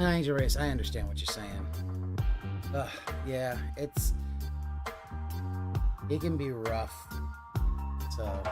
Angel Race, I understand what you're saying. Yeah, it can be rough. So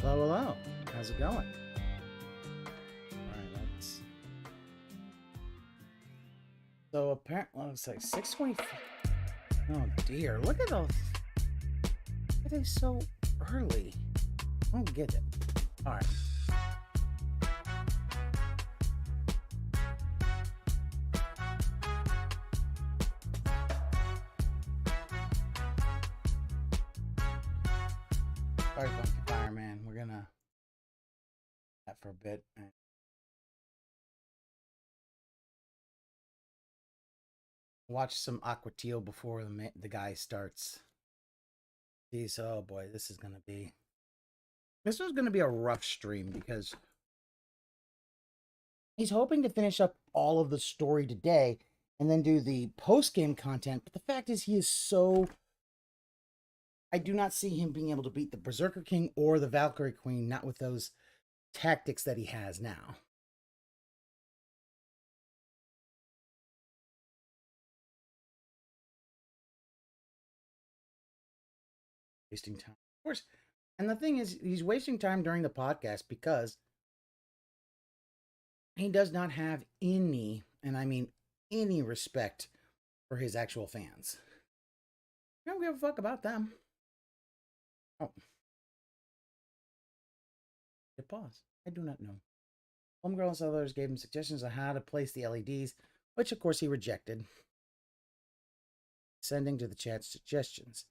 hello. How's it going? All right, let's. So apparently, it's like 6:25. Oh dear, look at those. It is so early. I don't get it. All right. Sorry, Funky Fireman. We're gonna that for a bit. Watch some Aquatil before the guy starts. Jeez, oh boy, this was gonna be a rough stream because he's hoping to finish up all of the story today and then do the post-game content. But the fact is, I do not see him being able to beat the Berserker King or the Valkyrie Queen, not with those tactics that he has now. Wasting time, of course. And the thing is, he's wasting time during the podcast because he does not have any, and I mean any, respect for his actual fans. I don't give a fuck about them. Oh. Hit pause. I do not know. Homegirl and others gave him suggestions on how to place the LEDs, which of course he rejected. Sending to the chat suggestions.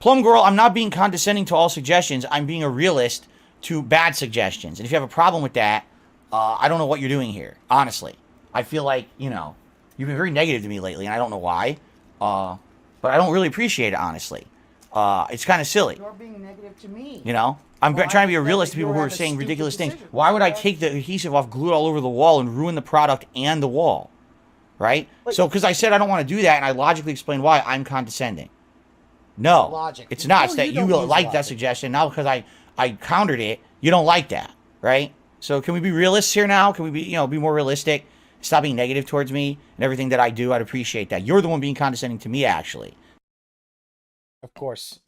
Plum Girl, I'm not being condescending to all suggestions. I'm being a realist to bad suggestions. And if you have a problem with that, I don't know what you're doing here, honestly. I feel like, you know, you've been very negative to me lately, and I don't know why. But I don't really appreciate it, honestly. It's kind of silly. You're being negative to me. You know? I'm trying to be a realist to people who are saying ridiculous things. Why would I take the adhesive off, glue it all over the wall, and ruin the product and the wall? Right? So, because I said I don't want to do that, and I logically explained why, I'm condescending. No, logic. It's not. It's that you like that suggestion. Now, because I countered it, you don't like that, right? So can we be realists here now? Can we be more realistic? Stop being negative towards me and everything that I do. I'd appreciate that. You're the one being condescending to me, actually. Of course.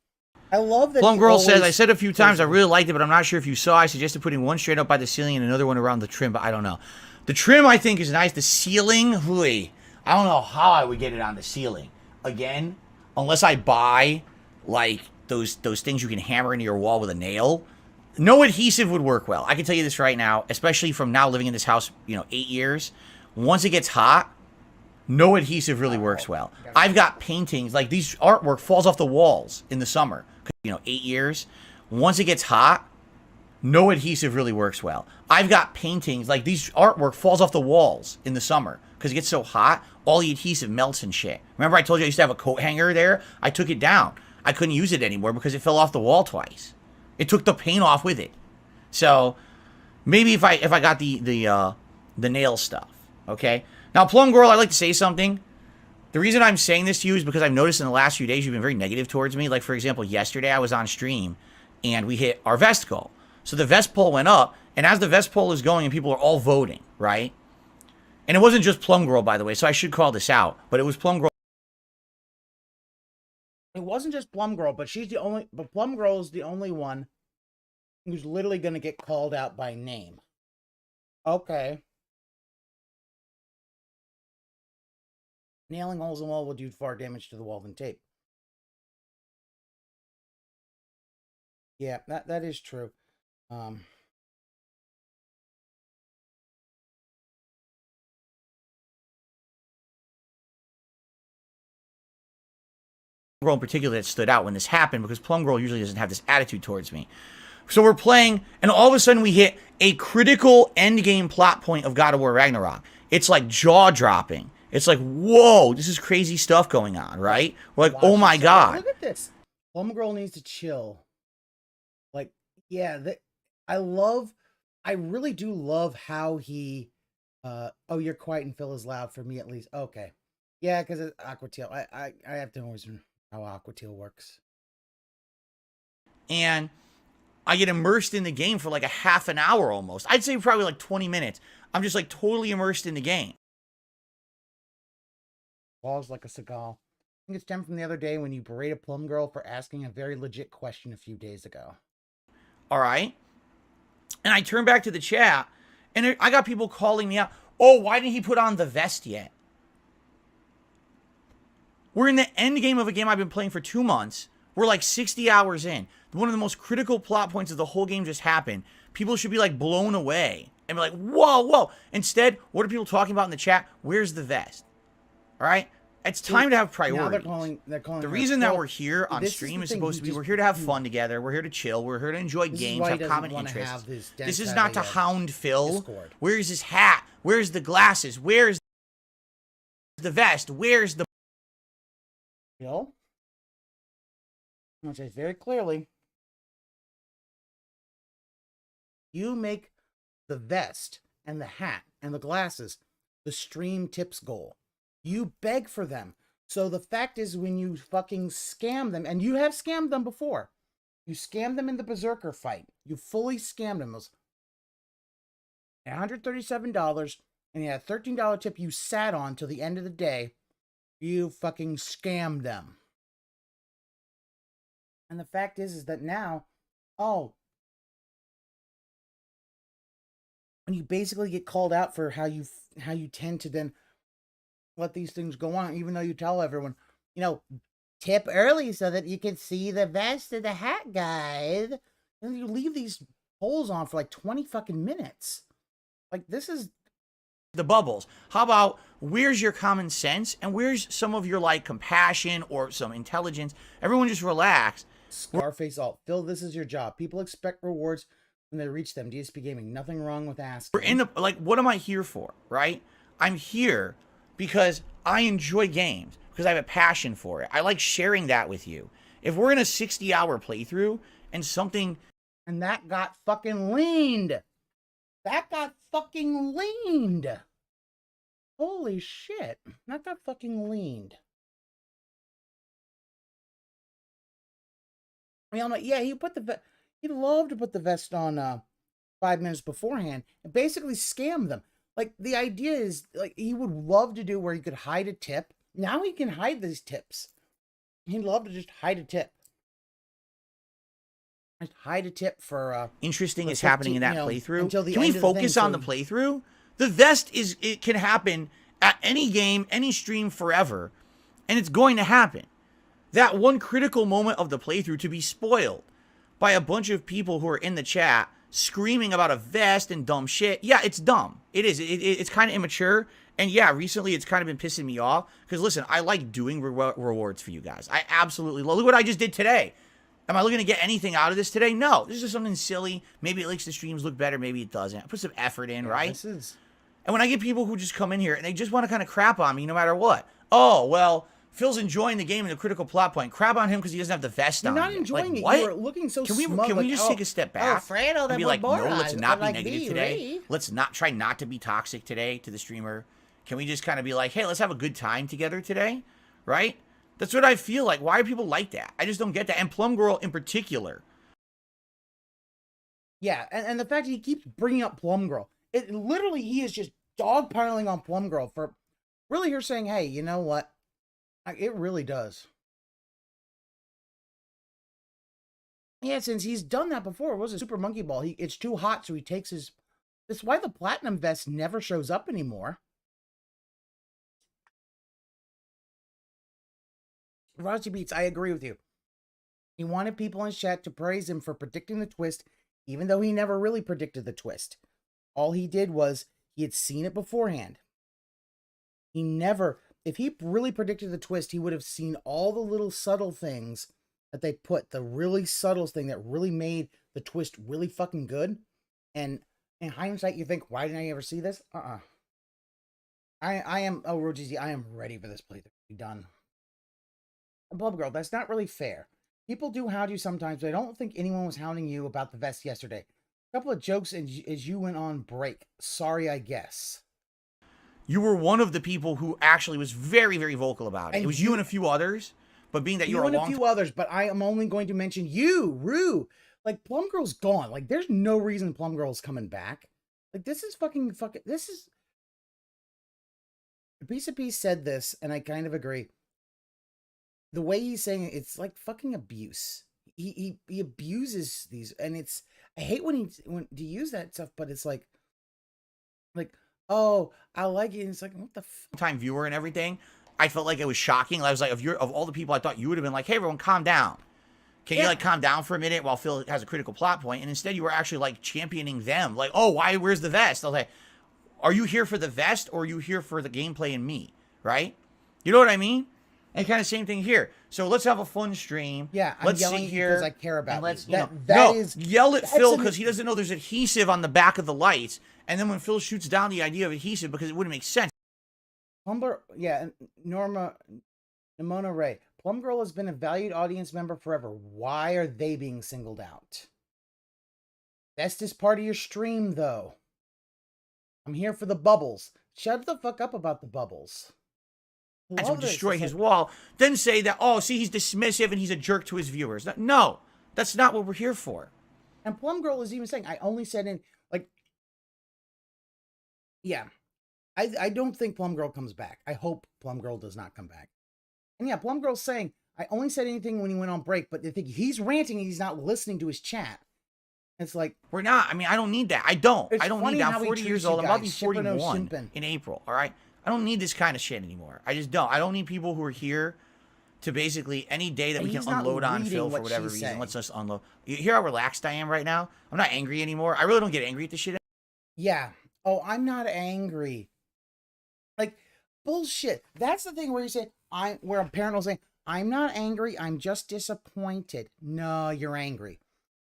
I love that. Plum Girl says, I said a few times I really liked it, but I'm not sure if you saw. I suggested putting one straight up by the ceiling and another one around the trim, but I don't know. The trim, I think, is nice. The ceiling, I don't know how I would get it on the ceiling. Again, unless I buy, like, those things you can hammer into your wall with a nail, no adhesive would work well. I can tell you this right now, especially from now living in this house, 8 years. Once it gets hot, no adhesive really works well. I've got paintings, like these artwork falls off the walls in the summer. 8 years. Once it gets hot, no adhesive really works well. I've got paintings, like these artwork falls off the walls in the summer because it gets so hot, all the adhesive melts and shit. Remember I told you I used to have a coat hanger there? I took it down. I couldn't use it anymore because it fell off the wall twice. It took the paint off with it. So maybe if I got the nail stuff, okay? Now, Plum Girl, I'd like to say something. The reason I'm saying this to you is because I've noticed in the last few days you've been very negative towards me. Like, for example, yesterday I was on stream and we hit our vest goal. So the vest poll went up, and as the vest poll is going and people are all voting, right? And it wasn't just Plum Girl, by the way, so I should call this out, but it was Plum Girl. It wasn't just Plum Girl, but Plum Girl is the only one who's literally going to get called out by name. Okay. Nailing holes in the wall will do far damage to the wall than tape. Yeah, that is true. Girl in particular that stood out when this happened, because Plum Girl usually doesn't have this attitude towards me. So we're playing, and all of a sudden we hit a critical endgame plot point of God of War Ragnarok. it's like jaw dropping. It's like, whoa, this is crazy stuff going on, right? We're like, oh my God. Look at this. Plum Girl needs to chill. Like, yeah, I really do love how he, oh, you're quiet and Phil is loud for me at least. Okay. Yeah, because it's Aquatil. I have to always know how Aquatil works. And I get immersed in the game for like a half an hour almost. I'd say probably like 20 minutes. I'm just like totally immersed in the game. Balls like a Seagal. I think it's stemmed from the other day when you berated Plum Girl for asking a very legit question a few days ago. All right. And I turn back to the chat, and I got people calling me out. Oh, why didn't he put on the vest yet? We're in the end game of a game I've been playing for 2 months. We're like 60 hours in. One of the most critical plot points of the whole game just happened. People should be like blown away and be like, whoa, whoa. Instead, what are people talking about in the chat? Where's the vest? All right? It's time to have priorities. They're calling the reason that we're here on stream is supposed to be we're here to have fun together. We're here to chill. We're here to enjoy games, have common interests. This is not to hound Phil. Where's his hat? Where's the glasses? Where's the vest? Where's the... Phil? I'm going to say very clearly. You make the vest and the hat and the glasses the stream tips goal. You beg for them. So the fact is, when you fucking scam them, and you have scammed them before, you scammed them in the Berserker fight. You fully scammed them. It was $137, and you had a $13 tip you sat on till the end of the day. You fucking scammed them. And the fact is that now, oh, when you basically get called out for how you tend to then let these things go on, even though you tell everyone, you know, tip early so that you can see the vest and the hat, guys. And you leave these holes on for like 20 fucking minutes. Like, this is the bubbles. How about where's your common sense and where's some of your like compassion or some intelligence? Everyone just relax. Scarface alt. Phil, this is your job. People expect rewards when they reach them. DSP Gaming. Nothing wrong with asking. We're in the, like, what am I here for, right? I'm here because I enjoy games, because I have a passion for it. I like sharing that with you. If we're in a 60-hour playthrough and something... And that got fucking leaned. That got fucking leaned. Holy shit. That got fucking leaned. I mean, I'm like, yeah, he'd love to put the vest on 5 minutes beforehand and basically scam them. Like, the idea is, like, he would love to do where he could hide a tip. Now he can hide these tips. He'd love to just hide a tip. Just hide a tip for... Interesting is happening in that playthrough. Can we focus on the playthrough? The vest it can happen at any game, any stream, forever. And it's going to happen. That one critical moment of the playthrough to be spoiled by a bunch of people who are in the chat screaming about a vest and dumb shit. Yeah, it's dumb. It is. It's kind of immature. And yeah, recently it's kind of been pissing me off. Because listen, I like doing rewards for you guys. I absolutely love. Look what I just did today. Am I looking to get anything out of this today? No. This is just something silly. Maybe it makes the streams look better. Maybe it doesn't. I put some effort in, right? And when I get people who just come in here and they just want to kind of crap on me no matter what. Oh, well, Phil's enjoying the game and the critical plot point. Crap on him because he doesn't have the vest on. You're not enjoying like, it. What? You're looking so can we, smug. Can we just take a step back? Fredo, and be like, no, let's not be negative today. Ree. Let's not try not to be toxic today to the streamer. Can we just kind of be like, hey, let's have a good time together today? Right? That's what I feel like. Why are people like that? I just don't get that. And Plum Girl in particular. Yeah, and the fact that he keeps bringing up Plum Girl. It literally, he is just dogpiling on Plum Girl for really her saying, hey, you know what? It really does. Yeah, since he's done that before. It was a Super Monkey Ball. It's too hot, so he takes his... That's why the Platinum Vest never shows up anymore. Rossi Beats, I agree with you. He wanted people in chat to praise him for predicting the twist, even though he never really predicted the twist. All he did was, he had seen it beforehand. He never... If he really predicted the twist, he would have seen all the little subtle things that they put, the really subtle thing that really made the twist really fucking good. And in hindsight, you think, why didn't I ever see this? I am, oh, Roji, I am ready for this playthrough to be done. Blub Girl, that's not really fair. People do hound you sometimes, but I don't think anyone was hounding you about the vest yesterday. A couple of jokes as you went on break. Sorry, I guess. You were one of the people who actually was very, very vocal about it. And it was you and a few others, but being that you're a and a long few others, but I am only going to mention you, Rue. Like, Plum Girl's gone. Like, there's no reason Plum Girl's coming back. Like, this is fucking, this is... Piece of Peace said this, and I kind of agree. The way he's saying it, it's like fucking abuse. He abuses these, and it's, I hate when to use that stuff, but it's like, oh, I like it. And it's like, what the time viewer and everything. I felt like it was shocking. I was like, of all the people, I thought you would have been like, hey, everyone, calm down. Can you like calm down for a minute while Phil has a critical plot point? And instead, you were actually like championing them. Like, oh, why? Where's the vest? I was like, are you here for the vest or are you here for the gameplay and me? Right? You know what I mean? And kind of same thing here. So let's have a fun stream. Yeah, let's I'm yelling sit here because I care about let's, you. That yell at Phil because he doesn't know there's adhesive on the back of the lights. And then when Phil shoots down the idea of adhesive because it wouldn't make sense. Plumber, yeah, Nimona Ray. Plum Girl has been a valued audience member forever. Why are they being singled out? Best is part of your stream, though. I'm here for the bubbles. Shut the fuck up about the bubbles. To destroy his wall, then say that, oh, see, he's dismissive and he's a jerk to his viewers. No, that's not what we're here for. And Plum Girl is even saying, I only said in, like, yeah, I don't think Plum Girl comes back. I hope Plum Girl does not come back. And yeah, Plum Girl's saying, I only said anything when he went on break, but they think he's ranting and he's not listening to his chat. It's like, we're not. I mean, I don't need that. I don't need that. I'm 40 years old. I'm about to be 41 in April. All right. I don't need this kind of shit anymore. I just don't. I don't need people who are here to basically any day that we can unload on Phil for whatever reason. Let's just unload. You hear how relaxed I am right now? I'm not angry anymore. I really don't get angry at this shit. Yeah. Oh, I'm not angry. Like, bullshit. That's the thing where you say, where a parent will say, I'm not angry. I'm just disappointed. No, you're angry.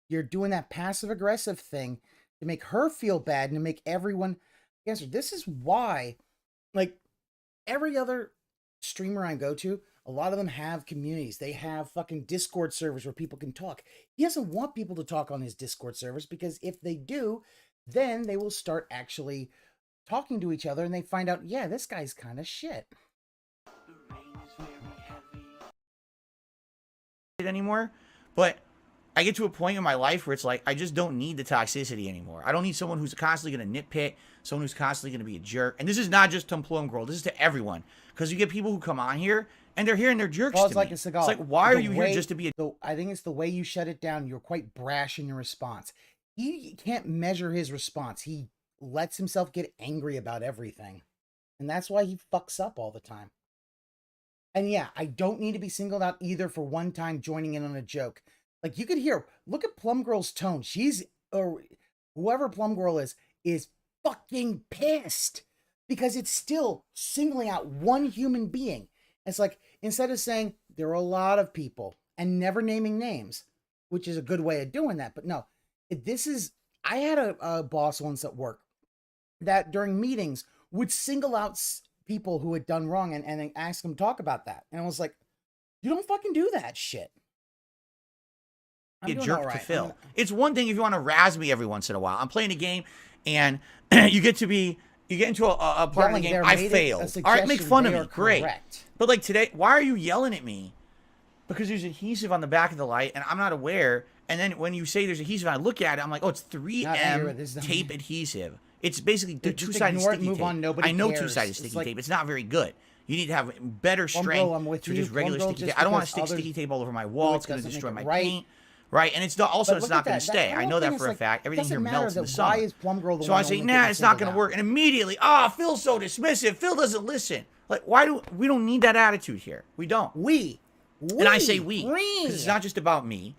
You're doing that passive aggressive thing to make her feel bad and to make everyone answer. This is why, like, every other streamer I go to, a lot of them have communities. They have fucking Discord servers where people can talk. He doesn't want people to talk on his Discord servers because if they do, then they will start actually talking to each other and they find out, yeah, this guy's kind of shit. Anymore, but I get to a point in my life where it's like, I just don't need the toxicity anymore. I don't need someone who's constantly going to nitpick, someone who's constantly going to be a jerk. And this is not just to Plum Girl. This is to everyone. Because you get people who come on here and they're here and they're jerks to me. It's like, why are you here just to be a... I think it's the way you shut it down. You're quite brash in your response. He can't measure his response. He lets himself get angry about everything. And that's why he fucks up all the time. And yeah, I don't need to be singled out either for one time joining in on a joke. Like, you could hear, look at Plum Girl's tone. She's, or whoever Plum Girl is fucking pissed because it's still singling out one human being. It's like, instead of saying there are a lot of people and never naming names, which is a good way of doing that. But no, this is, I had a boss once at work that during meetings would single out people who had done wrong and ask them to talk about that. And I was like, you don't fucking do that shit. A jerk to Phil. It's one thing if you want to razz me every once in a while. I'm playing a game and you get into a part of the game. I failed. All right, make fun of me. Great. But like today, why are you yelling at me? Because there's adhesive on the back of the light and I'm not aware. And then when you say there's adhesive, I look at it, I'm like, oh, it's 3M tape adhesive. It's basically two-sided sticky tape. I know two-sided sticky tape. It's not very good. You need to have better strength to just regular sticky tape. I don't want to stick sticky tape all over my wall. It's going to destroy my paint. Right, and it's not, also it's not going to stay. I know that for a fact. Everything here melts in the sun. So I say, nah, it's not going to work. And immediately, Phil's so dismissive. Phil doesn't listen. Like, we don't need that attitude here. We don't. And I say we. Because it's not just about me.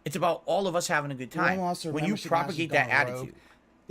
It's about all of us having a good time. When you propagate that attitude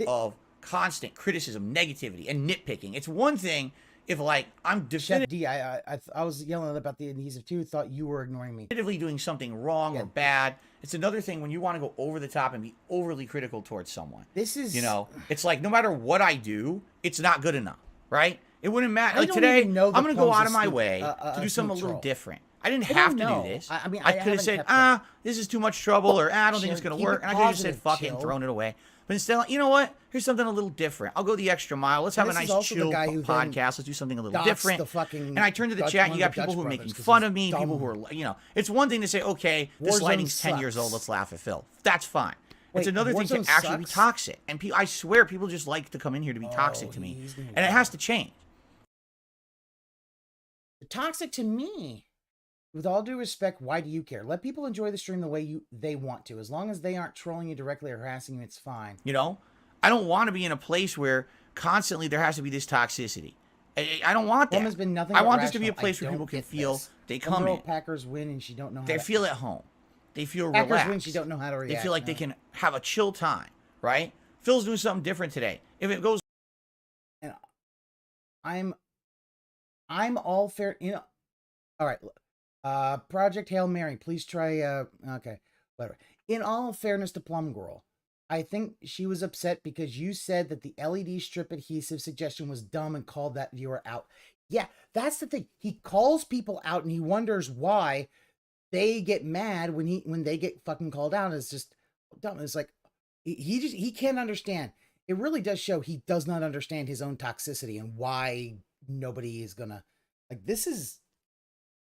of constant criticism, negativity, and nitpicking, it's one thing if, like, I'm definitively... I was yelling about the adhesive, too. Thought you were ignoring me. Definitively doing something wrong or bad. It's another thing when you want to go over the top and be overly critical towards someone. This is... You know, it's like, no matter what I do, it's not good enough, right? It wouldn't matter. I Like don't today, even know I'm that gonna go Plum's out a of my snoop- way a to do something a snoop little troll. different. I didn't I have don't to know. do this. I mean, I I could have haven't said, kept up. this is too much trouble, or I don't think it's Chill, gonna keep work, it and I could have just said, positive, fuck it, and chill. thrown it away. But instead, you know what? Here's something a little different. I'll go the extra mile. Let's have a This is nice also the chill guy who then podcast. Let's do something a little dots different. the fucking And I turned to the Dutch- chat. one You of got the people Dutch who are brothers, making 'cause fun he's of me. People who are, dumb. it's one thing to say, okay, this Warzone lighting's 10 years sucks. old. Let's laugh at Phil. That's fine. Wait, It's another thing to Warzone actually be sucks? toxic. And I swear, people just like to come in here to be toxic to me. he's gonna And it has to change. Toxic to me. With all due respect, why do you care? Let people enjoy the stream the way they want to. As long as they aren't trolling you directly or harassing you, it's fine. You know, I don't want to be in a place where constantly there has to be this toxicity. I don't want Plum that. has been nothing I but want this to be a rational. place I where people don't can get feel this. they Some come girl in. Packers win and she don't know how They to feel at home. They feel Packers relaxed. win, she don't know how to They react. feel like no. they can have a chill time, right? Phil's doing something different today. If it goes, And I'm all fair. You know. All right. Project Hail Mary. Please try. Okay. Whatever. In all fairness to Plum Girl, I think she was upset because you said that the LED strip adhesive suggestion was dumb and called that viewer out. Yeah, that's the thing. He calls people out and he wonders why they get mad when they get fucking called out. It's just dumb. It's like he can't understand. It really does show he does not understand his own toxicity and why nobody is gonna like this is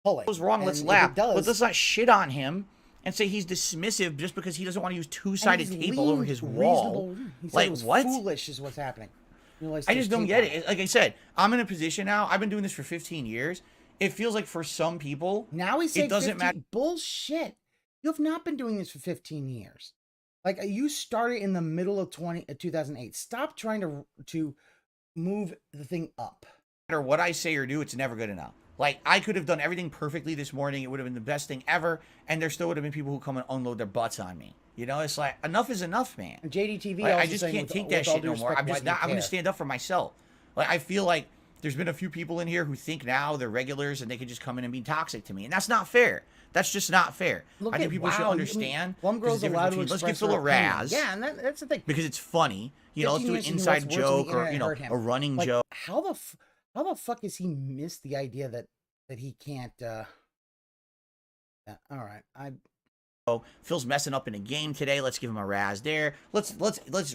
pulling. goes wrong, let's And if laugh. it does, But let's not shit on him and say he's dismissive just because he doesn't want to use two-sided and he's tape all over lean, his wall. reasonable. He said Like, it was what? Foolish is what's happening. You realize I there's just don't tape get on it. Like I said, I'm in a position now. I've been doing this for 15 years. It feels like for some people, Now he's saying it doesn't 15 matter. Bullshit. You have not been doing this for 15 years. Like you started in the middle of 2008. Stop trying to move the thing up. No matter what I say or do, it's never good enough. Like, I could have done everything perfectly this morning. It would have been the best thing ever. And there still would have been people who come and unload their butts on me. You know, it's like, enough is enough, man. And JDTV Like, also I just saying can't with- take with that all shit due no more. respect, I'm why just do you not, I'm going to care? stand up for myself. Like, I feel like there's been a few people in here who think now they're regulars and they can just come in and be toxic to me. And that's not fair. That's just not fair. Look I think at- people should wow, understand. Plum there's a Girl's difference allowed to between, let's give express Phil a her opinion. razz. Yeah, and that's the thing. Because it's funny. You know, let's do an 15 years and he inside wants words on the joke or, internet you know, hurt him. a running Like, joke. how the fuck has he missed the idea that he can't yeah, all right. Phil's messing up in a game today. Let's give him a razz there. Let's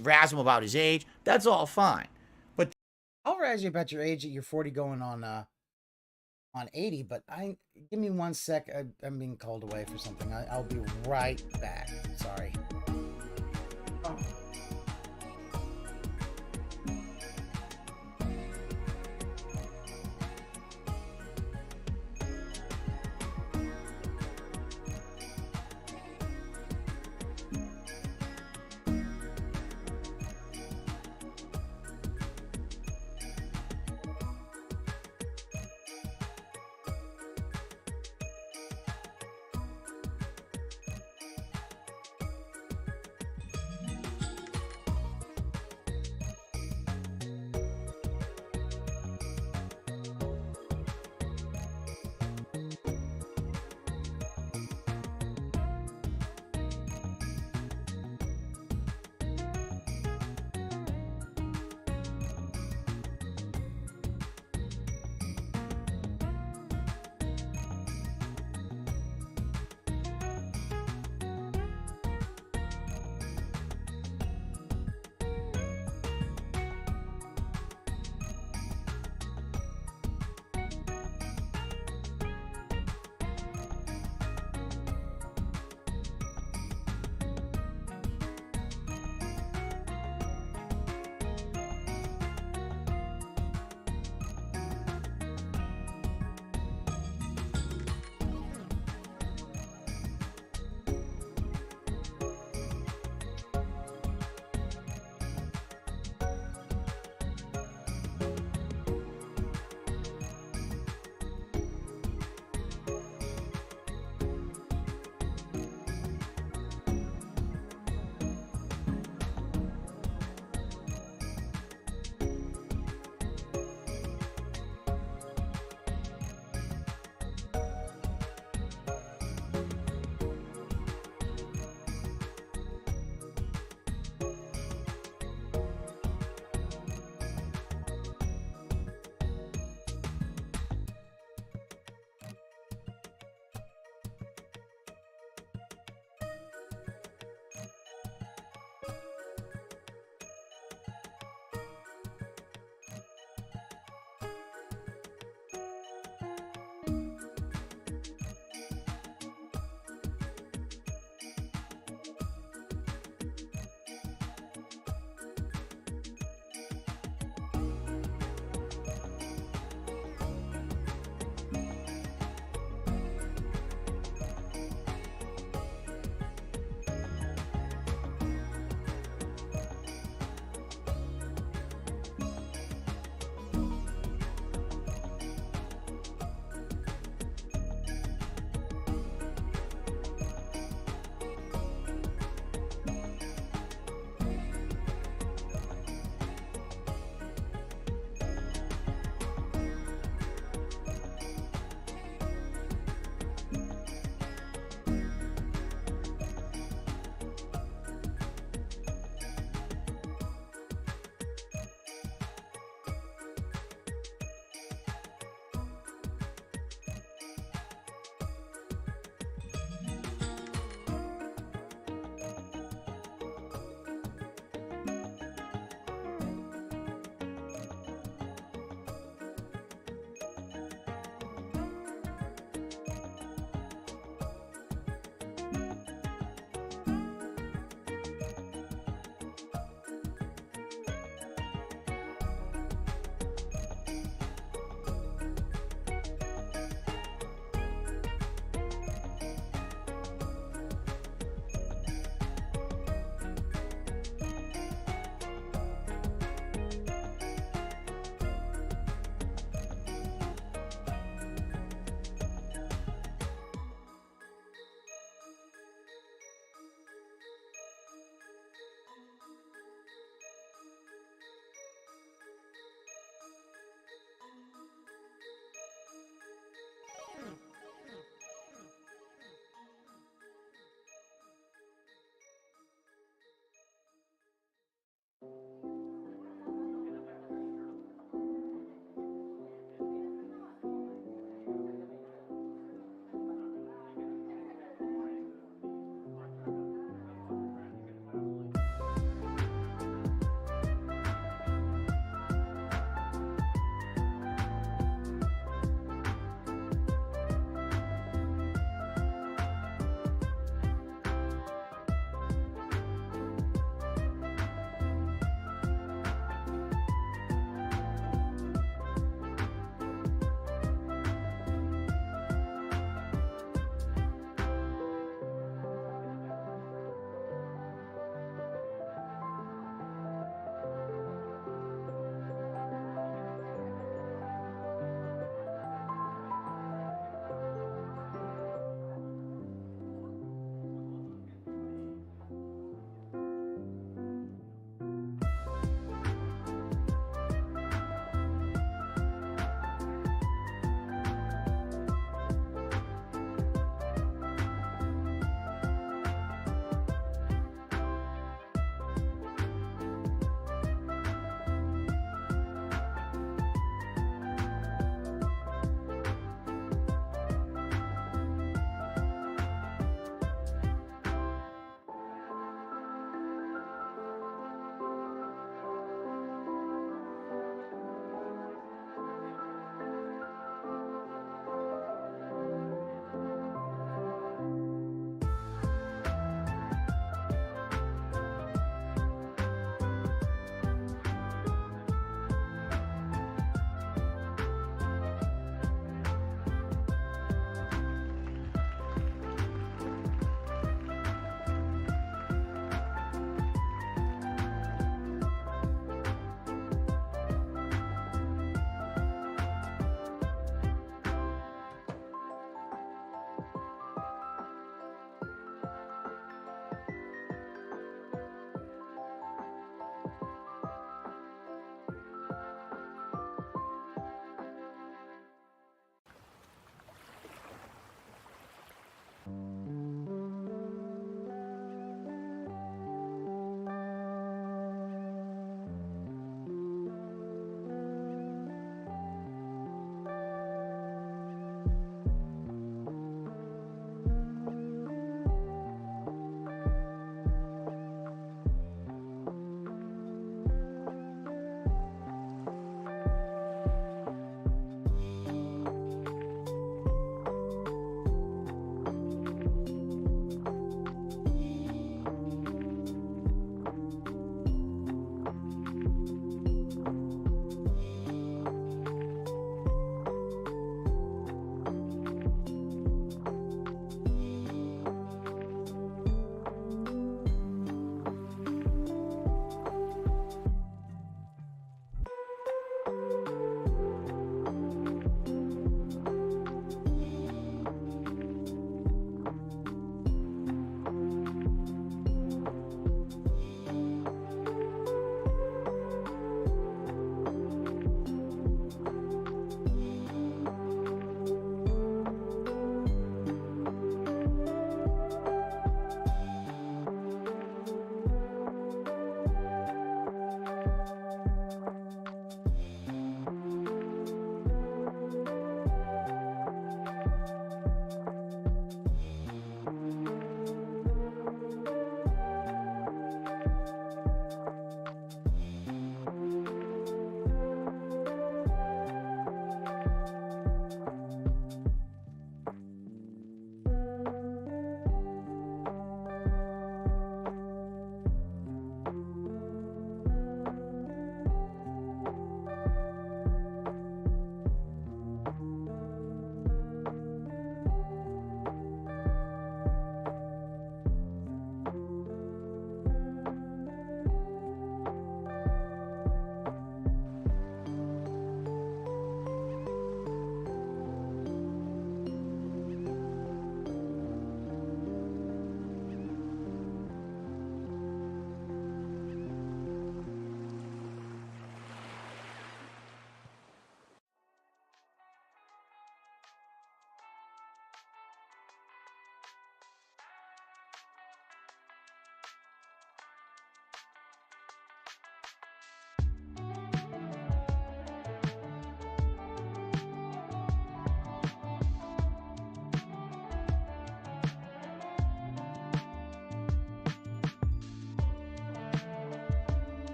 razz him about his age. That's all fine. But I'll razz you about your age at you're 40 going on 80, but give me 1 sec. I'm being called away for something. I'll be right back. Sorry.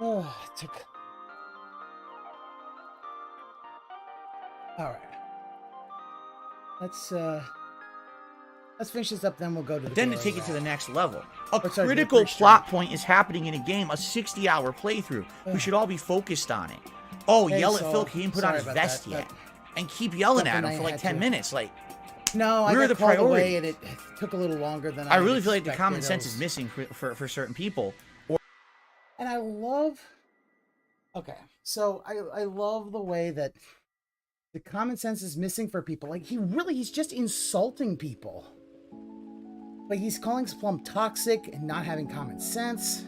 Oh, it took... All right. Let's finish this up, then we'll go to the... Then to take it to the next level. A Let's start critical the pre-stream. plot point is happening in a game, a 60-hour playthrough. We should all be focused on it. Oh, Hey, yell at so, Phil, he didn't put on sorry his about vest that, yet. but And keep yelling at something him I for like had 10 to. minutes. Like, No, I Where are got the called away, priorities? and it took a little longer than I I really feel like the expected. common I sense was- is missing for certain people. And I love... Okay, so I love the way that the common sense is missing for people. Like, he's just insulting people. Like, he's calling Plum toxic and not having common sense.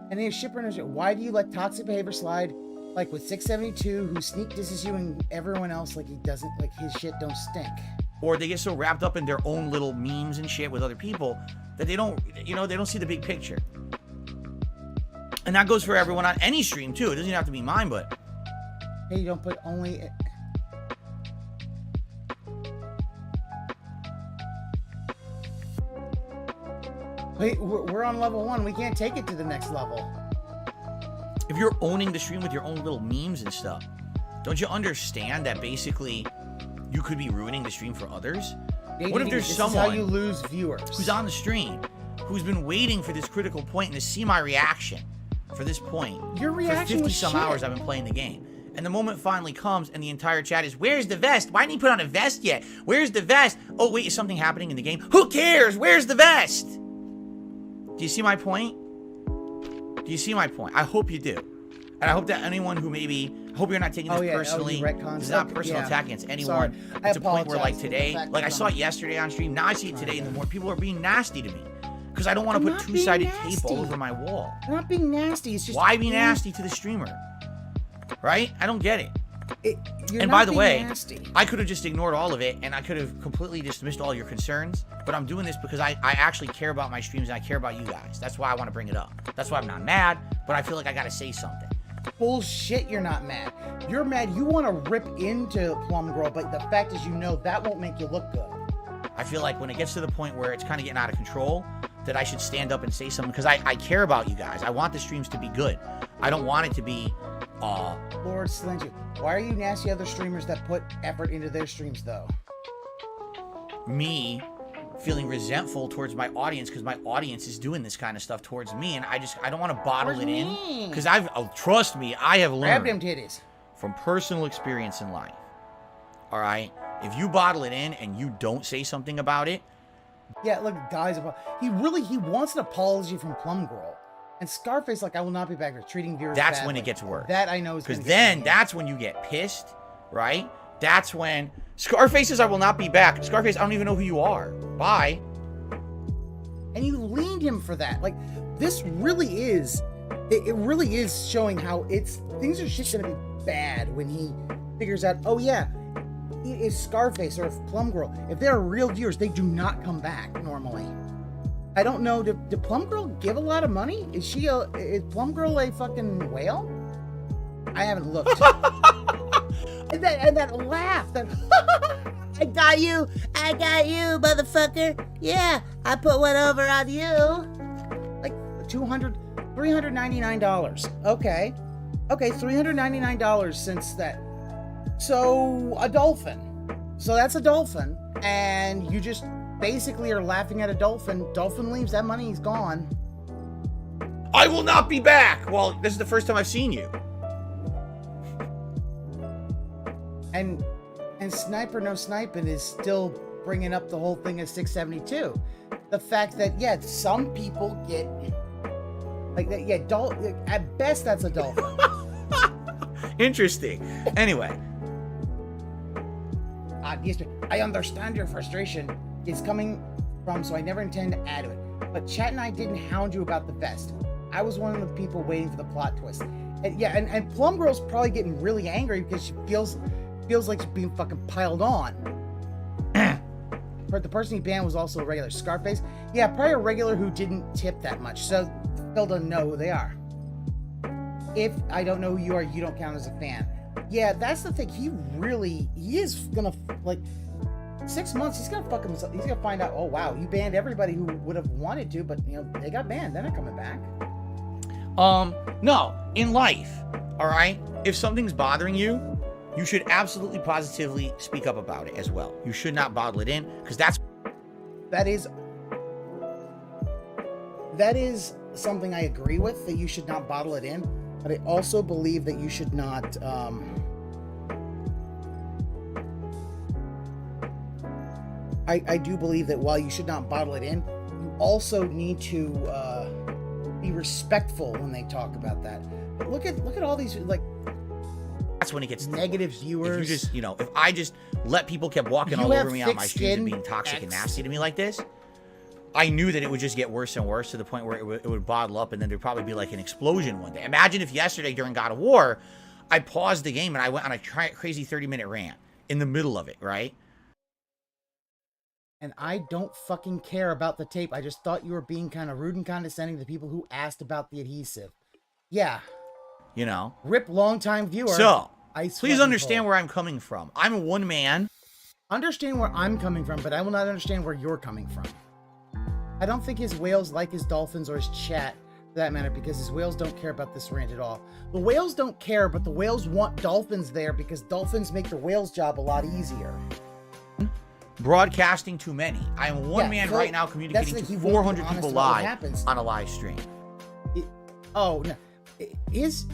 And then shipper knows, why do you let toxic behavior slide? Like with 672, who sneak disses you and everyone else, like he doesn't, like his shit don't stink. Or they get so wrapped up in their own little memes and shit with other people that they don't, they don't see the big picture. And that goes for everyone on any stream too. It doesn't even have to be mine, but Hey, you don't put only... Wait, we're on level 1. We can't take it to the next level. if you're owning the stream with your own little memes and stuff, don't you understand that basically you could be ruining the stream for others? What if there's this someone is how you lose viewers. who's on the stream, who's been waiting for this critical point and to see my reaction for this point? Your reaction for 50 was some shit. hours I've been playing the game. And the moment finally comes and the entire chat is, where's the vest? Why didn't he put on a vest yet? Where's the vest? Oh, wait, is something happening in the game? Who cares? Where's the vest? Do you see my point? Do you see my point? I hope you do. And I hope that anyone who maybe, I hope you're not taking this personally. you retcons. This is not Okay, personal yeah. attack against anyone. Sorry. I It's a point where, like, apologize for the today, fact like, I that saw it I'm- yesterday on stream. Now I see it today in the morning. People are being nasty to me. Because I don't want I'm to put not being two-sided tape nasty. all over my wall. I'm not being nasty. It's just Why be nasty to the streamer? Right? I don't get it. You're And not by the being way, nasty. I could have just ignored all of it and I could have completely dismissed all your concerns, but I'm doing this because I actually care about my streams and I care about you guys. That's why I want to bring it up. That's why I'm not mad, but I feel like I gotta say something. Bullshit, you're not mad. You're mad. You want to rip into Plum Girl, but the fact is, you know that won't make you look good. I feel like when it gets to the point where it's kind of getting out of control, that I should stand up and say something because I care about you guys. I want the streams to be good. I don't want it to be, Lord Slingy, why are you nasty other streamers that put effort into their streams, though? me feeling resentful towards my audience because my audience is doing this kind of stuff towards me, and I don't want to bottle Towards it in me. because trust me, I have Grab them learned titties. from personal experience in life. All right, if you bottle it in and you don't say something about it, Yeah, look, guys, he wants an apology from Plum Girl. And Scarface, like, I will not be back for treating viewers that's badly. when it gets worse. That I know is Because gonna then get that's when you get pissed, right? That's when Scarface says, I will not be back. Scarface, I don't even know who you are. Bye. and you leaned him for that. Like, this really is, it really is showing how things are shit gonna be bad when he figures out, oh yeah, it is Scarface or if Plum Girl. If they're real viewers, they do not come back normally. I don't know, did Plum Girl give a lot of money? Is Plum Girl a fucking whale? I haven't looked. and that laugh, that I got you, motherfucker. Yeah, I put one over on you. Like $399. Okay, $399 since that. So a dolphin. So that's a dolphin, and you just basically are laughing at a dolphin. Dolphin leaves, that money is gone. I will not be back. Well, this is the first time I've seen you. And Sniper No Sniping is still bringing up the whole thing as 672. The fact that, yeah, some people get like that. Yeah, at best that's a dolphin. Interesting. Anyway, Yes, I understand your frustration. It's coming from, so I never intend to add to it. But Chat and I didn't hound you about the vest. I was one of the people waiting for the plot twist. And yeah, and Plum Girl's probably getting really angry because she feels like she's being fucking piled on. But the person he banned was also a regular. Scarface? Yeah, probably a regular who didn't tip that much, so Phil doesn't know who they are. If I don't know who you are, you don't count as a fan. Yeah, that's the thing. He is gonna, like, 6 months, he's gonna fuck himself. He's gonna find out, oh wow, you banned everybody who would have wanted to, but, you know, they got banned. They're not coming back. No, in life, all right? If something's bothering you, you should absolutely positively speak up about it as well. You should not bottle it in, because that is something I agree with, that you should not bottle it in, but I also believe that you should not I do believe that while you should not bottle it in, you also need to be respectful when they talk about that. But look at all these, like, that's when it gets negative viewers. If you just, if I just let people kept walking all over me on my streets and being toxic and nasty to me like this, I knew that it would just get worse and worse to the point where it would bottle up, and then there'd probably be like an explosion one day. Imagine if yesterday during God of War, I paused the game and I went on a crazy 30-minute rant in the middle of it, right? And I don't fucking care about the tape. I just thought you were being kind of rude and condescending to the people who asked about the adhesive. Yeah. Rip longtime viewer. So, please understand where I'm coming from. I'm a one man. Understand where I'm coming from, but I will not understand where you're coming from. I don't think his whales like his dolphins or his chat, for that matter, because his whales don't care about this rant at all. The whales don't care, but the whales want dolphins there because dolphins make the whales' job a lot easier. Broadcasting too many. I am one man right now communicating to 400 people live on a live stream. No. His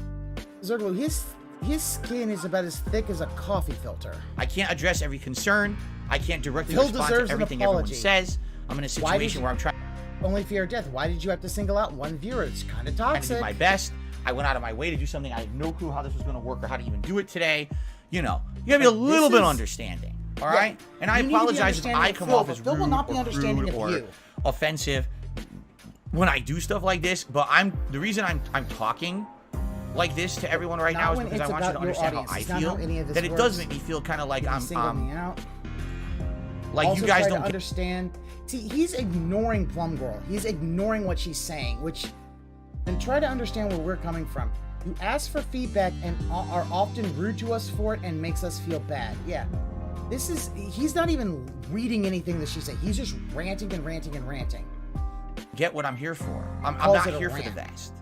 skin is about as thick as a coffee filter. I can't address every concern. I can't directly respond to everything everyone says. I'm in a situation where I'm trying. Only fear of death. Why did you have to single out one viewer? It's kind of toxic. I did my best. I went out of my way to do something. I had no clue how this was going to work or how to even do it today. You gotta be a little bit understanding. All right? And I apologize if I come off as rude or offensive when I do stuff like this. But the reason I'm talking like this to everyone right now is because I want you to understand how I feel. That it does make me feel kind of like I'm like also, you guys don't understand. See, he's ignoring Plum Girl. He's ignoring what she's saying, and try to understand where we're coming from. You ask for feedback and are often rude to us for it and makes us feel bad. Yeah. He's not even reading anything that she's saying. He's just ranting and ranting and ranting. Get what I'm here for. I'm not here for the vest.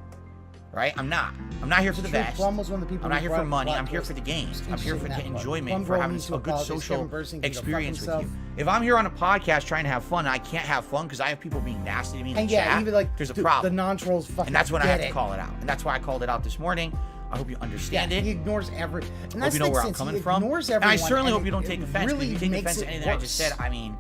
Right? I'm not here for the vest. Plum was one of the people I'm not here for money. I'm here for the games. I'm here for the enjoyment, for having a good social experience with you. If I'm here on a podcast trying to have fun, I can't have fun because I have people being nasty to me in the chat. Even like there's a problem. The non-trolls fucking and that's when I have to call it out. And that's why I called it out this morning. I hope you understand it. He ignores every. And hope you know where I'm coming from. And I certainly hope you don't take offense. If you take offense to anything I just said, I mean,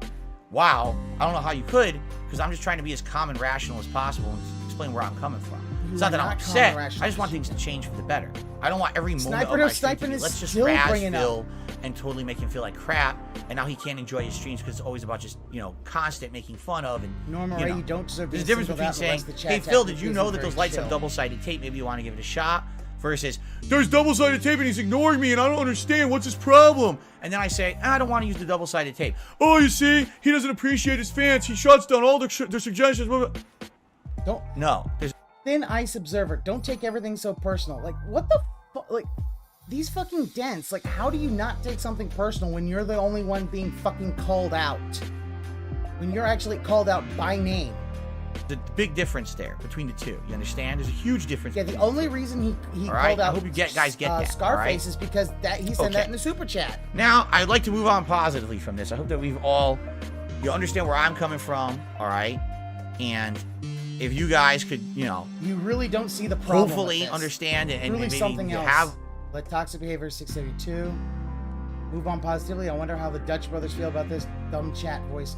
wow. I don't know how you could, because I'm just trying to be as calm and rational as possible and explain where I'm coming from. It's not that I'm upset. I just want things to change for the better. I don't want every moment of my stream to be, let's just razz Phil and totally make him feel like crap. And now he can't enjoy his streams because it's always about just, constant making fun of. And normally you don't deserve. There's a difference between saying, hey, Phil, did you know that those lights have double-sided tape? Maybe you want to give it a shot. Versus, there's double-sided tape and he's ignoring me and I don't understand. What's his problem? And then I say, I don't want to use the double-sided tape. Oh, you see? He doesn't appreciate his fans. He shuts down all their suggestions. No. There's Thin Ice Observer. Don't take everything so personal. Like, what the fuck? Like, these fucking dents. Like, how do you not take something personal when you're the only one being fucking called out? When you're actually called out by name. The big difference there between the two. You understand? There's a huge difference. Yeah, the only reason he called out I hope you guys get that. Scarface is because he said that in the super chat. Now, I'd like to move on positively from this. I hope that you understand where I'm coming from, all right? And if you guys could, you really don't see the problem. Hopefully understand it, and really maybe something you else. have. Let toxic behavior 672 move on positively. I wonder how the Dutch brothers feel about this dumb chat voice.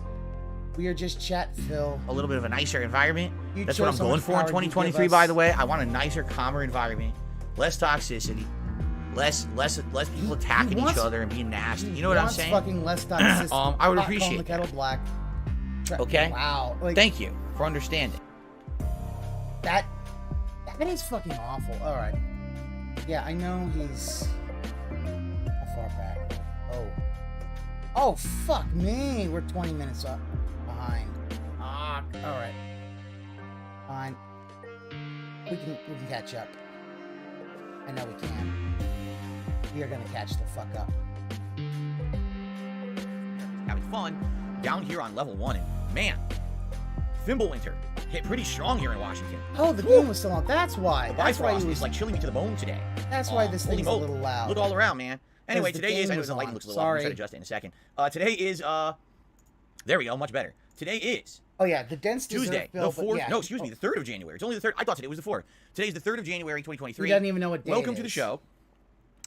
We are just chat, Phil. A little bit of a nicer environment. That's what I'm going for in 2023, by the way. I want a nicer, calmer environment. Less toxicity. Less people attacking each other and being nasty. You know what I'm saying? Fucking less toxicity. I would appreciate the kettle black. Okay? Wow. Thank you for understanding. That is fucking awful. All right. Yeah, I know he's... How far back? Oh, fuck me. We're 20 minutes up. Behind. Alright. Fine. We can catch up. I know we can. We are gonna catch the fuck up. Having fun down here on level 1, and man, Thimblewinter hit pretty strong here in Washington. Oh, the game was still on. That's why. The That's why Bifrost he was is like chilling me to the bone today. That's why this Holy thing's a moly. little loud. Look all around, man. Anyway, the today is, I game know was the lighting on. looks a little off. I'm Sorry. going to adjust it in a second. Today is, there we go, much better. Today is Oh yeah, the dents Tuesday, the deserve 4th, yeah. no, excuse me, the 3rd of January. It's only the 3rd. I thought today was the 4th. Today's the 3rd of January, 2023. He doesn't even know what day Welcome it to the is. show.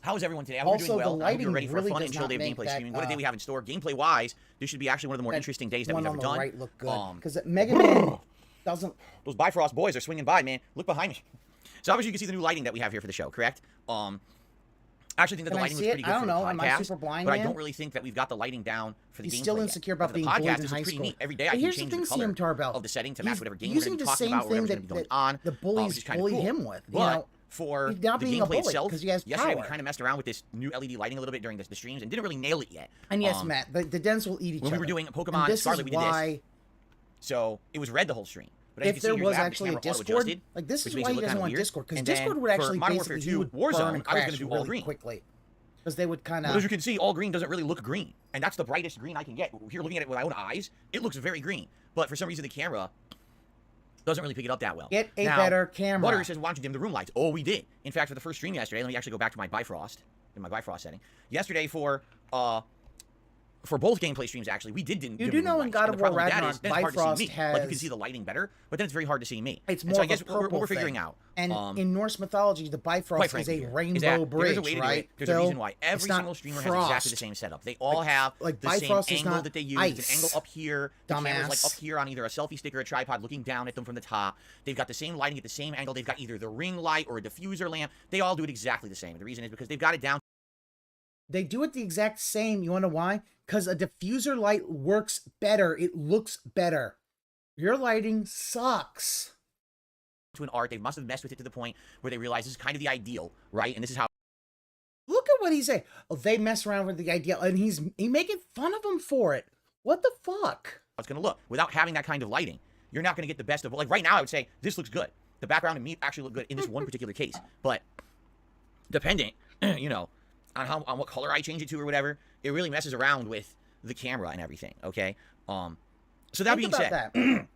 How is everyone today? I hope Also, you're doing well. the I hope you're lighting ready for really a fun does and chill not day of make gameplay that, streaming. What a day we have in store. Gameplay-wise, this should be actually one of the more interesting days that we've One ever on the done. right look good because Mega Man doesn't. Those Bifrost boys are swinging by, man. Look behind me. So obviously you can see the new lighting that we have here for the show, correct? I actually think that the Can I lighting see looks it? pretty good I for don't the know. podcast, Am I super blind, but I man? don't really think that we've got the lighting down for the He's gameplay still yet. insecure about For the being podcast, bullied in this is high pretty school. neat. Every day I But can here's change the thing, the color CM Tarbell. of the setting to He's match whatever game we're using going to be the talking same about, thing whatever's going to be going that on. the which bullies is kinda bullied cool. him with. You But know, for he's not the being a gameplay bully itself, 'cause he has yesterday we power. kind of messed around with this new LED lighting a little bit during the streams and didn't really nail it yet. and yes, Matt, the dents will eat each When other. we were doing And Pokemon this Scarlet, is we did this. why So it was red the whole stream. But as you if can see there here, was you have the actually a camera Discord, auto-adjusted, like this which is makes why it he look doesn't kinda want weird. Discord because And Discord then would actually for Modern Warfare basically 2 he would Warzone, burn and I was crash gonna do all really green. quickly because they would kind But as you of. can see, all green doesn't really look green. And that's the brightest green I can get. Here, looking at it with my own eyes, it looks very green. But for some reason, the camera doesn't really pick it up that well. Get a Now, better camera. Butter says, why don't you dim the room lights? Oh, we did. In fact, for the first stream yesterday, let me actually go back to my Bifrost, in my Bifrost setting. Yesterday for both gameplay streams, actually, we did dim You the do room know in lights. God And of the War problem with that Ragnarok, is, then it's hard to see Bifrost me. Like, you can has- see the lighting better, but then it's very hard to see me. It's And more so I of guess a what purple we're figuring thing. out. And in Norse mythology, the Bifrost is a rainbow bridge, there's a way to do right? it. There's Phil? a reason why It's every not single streamer has frost. exactly the same setup. They all have like the same Bifrost is angle not that they use. ice. It's an angle up here. The camera's like Dumbass. up here on either a selfie stick or a tripod looking down at them from the top. They've got the same lighting at the same angle. They've got either the ring light or a diffuser lamp. They all do it exactly the same. And the reason is because they've got it down They do it the exact same. You want to know why? Because a diffuser light works better. It looks better. Your lighting sucks. to an art. They must have messed with it to the point where they realize this is kind of the ideal, right? And this is how Look at what he's saying. Oh, they mess around with the idea, and he's making fun of him for it. What the fuck? it's going to look. Without having that kind of lighting, you're not going to get the best of, like right now, I would say this looks good. The background and me actually look good in this one particular case. But depending, you know, on what color I change it to or whatever, it really messes around with the camera and everything, okay? So that being said, that being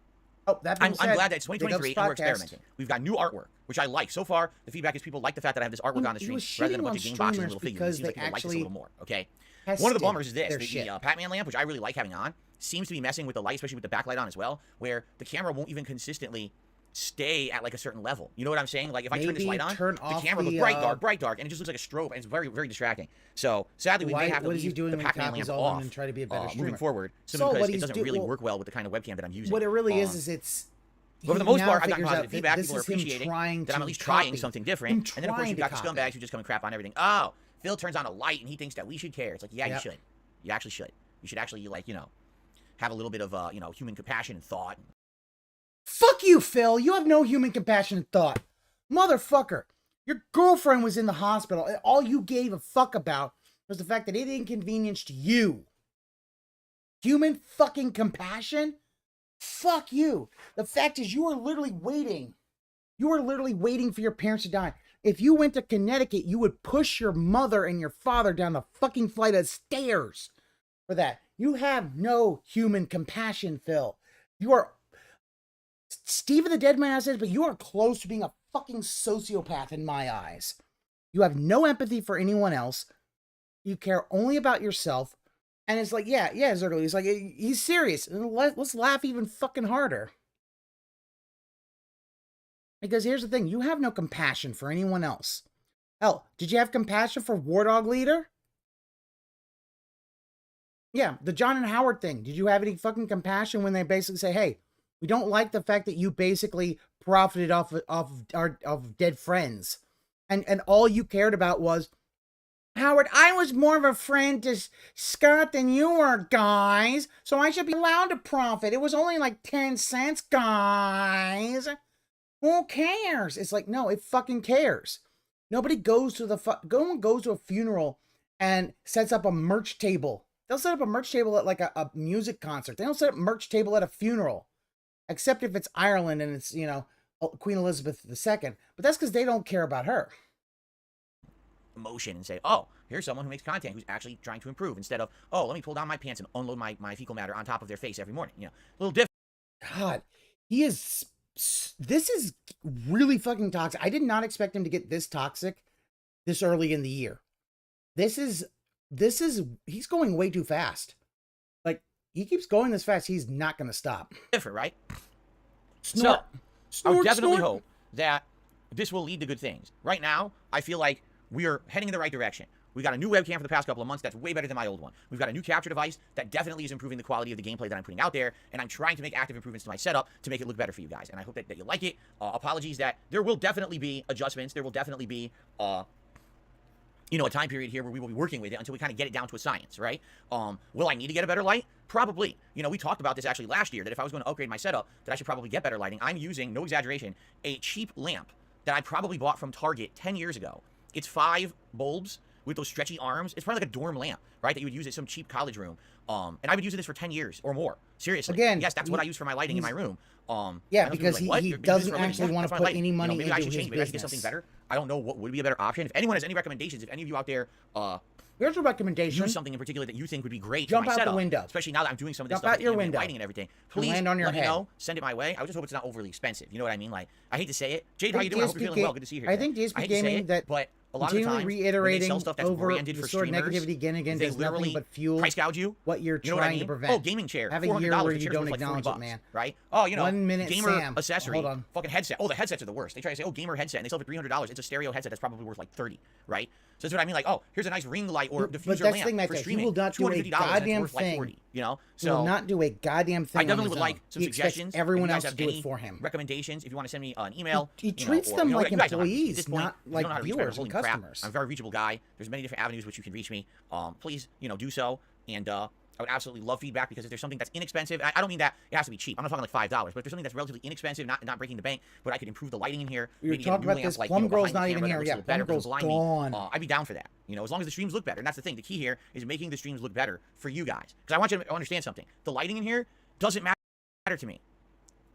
I'm said, glad that it's 2023 and we're Podcast. experimenting. We've got new artwork, which I like. So far, the feedback is people like the fact that I have this artwork on the He stream was rather than a shitting bunch of on game boxes and streamers little figures. It because seems like they people like this a actually little more, okay? tested One of the bummers is this. their The shit. Pac-Man lamp, which I really like having on, seems to be messing with the light, especially with the backlight on as well, where the camera won't even consistently stay at like a certain level. You know what I'm saying? Like if I turn this Maybe light on, turn the off camera the, goes bright, dark, and it just looks like a strobe, and it's very, very distracting. So sadly, we may have to What is he leave doing the when he Pac-Man copies lamp all of them off and try to be a better moving streamer? forward, So simply what because it he's doesn't really work well with the kind of webcam that I'm using. What it really is it's. But for the he most now part, I've gotten figures positive out that feedback. this People are is him appreciating trying that I'm at to least trying copy. something Him different. And then, of course, trying you've to got the copy. scumbags who just come and crap on everything. Oh, Phil turns on a light and he thinks that we should care. It's like, yeah, you Yep. should. You actually should. You should actually, like, you know, have a little bit of, you know, human compassion and thought. Fuck you, Phil. You have no human compassion and thought. Motherfucker. Your girlfriend was in the hospital, and all you gave a fuck about was the fact that it inconvenienced you. Human fucking compassion? Fuck you. The fact is, you are literally waiting. You are literally waiting for your parents to die. If you went to Connecticut, you would push your mother and your father down the fucking flight of stairs for that. You have no human compassion, Phil. You are... Stephen the Dead Man says, but you are close to being a fucking sociopath in my eyes. You have no empathy for anyone else. You care only about yourself. And it's like, yeah, Zergly. He's like, he's serious. Let's laugh even fucking harder. Because here's the thing. You have no compassion for anyone else. Hell, did you have compassion for War Dog Leader? Yeah, the John and Howard thing. Did you have any fucking compassion when they basically say, hey, we don't like the fact that you basically profited off of dead friends. And all you cared about was, Howard, I was more of a friend to Scott than you were, guys. So I should be allowed to profit. It was only like 10 cents, guys. Who cares? It's like, no, it fucking cares. Nobody goes to no one goes to a funeral and sets up a merch table. They'll set up a merch table at like a music concert. They don't set up a merch table at a funeral. Except if it's Ireland and it's, you know, Queen Elizabeth II. But that's because they don't care about her. Emotion and say, oh, here's someone who makes content who's actually trying to improve instead of, oh, let me pull down my pants and unload my fecal matter on top of their face every morning. You know, a little different. God, He is. This is really fucking toxic. I did not expect him to get this toxic this early in the year. This is. He's going way too fast. Like, he keeps going this fast. He's not going to stop. Different, right? Snort. So, I would definitely hope that this will lead to good things. Right now, I feel like we are heading in the right direction. We got a new webcam for the past couple of months that's way better than my old one. We've got a new capture device that definitely is improving the quality of the gameplay that I'm putting out there, and I'm trying to make active improvements to my setup to make it look better for you guys, and I hope that you like it. Apologies that there will definitely be adjustments. There will definitely be, you know, a time period here where we will be working with it until we kind of get it down to a science, right? Will I need to get a better light? Probably. You know, we talked about this actually last year, that if I was going to upgrade my setup, that I should probably get better lighting. I'm using, no exaggeration, a cheap lamp that I probably bought from Target 10 years ago. It's 5 bulbs with those stretchy arms. It's probably like a dorm lamp, right, that you would use at some cheap college room. And I've been using this for 10 years or more. Seriously. Again, yes, that's what I use for my lighting in my room. Yeah, because he doesn't actually want to put any money into his business. Maybe I should get something better. I don't know what would be a better option. If anyone has any recommendations, if any of you out there here's a recommendation. use something in particular that you think would be great Jump for my out setup, the window. especially now that I'm doing some of this Jump stuff out your with window. lighting and everything. Please land on your let me head. know. Send it my way. I just hope it's not overly expensive. You know what I mean? Like, I hate to say it. Jade, I how you think doing? I hope you're DSP feeling well. Good to see you here. I today. think DSP I hate to say Gaming it, that but a lot of the continually times, reiterating when they sell stuff that's over branded the for sort of streamers, negativity again and again they does literally nothing but fuel price gouge you. what you're You know what I trying mean? to prevent. Oh, gaming chair. Have a $400. year The where you chair's don't worth like acknowledge $40, it, man. right? Oh, you know, 1 minute gamer Sam. accessory. Hold on. Fucking headset. Oh, the headsets are the worst. They try to say, oh, gamer headset, and they sell it for $300. It's a stereo headset that's probably worth like $30, right? So that's what I mean. Like, oh, here's a nice ring light or diffuser But that's the lamp thing, Matt, for he streaming. will not do a $250, goddamn worth like thing. 40, you know? He will not do a goddamn thing. I definitely on would his like own. some He expects suggestions. everyone If you else guys to have do any it for him. recommendations, if you want to send me an email. He treats them like employees, At this point, not if you don't know like how to reach me, viewers holy and crap, customers. I'm a very reachable guy. There's many different avenues which you can reach me. Please, you know, do so. And I would absolutely love feedback, because if there's something that's inexpensive, I don't mean that it has to be cheap. I'm not talking like $5, but if there's something that's relatively inexpensive, not breaking the bank, but I could improve the lighting in here. We were talking about this. Plum Girl's not even here. Yeah, Plum Girl's gone. I'd be down for that. You know, as long as the streams look better. And that's the thing. The key here is making the streams look better for you guys. Because I want you to understand something. The lighting in here doesn't matter to me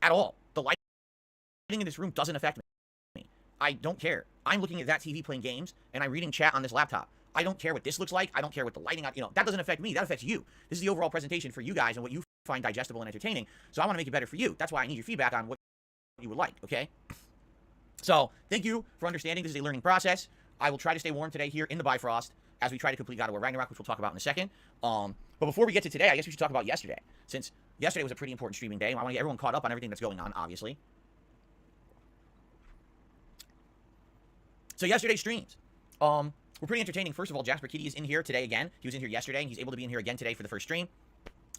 at all. The lighting in this room doesn't affect me. I don't care. I'm looking at that TV playing games, and I'm reading chat on this laptop. I don't care what this looks like. I don't care what the lighting, you know, that doesn't affect me. That affects you. This is the overall presentation for you guys and what you find digestible and entertaining. So I want to make it better for you. That's why I need your feedback on what you would like, okay? So thank you for understanding. This is a learning process. I will try to stay warm today here in the Bifrost as we try to complete God of War Ragnarok, which we'll talk about in a second. But before we get to today, I guess we should talk about yesterday, since yesterday was a pretty important streaming day. I want to get everyone caught up on everything that's going on, obviously. So yesterday's streams were pretty entertaining. First of all, Jasper Kitty is in here today again. He was in here yesterday, and he's able to be in here again today for the first stream.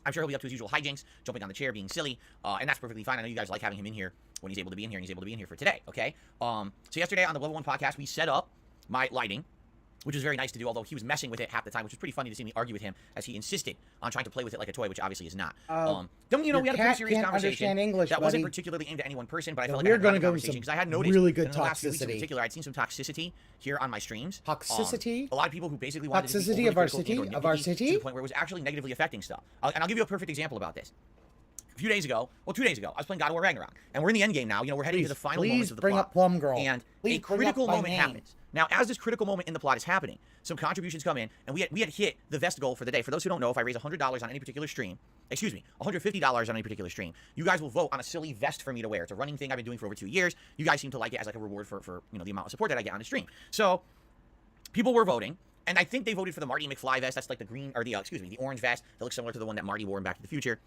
I'm sure he'll be up to his usual hijinks, jumping on the chair, being silly, and that's perfectly fine. I know you guys like having him in here when he's able to be in here, and he's able to be in here for today, okay? So yesterday on the Level 1 podcast, we set up my lighting, which was very nice to do, although he was messing with it half the time, which was pretty funny to see me argue with him as he insisted on trying to play with it like a toy, which obviously is not. Then, you know, we had a pretty serious conversation English, that wasn't particularly aimed at any one person, but I felt like I had a conversation because I had noticed really good in the last few weeks in toxicity. particular, I'd seen some toxicity here on my streams. Toxicity? A lot of people who basically wanted to be Toxicity of our overly critical city? and Of our nitpicky to city? the point where it was actually negatively affecting stuff. And I'll give you a perfect example about this. A few days ago, well, 2 days ago, I was playing God of War Ragnarok, and we're in the end game now. You know, we're heading to the final moments of the plot. Please bring up Plum Girl. And Please a bring critical up my moment name. happens. Now, as this critical moment in the plot is happening, some contributions come in, and we had hit the vest goal for the day. For those who don't know, if I raise $100 on any particular stream, excuse me, $150 on any particular stream, you guys will vote on a silly vest for me to wear. It's a running thing I've been doing for over 2 years. You guys seem to like it as like a reward for you know, the amount of support that I get on the stream. So people were voting, and I think they voted for the Marty McFly vest. That's like the green, or the the orange vest that looks similar to the one that Marty wore in Back to the Future.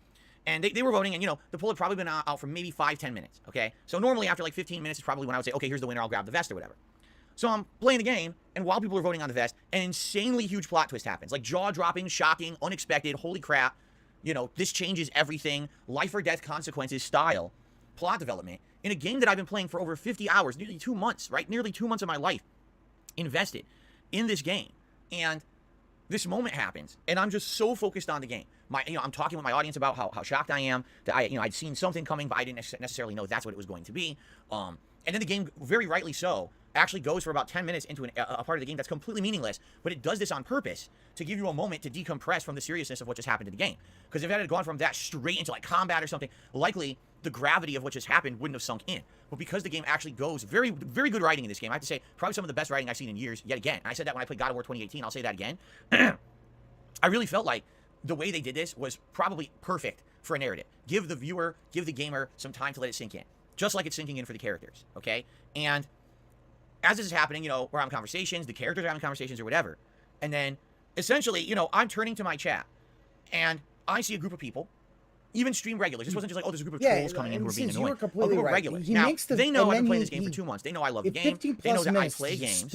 And they were voting, and, you know, the poll had probably been out for maybe 5-10 minutes, okay? So normally after like 15 minutes is probably when I would say, okay, here's the winner, I'll grab the vest or whatever. So I'm playing the game, and while people are voting on the vest, an insanely huge plot twist happens. Like, jaw-dropping, shocking, unexpected, holy crap, you know, this changes everything, life or death consequences style plot development in a game that I've been playing for over 50 hours, nearly 2 months, right? Nearly 2 months of my life invested in this game. And this moment happens, and I'm just so focused on the game. I'm talking with my audience about how shocked I am that I'd seen something coming, but I didn't necessarily know that's what it was going to be. And then the game, very rightly so, actually goes for about 10 minutes into a part of the game that's completely meaningless, but it does this on purpose to give you a moment to decompress from the seriousness of what just happened in the game. Because if it had gone from that straight into like combat or something, likely the gravity of what just happened wouldn't have sunk in. But because the game actually goes, very, very good writing in this game. I have to say, probably some of the best writing I've seen in years, yet again. And I said that when I played God of War 2018, I'll say that again. I really felt like the way they did this was probably perfect for a narrative. Give the viewer, give the gamer some time to let it sink in. Just like it's sinking in for the characters, okay? And as this is happening, you know, we're having conversations, the characters are having conversations or whatever. And then, essentially, you know, I'm turning to my chat, and I see a group of people, even stream regulars. This wasn't just like, oh, there's a group of trolls coming in who are being annoying. A group of regulars. Now, they know I've been playing this game for 2 months. They know I love the game. They know that I play games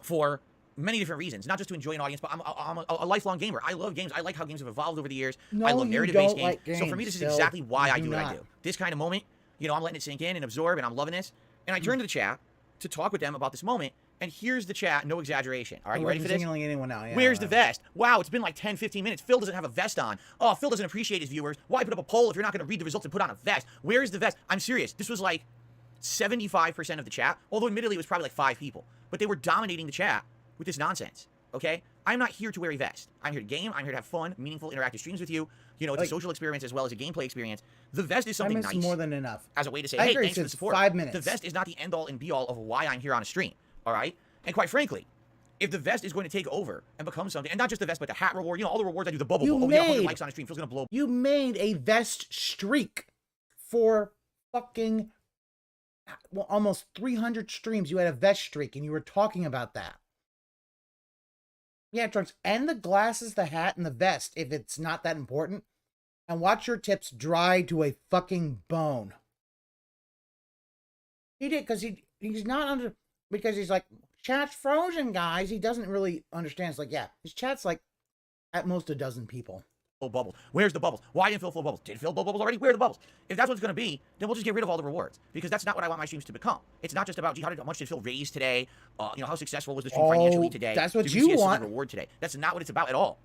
for many different reasons, not just to enjoy an audience, but I'm a lifelong gamer. I love games. I like how games have evolved over the years. I love narrative-based games. So for me, this is exactly why I do what I do. This kind of moment, you know, I'm letting it sink in and absorb, and I'm loving this. And I turn to the chat to talk with them about this moment, and here's the chat, no exaggeration. All right, you ready for this? Anyone out. Yeah, where's the vest? Wow, it's been like 10, 15 minutes. Phil doesn't have a vest on. Oh, Phil doesn't appreciate his viewers. Why put up a poll if you're not going to read the results and put on a vest? Where's the vest? I'm serious. This was like 75% of the chat, although admittedly it was probably like 5 people. But they were dominating the chat with this nonsense, okay? I'm not here to wear a vest. I'm here to game. I'm here to have fun, meaningful, interactive streams with you. You know, it's a social experience as well as a gameplay experience. The vest is something nice. More than enough. As a way to say, hey, thanks for the support. 5 minutes. The vest is not the end-all and be-all of why I'm here on a stream, all right? And quite frankly, if the vest is going to take over and become something, and not just the vest, but the hat reward, you know, all the rewards I do, the bubble, oh, 100 likes on a stream, Phil's gonna blow. You made a vest streak for fucking, well, almost 300 streams. You had a vest streak, and you were talking about that. Yeah, Trunks, and the glasses, the hat, and the vest, if it's not that important. And watch your tips dry to a fucking bone. He did, because he's not under, because he's like, chat's frozen, guys. He doesn't really understand. It's like, yeah, his chat's like at most a dozen people. Full bubbles. Where's the bubbles? Why didn't Phil full bubbles? Did Phil blow bubbles already? Where are the bubbles? If that's what it's going to be, then we'll just get rid of all the rewards, because that's not what I want my streams to become. It's not just about, gee, how much did Phil raise today? You know, how successful was the stream financially today? That's what you want. Reward today. That's not what it's about at all.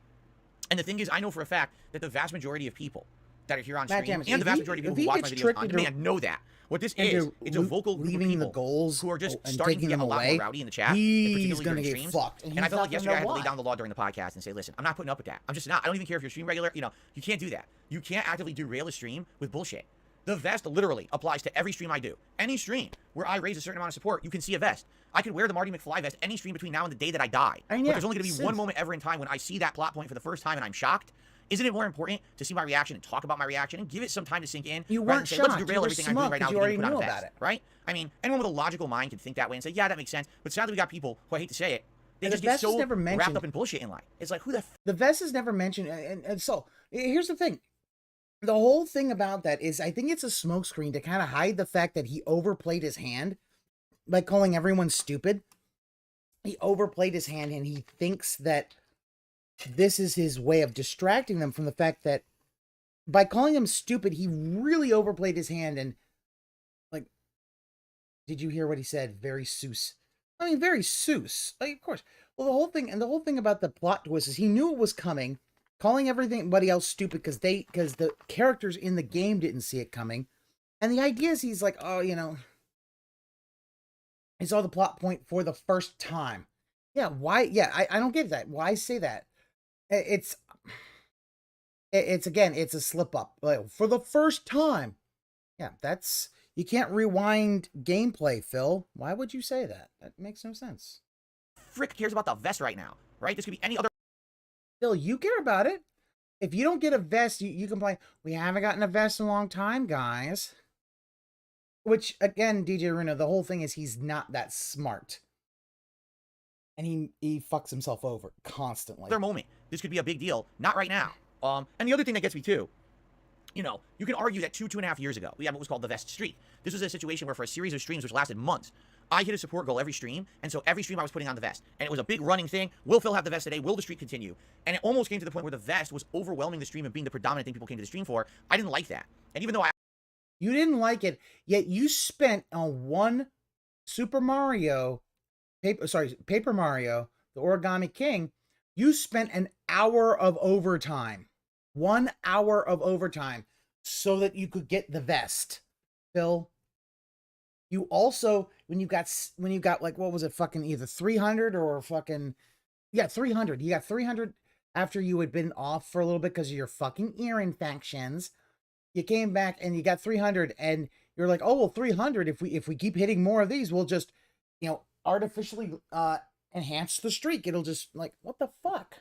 And the thing is, I know for a fact that the vast majority of people that are here on stream, and the vast majority of people who watch my videos on demand know that. What this is, it's a vocal group of people who are just starting to get a lot more rowdy in the chat, he's going to get fucked. And I felt like yesterday I had to lay down the law during the podcast and say, listen, I'm not putting up with that. I'm just not. I don't even care if you're stream regular. You know, you can't do that. You can't actively derail a stream with bullshit. The vest literally applies to every stream I do. Any stream where I raise a certain amount of support, you can see a vest. I could wear the Marty McFly vest any stream between now and the day that I die. But there's only going to be one moment ever in time when I see that plot point for the first time and I'm shocked. Isn't it more important to see my reaction and talk about my reaction and give it some time to sink in? You weren't shocked. Let's derail everything I'm doing right now. You already knew about it, right? I mean, anyone with a logical mind can think that way and say, yeah, that makes sense. But sadly, we got people who, I hate to say it, they just get so wrapped up in bullshit in life. It's like, who the vest is never mentioned. And so here's the thing. The whole thing about that is, I think it's a smokescreen to kind of hide the fact that he overplayed his hand by calling everyone stupid. He overplayed his hand, and he thinks that this is his way of distracting them from the fact that by calling them stupid, he really overplayed his hand. And like, did you hear what he said? Very Seuss. I mean, very Seuss. Like, of course. Well, the whole thing about the plot twist is he knew it was coming, calling everybody else stupid because the characters in the game didn't see it coming. And the idea is he's like, oh, you know, he saw the plot point for the first time. Yeah, why? Yeah, I don't get that. Why say that? It's again, it's a slip up. Like, for the first time. Yeah, that's, you can't rewind gameplay, Phil. Why would you say that? That makes no sense. Frick cares about the vest right now, right? This could be any other. Phil, you care about it. If you don't get a vest, you complain, we haven't gotten a vest in a long time, guys. Which, again, DJ Reno, the whole thing is he's not that smart. And he fucks himself over constantly. Their moment. This could be a big deal. Not right now. And the other thing that gets me too, you know, you can argue that 2.5 years ago, we had what was called the vest streak. This was a situation where for a series of streams which lasted months, I hit a support goal every stream, and so every stream I was putting on the vest. And it was a big running thing. Will Phil have the vest today? Will the streak continue? And it almost came to the point where the vest was overwhelming the stream and being the predominant thing people came to the stream for. I didn't like that. And even though you didn't like it, yet you spent on one Paper Mario, the Origami King, you spent an hour of overtime. 1 hour of overtime so that you could get the vest. Phil, you also, when you got like, what was it, fucking either 300 or fucking, yeah, 300. You got 300 after you had been off for a little bit because of your fucking ear infections. You came back and you got 300 and you're like, oh, well, 300, if we keep hitting more of these, we'll just, you know, artificially enhance the streak. It'll just, like, what the fuck?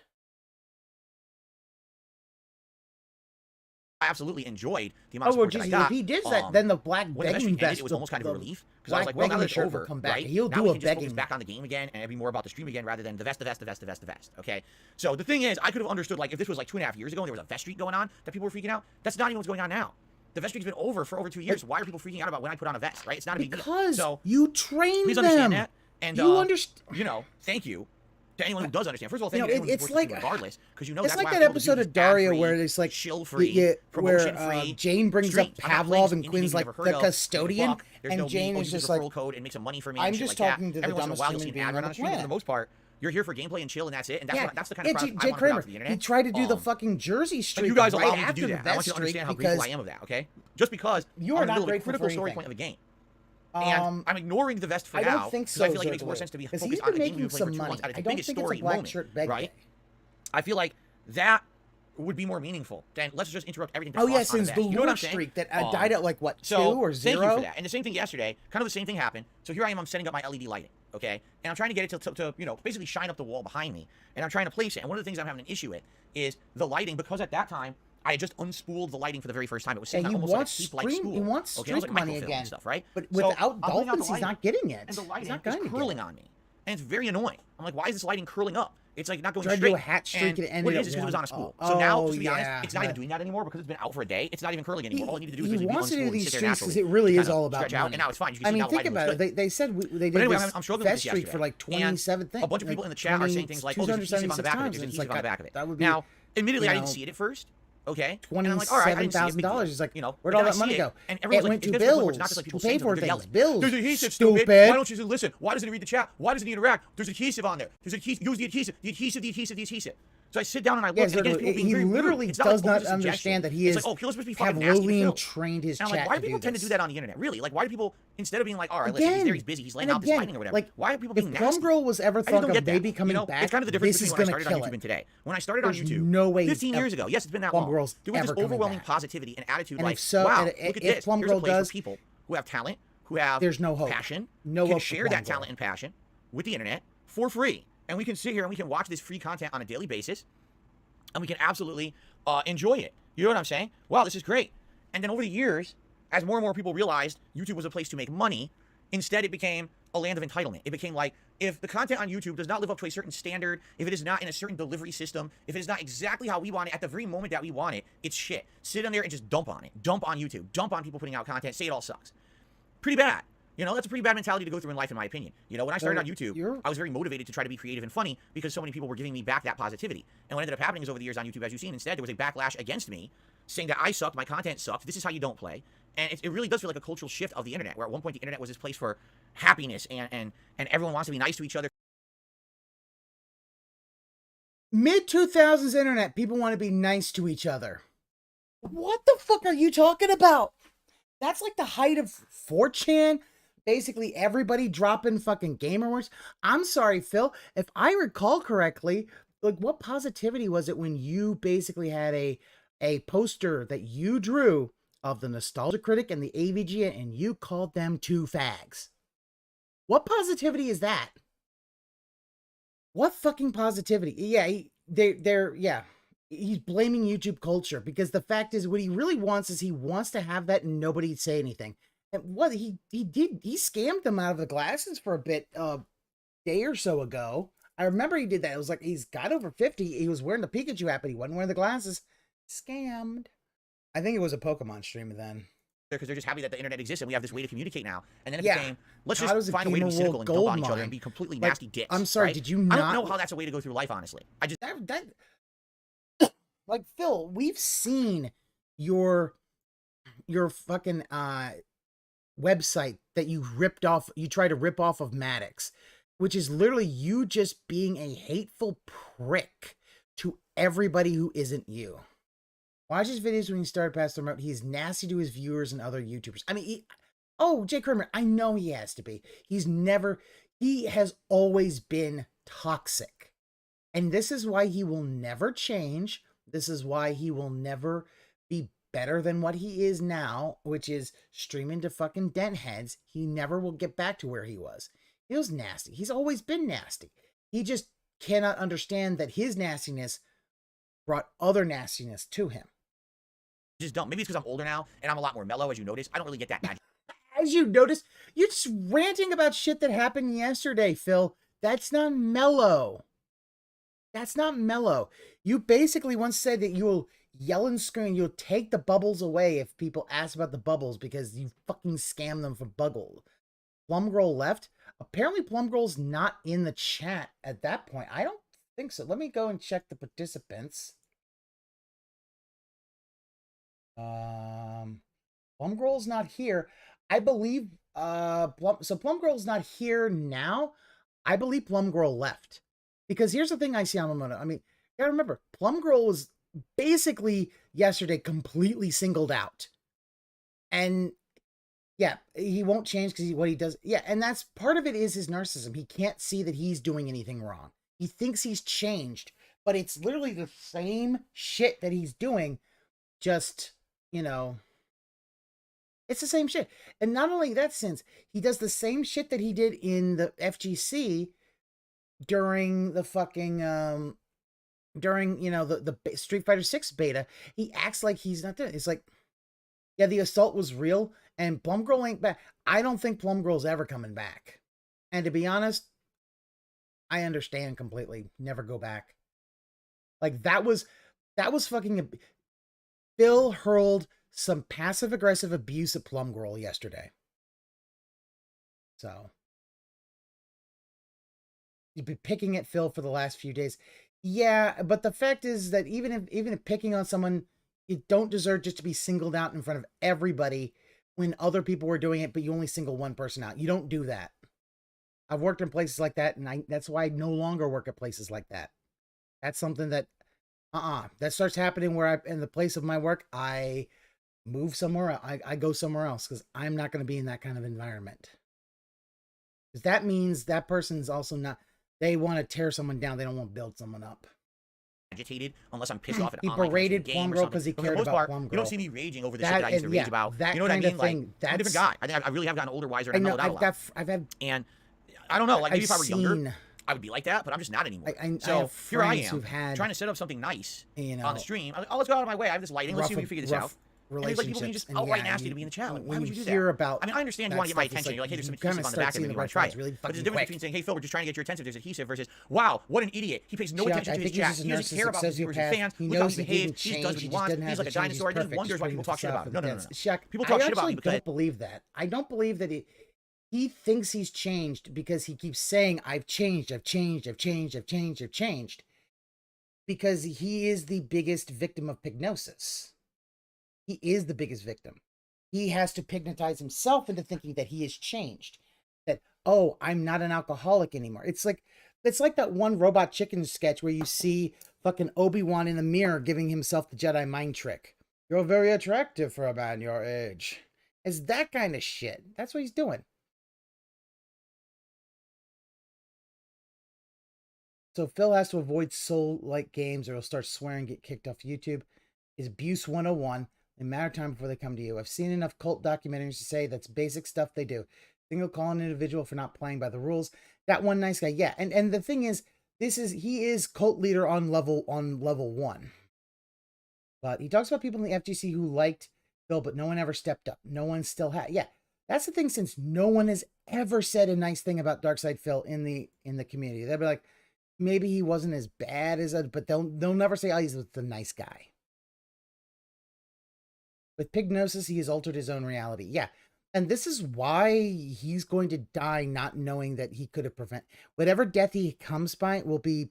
absolutely enjoyed the amount of Oh, well, support that I geez, got. if he did that, then the black when the begging stream ended, vest, it was almost kind of a relief because I was black like, well, now begging that it's shirt over, will come back. right? He'll now do we a can just begging focus back on the game again and be more about the stream again rather than the vest. Okay. So the thing is, I could have understood like if this was like 2.5 years ago and there was a vest streak going on that people were freaking out. That's not even what's going on now. The vest streak's been over for over 2 years. Why are people freaking out about when I put on a vest? Right? It's not a big deal. Because so you train please them. understand that. And you understand. You know, thank you to anyone who does understand. First of all, thank you to anyone it's who like regardless, because you know it's that's like why that episode of Daria where it's like shill-free, promotion-free. Jane brings up Pavlov and Quinn's like the custodian, There's and no Jane is just like, code and make some money for me. I'm and shit just like talking that. to the Every once in a dumbest while, human you'll see being an ad on on the the stream, but for planet. the most part, you're here for gameplay and chill, and that's it. And that's the kind of product I Jay want to put out Kramer, to the internet. he tried to do the fucking Jersey streak. You guys right allow me to after do the that. I want you to understand how grateful I am of that. Okay, just because you are I'm in not the grateful critical for story anything. point of the game. And I'm ignoring the vest for now. I don't think so. I feel like it makes more sense to be focused on the game we play for 2 months at its biggest story moment, right? I feel like that would be more meaningful than let's just interrupt everything. Oh yeah, since the lure streak that died at like what, 2 or 0. Thank you for that. And the same thing yesterday. Kind of the same thing happened. So here I am. I'm setting up my LED lighting. Okay, and I'm trying to get it to you know basically shine up the wall behind me, and I'm trying to place it. And one of the things I'm having an issue with is the lighting because at that time I had just unspooled the lighting for the very first time. It was sitting on almost like a cheap light spool. He wants streak money again, and stuff, right? But without dolphins, he's not getting it. And the lighting he's not is curling on me, and it's very annoying. I'm like, why is this lighting curling up? It's like not going straight. Tried to do a hat streak and it ended what it is because it was on a spool. So now, just to be honest, it's not even doing that anymore because it's been out for a day. It's not even curling anymore. All I need to do is he wants to do unspool these and sit there streaks naturally. because it really is all Stretch about money. out, and now it's fine. You can I see mean, now think the about lighting it. They said they did anyway, this I'm struggling with vest this streak for like 27 things. A bunch of people in the chat are saying things like, "Oh, there's adhesive on the back of it. There's adhesive on the back of it." Now, admittedly, I didn't see it at first. Okay, $27,000. It's like, you know, where'd all that money go? And it went to bills. Who paid for things? Bills. There's adhesive, stupid. Why don't you just listen? Why doesn't he read the chat? Why doesn't he interact? There's adhesive on there. There's adhesive. Use the adhesive. The adhesive. So I sit down and I look. And again, he literally does not understand that he is Pavlovian trained his chat. And I'm like, why do people tend to do that on the internet? Really? Like, why do people instead of being like, all right, listen, he's there, he's busy, he's laying out this lightning or whatever. Like, why are people being nasty? If Plum was ever thought of maybe coming back, it's kind of the difference this is between going to kill it. And today. When I started on YouTube, no way 15 years ago, yes, it's been that long. There was this overwhelming positivity and attitude, like, wow, look at this. Here's a place where people who have talent, who have passion, can share that talent and passion with the internet for free, and we can sit here and we can watch this free content on a daily basis. And we can absolutely enjoy it. You know what I'm saying? Wow, this is great. And then over the years, as more and more people realized YouTube was a place to make money, instead it became a land of entitlement. It became like, if the content on YouTube does not live up to a certain standard, if it is not in a certain delivery system, if it is not exactly how we want it at the very moment that we want it, it's shit. Sit on there and just dump on it. Dump on YouTube. Dump on people putting out content. Say it all sucks. Pretty bad. You know, that's a pretty bad mentality to go through in life, in my opinion. You know, when I started on YouTube, I was very motivated to try to be creative and funny because so many people were giving me back that positivity. And what ended up happening is over the years on YouTube, as you've seen, instead, there was a backlash against me saying that I sucked, my content sucked, this is how you don't play. And it really does feel like a cultural shift of the internet, where at one point the internet was this place for happiness and everyone wants to be nice to each other. Mid-2000s internet, people want to be nice to each other. What the fuck are you talking about? That's like the height of 4chan. Basically, everybody dropping fucking gamer words. I'm sorry, Phil. If I recall correctly, like, what positivity was it when you basically had a poster that you drew of the Nostalgia Critic and the AVG, and you called them two fags? What positivity is that? What fucking positivity? Yeah, he's blaming YouTube culture because the fact is, what he really wants is he wants to have that and nobody say anything. And what he scammed them out of the glasses for a bit, day or so ago. I remember he did that. It was like, he's got over 50. He was wearing the Pikachu hat, but he wasn't wearing the glasses. Scammed. I think it was a Pokemon stream then. Because they're just happy that the internet exists and we have this way to communicate now. And then it became, let's just find a way to be Gamer cynical World and dump on gold each other mine. and be completely Like, nasty dicks. I'm sorry, right? did you not? I don't know how that's a way to go through life, honestly. I just like, Phil, we've seen your fucking website that you ripped off. You tried to rip off of Maddox, which is literally you just being a hateful prick to everybody who isn't you. Watch his videos when he started Pastor Remote. He's nasty to his viewers and other YouTubers. I mean, Jay Kramer, I know he has to be. He has always been toxic. And this is why he will never change. This is why he will never be better than what he is now, which is streaming to fucking dent heads. He never will get back to where he was. He was nasty. He's always been nasty. He just cannot understand that his nastiness brought other nastiness to him. just don't. Maybe it's because I'm older now and I'm a lot more mellow, as you notice. I don't really get that magic. As you notice, you're just ranting about shit that happened yesterday, Phil. That's not mellow. That's not mellow. You basically once said that you'll yell and scream, you'll take the bubbles away if people ask about the bubbles because you fucking scam them for buggle. Plum Girl left. Apparently Plum Girl's not in the chat at that point. I don't think so. Let me go and check the participants. Plum Girl's not here. I believe Plum Girl's not here now. I believe Plum Girl left. Because here's the thing I see Yamamoto. I mean, you gotta remember, Plum Girl was basically yesterday completely singled out. And yeah, he won't change because what he does. Yeah, and that's part of it is his narcissism. He can't see that he's doing anything wrong. He thinks he's changed, but it's literally the same shit that he's doing. Just, you know, it's the same shit. And not only that sense, he does the same shit that he did in the FGC during the fucking, during, you know, the Street Fighter 6 beta. He acts like he's not doing it. It's like, yeah, the assault was real and Plum Girl ain't back. I don't think Plum Girl's ever coming back. And to be honest, I understand completely. Never go back. Like that was fucking, Phil hurled some passive-aggressive abuse at Plum Girl yesterday. So, you've been picking at Phil for the last few days. Yeah, but the fact is that even if picking on someone, you don't deserve just to be singled out in front of everybody when other people were doing it, but you only single one person out. You don't do that. I've worked in places like that, and that's why I no longer work at places like that. That's something that, that starts happening where in the place of my work, I move somewhere. I go somewhere else because I'm not going to be in that kind of environment. Because that means that person's also not, they want to tear someone down. They don't want to build someone up. Agitated unless I'm pissed off at he berated Plum Girl because he cared about Plum Girl. You don't see me raging over the shit that I used to rage about. You know what I mean? Like, I'm a different guy. I think I really have gotten older, wiser, and I mellowed out a lot. I've had, and I don't know, like maybe if I were younger, I would be like that, but I'm just not anymore. So here I am, trying to set up something nice on the stream. I'm like, oh, let's go out of my way. I have this lighting. Let's see if we can figure this out. And like people being just outright nasty to be in the chat. Like, why would you do that? I mean, I understand you want to get my attention. You're like, hey, there's some adhesive on the back of it, and you want to try it. But there's a difference between saying, hey, Phil, we're just trying to get your attention. There's adhesive versus, wow, what an idiot. He pays no attention to his chat. He doesn't care about his viewers and fans. Look how he behaves. He does what he wants. He's like a dinosaur. He wonders why people talk shit about him. No. People talk shit about me because I don't believe that. I don't believe that he thinks he's changed because he keeps saying, I've changed. Because he is the biggest victim of pignosis. He is the biggest victim. He has to pignatize himself into thinking that he has changed. That, oh, I'm not an alcoholic anymore. It's like that one Robot Chicken sketch where you see fucking Obi-Wan in the mirror giving himself the Jedi mind trick. You're very attractive for a man your age. It's that kind of shit. That's what he's doing. So Phil has to avoid soul-like games or he'll start swearing, get kicked off YouTube. Is abuse 101. In matter of time before they come to you. I've seen enough cult documentaries to say that's basic stuff they do. Think they'll call an individual for not playing by the rules. That one nice guy, yeah. And the thing is, he is cult leader on level 1. But he talks about people in the FGC who liked Phil, but no one ever stepped up. No one still had. Yeah, that's the thing. Since no one has ever said a nice thing about Darkside Phil in the community, they'll be like, maybe he wasn't as bad as but they'll never say, oh, he's the nice guy. With Pignosis, he has altered his own reality. Yeah. And this is why he's going to die not knowing that he could have prevented... Whatever death he comes by will be...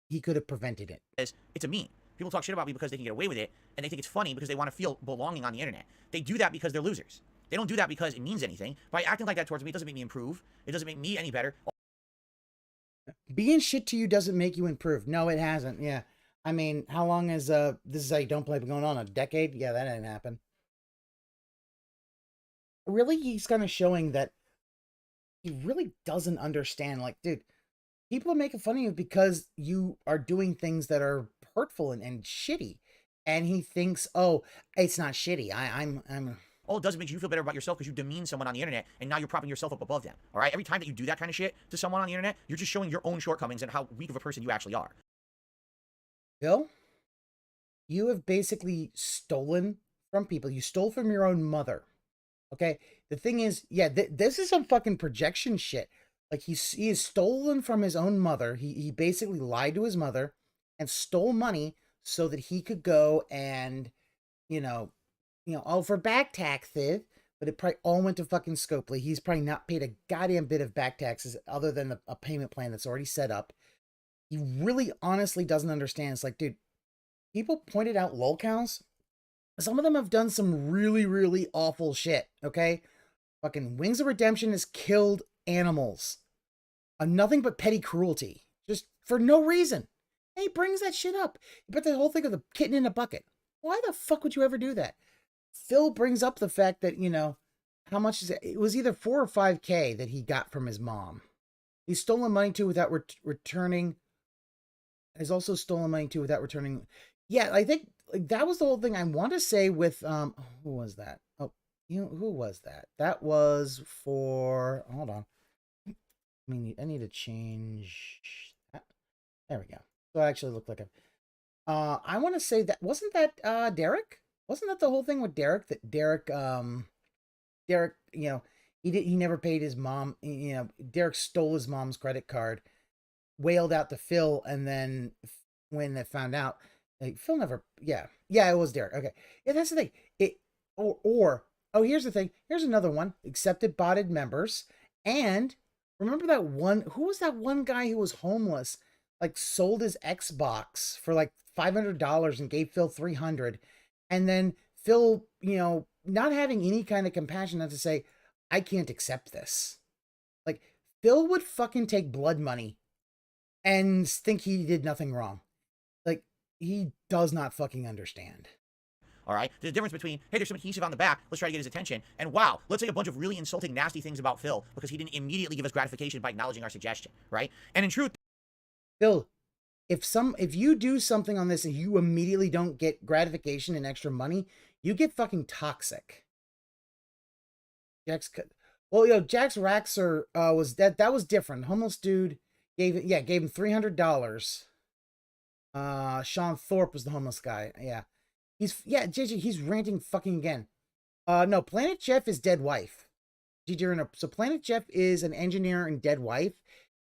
He could have prevented it. It's a meme. People talk shit about me because they can get away with it, and they think it's funny because they want to feel belonging on the internet. They do that because they're losers. They don't do that because it means anything. By acting like that towards me, it doesn't make me improve. It doesn't make me any better. Being shit to you doesn't make you improve. No, it hasn't. Yeah. I mean, how long has this is how you don't play been going on? A decade? Yeah, that didn't happen. Really, he's kind of showing that he really doesn't understand. Like, dude, people are making fun of you because you are doing things that are hurtful and shitty. And he thinks, oh, it's not shitty. I'm all it does is make you feel better about yourself because you demean someone on the internet and now you're propping yourself up above them. All right? Every time that you do that kind of shit to someone on the internet, you're just showing your own shortcomings and how weak of a person you actually are. Bill, you have basically stolen from people. You stole from your own mother. Okay. The thing is, yeah, this is some fucking projection shit. Like he is stolen from his own mother. He basically lied to his mother and stole money so that he could go and, all for back taxes, but it probably all went to fucking Scopely. He's probably not paid a goddamn bit of back taxes other than a payment plan that's already set up. He really honestly doesn't understand. It's like, dude, people pointed out lolcows. Some of them have done some really, really awful shit, okay? Fucking Wings of Redemption has killed animals. Nothing but petty cruelty. Just for no reason. And he brings that shit up. He put the whole thing of the kitten in a bucket. Why the fuck would you ever do that? Phil brings up the fact that, how much is it? It was either 4 or 5K that he got from his mom. He's stolen money too without returning. Has also stolen money too without returning. Yeah, I think that was the whole thing. I want to say with who was that? Oh, who was that? That was for. Hold on. I need to change that. There we go. So I actually look like a. I want to say that wasn't that Derek? Wasn't that the whole thing with Derek? That Derek, he never paid his mom. Derek stole his mom's credit card, wailed out to Phil, and then when they found out, Phil never. Yeah, it was Derek. Okay, yeah, that's the thing. Here's the thing. Here's another one. Accepted botted members, and remember that one. Who was that one guy who was homeless? Like sold his Xbox for like $500 and gave Phil $300. And then Phil, not having any kind of compassion, not to say, I can't accept this. Like, Phil would fucking take blood money and think he did nothing wrong. Like, he does not fucking understand. All right? There's a difference between, hey, there's some adhesive on the back, let's try to get his attention, and wow, let's say a bunch of really insulting, nasty things about Phil because he didn't immediately give us gratification by acknowledging our suggestion, right? And in truth, Phil, if you do something on this and you immediately don't get gratification and extra money, you get fucking toxic. Jax Raxer was that was different. Homeless dude gave him $300. Sean Thorpe was the homeless guy. Yeah. JJ, he's ranting fucking again. No, Planet Jeff is dead wife. So Planet Jeff is an engineer and dead wife.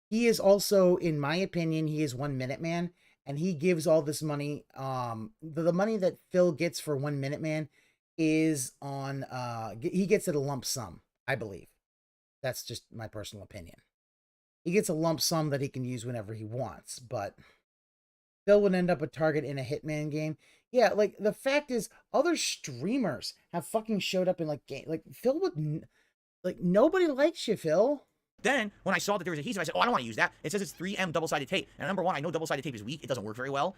He is also, in my opinion, he is 1 Minute Man, and he gives all this money. The money that Phil gets for 1 Minute Man is on, he gets it a lump sum, I believe. That's just my personal opinion. He gets a lump sum that he can use whenever he wants, but Phil would end up a target in a Hitman game. Yeah, like, the fact is, other streamers have fucking showed up in, like, Phil would, like, nobody likes you, Phil. Then, when I saw that there was adhesive, I said, oh, I don't want to use that. It says it's 3M double-sided tape. And number one, I know double-sided tape is weak. It doesn't work very well.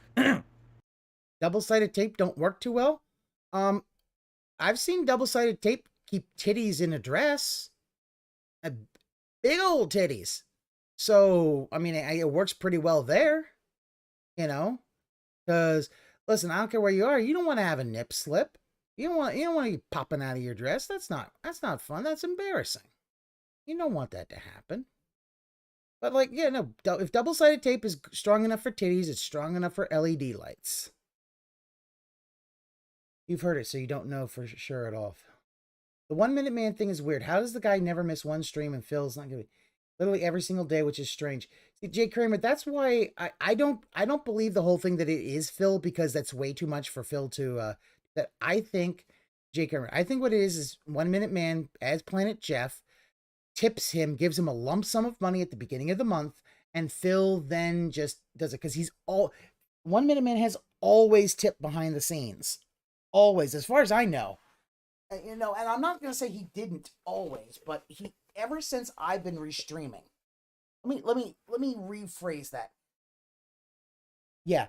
Double-sided tape don't work too well? I've seen double-sided tape keep titties in a dress. Big old titties. So, I mean, it works pretty well there. Because, listen, I don't care where you are. You don't want to have a nip slip. You don't want to be popping out of your dress. That's not fun. That's embarrassing. You don't want that to happen. But, like, yeah, no, if double-sided tape is strong enough for titties, it's strong enough for LED lights. You've heard it, so you don't know for sure at all. The 1 Minute Man thing is weird. How does the guy never miss one stream and Phil's not giving literally every single day, which is strange? See, Jay Kramer, that's why I don't believe the whole thing that it is Phil, because that's way too much for Phil to that I think Jay Kramer. I think what it is 1 Minute Man as Planet Jeff tips him, gives him a lump sum of money at the beginning of the month, and Phil then just does it because 1 Minute Man has always tipped behind the scenes. Always, as far as I know. And I'm not going to say he didn't always, but he, ever since I've been restreaming. Let me rephrase that. Yeah.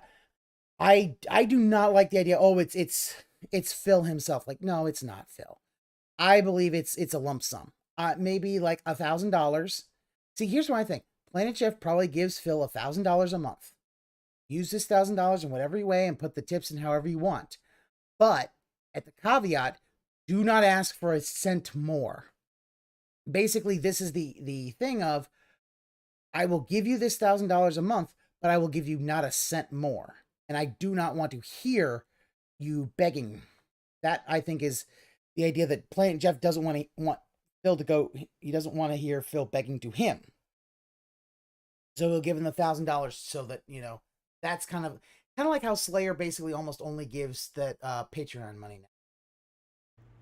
I do not like the idea, it's Phil himself. Like, no, it's not Phil. I believe it's a lump sum. Maybe like $1,000. See, here's what I think. Planet Jeff probably gives Phil $1,000 a month. Use this $1,000 in whatever way and put the tips in however you want. But at the caveat, do not ask for a cent more. Basically, this is the thing of, I will give you this $1,000 a month, but I will give you not a cent more. And I do not want to hear you begging that I think is the idea that Planet Jeff doesn't want Phil to go. He doesn't want to hear Phil begging to him. So he'll give him the $1,000 so that, you know, that's kind of like how Slayer basically almost only gives that Patreon money now.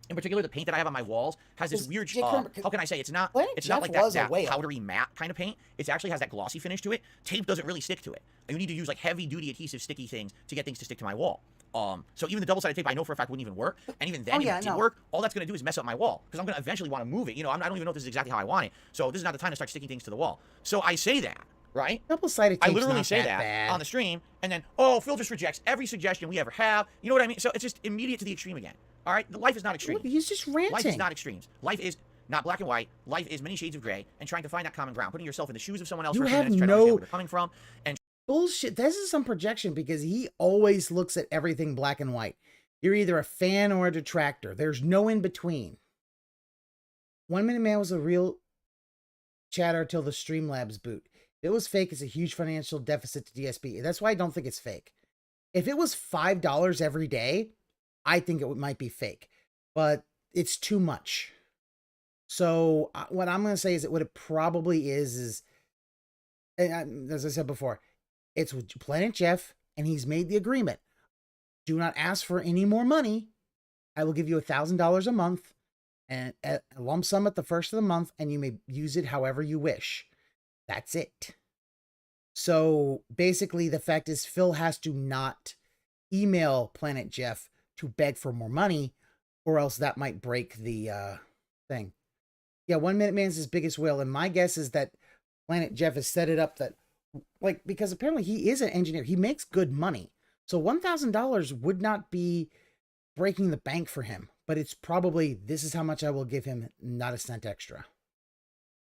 In particular, the paint that I have on my walls has this weird, how can I say, it's not like that powdery matte kind of paint. It actually has that glossy finish to it. Tape doesn't really stick to it. You need to use like heavy duty adhesive sticky things to get things to stick to my wall. So even the double-sided tape I know for a fact wouldn't even work. And even then, if it did work, all that's going to do is mess up my wall. Because I'm going to eventually want to move it. You know, I don't even know if this is exactly how I want it. So this is not the time to start sticking things to the wall. So I say that, right? Double-sided tape's I literally not say that that bad on the stream. And then, oh, Phil just rejects every suggestion we ever have. You know what I mean? So it's just immediate to the extreme again. All right? Life is not extreme. Look, he's just ranting. Life is not extremes. Life is not black and white. Life is many shades of gray and trying to find that common ground. Putting yourself in the shoes of someone else for a few minutes, trying to understand where they're coming from. And bullshit. This is some projection because he always looks at everything black and white. You're either a fan or a detractor. There's no in between. 1 Minute Man was a real chatter till the Streamlabs boot. If it was fake, it's a huge financial deficit to DSP. That's why I don't think it's fake. If it was $5 every day, I think it might be fake, but it's too much. So what I'm going to say is that what it probably is, and as I said before, it's with Planet Jeff, and he's made the agreement. Do not ask for any more money. I will give you $1,000 a month and a lump sum at the first of the month, and you may use it however you wish. That's it. So basically, the fact is Phil has to not email Planet Jeff to beg for more money, or else that might break the thing. Yeah, 1 Minute Man's his biggest whale, and my guess is that Planet Jeff has set it up that, like, because apparently he is an engineer. He makes good money. So $1,000 would not be breaking the bank for him, but it's probably, this is how much I will give him, not a cent extra.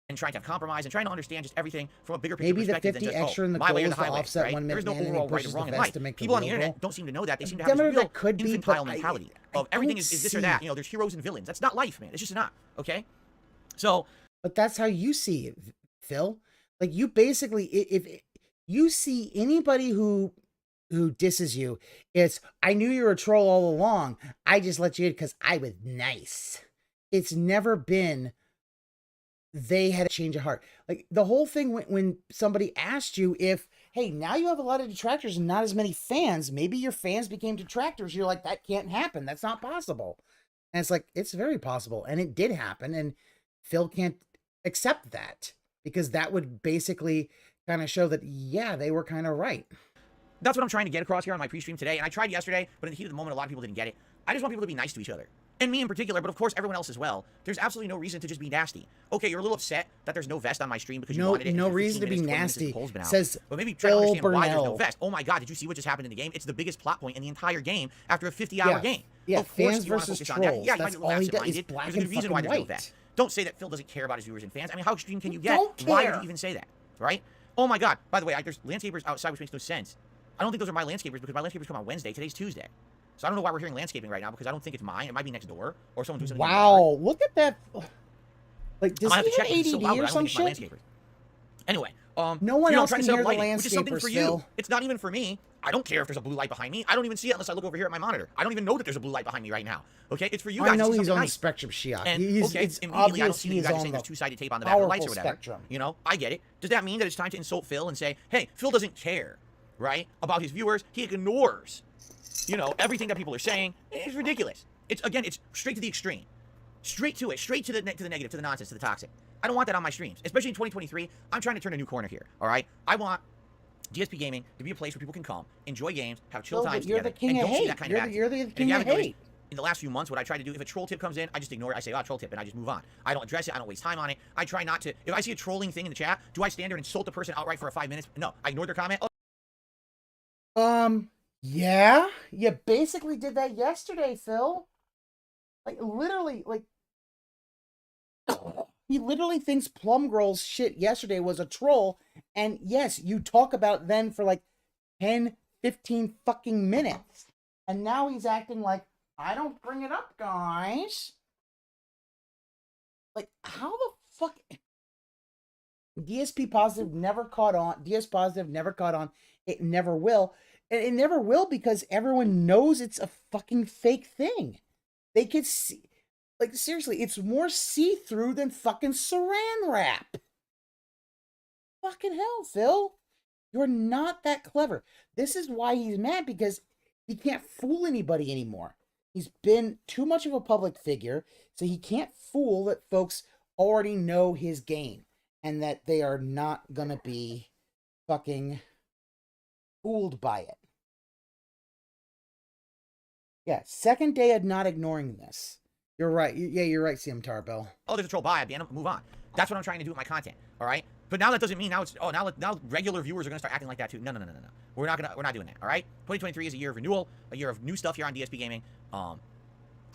And trying to compromise and trying to understand just everything from a bigger picture perspective. Maybe the 50 than just, extra in the my goal way or is the to highway, offset right? 1 Minute There's no Man, and he overall right or pushes wrong the in best life. to make the People on the logo. internet don't seem to know that. They seem to have this real could be, infantile but mentality I of everything is this or that. You know, there's heroes and villains. That's not life, man. It's just not, okay? So... But that's how you see it, Phil. Like, you basically, if you see anybody who disses you, it's, I knew you were a troll all along. I just let you in because I was nice. It's never been they had a change of heart. Like, the whole thing when somebody asked you if, hey, now you have a lot of detractors and not as many fans, maybe your fans became detractors. You're like, that can't happen. That's not possible. And it's like, it's very possible. And it did happen. And Phil can't accept that because that would basically kind of show that, yeah, they were kind of right. That's what I'm trying to get across here on my pre-stream today. And I tried yesterday, but in the heat of the moment, a lot of people didn't get it. I just want people to be nice to each other. And me in particular, but of course everyone else as well. There's absolutely no reason to just be nasty. Okay, you're a little upset that there's no vest on my stream because you wanted it. No reason to be nasty. Says but maybe try to understand why there's no vest. Oh my god, did you see what just happened in the game? It's the biggest plot point in the entire game after a 50-hour game. Yeah, of course, fans versus trolls. Yeah, that's all he does is black and fucking white. Don't say that Phil doesn't care about his viewers and fans. I mean, how extreme can you get? Don't care. Why would you even say that? Right? Oh my god. By the way, there's landscapers outside, which makes no sense. I don't think those are my landscapers because my landscapers come on Wednesday. Today's Tuesday. So I don't know why we're hearing landscaping right now because I don't think it's mine. It might be next door or someone doing something. Wow, look at that. Like, does he have ADD so loud, or some shit? Anyway, no one else can hear the landscapers, which is something for you. It's not even for me. I don't care if there's a blue light behind me. I don't even see it unless I look over here at my monitor. I don't even know that there's a blue light behind me right now. Okay, it's for you guys. I know he's on the spectrum, Shiak. It's immediately I don't see you guys saying there's two-sided tape on the back of the lights or whatever. Spectrum. You know, I get it. Does that mean that it's time to insult Phil and say, hey, Phil doesn't care, right, about his viewers? He ignores, you know, everything that people are saying. It's ridiculous. It's straight to the extreme, straight to it, straight to the negative, to the nonsense, to the toxic. I don't want that on my streams, especially in 2023. I'm trying to turn a new corner here. All right, I want DSP Gaming to be a place where people can come, enjoy games, have chill times together, and don't see that kind of attitude. You're the king of hate. In the last few months, what I try to do, if a troll tip comes in, I just ignore it. I say, oh, troll tip, and I just move on. I don't address it. I don't waste time on it. I try not to. If I see a trolling thing in the chat, do I stand there and insult the person outright for 5 minutes? No, I ignore their comment. Yeah, you basically did that yesterday, Phil. Like, literally, like, he literally thinks Plum Girl's shit yesterday was a troll, and yes, you talk about it then for like 10, 15 fucking minutes. And now he's acting like, I don't bring it up, guys. Like, how the fuck? DSP positive never caught on. DS positive never caught on. It never will. And it never will because everyone knows it's a fucking fake thing. They could see, like, seriously, it's more see-through than fucking saran wrap. Fucking hell, Phil. You're not that clever. This is why he's mad, because he can't fool anybody anymore. He's been too much of a public figure, so he can't fool that folks already know his game and that they are not gonna be fucking fooled by it. Yeah, second day of not ignoring this. You're right. Yeah, you're right, CM Tarbell. Oh, there's a troll. Bye. At the end, move on. That's what I'm trying to do with my content. All right. But now that doesn't mean now it's now regular viewers are gonna start acting like that too. No. We're not doing that. All right. 2023 is a year of renewal, a year of new stuff here on DSP Gaming. And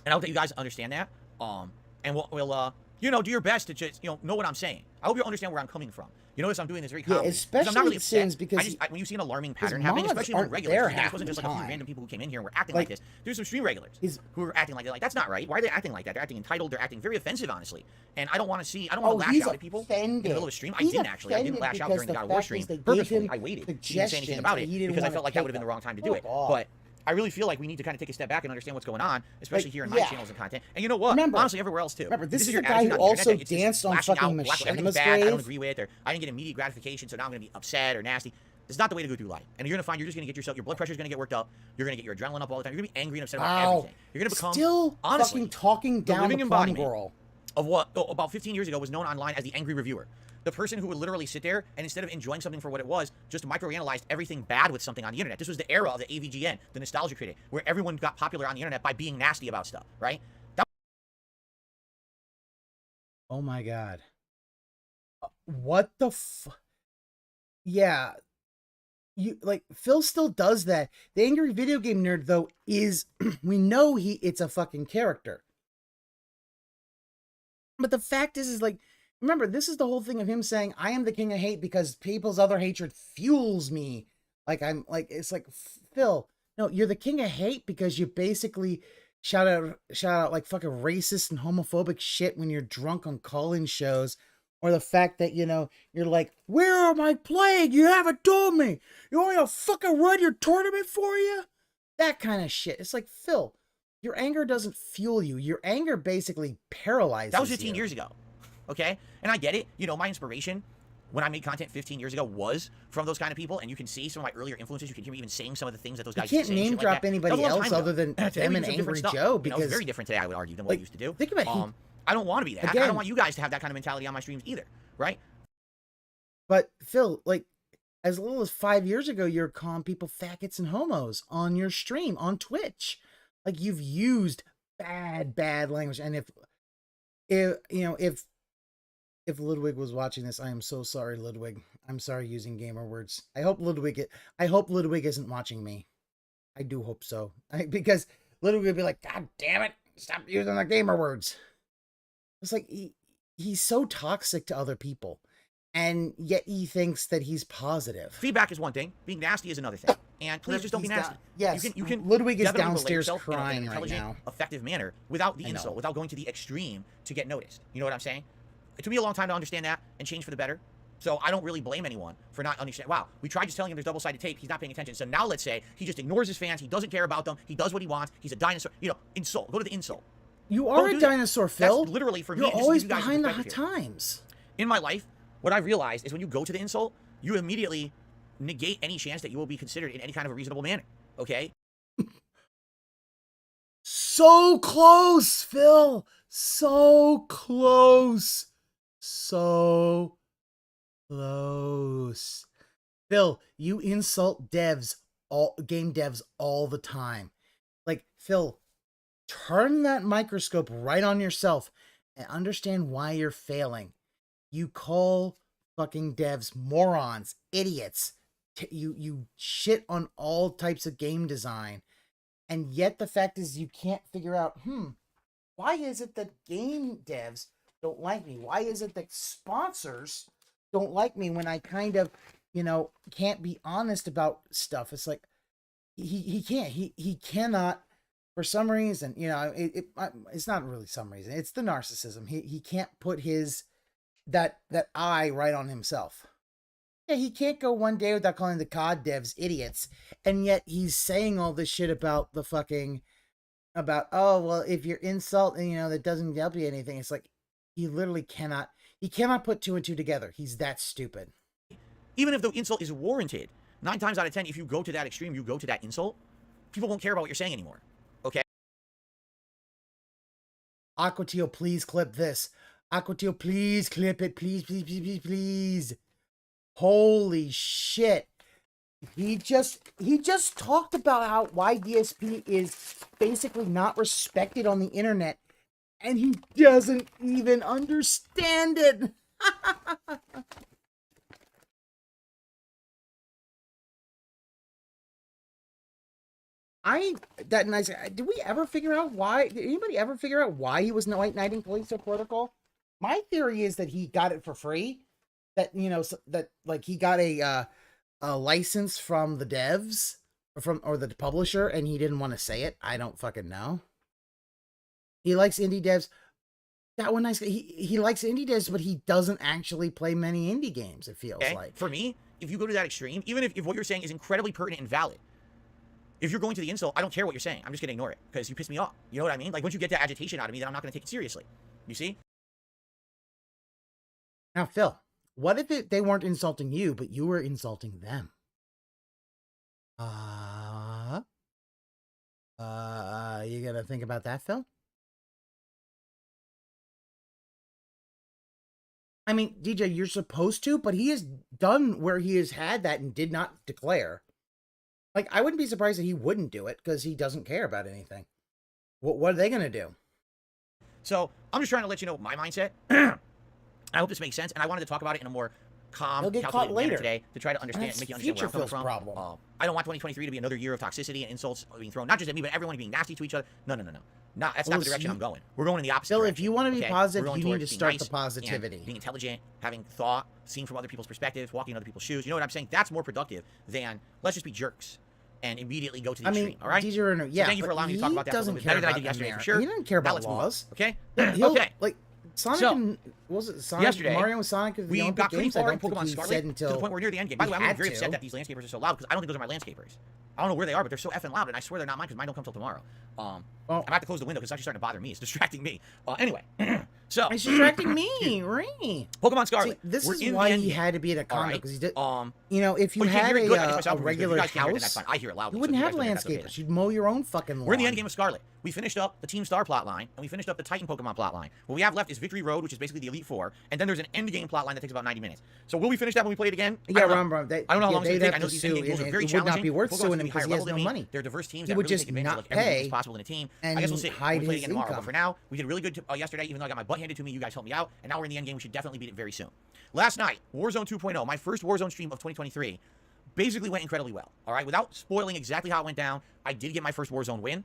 I hope that you guys understand that. And we'll do your best to just know what I'm saying. I hope you understand where I'm coming from. You notice I'm doing this very calmly. Yeah, especially I'm not really upset because when you see an alarming pattern happening, especially with regulars, this wasn't just like a few random people who came in here and were acting like this. There's some stream regulars who are acting like that. Like, that's not right. Why are they acting like that? They're acting entitled. They're acting very offensive, honestly. And I don't want to lash out at people in the middle of a stream. I didn't actually. I didn't lash out during the God of War stream purposefully. I waited. Didn't say anything about it because I felt like that would have been the wrong time to do it. But I really feel like we need to kind of take a step back and understand what's going on, especially here in my channels and content. And you know what? Honestly, everywhere else too. Remember, this is a guy who also danced on fucking Machinima's grave. I don't agree with it. I didn't get immediate gratification, so now I'm going to be upset or nasty. This is not the way to go through life. And you're going to find you're just going to get yourself, your blood pressure is going to get worked up. You're going to get your adrenaline up all the time. You're going to be angry and upset about everything. You're going to become, still honestly, fucking talking down the plum girl of what about 15 years ago was known online as the angry reviewer. The person who would literally sit there and instead of enjoying something for what it was, just microanalyzed everything bad with something on the internet. This was the era of the AVGN, the nostalgia critic, where everyone got popular on the internet by being nasty about stuff, right? Oh my god. What the Yeah. Phil still does that. The angry video game nerd, though, is we know it's a fucking character. But the fact is like, remember, this is the whole thing of him saying, I am the king of hate because people's other hatred fuels me. It's like, Phil, no, you're the king of hate because you basically shout out like fucking racist and homophobic shit when you're drunk on call-in shows. Or the fact that, you're like, where am I playing? You haven't told me. You want me to fucking run your tournament for you? That kind of shit. It's like, Phil, your anger doesn't fuel you. Your anger basically paralyzes you. That was 15 years ago. Okay? And I get it. My inspiration when I made content 15 years ago was from those kind of people. And you can see some of my earlier influences. You can hear me even saying some of the things that those guys can't name drop anybody else other than them and Angry Joe. Because it's very different today, I would argue, than what I used to do. Think about it. I don't want to be that. Again, I don't want you guys to have that kind of mentality on my streams either, right? But Phil, as little as 5 years ago, you're calling people faggots and homos on your stream on Twitch. You've used bad language. And if Ludwig was watching this, I am so sorry, Ludwig. I'm sorry using gamer words. I hope Ludwig isn't watching me. I do hope so. Because Ludwig would be like, God damn it, stop using the gamer words. It's like he's so toxic to other people, and yet he thinks that he's positive. Feedback is one thing. Being nasty is another thing. And please just don't be nasty. Yes, you can. Ludwig is downstairs crying right now. Effective manner without the insult, without going to the extreme to get noticed. You know what I'm saying? It took me a long time to understand that and change for the better. So I don't really blame anyone for not understanding. Wow, we tried just telling him there's double-sided tape. He's not paying attention. So now let's say he just ignores his fans. He doesn't care about them. He does what he wants. He's a dinosaur. Insult. Go to the insult. You are a dinosaur, Phil. That's literally for me. You're always behind the times. In my life, what I've realized is when you go to the insult, you immediately negate any chance that you will be considered in any kind of a reasonable manner. Okay? So close, Phil. So close. So close. Phil, you insult game devs all the time. Phil, turn that microscope right on yourself and understand why you're failing. You call fucking devs morons, idiots. You shit on all types of game design. And yet the fact is you can't figure out, why is it that game devs don't like me? Why is it that sponsors don't like me when I kind of, can't be honest about stuff? It's like, he can't. He cannot. For some reason, it's not really some reason. It's the narcissism. He can't put that eye right on himself. Yeah, he can't go one day without calling the COD devs idiots, and yet he's saying all this shit about the fucking about, oh, well, if you're insulting, you know, that doesn't help you anything. It's like, he literally cannot, he cannot put two and two together. He's that stupid. Even if the insult is warranted, 9 times out of 10, if you go to that extreme, you go to that insult, people won't care about what you're saying anymore. Okay? Aquatio, please clip this. Aquatio, please clip it. Please, please, please, please, please. Holy shit. He just talked about how why DSP is basically not respected on the internet, and he doesn't even understand it. Did we ever figure out why? Did anybody ever figure out why he was White Knighting Callisto Protocol? My theory is that he got it for free. That, you know, that like he got a license from the devs or the publisher, and he didn't want to say it. I don't fucking know. He likes indie devs. That one nice guy. He likes indie devs, but he doesn't actually play many indie games. It feels like. For me, if you go to that extreme, even if what you're saying is incredibly pertinent and valid. If you're going to the insult, I don't care what you're saying. I'm just going to ignore it because you piss me off. You know what I mean? Like, once you get that agitation out of me, then I'm not going to take it seriously. You see? Now, Phil, what if they weren't insulting you, but you were insulting them? You going to think about that, Phil? I mean, DJ, you're supposed to, but he has done where he has had that and did not declare. Like, I wouldn't be surprised that he wouldn't do it because he doesn't care about anything. What are they going to do? So, I'm just trying to let you know my mindset. I hope this makes sense, and I wanted to talk about it in a more calm, calculated manner today to try to understand and make you understand where I'm coming from. Problem. I don't want 2023 to be another year of toxicity and insults being thrown, not just at me, but everyone being nasty to each other. No. That's not the direction I'm going. We're going in the opposite direction. Phil, if you want to be positive, you need to start the positivity. Being intelligent, having thought, seeing from other people's perspectives, walking in other people's shoes. You know what I'm saying? That's more productive than let's just be jerks and immediately go to the extreme. All right? Yeah, so thank you for allowing me to talk about that a little bit better than I did yesterday, for sure. He didn't care about laws. Okay? Okay. Like, Sonic and, was it Sonic? Yesterday, Mario and Sonic of the we got pretty far in Pokemon Scarlet to the point where we're near the end game. By the way, I'm very upset that these landscapers are so loud because I don't think those are my landscapers. I don't know where they are, but they're so effing loud, and I swear they're not mine because mine don't come till tomorrow. I'm gonna have to close the window because it's actually starting to bother me. It's distracting me. Anyway, so it's distracting me. Ree. Pokemon Scarlet. See, this is why he had to be at a condo because he did. You know, if you had a regular house, I hear it loud. You wouldn't have landscapers. You'd mow your own fucking lawn. We're in the end game of Scarlet. We finished up the Team Star plotline, and we finished up the Titan Pokemon plotline. What we have left is Victory Road, which is basically the Elite Four, and then there's an end game plotline that takes about 90 minutes. So will we finish that when we play it again? Yeah, I don't know how long it's going to take. I know these end games are very challenging. It would not be worth suing him because he has no money. They're diverse teams that would really take advantage of everything that's possible in a team. I guess we'll see. We'll play it again tomorrow. But for now, we did really good yesterday, even though I got my butt handed to me. You guys helped me out, and now we're in the end game. We should definitely beat it very soon. Last night, Warzone 2.0, my first Warzone stream of 2023, basically went incredibly well. All right, without spoiling exactly how it went down, I did get my first Warzone win.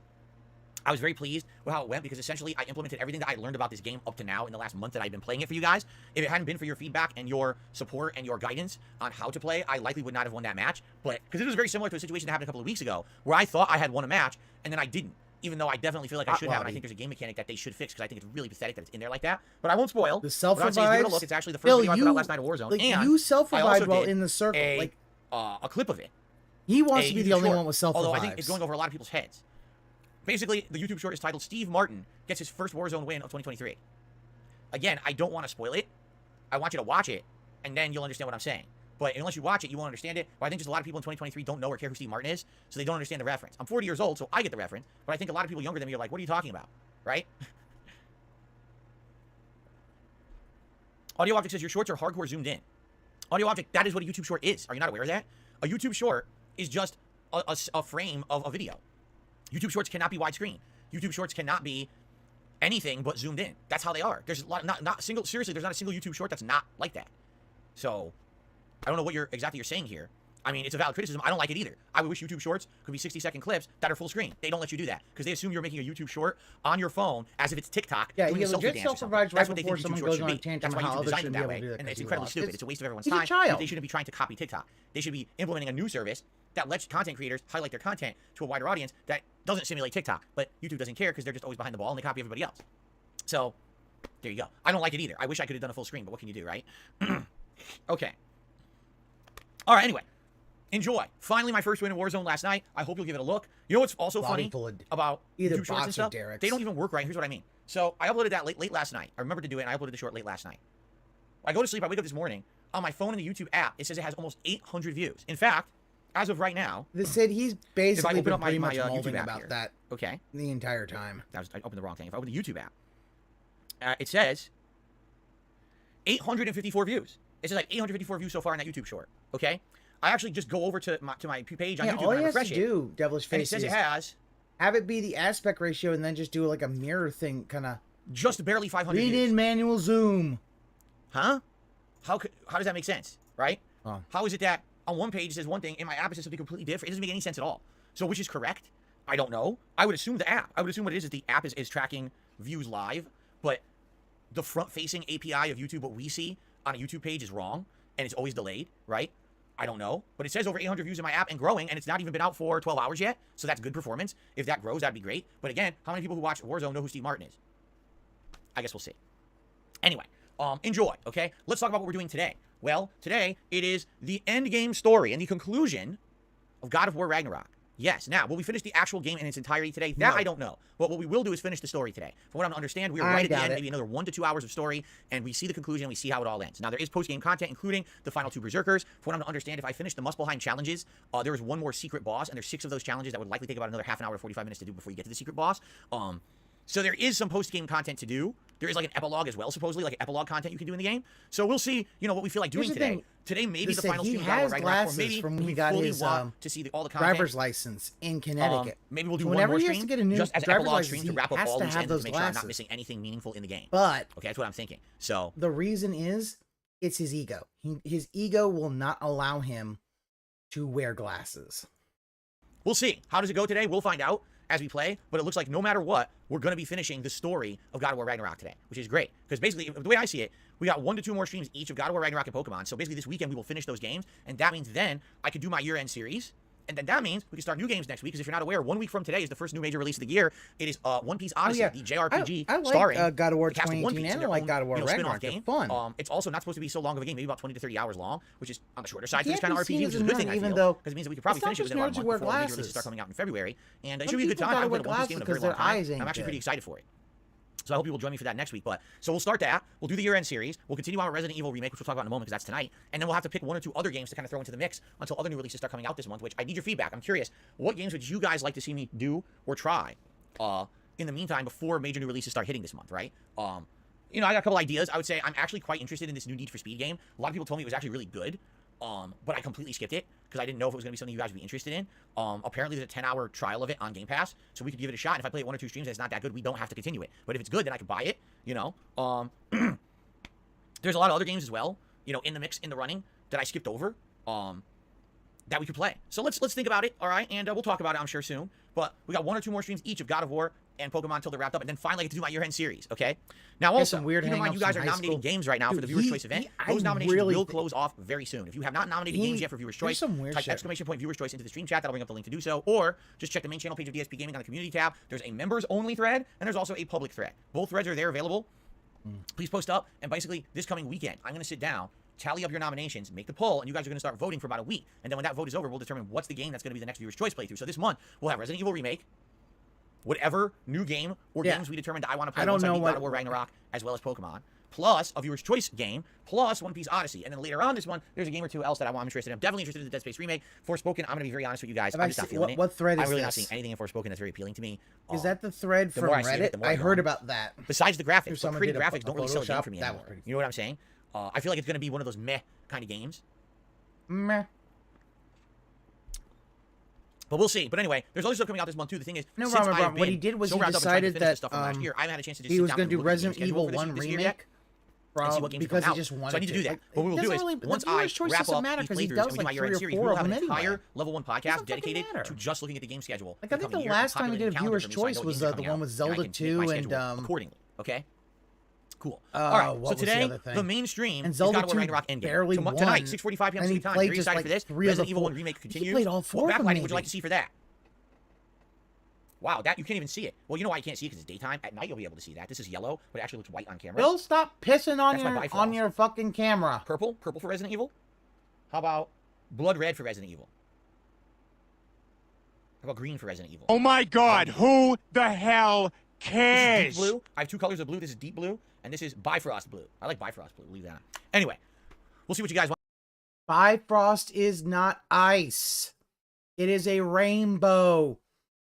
I was very pleased with how it went because essentially I implemented everything that I learned about this game up to now in the last month that I've been playing it for you guys. If it hadn't been for your feedback and your support and your guidance on how to play, I likely would not have won that match. But because it was very similar to a situation that happened a couple of weeks ago where I thought I had won a match and then I didn't. Even though I definitely feel like I should have, and I think there's a game mechanic that they should fix because I think it's really pathetic that it's in there like that. But I won't spoil. The self-revives. Look, it's actually the first video I put out last night of Warzone. Like, and you self-revived while in the circle. A clip of it. He wants to be the only one with self-revives. Although I think it's going over a lot of people's heads. Basically, the YouTube short is titled Steve Martin Gets His First Warzone Win of 2023. Again, I don't want to spoil it. I want you to watch it, and then you'll understand what I'm saying. But unless you watch it, you won't understand it. But I think just a lot of people in 2023 don't know or care who Steve Martin is, so they don't understand the reference. I'm 40 years old, so I get the reference. But I think a lot of people younger than me are like, what are you talking about? Right? Audio Object says your shorts are hardcore zoomed in. Audio Object, that is what a YouTube short is. Are you not aware of that? A YouTube short is just a frame of a video. YouTube shorts cannot be widescreen. YouTube shorts cannot be anything but zoomed in. That's how they are. There's a lot, seriously, there's not a single YouTube short that's not like that. So, I don't know what you're saying here. I mean, it's a valid criticism. I don't like it either. I would wish YouTube shorts could be 60-second clips that are full screen. They don't let you do that because they assume you're making a YouTube short on your phone as if it's TikTok. Yeah, doing you a selfie dance or something. That's what they think YouTube shorts should be. That's why YouTube designed them that way, and it's incredibly stupid. It's a waste of everyone's time. They shouldn't be trying to copy TikTok. They should be implementing a new service that lets content creators highlight their content to a wider audience that doesn't simulate TikTok. But YouTube doesn't care because they're just always behind the ball and they copy everybody else. So, there you go. I don't like it either. I wish I could have done a full screen, but what can you do, right? Okay. All right, anyway. enjoy. Finally, my first win in Warzone last night. I hope you'll give it a look. You know what's also Body funny full of about either YouTube shorts and bots or stuff? derricks. They don't even work right. Here's what I mean. So I uploaded that late last night. I remembered to do it, and I uploaded the short late last night. I go to sleep. I wake up this morning. On my phone in the YouTube app, it says it has almost 800 views. In fact, as of right now, This said, he's basically open been up my pretty much YouTube molding app about here. that okay, the entire time. I opened the wrong thing. If I open the YouTube app, it says 854 views. It says like 854 views so far in that YouTube short. Okay, I actually just go over to my page on YouTube all and he has refresh to it, do, Devilish and it Face, says is it has have it be the aspect ratio and then just do like a mirror thing, kind of. just barely 500 Lean views. in manual zoom. Huh? How does that make sense? Right? Oh. How is it that on one page it says one thing, in my app it says something completely different? It doesn't make any sense at all. So which is correct? I don't know. I would assume the app. I would assume what it is the app is tracking views live, but the front-facing API of YouTube, what we see on a YouTube page, is wrong, and it's always delayed, right? I don't know. But it says over 800 views in my app and growing, and it's not even been out for 12 hours yet, so that's good performance. If that grows, that'd be great. But again, how many people who watch Warzone know who Steve Martin is? I guess we'll see. Anyway, enjoy, okay? Let's talk about what we're doing today. Well, today it is the end game story and the conclusion of God of War Ragnarok. Yes. Now, will we finish the actual game in its entirety today? That No. I don't know. But what we will do is finish the story today. From what I understand, we are I right at the doubt end, it. maybe another 1 to 2 hours of story, and we see the conclusion, and we see how it all ends. Now, there is post-game content, including the final 2 Berserkers. From what I understand, if I finish the Muspelheim challenges, there is 1 more secret boss, and there's 6 of those challenges that would likely take about another half an hour to 45 minutes to do before you get to the secret boss. So there is some post-game content to do. There is like an epilogue as well, supposedly, like epilogue content you can do in the game. So we'll see, what we feel like doing Here's the today. thing. Today may be the Listen, final he stream of God of War has Ragnarok, or glasses maybe from when we he got fully his, want to see all the content. Driver's license in Connecticut. Maybe we'll do So one whenever more he has stream, to get a new just as an driver's epilogue license, stream he to wrap up has all to loose have ends and those to make sure I'm not glasses. missing anything meaningful in the game. But Okay, that's what I'm thinking. So the reason is, it's his ego. His ego will not allow him to wear glasses. we'll see. How does it go today? We'll find out as we play, but it looks like no matter what, we're going to be finishing the story of God of War Ragnarok today, which is great. Because basically, the way I see it, we got 1 to 2 more streams each of God of War Ragnarok and Pokemon. So basically, this weekend we will finish those games, and that means then I could do my year-end series. And then that means we can start new games next week, because if you're not aware, 1 week from today is the first new major release of the year. It is One Piece Odyssey, yeah. the JRPG I like starring God of War the cast of One 2018, Piece and I their like own, God of War spin-off Ragnarok. They're game. fun. It's also not supposed to be so long of a game, maybe about 20 to 30 hours long, which is on the shorter side for He this kind of hasn't RPG, seen which is it a good in thing, I even feel, though because it means that we could probably it's not finish it just within about a nerds who month wear before the major glasses. releases start coming out in February, and it Some should be a good people time. I gotta haven't played wear a One Piece game in a very glasses long 'cause their time. eyes ain't I'm actually pretty good. excited for it. So I hope you will join me for that next week. So we'll start that. We'll do the year-end series. We'll continue on with Resident Evil Remake, which we'll talk about in a moment because that's tonight. And then we'll have to pick 1 or 2 other games to kind of throw into the mix until other new releases start coming out this month, which I need your feedback. I'm curious, what games would you guys like to see me do or try in the meantime before major new releases start hitting this month, right? I got a couple ideas. I would say I'm actually quite interested in this new Need for Speed game. A lot of people told me it was actually really good, but I completely skipped it because I didn't know if it was going to be something you guys would be interested in. Apparently, there's a 10-hour trial of it on Game Pass, so we could give it a shot. And if I play it 1 or 2 streams and it's not that good, we don't have to continue it. But if it's good, then I could buy it, There's a lot of other games as well, in the mix, in the running, that I skipped over, that we could play. So let's think about it, all right? And we'll talk about it, I'm sure, soon. But we got 1 or 2 more streams each of God of War and Pokemon until they're wrapped up, and then finally I get to do my year-end series, okay? Now, also, some weird keep in mind, hang-ups you guys from are high nominating school. games right now for Dude, the Viewer's Choice event. I Those nominations really will thi- close off very soon. If you have not nominated games yet for Viewer's there's Choice, some weird type shit. ! Viewer's Choice into the stream chat. That'll bring up the link to do so. Or just check the main channel page of DSP Gaming on the community tab. There's a members-only thread, and there's also a public thread. Both threads are there available. Please post up, and basically, this coming weekend, I'm going to sit down, tally up your nominations, make the poll, and you guys are going to start voting for about a week. And then when that vote is over, we'll determine what's the game that's going to be the next Viewer's Choice playthrough. So this month, we'll have Resident Evil Remake, whatever new game or games we determined I want to play once I beat God of War Ragnarok, as well as Pokemon, plus a Viewer's Choice game, plus One Piece Odyssey. And then later on this month, there's a game or 2 else that I'm interested in. I'm definitely interested in the Dead Space remake. Forspoken, I'm going to be very honest with you guys. I'm just not feeling it. What thread is I'm really not this? seeing anything in Forspoken that's very appealing to me. Is that the thread the from more I see of it, Reddit? the more I I heard go. about that. Besides the graphics, but someone pretty did a graphics don't really sell a game Photoshop, for me that anymore. was pretty You know what I'm saying? I feel like it's going to be one of those meh kind of games. Meh. But we'll see. But anyway, there's other stuff coming out this month too. The thing is, No, since Robert, I've been what he did was so he wrapped up in trying to decided finish this that stuff from last year, I haven't had a chance to just he sit was down going and to do look at the game Resident schedule Evil for this 1 year yet. remake. And see what games Because come he out. just wanted So I need to do that. Like, What we will it do doesn't is, really- once the I viewer's choice wrap doesn't up matter these 'cause he playthroughs does and we do like my 3 year-end or series, 4 we will of have an them entire anyway. level 1 podcast Doesn't fucking dedicated matter. to just looking at the game schedule. Like, I think the last time we did a viewer's choice was the one with Zelda 2 and accordingly. Okay. Cool. Uh, All right. what So was the today, other thing? the main stream And is Zelda God of War 2 Ragnarok Endgame. barely Tonight, won, 6:45 p.m. and he Pacific time. played Very just, excited like, for this. 3 of the Resident Evil 1 4 remake He continues. played all 4 What of them, backlighting would you like maybe. to see for that? Wow, that you can't even see it. Well, you know why you can't see it? Because it's daytime. At night, you'll be able to see that. This is yellow, but it actually looks white on camera. Bill, stop pissing on That's my your Bifrost. fucking camera. Purple for Resident Evil. How about blood red for Resident Evil? How about green for Resident Evil? Oh my God, who the hell This is cares? deep blue. I have 2 colors of blue. This is deep blue, and this is Bifrost blue. I like Bifrost blue. Leave that on. Anyway, we'll see what you guys want. Bifrost is not ice. It is a rainbow.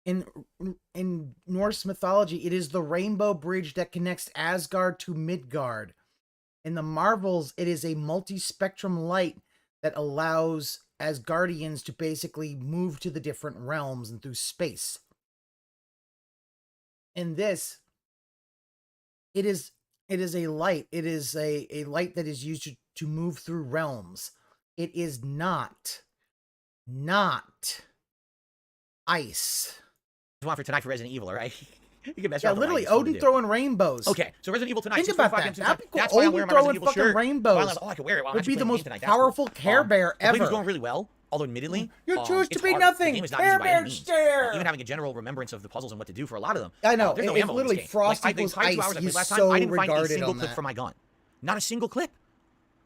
In Norse mythology, it is the rainbow bridge that connects Asgard to Midgard. In the Marvels, it is a multi-spectrum light that allows Asgardians to basically move to the different realms and through space. In this, it is a light. It is a light that is used to move through realms. It is not ice. Want for tonight for Resident Evil, all right? You can mess Yeah, around with literally, the light, Odin throwing rainbows. Okay, so Resident Evil tonight. Think about 6:45 that. p.m. That'd be cool. That's why I'm wearing Odin my throwing Resident Evil fucking shirt. rainbows. Oh, I can wear it. Well, I'm Would actually be the playing most tonight. That's cool. powerful Care Bear The playthrough's ever. going really well, although admittedly, You choose to it's be hard. nothing. The game is not Care easy by any Bear means. stare. Even having a general remembrance of the puzzles and what to do for a lot of them. I know. There's no It's ammo in literally this game. Frost the equals entire 2 ice. hours I played He's last time, so I didn't find a regarded single on clip that. for my gun. Not a single clip.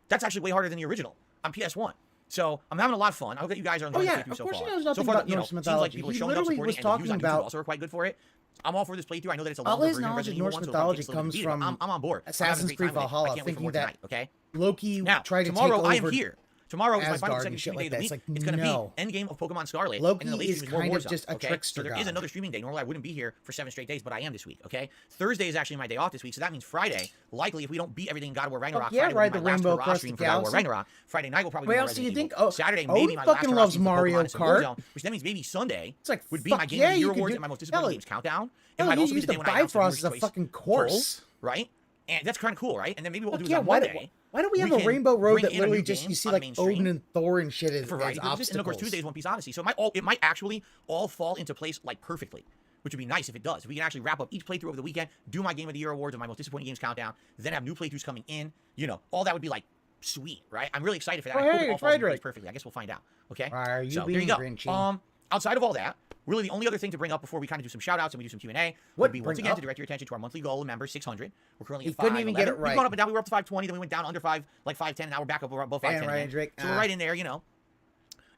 That's actually way harder than the original on PS1. So I'm having a lot of fun. I hope that you guys are enjoying the playthrough so far. Of course he knows nothing So far, about you know, Norse seems like mythology. people are He showing up, literally supporting, was and the views talking on YouTube about also are quite good for it. I'm all for this playthrough. I know that it's a all longer his version of knowledge of Resident Evil Norse 1, so mythology it comes beat it. from I'm on board. Assassin's Creed Valhalla, thinking that okay? Loki Now, tried to tomorrow take I am over here. Tomorrow is my final Asgard and consecutive shit streaming day like of the that. week. It's It's like, going to no. be Endgame of Pokemon Scarlet. Loki and then the latest is stream more kind of Warzone, just a okay? trickster So there is god. another streaming day. Normally I wouldn't be here for 7 straight days, but I am this week, okay? Thursday is actually my day off this week, so that means Friday, likely if we don't beat everything in God of War Ragnarok, yeah, Friday will ride be the my last rainbow hurrah across stream the for God of War galaxy. Ragnarok. Friday night will probably Where be my else do you Resident think? Evil. Oh, Saturday Odin maybe my fucking last hurrah loves stream for Mario Pokemon and Kart. Warzone, which that means maybe Sunday It's like, would be my fuck Game yeah, of the Year you could awards do- and my most disappointing Hell, games countdown. hell, It might you also be use the day the when I announce the Bifrost viewer's as a choice fucking poll, course. right? And that's kind of cool, right? And then maybe what we'll Fuck do is yeah, on why Monday. do we have we a can rainbow road bring that in a literally new just game you see on like mainstream Odin and Thor and shit as for variety purposes, and of course obstacles? Tuesdays One Piece Odyssey. So it might actually all fall into place like perfectly, which would be nice if it does. If we can actually wrap up each playthrough over the weekend, do my Game of the Year awards and my most disappointing games countdown, then have new playthroughs coming in. You know, all that would be like sweet, right? I'm really excited for that. Oh, I hope hey, it all it's falls into Frederick. place perfectly. I guess we'll find out. Okay. Why are you so being there you go. grinchy? Outside of all that, really the only other thing to bring up before we kind of do some shout outs and we do some Q&A What would be once bring again up? to direct your attention to our monthly goal of members, 600. We're currently He at couldn't 511. even get it We've right. gone up and down. We were up to 520, then we went down under 5, like 510, and now we're back up above 510 right, again. Drake. So we're right in there, you know.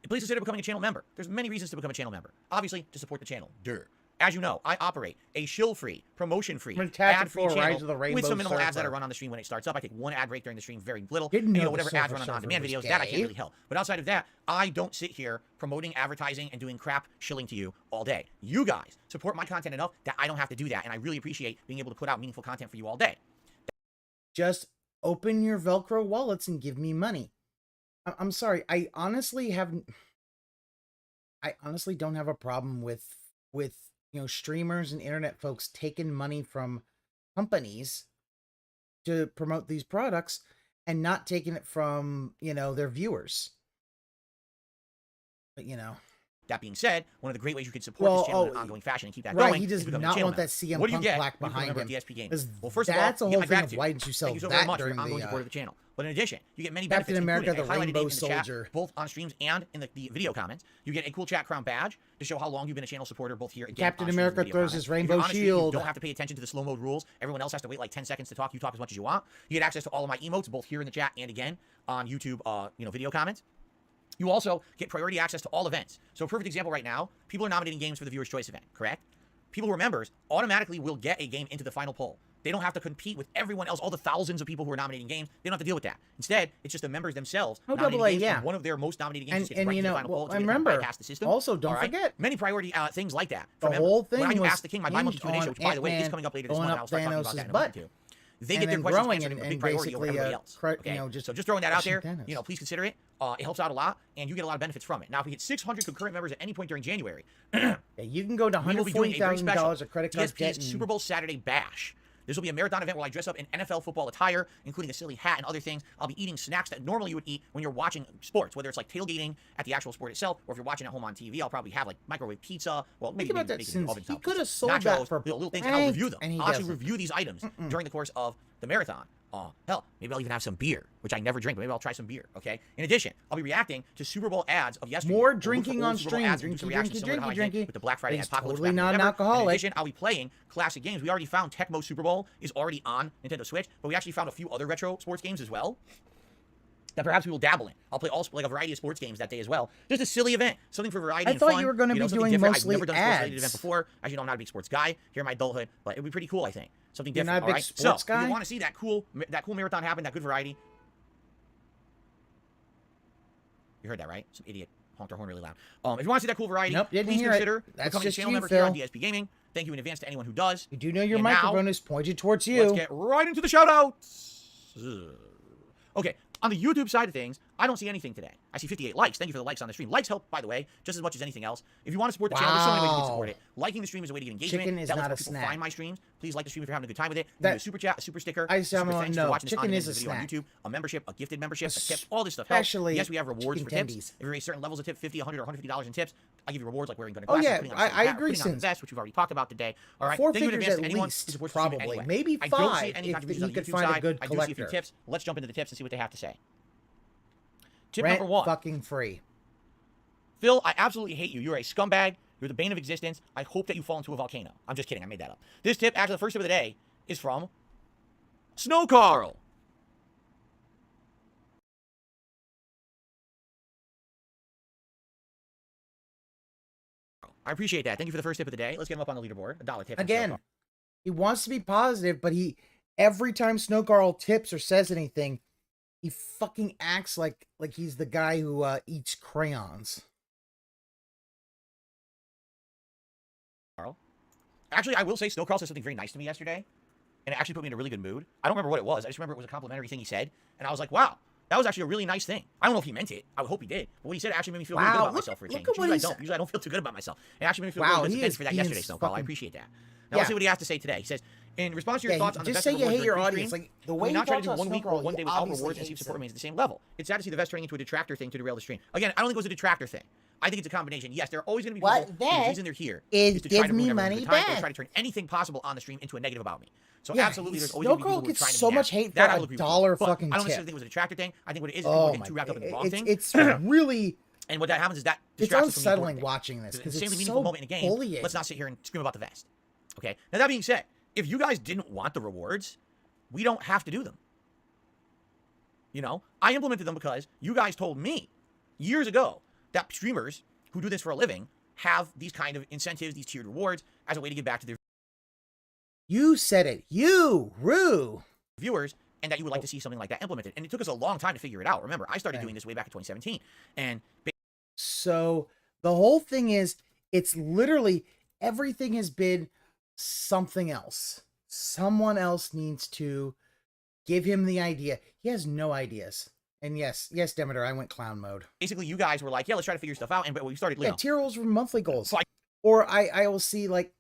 Please consider becoming a channel member. There's many reasons to become a channel member. Obviously, to support the channel. Durr. As you know, I operate a shill-free, promotion-free, Fantastic ad-free for Rise channel of the with Rainbow some minimal ads that Surfer. are run on the stream when it starts up. I take one ad break during the stream, very little. Didn't And, know the whatever ads Silver run on Surfer on-demand was videos, that I gay. can't really help. But outside of that, I don't sit here promoting advertising and doing crap shilling to you all day. You guys support my content enough that I don't have to do that, and I really appreciate being able to put out meaningful content for you all day. Just open your Velcro wallets and give me money. I'm sorry. I honestly don't have a problem with streamers and internet folks taking money from companies to promote these products and not taking it from, their viewers. But, That being said, one of the great ways you can support this channel in an ongoing fashion and keep that going he does is becoming a not channel want that member. CM What do you Punk get plaque when you become a behind member him. of DSP Gaming? 'Cause Well, first of all, that's the you get whole my thing of gratitude. why didn't you sell Thank you so that very much during for ongoing the, support of the channel. But in addition, you get many Captain benefits, America, including the a highlighted Rainbow name in the Soldier. chat, both on streams and in the video comments. You get a cool chat crown badge to show how long you've been a channel supporter, both here and Captain on streams and America video throws comments. his If you're rainbow on a stream, shield. You don't have to pay attention to the slow mode rules. Everyone else has to wait like 10 seconds to talk. You talk as much as you want. You get access to all of my emotes, both here in the chat and again on YouTube, video comments. You also get priority access to all events. So a perfect example right now, people are nominating games for the Viewer's Choice event, correct? People who are members automatically will get a game into the final poll. They don't have to compete with everyone else, all the thousands of people who are nominating games. They don't have to deal with that. Instead, it's just the members themselves nominating AA, games, yeah. and one of their most nominated games is And right you to the know, final poll. and remember, bypass the system. also don't All right? forget, many priority things like that. the for whole members. When I thing do was Ask the King, my bi-monthly hinged Q&A show, on which by the way is Ant-Man coming up later this blowing month. up I'll start talking about Thanos' that in a butt. moment too. They And get their then questions growing answered and- a big and priority over basically, everybody else. Okay? just So just throwing that out there, crushing Thanos. please consider it. It helps out a lot, and you get a lot of benefits from it. Now, if we hit 600 concurrent members at any point during January, Yeah, you can go to we will be doing a very special $140,000 a credit card DSP's debt and Super Bowl Saturday Bash. This will be a marathon event where I dress up in NFL football attire, including a silly hat and other things. I'll be eating snacks that normally you would eat when you're watching sports, whether it's like tailgating at the actual sport itself, or if you're watching at home on TV, I'll probably have like microwave pizza. Well, maybe about that, bacon since oven he style could have pizza, sold nachos, that for little things, and I'll review them. and he I'll actually doesn't. review these items during the course of the marathon. Hell, maybe I'll even have some beer, which I never drink, but maybe I'll try some beer, okay? In addition, I'll be reacting to Super Bowl ads of yesterday. More We'll look for drinking old on Super Bowl stream. ads and do some Drinky, reactions similar to how I did drinky. with the Black Friday He's Apocalypse totally back in November. non-alcoholic. In addition, I'll be playing classic games. We already found Tecmo Super Bowl is already on Nintendo Switch, but we actually found a few other retro sports games as well. that perhaps we will dabble in. I'll play like a variety of sports games that day as well. Just a silly event, something for variety and fun. I thought you were going to be something doing different. mostly I've never done a sports-related event ads. before. As you know, I'm not a big sports guy here in my adulthood, but it'd be pretty cool, I think. Something You're different, not a big all right? sports guy? If you want to see that cool marathon happen, that good variety. You heard that, right? Some idiot honked their horn really loud. If you want to see that cool variety, Nope, didn't please hear consider it. That's becoming a just channel you, member here on Phil. DSP Gaming. Thank you in advance to anyone who does. You do know your And microphone now, is pointed towards you. Let's get right into the shout-outs. Okay, on the YouTube side of things, I don't see anything today. I see 58 likes. Thank you for the likes on the stream. Likes help, by the way, just as much as anything else. If you want to support the channel, there's so many ways you can support it. Liking the stream is a way to get engagement. Chicken is that not lets a people snack. find my streams. Please like the stream if you're having a good time with it. That- Give me a super chat, a super sticker, I a super thanks no, for watching this chicken is a video on snack. YouTube, a membership, a gifted membership, a tip, all this stuff helps. Especially Yes, we have rewards for chicken tips. tendies. If you raise certain levels of tip, $50, $100, or $150 in tips, I give you rewards like wearing gun and Oh, glasses, yeah, putting on a I certain hat, agree, putting on a Sins. vest, which we've already talked about today. All right, 4 thank you in figures advance at to anyone least, who supports the stream in any probably. way. Maybe I don't see 5 any if contributions he on the could YouTube find a side. good I do see a few collector. tips. Let's jump into the tips and see what they have to say. Tip Rent number 1. fucking free. Phil, I absolutely hate you. You're a scumbag. You're the bane of existence. I hope that you fall into a volcano. I'm just kidding. I made that up. This tip, actually, the first tip of the day, is from Snow Carl. I appreciate that. Thank you for the first tip of the day. Let's get him up on the leaderboard. $1 tip. from Snow Again, Carl. he wants to be positive, but every time Snow Carl tips or says anything, he fucking acts like he's the guy who eats crayons. Carl. Actually, I will say Snow Carl said something very nice to me yesterday, and it actually put me in a really good mood. I don't remember what it was. I just remember it was a complimentary thing he said, and I was like, wow, that was actually a really nice thing. I don't know if he meant it. I hope he did. But what he said actually made me feel really good Wow, about myself for a look change. at what Usually I he don't. said. Usually I don't feel too good about myself. It actually made me feel Wow, really good. he Thanks is for that being yesterday, Snow Carl. I fucking- appreciate that. Now Yeah. let's see what he has to say today. He says, in response to your thoughts on the just best say you rewards hate your during audience. stream, Like the can way we you not try to talk do about 1 Snow week or Carl, 1 he day without obviously rewards and see if hates support him. remains at the same level? It's sad to see the vest turning into a detractor thing to derail the stream. Again, I don't think it was a detractor thing. I think it's a combination. Yes, there are always going to be What people who the vest reason they're here is to try give to me ruin everyone's money good time or back. try to turn anything possible on the stream into a negative about me. So Yeah, absolutely, there's always Snow going to be Carl people who are gets trying to so be much mad. hate That for I a will agree with. $1 But fucking I don't tip. necessarily think it was a detractor thing. I think what it is Oh people my get too wrapped up in the wrong god, thing. it's really And what that happens is that it's distracts us from the unsettling important thing. watching this It's because an it's insanely meaningful so moment in a game. bullying. Let's not sit here and scream about the vest. Okay. Now that being said, if you guys didn't want the rewards, we don't have to do them. You know, I implemented them because you guys told me years ago that streamers who do this for a living have these kind of incentives, these tiered rewards, as a way to give back to their You said it. You, Rue. viewers, and that you would like to see something like that implemented. And it took us a long time to figure it out. Remember, I started doing this way back in 2017. And So the whole thing is, it's literally everything has been something else. Someone else needs to give him the idea. He has no ideas. And yes, Demeter, I went clown mode. basically, you guys were like, yeah, let's try to figure stuff out. And but we started, you Yeah, know, tier rolls for monthly goals. So Or I will see like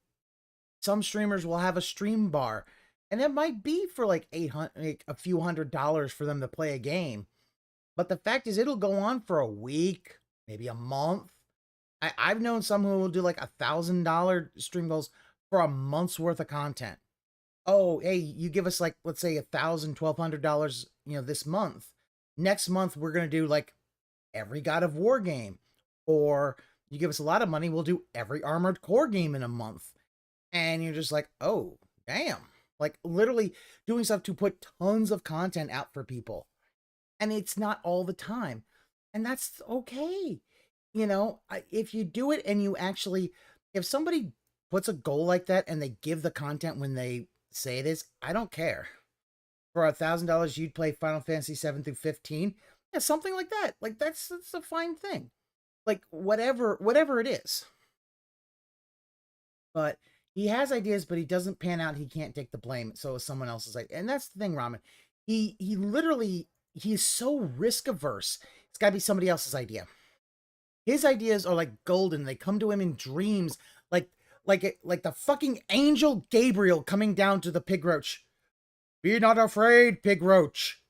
some streamers will have a stream bar, and it might be for like a few $100s for them to play a game. But the fact is, it'll go on for a week, maybe a month. I've known some who will do like $1,000 stream goals for a month's worth of content. Oh, hey, you give us like, let's say $1,000, $1,200, this month. Next month, we're going to do like every God of War game. Or you give us a lot of money, we'll do every Armored Core game in a month. And you're just like, oh, damn. Like literally doing stuff to put tons of content out for people. And it's not all the time. And that's okay. If you do it and you actually, if somebody puts a goal like that and they give the content when they say it is, I don't care. For $1,000, you'd play Final Fantasy 7 through 15. Yeah, something like that. Like that's a fine thing. Like whatever it is. But he has ideas, but he doesn't pan out. He can't take the blame. So someone else is like, and that's the thing, Ramen. He literally, he's so risk averse. It's got to be somebody else's idea. His ideas are like golden. They come to him in dreams, like the fucking angel Gabriel coming down to the pig roach. Be not afraid, pig roach.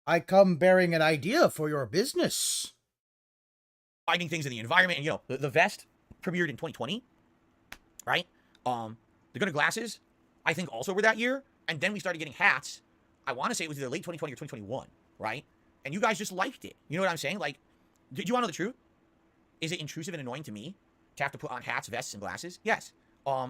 I come bearing an idea for your business. finding things in the environment. And, the vest premiered in 2020, right? The Gun of Glasses, I think, also were that year. And then we started getting hats. I want to say it was either late 2020 or 2021, right? And you guys just liked it. You know what I'm saying? Like, do you want to know the truth? Is it intrusive and annoying to me to have to put on hats, vests, and glasses? Yes.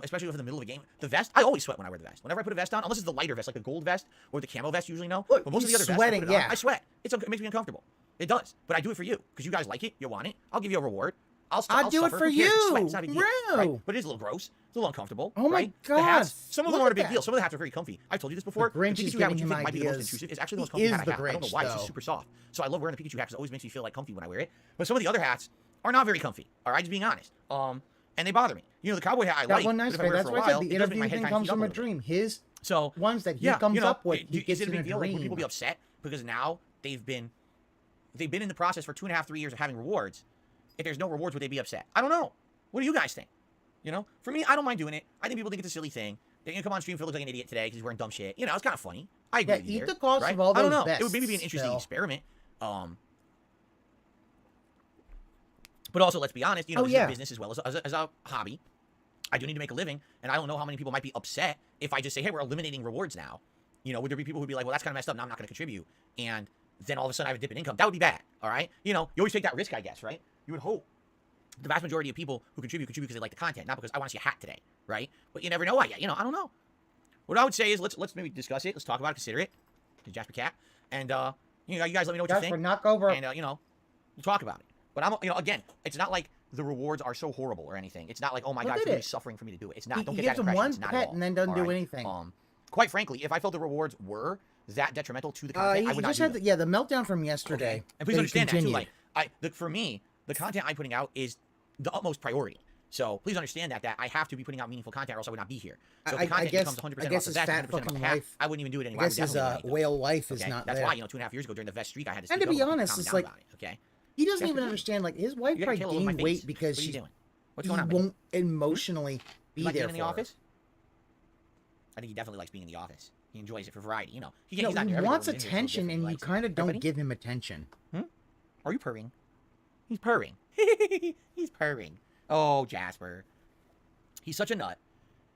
Especially if in the middle of a game. The vest, I always sweat when I wear the vest. Whenever I put a vest on, unless it's the lighter vest, like the gold vest or the camo vest, usually no. Look, but most of the other he's vests, I sweating, put it on, yeah. I sweat. It makes me uncomfortable. It does. But I do it for you because you guys like it. You want it. I'll give you a reward. I'll do it suffer. for Who cares? It's sweat. you. It's not a big deal, right? But it is a little gross. It's a little uncomfortable. Oh my right? God. The hats, some of them Look aren't a at big that. deal. Some of the hats are very comfy. I've told you this before. The Grinch the is Pikachu hat, giving which you him think might be the most ideas. intrusive, is actually the most He comfy is hat the I have. I don't know Grinch, why. It's though. just super soft. So I love wearing the Pikachu hat because it always makes me feel like comfy when I wear it. But some of the other hats are not very comfy. All right, just being honest. And they bother me. You know, the cowboy hat I That like. one nice but if I way. wear it That's for a why I said while, the it does make my interview head thing kind of comes heat up from a a little bit. dream. His So ones that he yeah, comes you know, up with, he is gets it a in a big deal? Like, would dream. people be upset because now they've been in the process for 2.5, 3 years of having rewards. If there's no rewards, would they be upset? I don't know. What do you guys think? You know, for me, I don't mind doing it. I think people think it's a silly thing. They're gonna come on stream, feel like an idiot today because he's wearing dumb shit. You know, it's kind of funny. I agree Yeah, with you eat there, the cost right? of all I don't those know. It would maybe be an vests, interesting Phil. experiment. But also, let's be honest. You know, Oh, this is yeah. a business as well as a hobby. I do need to make a living, and I don't know how many people might be upset if I just say, "Hey, we're eliminating rewards now." You know, would there be people who'd be like, "Well, that's kind of messed up. Now I'm not going to contribute," and then all of a sudden I have a dip in income? That would be bad. All right. You know, you always take that risk, I guess, right? You would hope the vast majority of people who contribute because they like the content, not because I want to see a hat today, right? But you never know. I don't know. What I would say is let's maybe discuss it. Let's talk about it. Consider it. To Jasper Cat, and you guys let me know what you think. Knock over. And you know, we'll talk about it. But again, it's not like the rewards are so horrible or anything. It's not like, oh my God, it's really suffering for me to do it. It's not. Don't He get that gives him impression. one It's not pet at all. and then doesn't All do right? anything. Quite frankly, if I felt the rewards were that detrimental to the content, I would not do them. Yeah, the meltdown from yesterday. Okay. And please that he understand that too. continued. Like, for me, the content I'm putting out is the utmost priority. So please understand that I have to be putting out meaningful content, or else I would not be here. So if the content becomes 100% about the vest, 100% about the hat, I wouldn't even do it anymore. I guess his whale life is not That's there. why 2.5 years ago during the vest streak, I had to. And to be honest, it's like about it, okay. He doesn't even understand. Like his wife You got probably Caleb in my gained face. weight because What are you she doing? What's going on? won't emotionally be You like there being in the for her. office? I think he definitely likes being in the office. He enjoys it for variety. You know, He he's not there every wants day, but he's attention, different. and He you likes it. kind of Right, don't buddy? give him attention. Are you purring? He's purring. He's purring. Oh, Jasper. He's such a nut.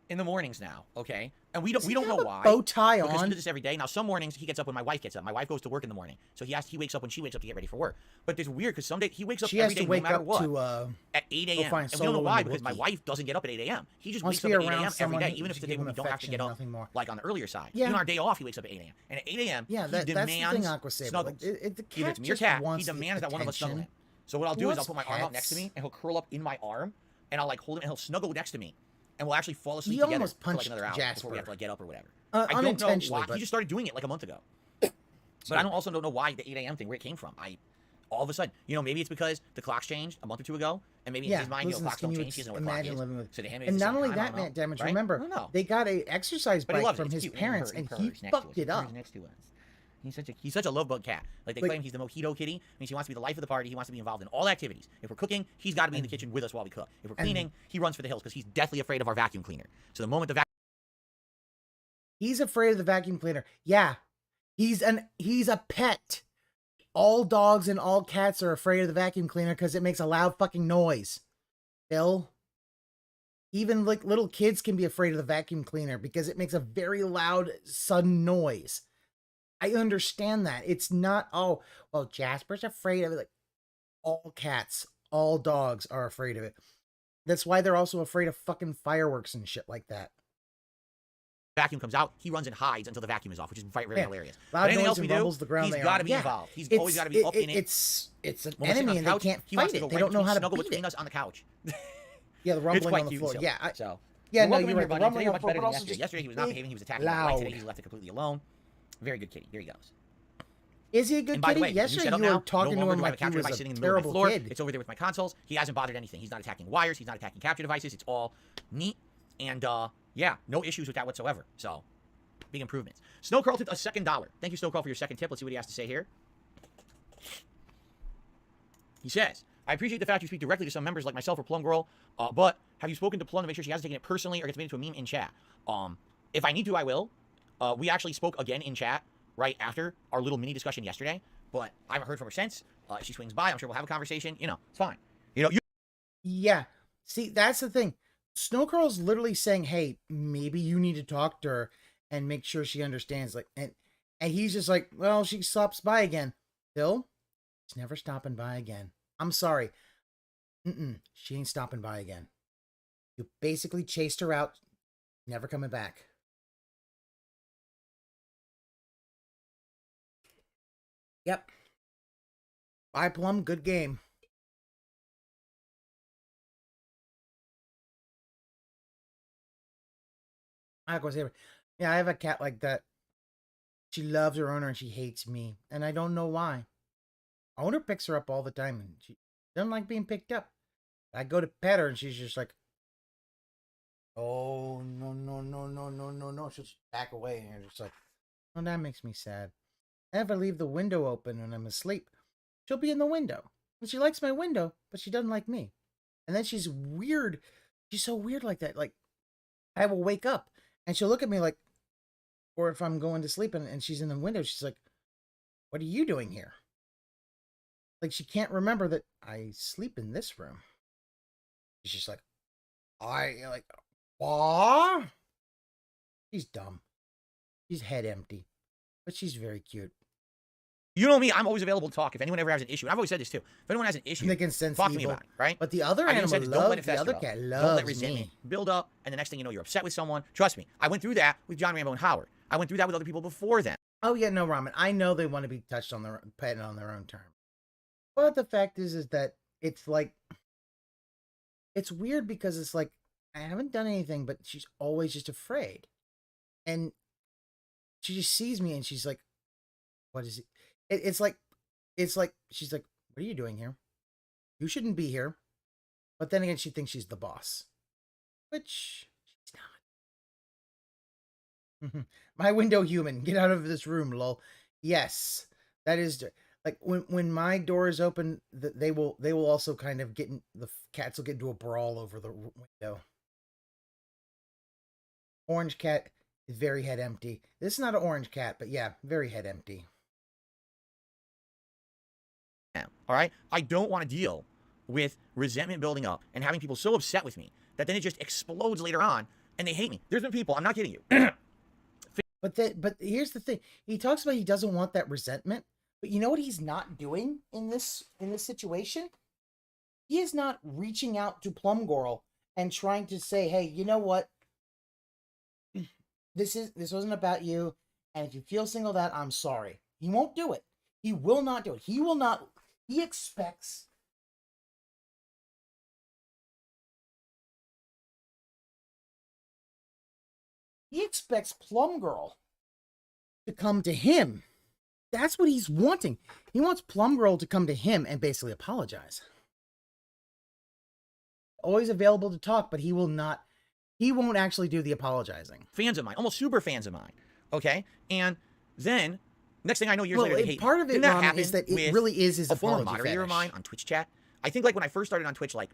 In the mornings now, okay? And we don't know why. Bow tie because on. he does this every day. Now, some mornings he gets up when my wife gets up. My wife goes to work in the morning. So he wakes up when she wakes up to get ready for work. But it's weird because some days he wakes up She every has day to wake no matter up what. to At 8 go a.m. find And we don't know Solo why in the because my wiki. wife doesn't get up at 8 a.m. He just Wants wakes to up be at 8 around a.m. every someone day, who even if it's can the day give when we him don't have to affection get and up, nothing more. like on the earlier side. Yeah. Even our day off, he wakes up at 8 a.m. And at 8 a.m., Yeah, he that's the demands thing, Aqua Saber. Like, snuggles. the cat Either it's me or just Cat, he wants demands that one of us snuggle him. attention. So what I'll He do is I'll wants put my arm out next to pets. me, and he'll curl up in my arm, and I'll like hold him, and he'll snuggle next to me. And we'll actually fall asleep He together almost for like punched another hour Jasper. before we have to like get up or whatever. I don't know Unintentionally, why. but He just started doing it like a month ago. But I don't also don't know why the 8 a.m. thing, where it came from. All of a sudden, maybe it's because the clocks changed a month or two ago, and maybe in his mind, listen, clocks can don't you change. He doesn't know what clock imagine is. living with? So to him, it's And the not same only time, I that, don't know, man, damage. right? I Remember, don't know. they got a exercise But he bike loves from it. It's his cute. parents, He and purrs he next to fucked us. it up. Purrs next to us. He's such a love bug cat. Like they claim he's the mojito kitty. Means he wants to be the life of the party. He wants to be involved in all activities. If we're cooking, he's got to be in the kitchen with us while we cook. If we're cleaning, he runs for the hills because he's deathly afraid of our vacuum cleaner. So the moment the He's afraid of the vacuum cleaner. Yeah, he's a pet. All dogs and all cats are afraid of the vacuum cleaner because it makes a loud fucking noise. Bill. Even like little kids can be afraid of the vacuum cleaner because it makes a very loud, sudden noise. I understand that. It's not, oh, well, Jasper's afraid of it. Like, all cats, all dogs are afraid of it. That's why they're also afraid of fucking fireworks and shit like that. vacuum comes out, he runs and hides until the vacuum is off, which is very, very hilarious. Loud But anything noise else and we do, rumbles the ground he's they got are. to be Yeah. involved. He's It's- always got to be up in it. It's an When we're sitting on enemy the and they couch, can't he wants fight to it. go They right don't know how to snuggle beat between it. us on the couch. Yeah, the It's rumbling quite on the cute. floor. So, Yeah, so yeah, you're no, welcome you're in here, right. The buddy. Today rumbling you're on much the better floor, than but also yesterday. Yesterday he was not behaving. He was attacking. loud. Like today, he's left it completely alone. Very good kitty. There he goes. Is he a good And by the kitty? way, the new Yesterday setup you were now, talking no to longer him do I have a like he capture was device a sitting in the middle of my terrible floor. kid. It's over there with my consoles. He hasn't bothered anything. He's not attacking wires. He's not attacking capture devices. It's all neat. And yeah, no issues with that whatsoever. So, big improvements. Snowcurl tipped a second $1. Thank you, Snowcurl, for your second tip. Let's see what he has to say here. He says, I appreciate the fact you speak directly to some members like myself or Plum Girl, but have you spoken to Plum to make sure she hasn't taken it personally or gets made into a meme in chat? If I need to, I will. We actually spoke again in chat right after our little mini discussion yesterday, but I haven't heard from her since. If she swings by, I'm sure we'll have a conversation. You know, it's fine. You know, Yeah. See, that's the thing. Snowcurl's literally saying, hey, maybe you need to talk to her and make sure she understands. Like, and he's just like, well, she stops by again. Bill, she's never stopping by again. I'm sorry. She ain't stopping by again. You basically chased her out, never coming back. Yep. Bye, Plum. Good game. Yeah, I have a cat like that. She loves her owner and she hates me. And I don't know why. Owner picks her up all the time and she doesn't like being picked up. I go to pet her and she's just like, oh, no, no, no, no, no, no, no. She'll just back away and you're just like, oh, that makes me sad. And if I leave the window open when I'm asleep, she'll be in the window. And she likes my window, but she doesn't like me. And then she's weird. She's so weird like that. Like, I will wake up and she'll look at me like, or if I'm going to sleep and she's in the window, she's like, what are you doing here? Like, she can't remember that I sleep in this room. She's just like, what? She's dumb. She's head empty. But she's very cute. You know me, I'm always available to talk if anyone ever has an issue. And I've always said this too. If anyone has an issue, they can sense talk evil. to me about it, right? But the other animal loves, the other cat loves Don't let resentment build up, and the next thing you know, you're upset with someone. Trust me, I went through that with John Rambo and Howard. I went through that with other people before then. Oh yeah, no, Ramen. I know they want to be touched on their petted on their own terms. But the fact is that it's like, it's weird because it's like, I haven't done anything, but she's always just afraid. And she just sees me and she's like, what is it? It's like, she's like, what are you doing here? You shouldn't be here. But then again, she thinks she's the boss. Which she's not. My window human, get out of this room, lol. Yes, that is... Like, when my door is open, they will also kind of get in, the cats will get into a brawl over the window. Orange cat is very head empty. This is not an orange cat, but yeah, very head empty. All right? I don't want to deal with resentment building up and having people so upset with me that then it just explodes later on and they hate me. There's been people, I'm not kidding you. But here's the thing. He talks about he doesn't want that resentment. But you know what he's not doing in this situation? He is not reaching out to Plum Girl and trying to say, hey, you know what? This wasn't about you, and if you feel singled out, I'm sorry. He won't do it. He will not do it. He will not. He expects Plum Girl to come to him. That's what he's wanting. He wants Plum Girl to come to him and basically apologize. Always available to talk, but he will not. He won't actually do the apologizing. Fans of mine, almost super fans of mine. Okay? And then, next thing I know, years later, they hate part me. of it, Ron, is that it really is his a former apology moderator fetish. of mine on Twitch chat. I think like when I first started on Twitch like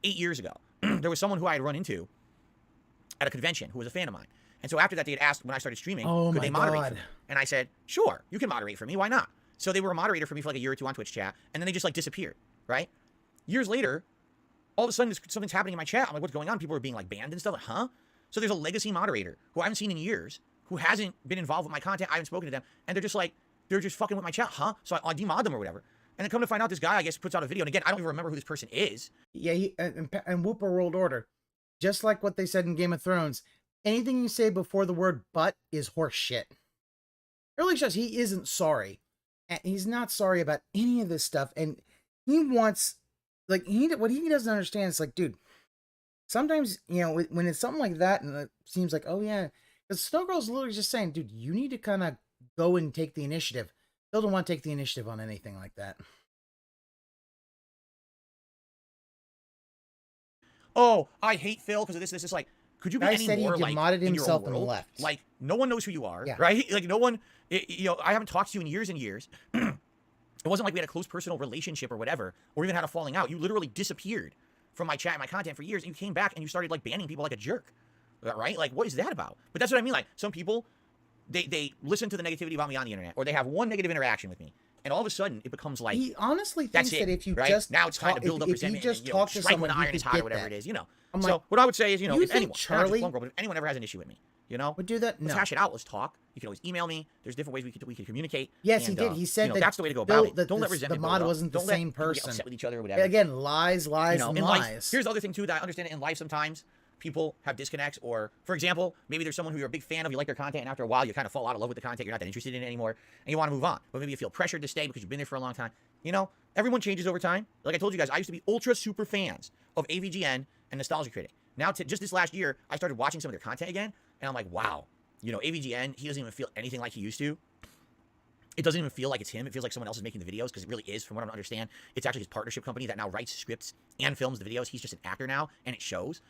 8 years ago, there was someone who I had run into at a convention who was a fan of mine. And so after that, they had asked when I started streaming, could they moderate for me? And I said, sure, you can moderate for me. Why not? So they were a moderator for me for like a year or two on Twitch chat, and then they just like disappeared, right? Years later, all of a sudden something's happening in my chat. I'm like, what's going on? People are being like banned and stuff. Like, huh? So there's a legacy moderator who I haven't seen in years, who hasn't been involved with my content. I haven't spoken to them, and they're just fucking with my chat, huh? So I demod them or whatever. And then come to find out, this guy, I guess, puts out a video. And again, I don't even remember who this person is. Yeah, and LudWigWorldOrder, just like what they said in Game of Thrones, anything you say before the word but is horse shit. It really shows he isn't sorry. And he's not sorry about any of this stuff. And he wants, like, what he doesn't understand is like, dude, sometimes, you know, when it's something like that and it seems like, oh yeah, because Snowgirl's literally just saying, dude, you need to kind of go and take the initiative. Phil don't want to take the initiative on anything like that. Oh, I hate Phil because of this. This is like, could you be any more like modded in himself your own world? left. Like, no one knows who you are, yeah. right? Like, no one, you know, I haven't talked to you in years and years. It wasn't like we had a close personal relationship or whatever, or even had a falling out. You literally disappeared from my chat and my content for years, and you came back and you started like banning people like a jerk, right? Like, what is that about? But that's what I mean. Like, some people, they listen to the negativity about me on the internet, or they have one negative interaction with me, and all of a sudden it becomes like, he honestly thinks that if you right? just now it's time to build up resentment, if you just and, talk to strike someone, when the iron is hot or whatever that. it is, you know. I'm so like, what I would say is, you know, if anyone, Charlie, Girl, but if anyone ever has an issue with me, you know, would do that. Let's hash it out. Let's talk. You can always email me. There's different ways we could communicate. Yes, and, he did. He said you know, that that's the way to go about it. That don't let resentment. The mod wasn't the same person. person. Get upset with each other or whatever. Again, lies, you know, and in lies. Life, here's the other thing too that I understand it in life sometimes. people have disconnects, or for example, maybe there's someone who you're a big fan of, you like their content, and after a while you kind of fall out of love with the content, you're not that interested in it anymore, and you want to move on, but maybe you feel pressured to stay because you've been there for a long time. You know, everyone changes over time. Like I told you guys, I used to be ultra super fans of AVGN and Nostalgia Critic. Now, just this last year, I started watching some of their content again, and I'm like, wow, you know, AVGN, he doesn't even feel anything like he used to. It doesn't even feel like it's him. It feels like someone else is making the videos, because it really is, from what I understand. It's actually his partnership company that now writes scripts and films the videos. He's just an actor now, and it shows.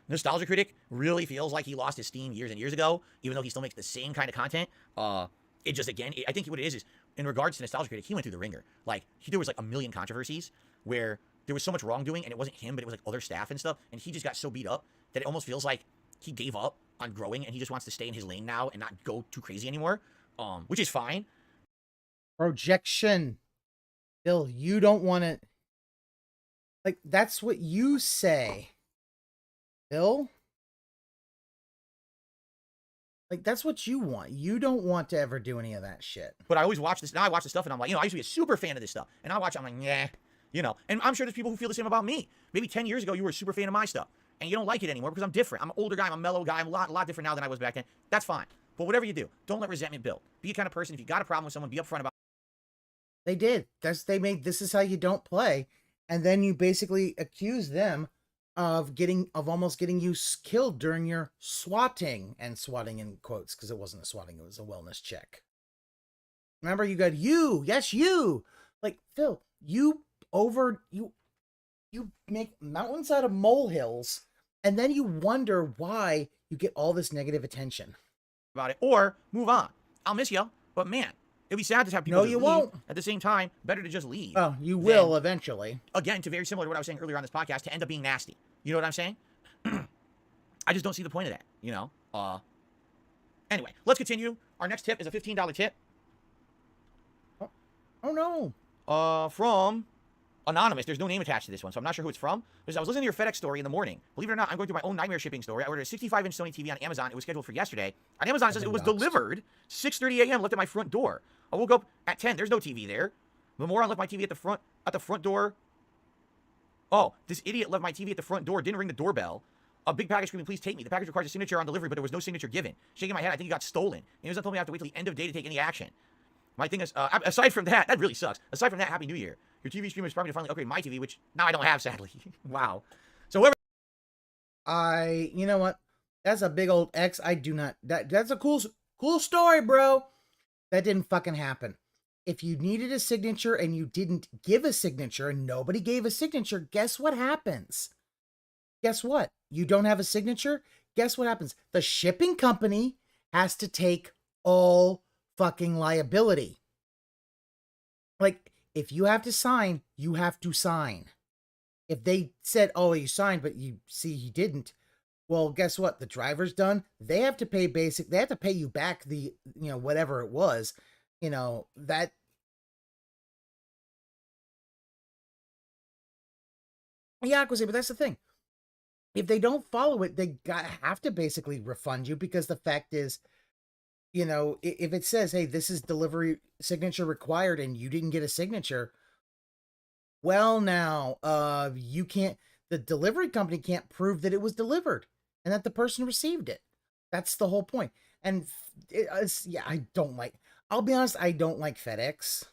Nostalgia Critic really feels like he lost his steam years and years ago, even though he still makes the same kind of content. It just, again, I think what it is in regards to Nostalgia Critic, he went through the ringer. Like, there was like a million controversies where there was so much wrongdoing, and it wasn't him, but it was like other staff and stuff, and he just got so beat up that it almost feels like he gave up on growing, and he just wants to stay in his lane now and not go too crazy anymore, which is fine. Projection. Bill, you don't want to... Like, that's what you say. Bill? Like, that's what you want. You don't want to ever do any of that shit. But I always watch this. Now I watch the stuff, and I'm like, you know, I used to be a super fan of this stuff. And I watch it, I'm like, yeah. You know, and I'm sure there's people who feel the same about me. Maybe 10 years ago, you were a super fan of my stuff, and you don't like it anymore because I'm different. I'm an older guy. I'm a mellow guy. I'm a lot different now than I was back then. That's fine. But whatever you do, don't let resentment build. Be a kind of person, if you got a problem with someone, be upfront about it. They did. They made this is how you don't play. And then you basically accuse them of almost getting you killed during your swatting, and swatting in quotes because it wasn't a swatting, it was a wellness check. Remember, you got yes, you. Like, Phil, you make mountains out of molehills, and then you wonder why you get all this negative attention about it, or move on. I'll miss you, but man, it'd be sad to have people. No, you won't. At the same time, better to just leave. Oh, you will eventually. Again, to very similar to what I was saying earlier on this podcast, to end up being nasty. You know what I'm saying? I just don't see the point of that. You know. Anyway, let's continue. Our next tip is a $15 tip. Oh no. From Anonymous. There's no name attached to this one, so I'm not sure who it's from. Because I was listening to your FedEx story in the morning. Believe it or not, I'm going through my own nightmare shipping story. I ordered a 65-inch Sony TV on Amazon. It was scheduled for yesterday. On Amazon, it says it was delivered 6:30 a.m. left at my front door. I woke up at 10. There's no TV there. The moron left my TV at the front door. Oh, this idiot left my TV at the front door. Didn't ring the doorbell. A big package screaming, please take me. The package requires a signature on delivery, but there was no signature given. Shaking my head, I think it got stolen. Amazon told me I have to wait till the end of day to take any action. My thing is, aside from that really sucks. Aside from that, Happy New Year. Your TV streamer is probably to finally upgrade my TV, which now I don't have, sadly. Wow. So whoever... You know what? That's a big old X. I do not... That's a cool story, bro. That didn't fucking happen. If you needed a signature and you didn't give a signature and nobody gave a signature, guess what happens? Guess what? You don't have a signature? Guess what happens? The shipping company has to take all fucking liability. Like, if you have to sign, you have to sign. If they said, oh, you signed, but you see he didn't, well, guess what? The driver's done. They have to pay they have to pay you back the, whatever it was, that. Yeah, but that's the thing. If they don't follow it, they have to basically refund you, because the fact is, if it says, hey, this is delivery signature required and you didn't get a signature, well, now, the delivery company can't prove that it was delivered and that the person received it. That's the whole point. And I'll be honest, I don't like FedEx.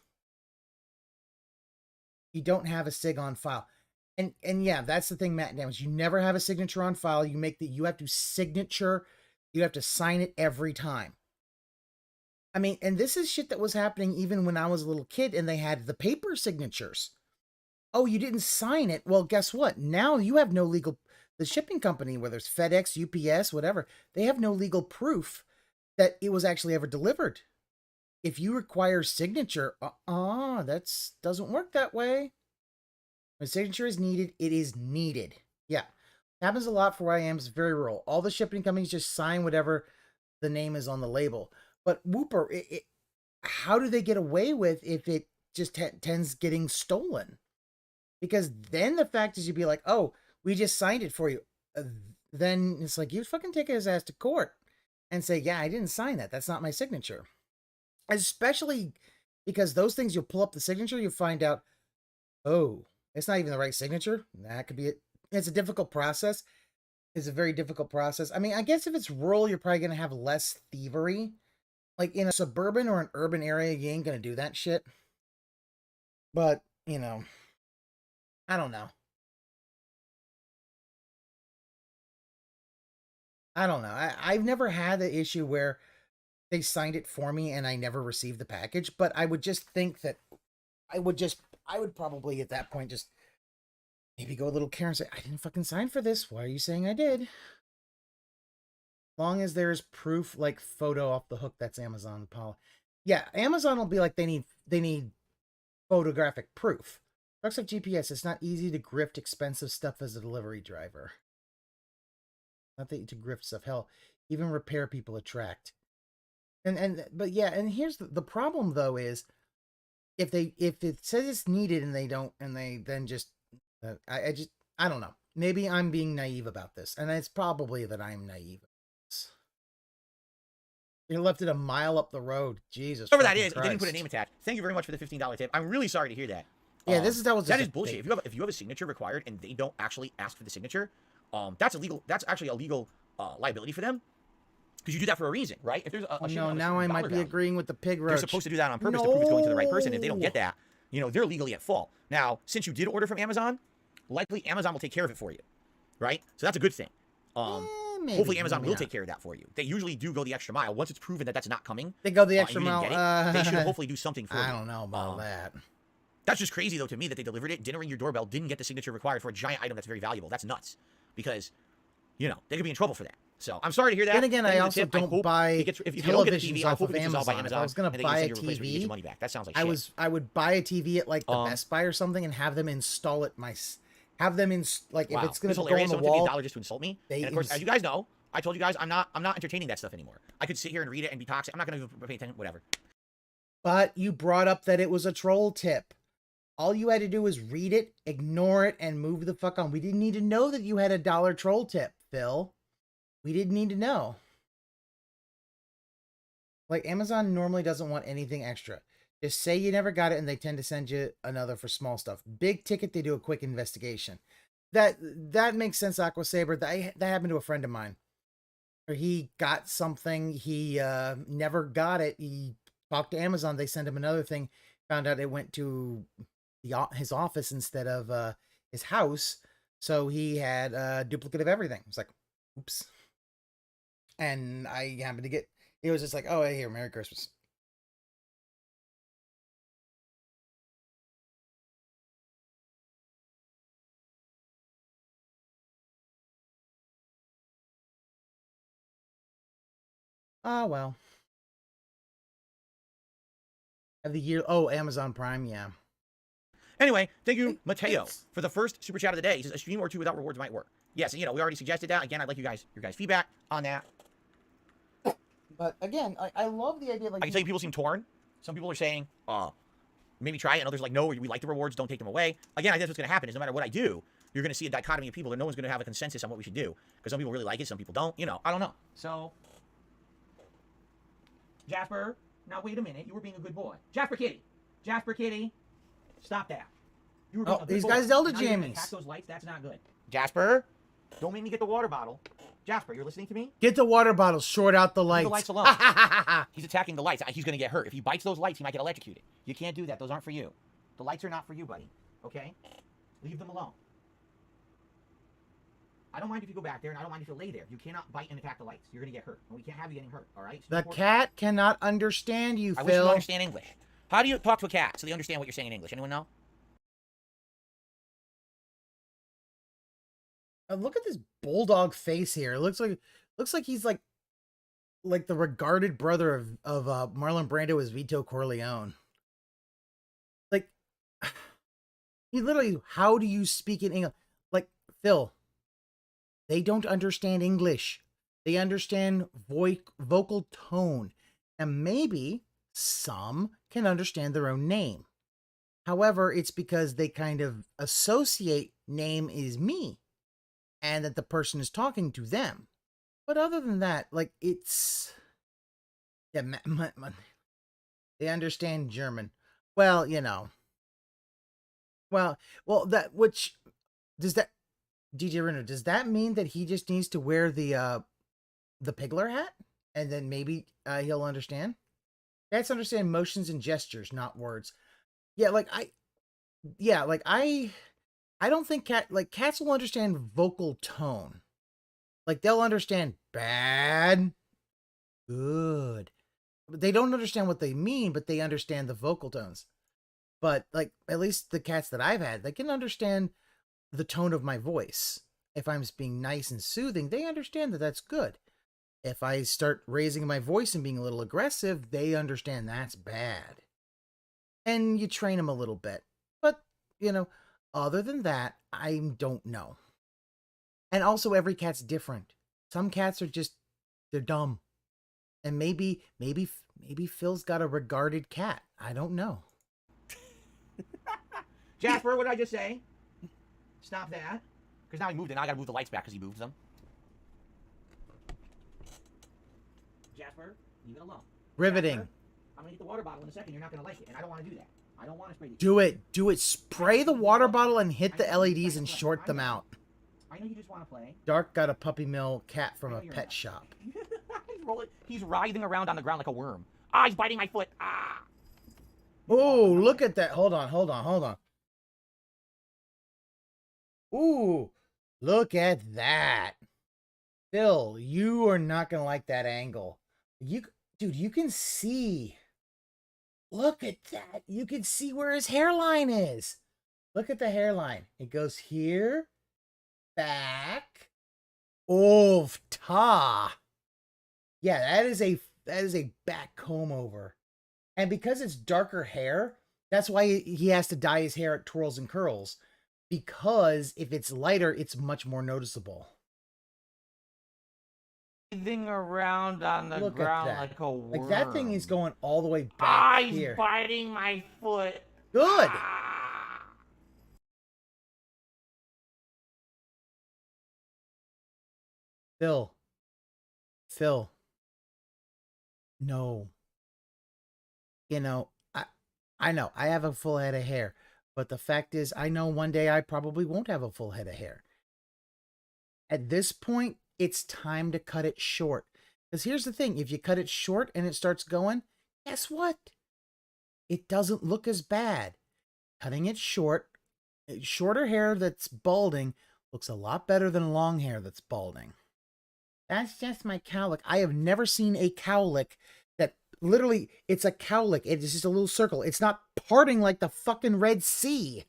You don't have a sig on file. And yeah, that's the thing, Matt Damage. You never have a signature on file. You have to sign it every time. I mean, and this is shit that was happening even when I was a little kid and they had the paper signatures. Oh, you didn't sign it. Well, guess what? Now you have no legal, the shipping company, whether it's FedEx, UPS, whatever, they have no legal proof that it was actually ever delivered. If you require signature, that doesn't work that way. When signature is needed, it is needed. Yeah. Happens a lot for where I am. It's very rural. All the shipping companies just sign whatever the name is on the label. But Whooper, how do they get away with if it just tends getting stolen? Because then the fact is, you'd be like, oh, we just signed it for you. Then it's like, you fucking take his ass to court and say, yeah, I didn't sign that. That's not my signature. Especially because those things, you'll pull up the signature, you'll find out, oh, it's not even the right signature. That could be it. It's a difficult process. is a very difficult process. I mean, I guess if it's rural, you're probably going to have less thievery. Like in a suburban or an urban area, you ain't going to do that shit. But, you know, I don't know. I don't know. I've never had the issue where they signed it for me and I never received the package, but I would just think that I would probably at that point just maybe go a little care and say, I didn't fucking sign for this. Why are you saying I did? Long as there's proof, like photo off the hook, that's Amazon policy. Yeah, Amazon will be like, they need photographic proof. Trucks have GPS. It's not easy to grift expensive stuff as a delivery driver. Not that to grift stuff. Hell, even repair people attract. But yeah, and here's the problem though is if it says it's needed and they don't, and they then just I don't know. Maybe I'm being naive about this, and it's probably that I'm naive. You left it a mile up the road. Jesus. Whatever that is, Christ. they didn't put a name attached. Thank you very much for the $15 tip. I'm really sorry to hear that. Yeah, that is bullshit. If you have a signature required and they don't actually ask for the signature, that's illegal. That's actually a legal liability for them. Because you do that for a reason, right? If there's a no, now I might be agreeing with the pig roach. They're supposed to do that on purpose to prove it's going to the right person. If they don't get that, you know, they're legally at fault. Now, since you did order from Amazon, likely Amazon will take care of it for you, right? So that's a good thing. Maybe, hopefully Amazon will take care of that for you. They usually do go the extra mile. Once it's proven that that's not coming, they go the extra mile. They should hopefully do something for you. I don't know about that. That's just crazy, though, to me that they delivered it, didn't ring your doorbell, didn't get the signature required for a giant item that's very valuable. That's nuts. Because, you know, they could be in trouble for that. So I'm sorry to hear that. And again, I also don't buy if you don't get a TV, I off hope of it's resolved by Amazon. If Amazon. I was going to buy a TV, get your money back. That sounds like shit. I would buy a TV at like the Best Buy or something and have them install it have them in like if it's going to go on the wall. $1 just to insult me. And of course, as you guys know, I told you guys I'm not entertaining that stuff anymore. I could sit here and read it and be toxic. I'm not going to pay attention. Whatever. But you brought up that it was a troll tip. All you had to do was read it, ignore it, and move the fuck on. We didn't need to know that you had a $1 troll tip, Phil. We didn't need to know. Like, Amazon normally doesn't want anything extra. Just say you never got it, and they tend to send you another for small stuff. Big ticket, they do a quick investigation. That makes sense, Aqua Saber. That happened to a friend of mine. Where he got something, he never got it. He talked to Amazon, they sent him another thing. Found out it went to his office instead of his house. So he had a duplicate of everything. It's like, oops. And I happened to get, it was just like, oh, hey, here, Merry Christmas. Oh, well. Of the year, oh, Amazon Prime, yeah. Anyway, thank you, Mateo, for the first super chat of the day. He says, a stream or two without rewards might work. Yes, you know, we already suggested that. Again, I'd like your guys' feedback on that. But again, I love the idea. Like, I can tell you people seem torn. Some people are saying, maybe try it. And others are like, no, we like the rewards. Don't take them away. Again, I guess what's going to happen is no matter what I do, you're going to see a dichotomy of people, and no one's going to have a consensus on what we should do. Because some people really like it, some people don't. You know, I don't know. So, Jasper, now wait a minute. You were being a good boy. Jasper Kitty, stop that. You were being a good these boy. guys Delta Now you're gonna jammies. attack those lights. That's not good. Jasper, don't make me get the water bottle. Jasper, you're listening to me? Get the water bottle, short out the lights. Leave the lights alone. He's attacking the lights. He's going to get hurt. If he bites those lights, he might get electrocuted. You can't do that. Those aren't for you. The lights are not for you, buddy. Okay? Leave them alone. I don't mind if you go back there, and I don't mind if you lay there. You cannot bite and attack the lights. You're going to get hurt. And we can't have you getting hurt, all right? The cat cannot understand you, I Phil. wish you understand English. How do you talk to a cat so they understand what you're saying in English? Anyone know? Look at this bulldog face here. It looks like he's like the regarded brother of Marlon Brando as Vito Corleone. Like, he literally, how do you speak in English? Like, Phil, they don't understand English. They understand vocal tone. And maybe some can understand their own name. However, it's because they kind of associate name is me. And that the person is talking to them. But other than that, like, it's... Yeah, they understand German. Well, you know. Well, that, which... Does that... DJ Renner, does that mean that he just needs to wear the Pigler hat, and then maybe he'll understand? Cats understand motions and gestures, not words. Yeah, I don't think cats will understand vocal tone. Like they'll understand bad, good. They don't understand what they mean, but they understand the vocal tones. But like at least the cats that I've had, they can understand the tone of my voice. If I'm just being nice and soothing, they understand that that's good. If I start raising my voice and being a little aggressive, they understand that's bad. And you train them a little bit. But, other than that, I don't know. And also every cat's different. Some cats are they're dumb. And maybe Phil's got a regarded cat. I don't know. Jasper, what did I just say? Stop that. Because now he moved it. Now I gotta move the lights back because he moved them. Jasper, leave it alone. Riveting. Jasper, I'm gonna get the water bottle in a second. You're not gonna like it, and I don't want to do that. I don't want to spray these. Do it. Spray the water bottle and hit the LEDs and short them out. I know you just want to play. Dark got a puppy mill cat from a pet shop. He's writhing around on the ground like a worm. Ah, he's biting my foot. Ah. Oh, look at that. Hold on. Ooh, look at that. Phil, you are not going to like that angle. Dude, you can see. Look at that. You can see where his hairline is. Look at the hairline. It goes here, back, outta. Yeah, that is a back comb over. And because it's darker hair, that's why he has to dye his hair at twirls and curls. Because if it's lighter, it's much more noticeable. Writhing around on the ground like a worm. Like that thing is going all the way back here. He's biting my foot. Good. Ah. Phil. No. I know I have a full head of hair, but the fact is I know one day I probably won't have a full head of hair. At this point, it's time to cut it short. Because here's the thing, if you cut it short and it starts going, guess what? It doesn't look as bad. Cutting it short, shorter hair that's balding looks a lot better than long hair that's balding. That's just my cowlick. I have never seen a cowlick that literally, it's a cowlick. It's just a little circle. It's not parting like the fucking Red Sea.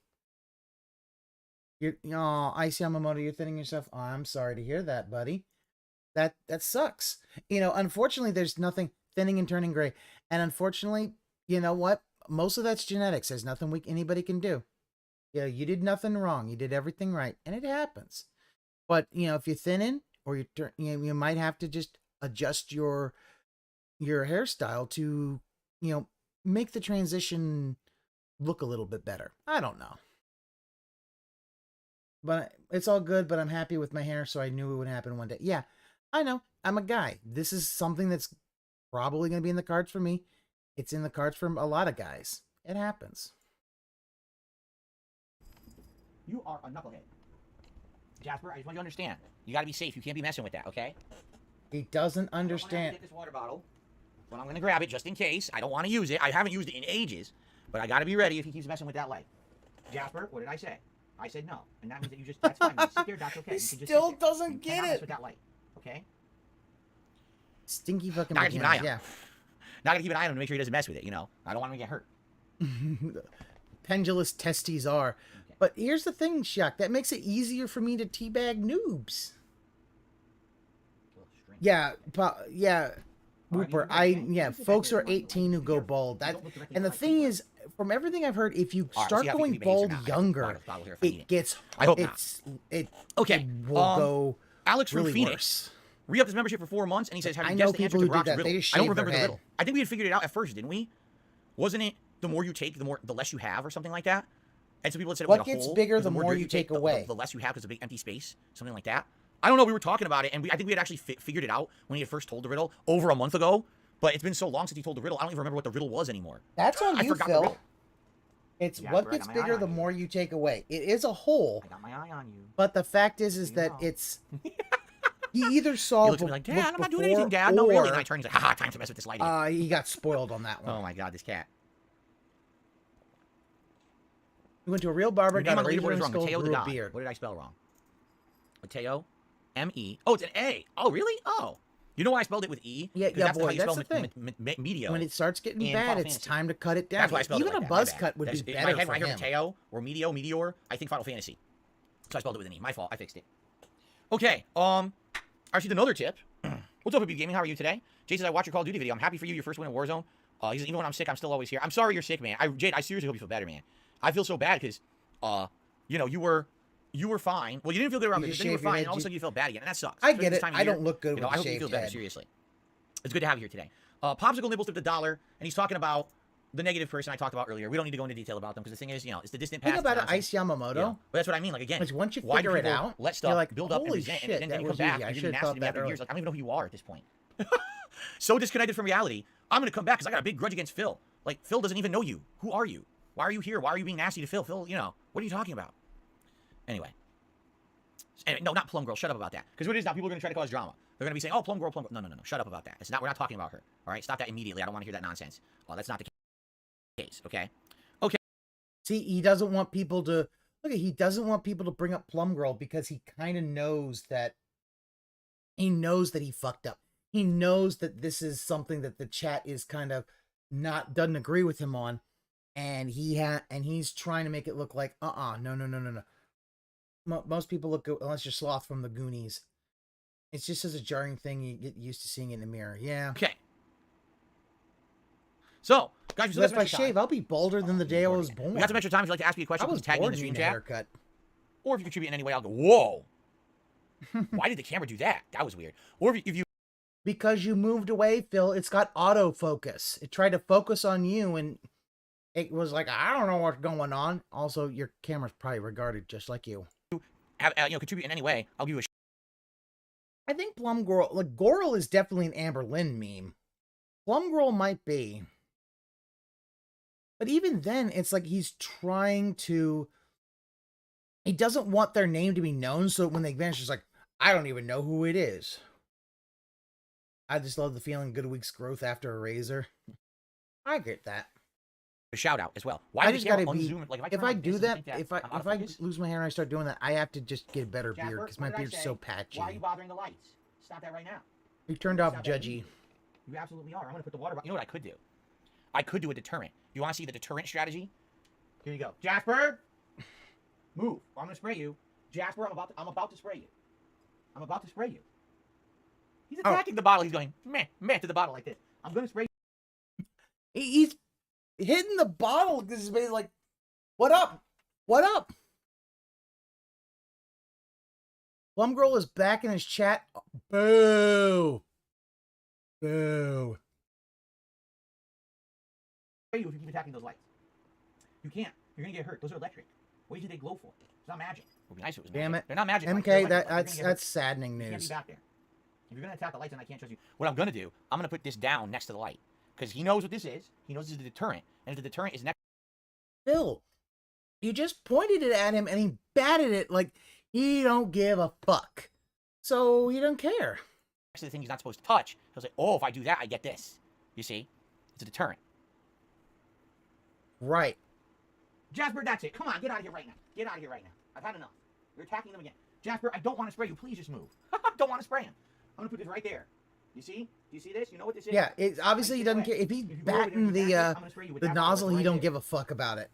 Ice Yamamoto, you're thinning yourself. Oh, I'm sorry to hear that, buddy. That sucks. Unfortunately, there's nothing thinning and turning gray. And unfortunately, you know what? Most of that's genetics. There's nothing anybody can do. You did nothing wrong. You did everything right. And it happens. But, if you're thinning, or you might have to just adjust your hairstyle to, make the transition look a little bit better. I don't know. But it's all good, but I'm happy with my hair, so I knew it would happen one day. Yeah, I know. I'm a guy. This is something that's probably going to be in the cards for me. It's in the cards for a lot of guys. It happens. You are a knucklehead. Jasper, I just want you to understand. You got to be safe. You can't be messing with that, okay? He doesn't understand. I'm going to get this water bottle, but I'm going to grab it just in case. I don't want to use it. I haven't used it in ages, but I got to be ready if he keeps messing with that light. Jasper, what did I say? I said no, and that means that you just, that's fine. You sit there, that's okay. He still doesn't get it. With that light, okay? Stinky fucking Now I gotta keep an eye on him. Yeah. Now I gotta keep an eye on him to make sure he doesn't mess with it, I don't want him to get hurt. Pendulous testes are. Okay. But here's the thing, Shuck. That makes it easier for me to teabag noobs. Yeah, Blooper. Folks are 18 who go bald. And the thing is, from everything I've heard, if you start going bald younger, it gets. I hope it will go. Alex from really Phoenix worse. Re-upped his membership for 4 months, and he says, I know people who did that. They just I don't shave remember their the head. riddle. I think we had figured it out at first, didn't we? Wasn't it the more you take, the less you have, or something like that? And some people had said it was What a gets hole, bigger the more dirt you take away? The less you have because of a big empty space, something like that. I don't know. We were talking about it, and I think we had actually figured it out when he had first told the riddle over a month ago. But it's been so long since he told the riddle, I don't even remember what the riddle was anymore. That's on you, I forgot Phil. the riddle. It's Jasper, what I gets got my eye bigger on the you. more you take away. It is a hole, I got my eye on you. but the fact is You that know. it's he either He saw looks at me like, Dad, I'm not doing anything, Dad. No, really. And I turn, he's like, haha, time to mess with this light again. he got spoiled on that one. Oh my God, this cat. He went to a real barber, Your name got on a the leaderboard razor is and wrong. skull, Mateo the grew a God. beard. What did I spell wrong? Mateo, M-E. Oh, it's an A. Oh, really? Oh. You know why I spelled it with E? Yeah, 'Cause yeah, that's boy, how you that's spell the thing. Medio. When it starts getting in bad, Final it's Fantasy. time to cut it down. That's why I spelled Even it like a that. My buzz bad. cut would be In my better head, for when I hear him. Mateo or Meteor, I think Final Fantasy. So I spelled it with an E. My fault. I fixed it. Okay. I received another tip. What's up, BB Gaming? How are you today? Jade says, I watched your Call of Duty video. I'm happy for you. Your first win in Warzone. He says, even when I'm sick, I'm still always here. I'm sorry you're sick, man. Jade, I seriously hope you feel better, man. I feel so bad because, you know, you were fine. Well, you didn't feel good around me. just Then you were shaved your fine, head, and all of a sudden you felt bad again, and that sucks. I Especially get this it. time of I year. don't look good You know, with I a hope you shaved feel better, head. seriously. It's good to have you here today. Popsicle Nibbles tipped $1, and he's talking about the negative person I talked about earlier. We don't need to go into detail about them because the thing is, you know, it's the distant past. Think about it, nonsense. Ice Yamamoto. Yeah. But that's what I mean. Like, again, Like, once you why do figure it people out, let you're stuff like, build up and holy resent, shit, and then that you was come back easy. I and should you're have nasty thought to me that after earlier. years. Like, I don't even know who you are at this point. So disconnected from reality. I'm going to come back because I got a big grudge against Phil. Like, Phil doesn't even know you. Who are you? Why are you here? Why are you being nasty to Phil? Phil, you know, what are you talking about? Anyway, no, not Plum Girl. Shut up about that. Because what it is now, people are going to try to cause drama. They're going to be saying, oh, Plum Girl, Plum Girl. No. Shut up about that. It's not. We're not talking about her. All right? Stop that immediately. I don't want to hear that nonsense. Oh, that's not the case. Okay? Okay. See, he doesn't want people to he doesn't want people to bring up Plum Girl because he kind of knows that he fucked up. He knows that this is something that the chat is kind of doesn't agree with him on, and he's trying to make it look like no. Most people look good unless you're Sloth from the Goonies. It's just as a jarring thing you get used to seeing in the mirror. Yeah. Okay. So, guys, So if I shave, I'll be balder than the day I was born. We got some extra time. If you'd like to ask me a I question, was please tag me in born the stream needing a chat. haircut. Or if you contribute in any way, I'll go, whoa. Why did the camera do that? That was weird. Or if you Because you moved away, Phil. It's got autofocus. It tried to focus on you, and it was like, I don't know what's going on. Also, your camera's probably regarded just like you. have, contribute in any way, I'll give you a I think Plum Girl, like, Goral is definitely an Amber Lynn meme. Plum Girl might be. But even then, it's like he's trying to... He doesn't want their name to be known, so when they vanish, it's like, I don't even know who it is. I just love the feeling good week's growth after a razor. I get that. shout out as well. Why I did just the gotta camera be. unzoom? Like, If I do that, if I focus? lose my hair and I start doing that, I have to just get a better beard Jasper, because my what did I beard's say? so patchy. Why are you bothering the lights? Stop that right now. You turned off Stop that judgy. immediately. You absolutely are. I'm gonna put the water. You know what I could do? I could do a deterrent. You want to see the deterrent strategy? Here you go, Jasper. Move. Or I'm gonna spray you, Jasper. I'm about to spray you. I'm about to spray you. He's attacking the bottle. He's going meh to the bottle like this. I'm gonna spray you. He's hitting the bottle because he's like, "What up? What up?" Plum Girl is back in his chat. Boo! Boo! You if you keep attacking those lights. You can't. You're gonna get hurt. Those are electric. What do you think they glow for? It's not magic. It would be nice if it was magic. Damn it! They're not magic. MK, They're electric. You're gonna get hurt. that's saddening You can't be news. back there. If you're gonna attack the lights, then I can't trust you. What I'm gonna do, I'm gonna put this down next to the light because he knows what this is. He knows this is the deterrent, and if the deterrent is next Phil, you just pointed it at him and he batted it like he don't give a fuck. So he don't care. to the thing he's not supposed to touch, he'll say, "Oh, if I do that, I get this." You see, it's a deterrent. Right. Jasper, that's it. Come on, get out of here right now. Get out of here right now. I've had enough. You're attacking them again. Jasper, I don't want to spray you. Please just move. Don't want to spray him. I'm gonna put this right there. You see? Do you see this? You know what this is? Yeah, it's obviously he doesn't care. If he's batting the nozzle, he don't give a fuck about it.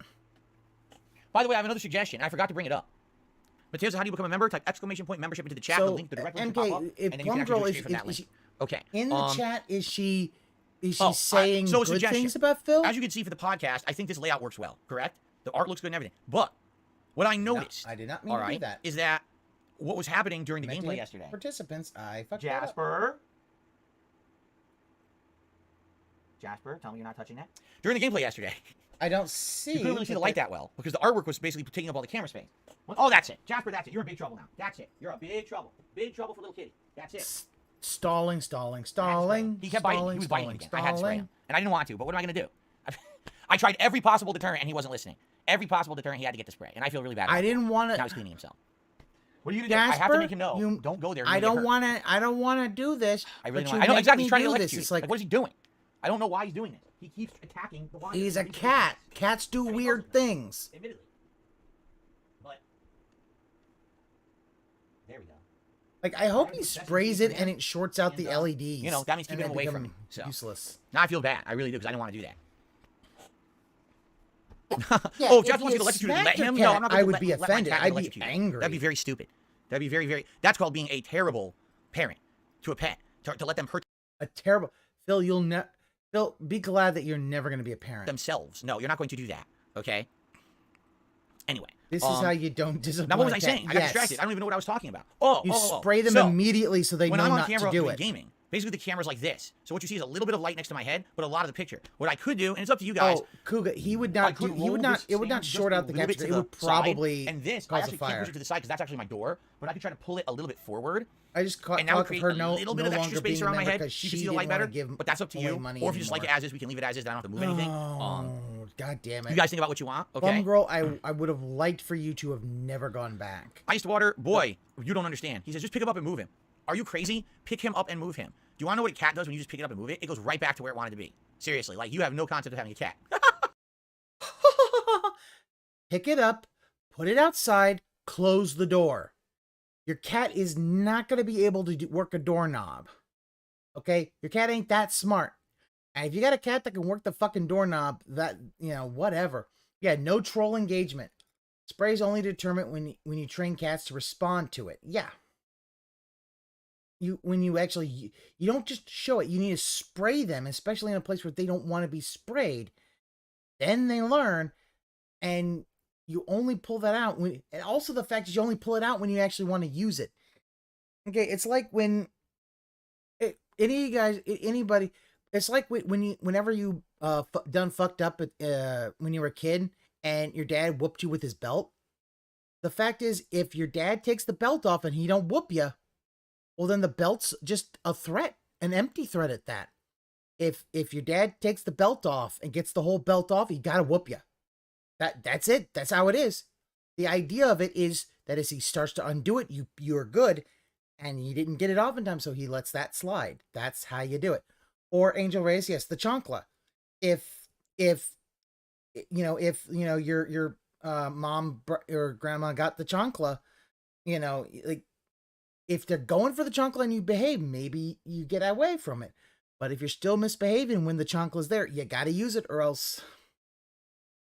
By the way, I have another suggestion. I forgot to bring it up. Mateo, how do you become a member? Type exclamation point membership into the chat. So, the link to the direct link MK, will pop up, if and then you Plum can actually Girl do it straight from that is link. Okay. In the chat, is she Oh, saying so a good suggestion. things about Phil? As you can see for the podcast, I think this layout works well, correct? The art looks good and everything. But what I noticed, I did not mean to do that. is that what was happening during the Meant to gameplay hit yesterday. Participants, I fucked that up. Jasper, tell me you're not touching that. During the gameplay yesterday, I don't see. you couldn't really see the light that well because the artwork was basically taking up all the camera space. Oh, that's it. Jasper, that's it. You're in big trouble now. That's it. You're in big trouble. Big trouble for little kitty. That's it. Stalling. He kept biting. He was biting again. I had to spray him. And I didn't want to, but what am I going to do? I tried every possible deterrent, and he wasn't listening. every possible deterrent he had to get the spray, and I feel really bad about I didn't want Now to. he's cleaning himself. What are you gonna do? I have to make him know. Don't go there. I don't want to. I don't want to do this. I really but don't. you I know make exactly. me He's trying to do electrocute this. you. It's like, what is he doing? I don't know why he's doing this. He keeps attacking the wire. he's a cat. Cats do weird things. Admittedly. But there we go. Like, I hope he sprays it and it shorts out the LEDs. You know, that means keeping him away from me. So. Useless. Now I feel bad. I really do, because I don't want to do that. Yeah, oh, if Jeff wants you you to electrocute him. smacked Let him? your No, cat, I'm not I going would to be let my offended. cat I'd be electrocute you. angry. That'd be very stupid. That'd be very, very... That's called being a terrible parent to a pet. To let them hurt A terrible... Phil, you'll never... Phil, be glad that you're never going to be a parent. themselves. No, you're not going to do that. Okay? Anyway. This is how you don't disappoint. Now, what was a I cat. saying? I got distracted. I don't even know what I was talking about. You spray them immediately so they know when I'm on not camera to do doing it. gaming, basically the camera's like this. So what you see is a little bit of light next to my head, but a lot of the picture. What I could do, and it's up to you guys. Oh, Kuga, he would not do. He would not. It would not short out the capture. It would probably and this, I cause a actually can't fire. push it to the side because that's actually my door. But I could try to pull it a little bit forward. I just caught and now talk of create her a little bit of extra space around my head. You can see the light better, but that's up to you. Or if you just like it as is, we can leave it as is. I don't have to move anything. God damn it! You guys think about what you want, okay? Bum girl, I would have liked for you to have never gone back. Iced water, boy, you don't understand. He says, just pick him up and move him. Are you crazy? Pick him up and move him. Do you want to know what a cat does when you just pick it up and move it? It goes right back to where it wanted to be. Seriously, like you have no concept of having a cat. Pick it up, put it outside, close the door. Your cat is not going to be able to work a doorknob. Okay? Your cat ain't that smart. And if you got a cat that can work the fucking doorknob, that, you know, whatever. Yeah, no troll engagement. Sprays only determine when you train cats to respond to it. Yeah. You don't just show it. You need to spray them, especially in a place where they don't want to be sprayed. Then they learn, and you only pull that out when, and also the fact is you only pull it out when you actually want to use it. Okay, it's like when anybody, it's like whenever you done fucked up when you were a kid and your dad whooped you with his belt. The fact is, if your dad takes the belt off and he don't whoop you, well then the belt's just a threat, an empty threat at that. If your dad takes the belt off and gets the whole belt off, he gotta whoop you. That's it. That's how it is. The idea of it is that as he starts to undo it, you're good, and he didn't get it off in time, so he lets that slide. That's how you do it. Or Angel Reyes, yes, the chancla. If your mom or grandma got the chancla, like if they're going for the chancla and you behave, maybe you get away from it. But if you're still misbehaving when the chancla's there, you got to use it, or else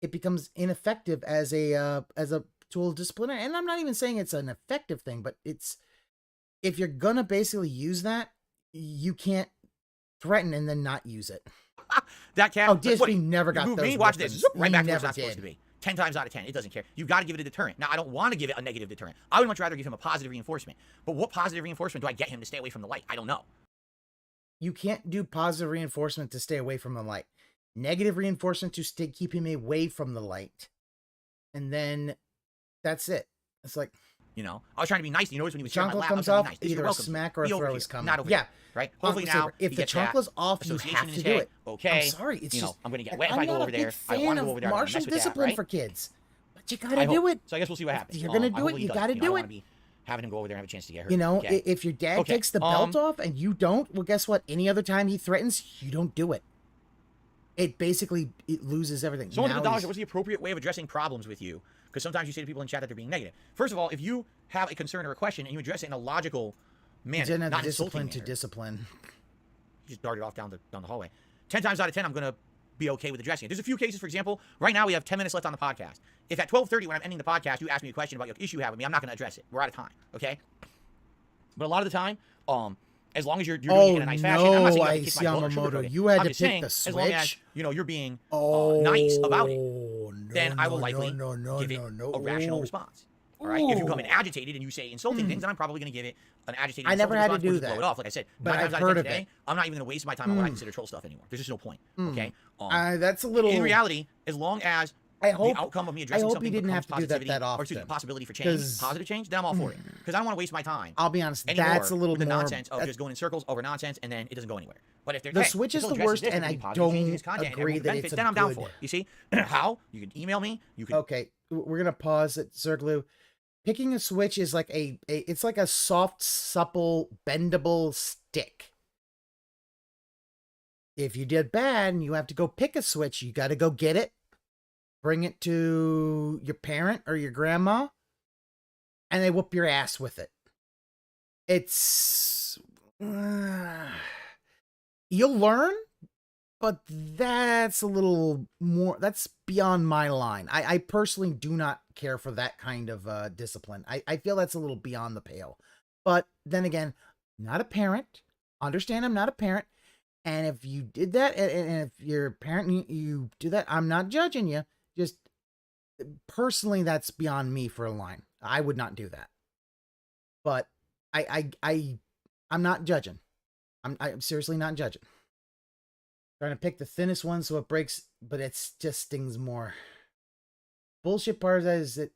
it becomes ineffective as a tool of discipline. And I'm not even saying it's an effective thing, but if you're gonna basically use that, you can't threaten and then not use it. That cat. Oh, DSP never got those. Watch this. Right back to where it's not did. supposed to be. 10 times out of 10, it doesn't care. You've got to give it a deterrent. Now, I don't want to give it a negative deterrent. I would much rather give him a positive reinforcement. But what positive reinforcement do I get him to stay away from the light? I don't know. You can't do positive reinforcement to stay away from the light. Negative reinforcement to keep him away from the light. And then that's it. It's like, I was trying to be nice. You notice when he was sharing my chancla lap, comes I was off, trying to be nice. either a smack or a throw is coming. Not over yeah. here, right? Hopefully now, if the chancla's off, you have to do it. Okay. I'm sorry. It's just, I'm going to get wet if I go over there. I want to go over there. Martial discipline right? for kids. But you got to do it. So I guess we'll see what happens. You're going to do it. You got to do it. Having him go over there and have a chance to get hurt. If your dad takes the belt off and you don't, well, guess what? Any other time he threatens, you don't do it. It loses everything. So what's the appropriate way of addressing problems with you? Because sometimes you say to people in chat that they're being negative. First of all, if you have a concern or a question and you address it in a logical manner, not discipline insulting to discipline. You just darted off down the hallway. 10 times out of 10, I'm going to be okay with addressing it. There's a few cases, for example, right now we have 10 minutes left on the podcast. If at 12:30 when I'm ending the podcast, you ask me a question about your issue you have with me, I'm not going to address it. We're out of time, okay? But a lot of the time, as long as you're doing it in a nice fashion, I'm not saying you have to kick my butt or sugarcoat it. You had I'm to just pick saying, the switch. as long as you're being nice about it, then I will likely give it a rational response. All right. If you come in agitated and you say insulting things, then I'm probably going to give it an agitated. I never had to response, do that. Blow it off, like I said. But I've heard of it. I'm not even going to waste my time on what I consider troll stuff anymore. There's just no point. Okay. That's a little. In reality, as long as the outcome of me addressing something didn't have to do that or often. possibility for change, positive change, then I'm all for it. Because because I don't want to waste my time. I'll be honest, Anymore that's a little with the more nonsense of just going in circles over nonsense and then it doesn't go anywhere. But if the Switch is the worst, and I don't agree that it's then I'm down good. for it. You see how you can email me. You can. Okay, we're gonna pause at Circlu. Picking a Switch is like it's like a soft, supple, bendable stick. If you did bad and you have to go pick a Switch, you got to go get it, bring it to your parent or your grandma, and they whoop your ass with it. It's you'll learn, but that's a little more, that's beyond my line. I personally do not care for that kind of discipline. I feel that's a little beyond the pale. But then again, not a parent. Understand I'm not a parent. And if you did that, and if you're a parent, you do that, I'm not judging you. Just personally, that's beyond me for a line. I would not do that. But I'm not judging. I'm seriously not judging. Trying to pick the thinnest one so it breaks, but it just stings more. Bullshit part of that is that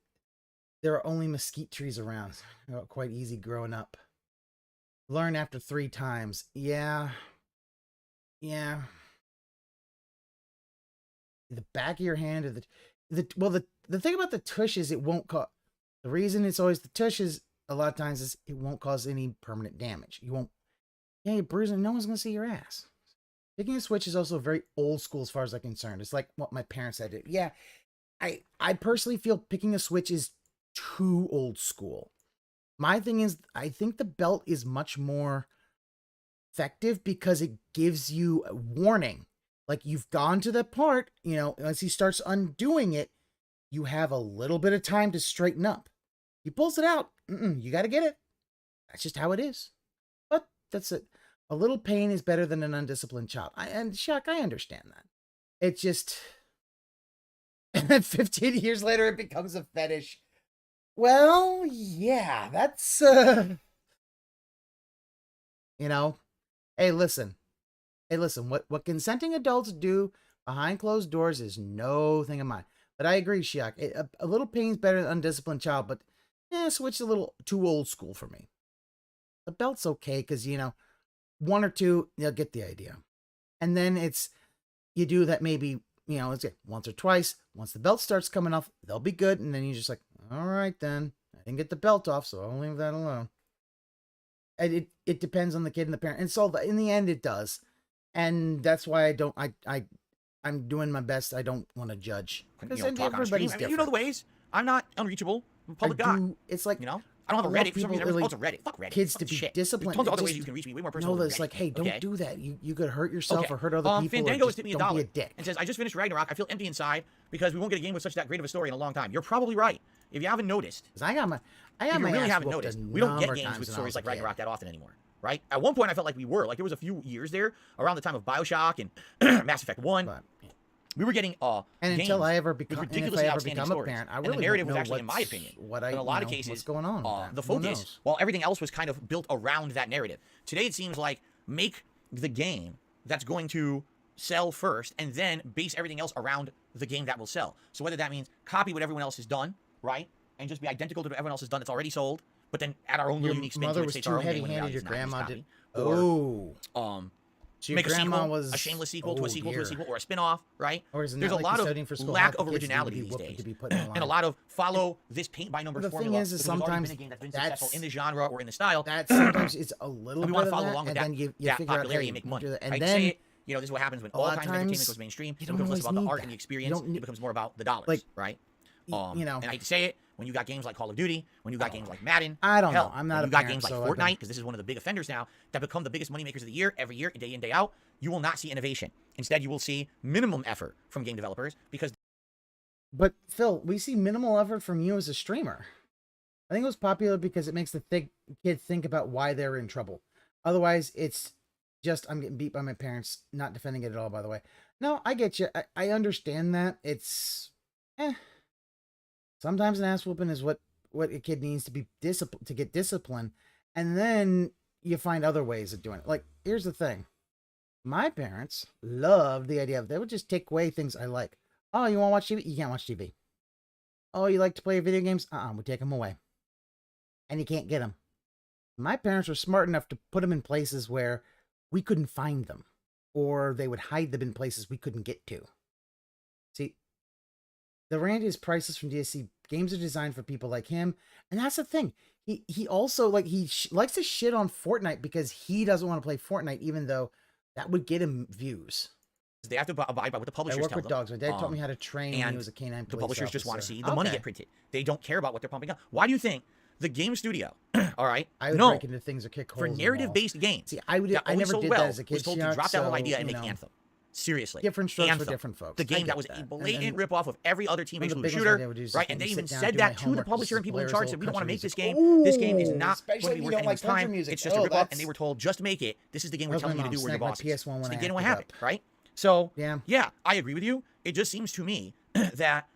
there are only mesquite trees around. Quite easy growing up. Learn after 3 times. Yeah. The back of your hand, or the thing about the tush is it won't cause. The reason it's always the tush is a lot of times is it won't cause any permanent damage. You won't. Yeah, you're bruising. No one's gonna see your ass. Picking a Switch is also very old school as far as I'm concerned. It's like what my parents said. Yeah, I personally feel picking a Switch is too old school. My thing is, I think the belt is much more effective because it gives you a warning. Like, you've gone to the part, as he starts undoing it, you have a little bit of time to straighten up. He pulls it out. You got to get it. That's just how it is. But that's it. A little pain is better than an undisciplined child. And Shaq, I understand that. It's just, and then 15 years later, it becomes a fetish. Well, yeah, that's, Hey, listen, what consenting adults do behind closed doors is no thing of mine. But I agree, Shiak. A little pain's better than unundisciplined child, but Switch is a little too old school for me. The belt's okay because, 1 or 2, you'll get the idea. And then you do that maybe, let's say once or twice. Once the belt starts coming off, they'll be good. And then you're just like, all right, then. I didn't get the belt off, so I'll leave that alone. And it depends on the kid and the parent. And so in the end, it does. And that's why I'm doing my best. I don't want to judge. Because everybody's different. You know the ways. I'm not unreachable. I'm a public guy. It's like, I don't have a Reddit. For some reason, it's a Reddit. Fuck Reddit. Kids to be disciplined. Tons of other ways you can reach me. Way more personal. No, it's like, hey, don't do that. You could hurt yourself or hurt other people. Fandango has hit me $1 and says, I just finished Ragnarok. I feel empty inside because we won't get a game with such that great of a story in a long time. You're probably right. If you haven't noticed. I got my really haven't noticed. We don't get games with stories like Ragnarok that often anymore. Right? At one point, I felt like we were. Like, there was a few years there around the time of BioShock and Mass Effect 1. We were getting and games until I ever become a stories. parent, I really and the narrative don't was know actually, in my opinion, in a lot of cases, what's going on. The focus, while everything else was kind of built around that narrative. Today, it seems like make the game that's going to sell first, and then base everything else around the game that will sell. So whether that means copy what everyone else has done, right, and just be identical to what everyone else has done that's already sold, but then add our own little unique spin to it, states our own game when reality is not just copy. Or make a sequel, a shameless sequel to a sequel to a sequel, or a spin-off, right? There's a lot of lack of originality these days, and a lot of follow this paint-by-number formula. The thing is sometimes been a game that's been successful in the genre or in the style. That sometimes it's a little bit of that, and then you figure out, popularity and make money. And then, this is what happens when all kinds of entertainment goes mainstream. It becomes less about the art and the experience. It becomes more about the dollars, right? And I hate to say it, when you got games like Call of Duty, when you got games like Madden, I don't know. I'm not a parent, games like Fortnite, because this is one of the big offenders now, that become the biggest moneymakers of the year, every year, day in, day out, you will not see innovation. Instead, you will see minimum effort from game developers because... But, Phil, we see minimal effort from you as a streamer. I think it was popular because it makes the kid think about why they're in trouble. Otherwise, it's just, I'm getting beat by my parents, not defending it at all, by the way. No, I get you. I understand that. It's... Sometimes an ass whooping is what a kid needs to be disciplined, to get discipline, and then you find other ways of doing it. Like, here's the thing. My parents loved the idea of, they would just take away things I like. Oh, you want to watch TV? You can't watch TV. Oh, you like to play video games? We take them away. and you can't get them. My parents were smart enough to put them in places where we couldn't find them, or they would hide them in places we couldn't get to. See, the rant is priceless from DSC. Games are designed for people like him, and that's the thing. He also likes to shit on Fortnite because he doesn't want to play Fortnite, even though that would get him views. They have to abide by what the publishers I work tell with them. dogs. My dad taught me how to train when he was a canine police the publishers just want to officer. see the money get printed. They don't care about what they're pumping out. Why do you think the game studio, all right, I would break into things or kick holes for in narrative-based games, see, I never did that as a kid. was told to drop that whole idea and make Anthem. Seriously. Different strokes Anthem, for different folks. The game that was a blatant ripoff of every other team exclusive shooter, right? And they even said that to the publisher and people in charge, said, we don't want to make this game. This game is not going to be worth anyone's time. It's just a ripoff, and they were told, just make it. This is the game we're telling you to do. We're your bosses. So they get what happened, right? So, yeah, I agree with you. It just seems to me that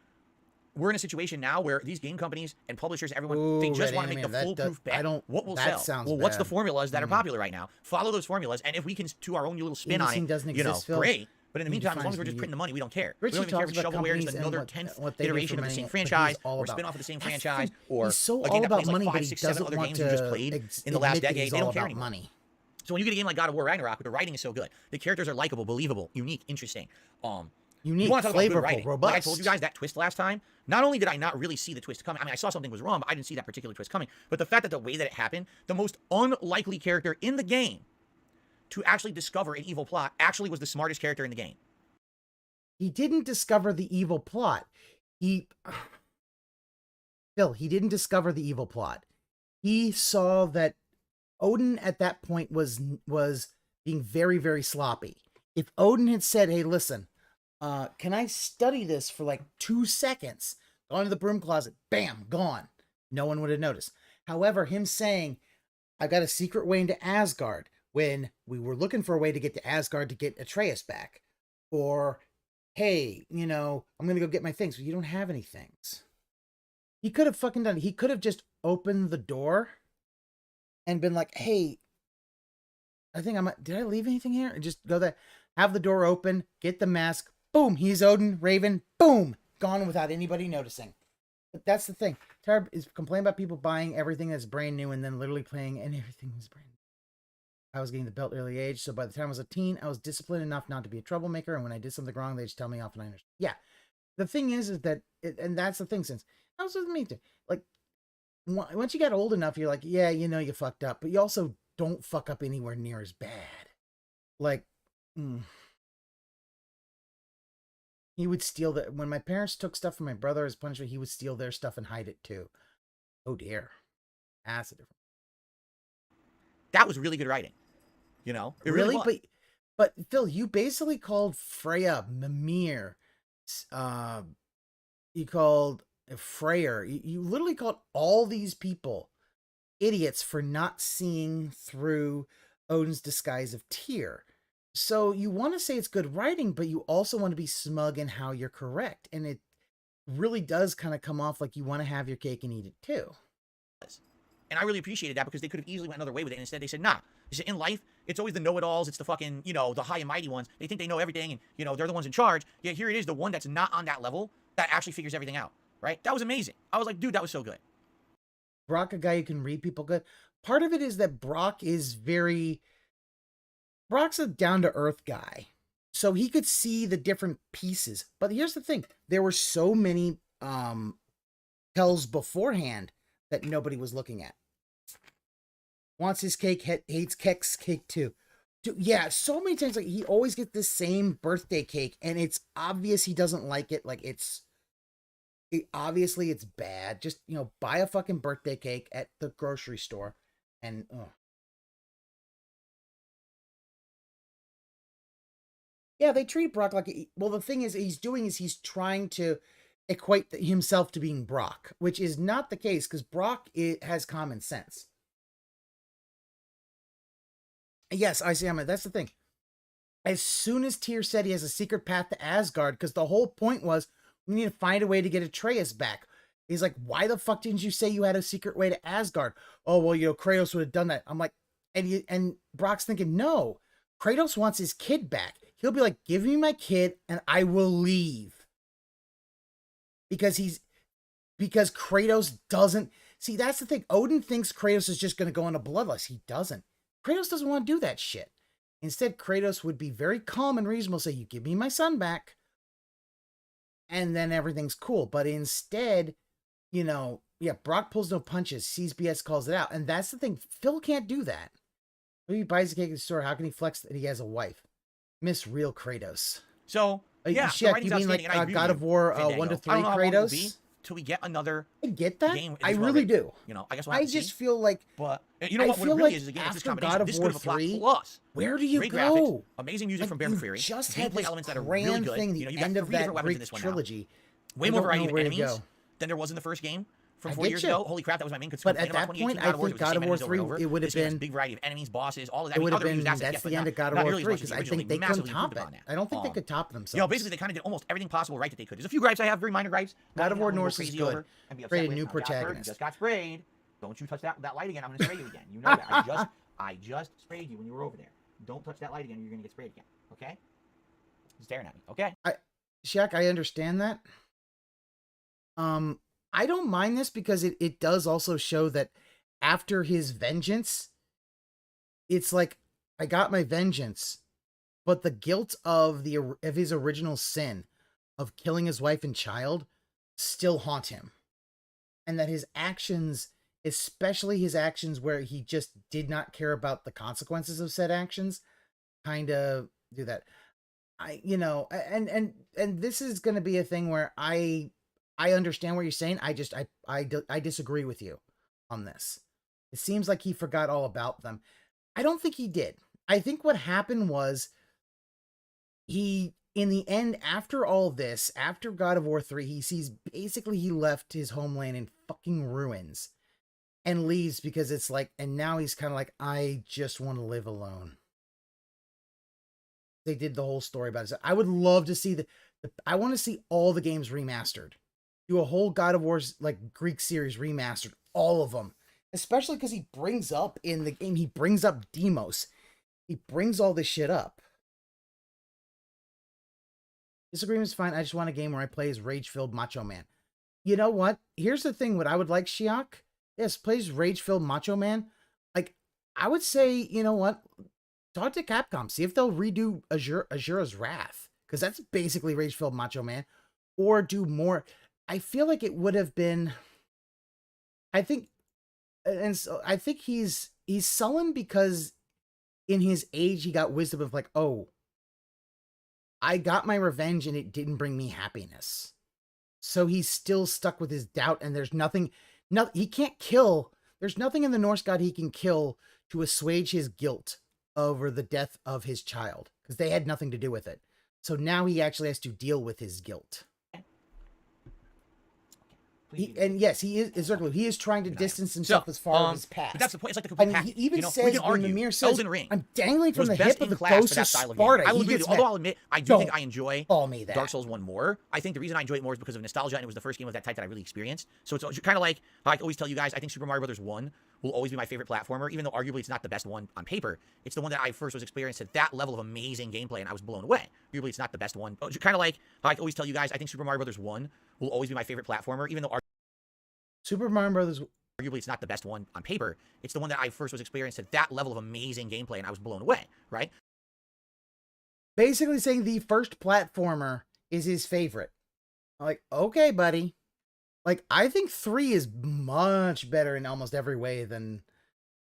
we're in a situation now where these game companies and publishers, everyone, they just want to make the foolproof bet. What will sell? Well, what's the formulas that are popular right now? Follow those formulas, and if we can do our own little spin on it, you know, great. But in the meantime, as long as we're just printing the money, we don't care. We don't even care if it's shovelware is another 10th iteration of the same franchise, or spin off of the same franchise, or a game that plays like 5, 6, 7 other games we just played in the last decade. They don't care anymore. So when you get a game like God of War Ragnarok, where the writing is so good, the characters are likable, believable, unique, interesting. Unique, you want to talk about good flavorful, writing. robust. Like I told you guys that twist last time, not only did I not really see the twist coming, I mean, I saw something was wrong, but I didn't see that particular twist coming. But the fact that the way that it happened, the most unlikely character in the game to actually discover an evil plot actually was the smartest character in the game. He didn't discover the evil plot. Phil, he didn't discover the evil plot. He saw that Odin at that point was being very, very sloppy. If Odin had said, hey, listen, can I study this for like 2 seconds? Go into the broom closet, bam, gone. No one would have noticed. However, him saying, I've got a secret way into Asgard, when we were looking for a way to get to Asgard to get Atreus back. Or, hey, you know, I'm going to go get my things. Well, you don't have any things. He could have fucking done it. He could have just opened the door and been like, hey, I think did I leave anything here? And just go there, have the door open, get the mask, boom, he's Odin, Raven, boom, gone without anybody noticing. But that's the thing. Tarb is complaining about people buying everything that's brand new and then literally playing and everything was brand new. I was getting the belt early age, so by the time I was a teen, I was disciplined enough not to be a troublemaker, and when I did something wrong, they just tell me off and I understand. Yeah. The thing is that, and that's the thing, since I was with me too. Like, once you get old enough, you're like, yeah, you know, you fucked up, but you also don't fuck up anywhere near as bad. Like, he would steal that. When my parents took stuff from my brother as punishment, he would steal their stuff and hide it too. Oh dear. That's a different. That was really good writing. You know? It really was. But Phil, you basically called Freya, Mimir, you called Freyr. You literally called all these people idiots for not seeing through Odin's disguise of Tyr. So you want to say it's good writing, but you also want to be smug in how you're correct. And it really does kind of come off like you want to have your cake and eat it too. And I really appreciated that because they could have easily went another way with it. And instead they said, nah. They said, in life, it's always the know-it-alls. It's the fucking, you know, the high and mighty ones. They think they know everything and, you know, they're the ones in charge. Yeah, here it is, the one that's not on that level that actually figures everything out, right? That was amazing. I was like, dude, that was so good. Brock, a guy who can read people good. Part of it is that Brock's a down-to-earth guy. So he could see the different pieces. But here's the thing. There were so many tells beforehand that nobody was looking at. Wants his cake, hates Kek's cake too. Dude, yeah, so many times, like, he always gets the same birthday cake, and it's obvious he doesn't like it. Like, obviously it's bad. Just, you know, buy a fucking birthday cake at the grocery store, and yeah, they treat Brock like, well, the thing is, he's trying to equate himself to being Brock, which is not the case, because Brock has common sense. Yes, I see. That's the thing. As soon as Tyr said he has a secret path to Asgard, because the whole point was we need to find a way to get Atreus back. He's like, why the fuck didn't you say you had a secret way to Asgard? Oh, well, you know, Kratos would have done that. I'm like, and Brock's thinking, no, Kratos wants his kid back. He'll be like, give me my kid and I will leave. Because Kratos doesn't, See, that's the thing. Odin thinks Kratos is just going to go on a bloodlust. He doesn't. Kratos doesn't want to do that shit. Instead, Kratos would be very calm and reasonable, say, you give me my son back, and then everything's cool. But instead, you know, yeah, Brock pulls no punches, sees BS, calls it out. And that's the thing. Phil can't do that. Maybe he buys a cake at the store. How can he flex that he has a wife? Miss real Kratos. So, yeah. Shaq, you mean like God of War 1 to 3 Kratos? Till we get another I get that. game. I really do. You know, I guess I just feel like, but you know what? What it really is again, it's this combination. This good of a plot plus. Where do you great go? Graphics, amazing music like, from Bear McCreary. Just had gameplay this elements that are really good. thing, You know, you end got of 3 that different weapons in Greek this one trilogy. now. Way more variety of enemies go. than there was in the first game. From I 4 get years you. ago, holy crap, that was my main concern. But at that point, I think God of War 3, it would have been big variety of enemies, bosses, all of that. It would have been that's the end of God of War 3 because I think they couldn't top it. I don't think they could top themselves. You know, basically they kind of did almost everything possible right that they could. There's a few gripes I have, very minor gripes. God of War Norse is good. Created a new You protagonist. just got sprayed. Don't you touch that light again. I'm going to spray you again. You know that. I just sprayed you when you were over there. Don't touch that light again or you're going to get sprayed again. Okay? You're staring at me. Okay? Shaq, I understand that. I don't mind this because it does also show that after his vengeance, it's like, I got my vengeance, but the guilt of his original sin of killing his wife and child still haunt him. And that his actions, especially his actions where he just did not care about the consequences of said actions, kind of do that. You know, and this is going to be a thing where I understand what you're saying. I disagree with you on this. It seems like he forgot all about them. I don't think he did. I think what happened was in the end, after all this, after God of War 3, he sees basically he left his homeland in fucking ruins and leaves because it's like, and now he's kind of like, I just want to live alone. They did the whole story about it. I would love to see I want to see all the games remastered. Do a whole God of War's like Greek series remastered, all of them, especially because he brings up in the game, he brings up Deimos, he brings all this shit up. Disagreement's fine. I just want a game where I play as rage-filled Macho Man. You know what? Here's the thing. What I would like, Shiak, yes, plays rage-filled Macho Man. Like, I would say, you know what? Talk to Capcom. See if they'll redo Azura's Wrath, because that's basically rage-filled Macho Man, or do more. I feel like it would have been, I think he's sullen because in his age, he got wisdom of like, oh, I got my revenge and it didn't bring me happiness. So he's still stuck with his doubt, and there's nothing he can't kill. There's nothing in the Norse god he can kill to assuage his guilt over the death of his child, because they had nothing to do with it. So now he actually has to deal with his guilt. And yes, he is trying to distance himself as far as his past. But that's the point. It's like the complete I mean, package. he even says when the mirror says, Elden Ring I'm dangling from the best hip of the in class ghost for that of style of Sparta. game. I will He agree with gets you. Although I'll admit, I do think I enjoy call me that. Dark Souls 1 more. I think the reason I enjoy it more is because of nostalgia, and it was the first game of that type that I really experienced. So it's kind of like how I always tell you guys, I think Super Mario Brothers 1 will always be my favorite platformer, even though arguably it's not the best one on paper. It's the one that I first was experienced at that level of amazing gameplay, and I was blown away. Arguably it's not the best one. Kind of like how I always tell you guys, I think Super Mario Brothers 1 will always be my favorite platformer, even though Super Mario Brothers, arguably it's not the best one on paper. It's the one that I first was experienced at that level of amazing gameplay, and I was blown away, right? basically saying the first platformer is his favorite. I'm like, okay, buddy. Like, I think 3 is much better in almost every way than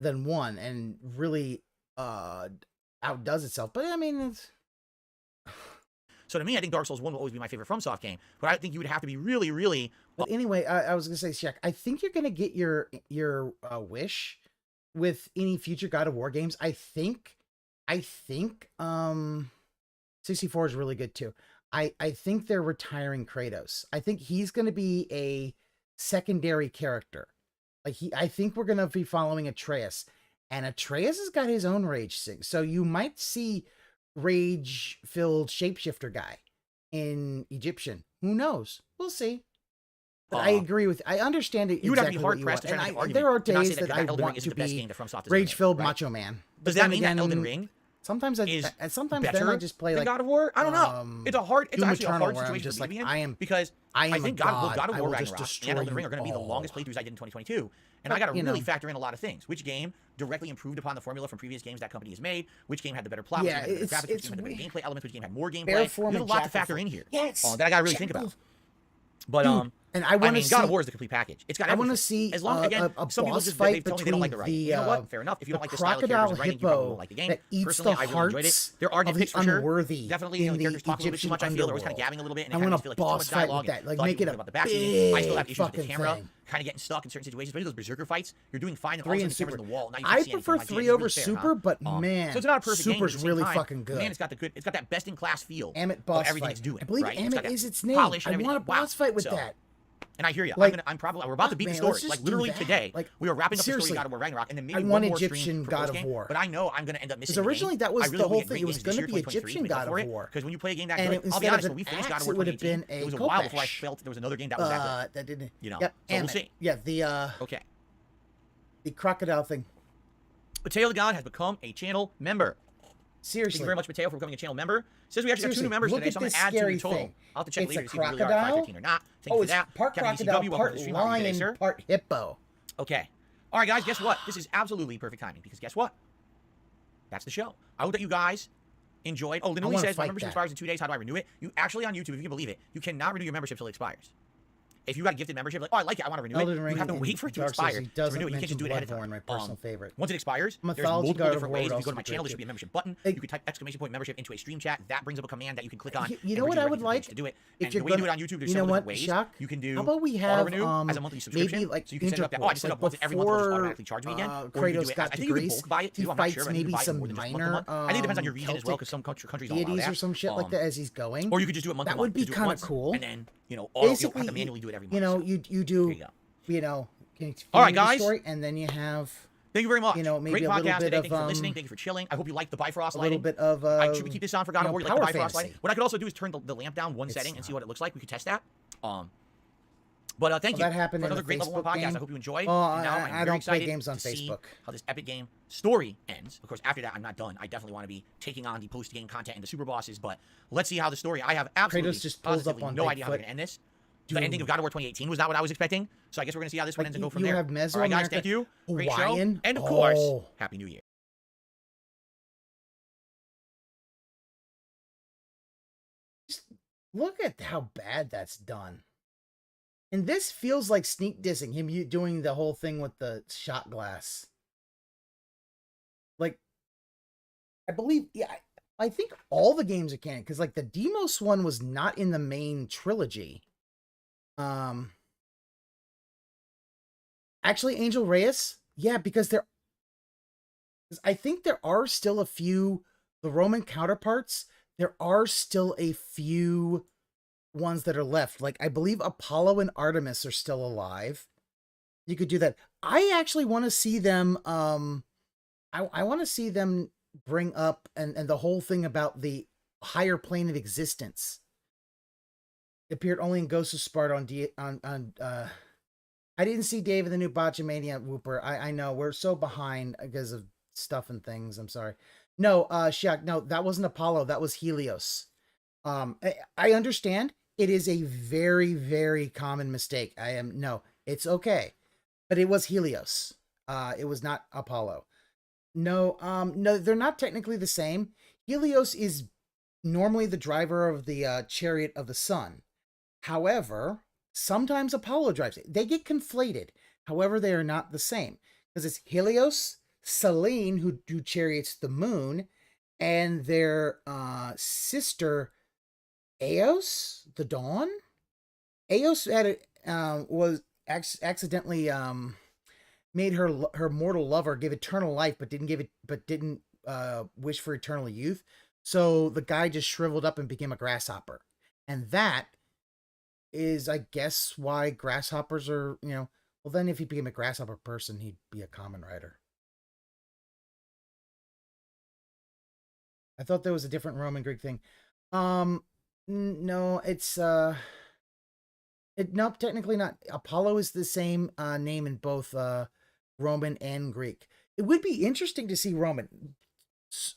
1, and really outdoes itself. But I mean, it's So to me, I think Dark Souls 1 will always be my favorite FromSoft game. But I think you would have to be really, really... But anyway, I was going to say, Shaq, I think you're going to get your wish with any future God of War games. I think 64 is really good too. I think they're retiring Kratos. I think he's going to be a secondary character. Like I think we're going to be following Atreus, and Atreus has got his own rage thing. So you might see rage-filled shapeshifter guy in Egyptian. Who knows? We'll see. But I agree with. I understand it. You would exactly have to be hard pressed to try to and make an there are argument to not say days that that I Elden Ring want is to the best be game that FromSoft has rage-filled made, right? macho man. Does that mean that Elden Ring Sometimes is sometimes better then I just play than like God of War. I don't know. It's Doom actually a Eternal, hard where I'm situation just for me like, to be in I because am I think a god. God of I War will just Ragnarok destroy and Elden Ring you are going to be the all. longest playthroughs I did in 2022, and I got to you really know. factor in a lot of things. Which game directly improved upon the formula from previous games that company has made? Which game had the better plot? Yeah, which game had the better graphics? Which it's game had the better gameplay elements? Which game had more gameplay? Bear form There's a and lot to jackal factor form. in here. Yes, that I got to really think jackal. about. But and I want to mean, see. God of War is the complete package. It's got everything. I want to see as long again, a some people boss just fight they tell me they don't like the writing. between You know what? Fair enough. If you don't like the style of characters and writing, you probably won't like the game. that eats Personally, the I really enjoyed it. hearts There are of the nitpicks for sure. unworthy Definitely, you know, in the characters the talk a little bit too much. I feel they're always kind of underworld. gabbing a little bit, and I it kind want of a feel like there's too boss much fight dialogue. with that, like, Thought make you it could a about the bat scene. I still have big issues with the fucking camera thing. kind of getting stuck in certain situations, especially those berserker fights. You're doing fine, and all 3 of a and sudden the camera's Super. in the wall. Now you I can't see prefer anything. 3 It's over really fair, Super, but man, so it's not a perfect game. Super's But at the same really time, fucking good. Man, it's got that best in class feel Amit boss of everything fight. it's doing. I believe right? Amit is its name. Polish and I want a everything. Wow. boss fight with So, that. And I hear you. Like, we're about to beat the man, story. let's just Like do literally that. today, Like, we were wrapping up the story seriously, of God of War Ragnarok, and then maybe I one want more Egyptian stream for God of post-game, War. But I know I'm going to end up missing. Because originally that was I really the hope whole we get thing. great It was games going this to year, be 2023, Egyptian make up God for of it. War. Because when you play a game that And good, instead I'll be of honest, an when we finished God axe, of War it would have 2018, been a it was a while before I Kopesh. felt there was another game that was that good. That didn't. You know, Yep. so we'll see. Yeah, the Okay. the crocodile thing. Mateo the God has become a channel member. Seriously. Thank you very much, Mateo, for becoming a channel member. Says we actually have 2 new Seriously, members look today, at so I'm going this to add 2 to scary the total. thing. I'll have to check It's later a to see if we really are at crocodile? 515 or not. Thank you Oh, for it's that. part Kevin crocodile, DCW, welcome to part the stream. How are you today, lion, sir? part hippo. Okay. All right, guys, guess what? This is absolutely perfect timing because guess what? That's the show. I hope that you guys enjoyed. Oh, Literally wanna says my fight membership that. expires in 2 days. How do I renew it? You actually on YouTube, if you can believe it, you cannot renew your membership till it expires. If you got a gifted membership, like, oh, I like it, I want to renew Elden it, Ring you have to and wait for it to Dark Souls, expire he to doesn't renew it. You can't just do it ahead of mention time. Bloodborne, my personal favorite. Once it expires, there's Mythology multiple God of different War ways. would If you go to also my be channel, great there should be a too. membership button. Hey. You could type exclamation point membership into a stream chat. That brings up a command that you can click on. You and know what brings I right would to the page like? to do it. If And you're the way you do it gonna- on YouTube, there's you know several what, different ways. Shock? You can do How about we have auto-renew as a monthly subscription. maybe like So you can set it up that, oh, I just set it up once every month, it'll just automatically charge me again. Or you can do Kratos it got as, I think you can degrees. bulk buy it too. He I'm not fights sure, but I think you maybe buy some more than just month to minor month. I think it depends on your region as well, Celtic because some countries don't allow deities that. or some shit like that as he's going. Or you could just do it month to That month. would be Just do it kind of once, cool. And then, you know, you'll have Basically, to manually do it every month. you know, so. you There do, you go. you know, can you All right, continue the guys. story, and then you have Thank you very much. You know, maybe Great a little podcast bit today. of, Thank you for listening. Thank you for chilling. I hope you like the Bifrost a lighting. little bit of Should we keep this on for God of War? You like the power Bifrost fantasy. lighting? What I could also do is turn the lamp down one It's setting and see not. what it looks like. We could test that. But thank you that happened for in another the great level 1 Facebook podcast. game? I hope you enjoyed. Oh, And now I'm I very don't play excited games on to see Facebook. how this epic game story ends. Of course, after that, I'm not done. I definitely want to be taking on the post-game content and the super bosses. But let's see how the story. I have absolutely Kratos just pulls up positively on no idea how we're Bigfoot. going to end this. The ending of God of War 2018 was not what I was expecting. So I guess we're going to see how this one Like, ends and go you- from you there. have All right, guys. Mesoamerica, Thank you. Great show. Hawaiian. And of course, Oh. Happy New Year. Look at how bad that's done. And this feels like sneak dissing, him doing the whole thing with the shot glass. Like, I believe, yeah, I think all the games are canon, because like the Demos one was not in the main trilogy. Actually, Angel Reyes, yeah, because I think there are still a few, the Roman counterparts, there are still a few ones that are left. Like, I believe Apollo and Artemis are still alive. You could do that. I actually want to see them, I want to see them bring up and the whole thing about the higher plane of existence. It appeared only in Ghost of Sparta I didn't see Dave in the new Botchamania Whooper. I know we're so behind because of stuff and things. I'm sorry. No, Shaq, no, that wasn't Apollo. That was Helios. I understand. It is a very, very common mistake. No, it's okay. But it was Helios. It was not Apollo. No, no, they're not technically the same. Helios is normally the driver of the chariot of the sun. However, sometimes Apollo drives it. They get conflated. However, they are not the same. Because it's Helios, Selene, who chariots the moon, and their sister, Eos, the dawn. Eos had was accidentally made her mortal lover give eternal life, but didn't wish for eternal youth. So the guy just shriveled up and became a grasshopper, and that is, I guess, why grasshoppers are, well, then if he became a grasshopper person, he'd be a common rider. I thought there was a different Roman Greek thing. No, it's nope, technically not. Apollo is the same name in both Roman and Greek. It would be interesting to see Roman.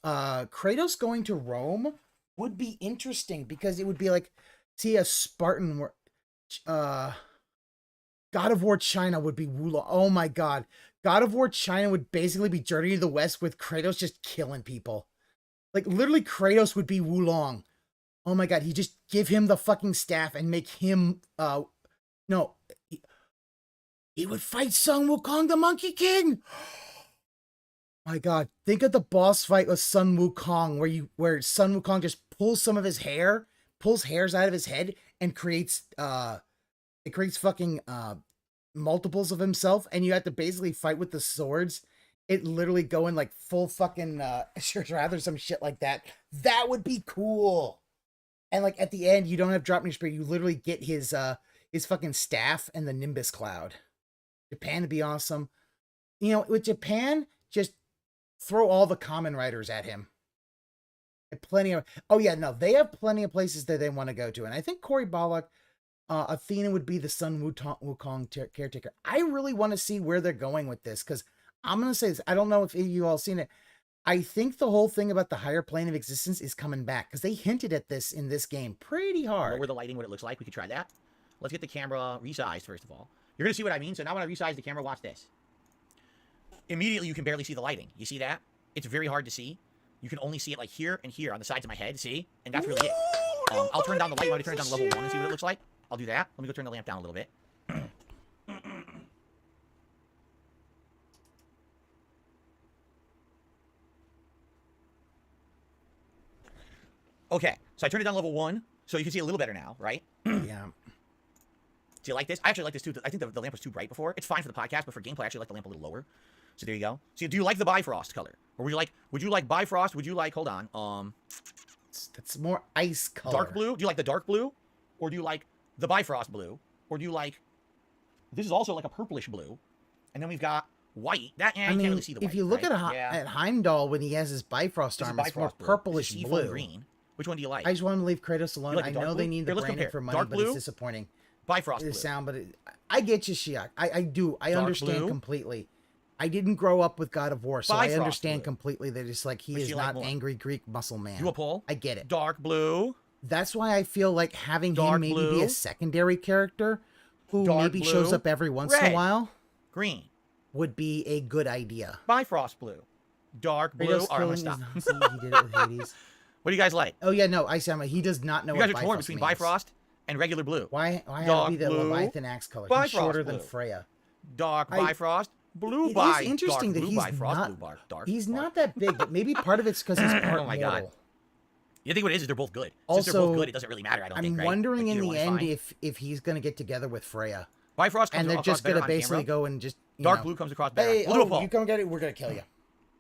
Kratos going to Rome would be interesting because it would be like, see a Spartan where, God of War China would be Wulong. Oh my god. God of War China would basically be Journey to the West with Kratos just killing people. Like, literally, Kratos would be Wulong. Oh my god, he just give him the fucking staff and make him, no. He would fight Sun Wukong, the Monkey King! My god, think of the boss fight with Sun Wukong, where Sun Wukong just pulls some of his hair, pulls hairs out of his head, and creates, it creates fucking, multiples of himself, and you have to basically fight with the swords. It literally go in like full fucking rather some shit like that. That would be cool. And like at the end, you don't have Drop Spirit. You literally get his fucking staff and the Nimbus Cloud. Japan would be awesome. You know, with Japan, just throw all the common writers at him. Plenty of, oh yeah, no, they have plenty of places that they want to go to, and I think Cory Baldock. Athena would be the Sun Wukong caretaker. I really want to see where they're going with this, because I'm going to say this. I don't know if you all seen it. I think the whole thing about the higher plane of existence is coming back, because they hinted at this in this game pretty hard. Lower the lighting, what it looks like. We could try that. Let's get the camera resized, first of all. You're going to see what I mean. So now when I resize the camera, watch this. Immediately, you can barely see the lighting. You see that? It's very hard to see. You can only see it like here and here on the sides of my head. See? And that's really it. I'll turn down the light. I'll turn it down to level 1 and see what it looks like. I'll do that. Let me go turn the lamp down a little bit. Okay, so I turned it down to level 1, so you can see a little better now, right? Yeah. Do you like this? I actually like this too. I think the lamp was too bright before. It's fine for the podcast, but for gameplay, I actually like the lamp a little lower. So there you go. So do you like the Bifrost color? Or would you like Bifrost? Would you like, hold on, That's more ice color. Dark blue? Do you like the dark blue? Or do you like the Bifrost blue? Or do you like, this is also like a purplish blue. And then we've got white. That, I mean, can't really see the white, if you look right? at Heimdall when he has his Bifrost armor, it's more purplish blue. Green. Which one do you like? I just want to leave Kratos alone. Like I the know blue? they need the Here, let's branding compare. for money, Dark but blue, it's disappointing. Bifrost blue. The sound, but I get you, Shiak. I do. I Dark understand blue. completely. I didn't grow up with God of War, so I Bifrost understand blue. completely that it's like he Which is you like not more? angry Greek muscle man. You a pull? I get it. Dark blue. That's why I feel like having Dark him maybe be blue. a secondary character who Dark maybe shows blue. up every once in a Red. while Green. would be a good idea. Bifrost blue. Dark blue. Kratos All right, I'm gonna killing stop. is not- see, he did it with Hades. What do you guys like? Oh yeah, no, I see. He does not know You guys what are torn Bifrost between means. Bifrost and regular blue. Why have Dark it be the blue, Leviathan axe color? He's Bifrost shorter than blue. Freya. Dark I- Bifrost. Blue It Bifrost. is interesting that blue he's Bifrost, not. blue dark He's Bifrost. not that big, but maybe part of it's because he's part Oh my God. mortal. You think what it is they're both good. Since they're Also, both good, it doesn't really matter, I don't I'm think, right? wondering Like, in either the one is end fine. if he's gonna get together with Freya, Bifrost comes and they're across just better gonna on basically camera. go and just Dark blue comes across better. Hey, We'll do a poll. you come get it, we're gonna kill you.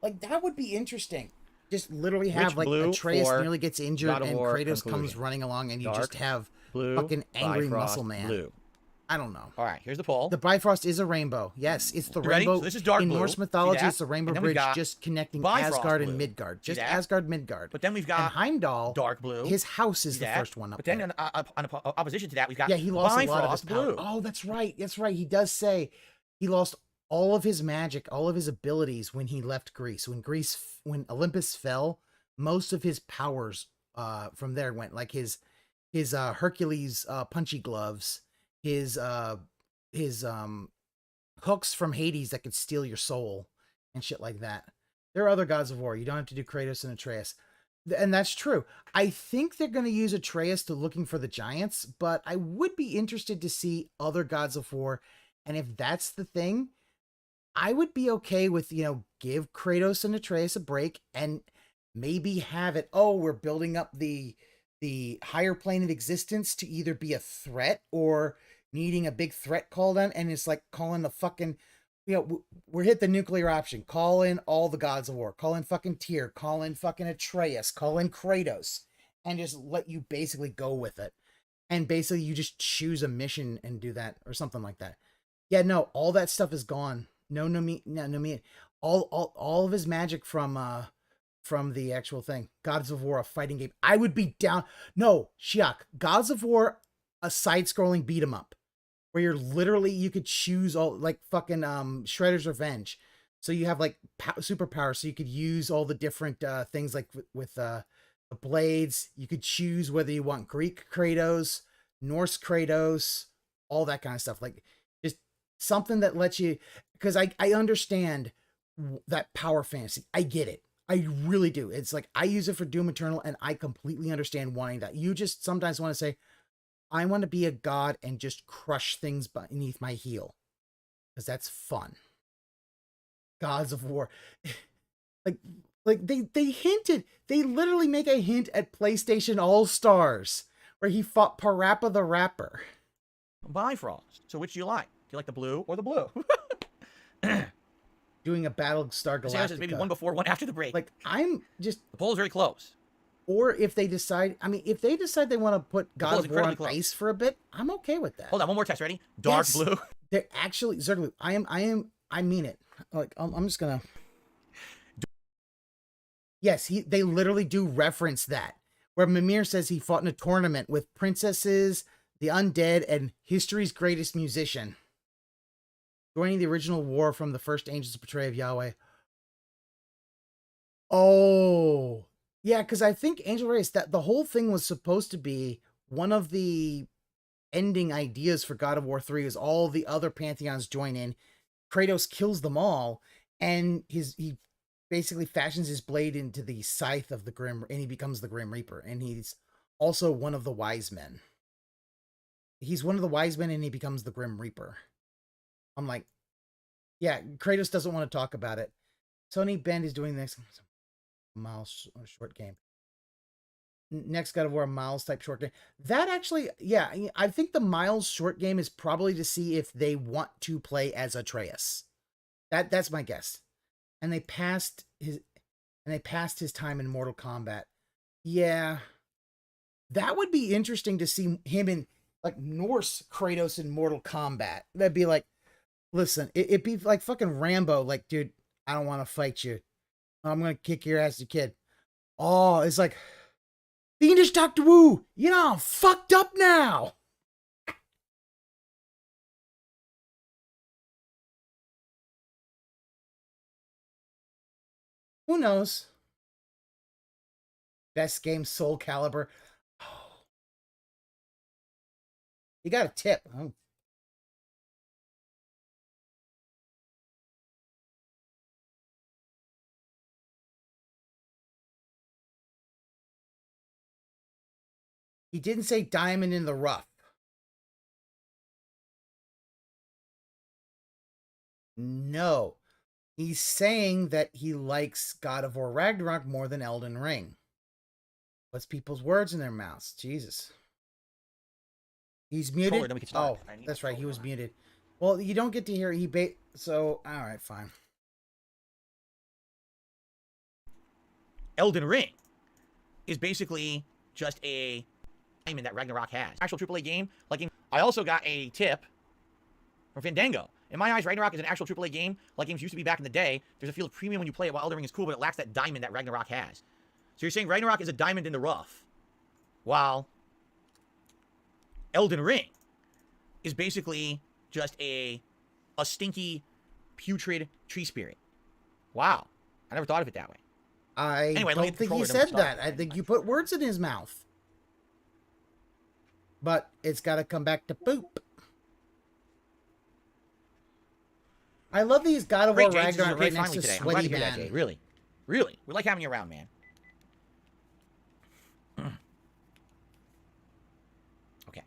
Like that would be interesting. Just literally have Which like blue Atreus for nearly gets injured God of and War Kratos comes conclusion? running along, and you Dark just have blue, fucking angry Bifrost muscle man. blue. I don't know. All right, here's the poll. The Bifrost is a rainbow. Yes, it's the You ready? rainbow. So this is dark in blue. Norse See mythology. that? It's the rainbow And then we've bridge got just connecting Bifrost Asgard blue. and Midgard. See Just that? Asgard, Midgard. But then we've And got Heimdall, dark blue. his house is See the that? first one up But then there. on opposition to that, we've got Yeah, he lost Bifrost a lot of his power. blue. Oh, that's right. That's right. He does say he lost all of his magic, all of his abilities when he left Greece. When Olympus fell, most of his powers from there went. Like his Hercules punchy gloves, his hooks from Hades that could steal your soul and shit like that. There are other gods of war. You don't have to do Kratos and Atreus. And that's true. I think they're going to use Atreus to looking for the giants, but I would be interested to see other gods of war. And if that's the thing, I would be okay with, give Kratos and Atreus a break and maybe have it, we're building up the higher plane of existence to either be a threat or needing a big threat called on. And it's like calling the fucking, we're hit the nuclear option. Call in all the gods of war. Call in fucking Tyr. Call in fucking Atreus. Call in Kratos. And just let you basically go with it. And basically you just choose a mission and do that or something like that. Yeah, no, all that stuff is gone. No, all of his magic from the actual thing. Gods of War, a fighting game. I would be down. No, Shiak. Gods of War, a side-scrolling beat 'em up. Where you could choose all like fucking Shredder's Revenge. So you have like superpower, so you could use all the different things like with the blades. You could choose whether you want Greek Kratos, Norse Kratos, all that kind of stuff. Like just something that lets you, because I understand that power fantasy. I get it. I really do. It's like I use it for Doom Eternal, and I completely understand wanting that. You just sometimes want to say, I want to be a god and just crush things beneath my heel, because that's fun. Gods of War, like they hinted. They literally make a hint at PlayStation All Stars, where he fought Parappa the Rapper. Bifrost. So which do you like? Do you like the blue or the blue? Doing a Battlestar Galactica. Maybe one before, one after the break. Like I'm just the poll is very close. Or if they decide, I mean, if they decide they want to put God of War on ice for a bit, I'm okay with that. Hold on, one more test. Ready? Dark blue. They're actually Zerglue. I mean it. Like I'm just gonna. Yes, they literally do reference that, where Mimir says he fought in a tournament with princesses, the undead, and history's greatest musician, joining the original war from the first angel's portrayal of Yahweh. Oh, yeah, because I think Angel Race, that the whole thing was supposed to be one of the ending ideas for God of War 3 is all the other pantheons join in. Kratos kills them all, and he basically fashions his blade into the scythe of the Grim, and he becomes the Grim Reaper, and he's also one of the wise men. He's one of the wise men, and he becomes the Grim Reaper. I'm like, yeah, Kratos doesn't want to talk about it. Tony Bend is doing this Miles short game. Next God of War, Miles type short game. That actually, yeah, I think the Miles short game is probably to see if they want to play as Atreus. That's my guess. And they passed his time in Mortal Kombat. Yeah, that would be interesting to see him in like Norse Kratos in Mortal Kombat. That'd be like, listen, it'd be like fucking Rambo. Like, dude, I don't want to fight you. I'm gonna kick your ass, you kid. Oh, it's like, Fiendish Dr. Wu, you know, I'm fucked up now. Who knows? Best game, Soul Calibur. Oh. You got a tip. Oh. He didn't say diamond in the rough. No. He's saying that he likes God of War Ragnarok more than Elden Ring. Puts people's words in their mouths. Jesus. He's muted? Oh, that's right. He was muted. Well, you don't get to hear so, all right, fine. Elden Ring is basically just a diamond that Ragnarok has. Actual AAA game. I also got a tip from Fandango. In my eyes, Ragnarok is an actual AAA game, like games used to be back in the day. There's a feel of premium when you play it, while Elden Ring is cool, but it lacks that diamond that Ragnarok has. So you're saying Ragnarok is a diamond in the rough, while Elden Ring is basically just a stinky, putrid tree spirit. Wow. I never thought of it that way. Anyway, don't think he said that. I think you put words in his mouth. But it's got to come back to poop. I love these God of War Ragnarok right next to Sweaty Man. Really. Really. We like having you around, man. Okay.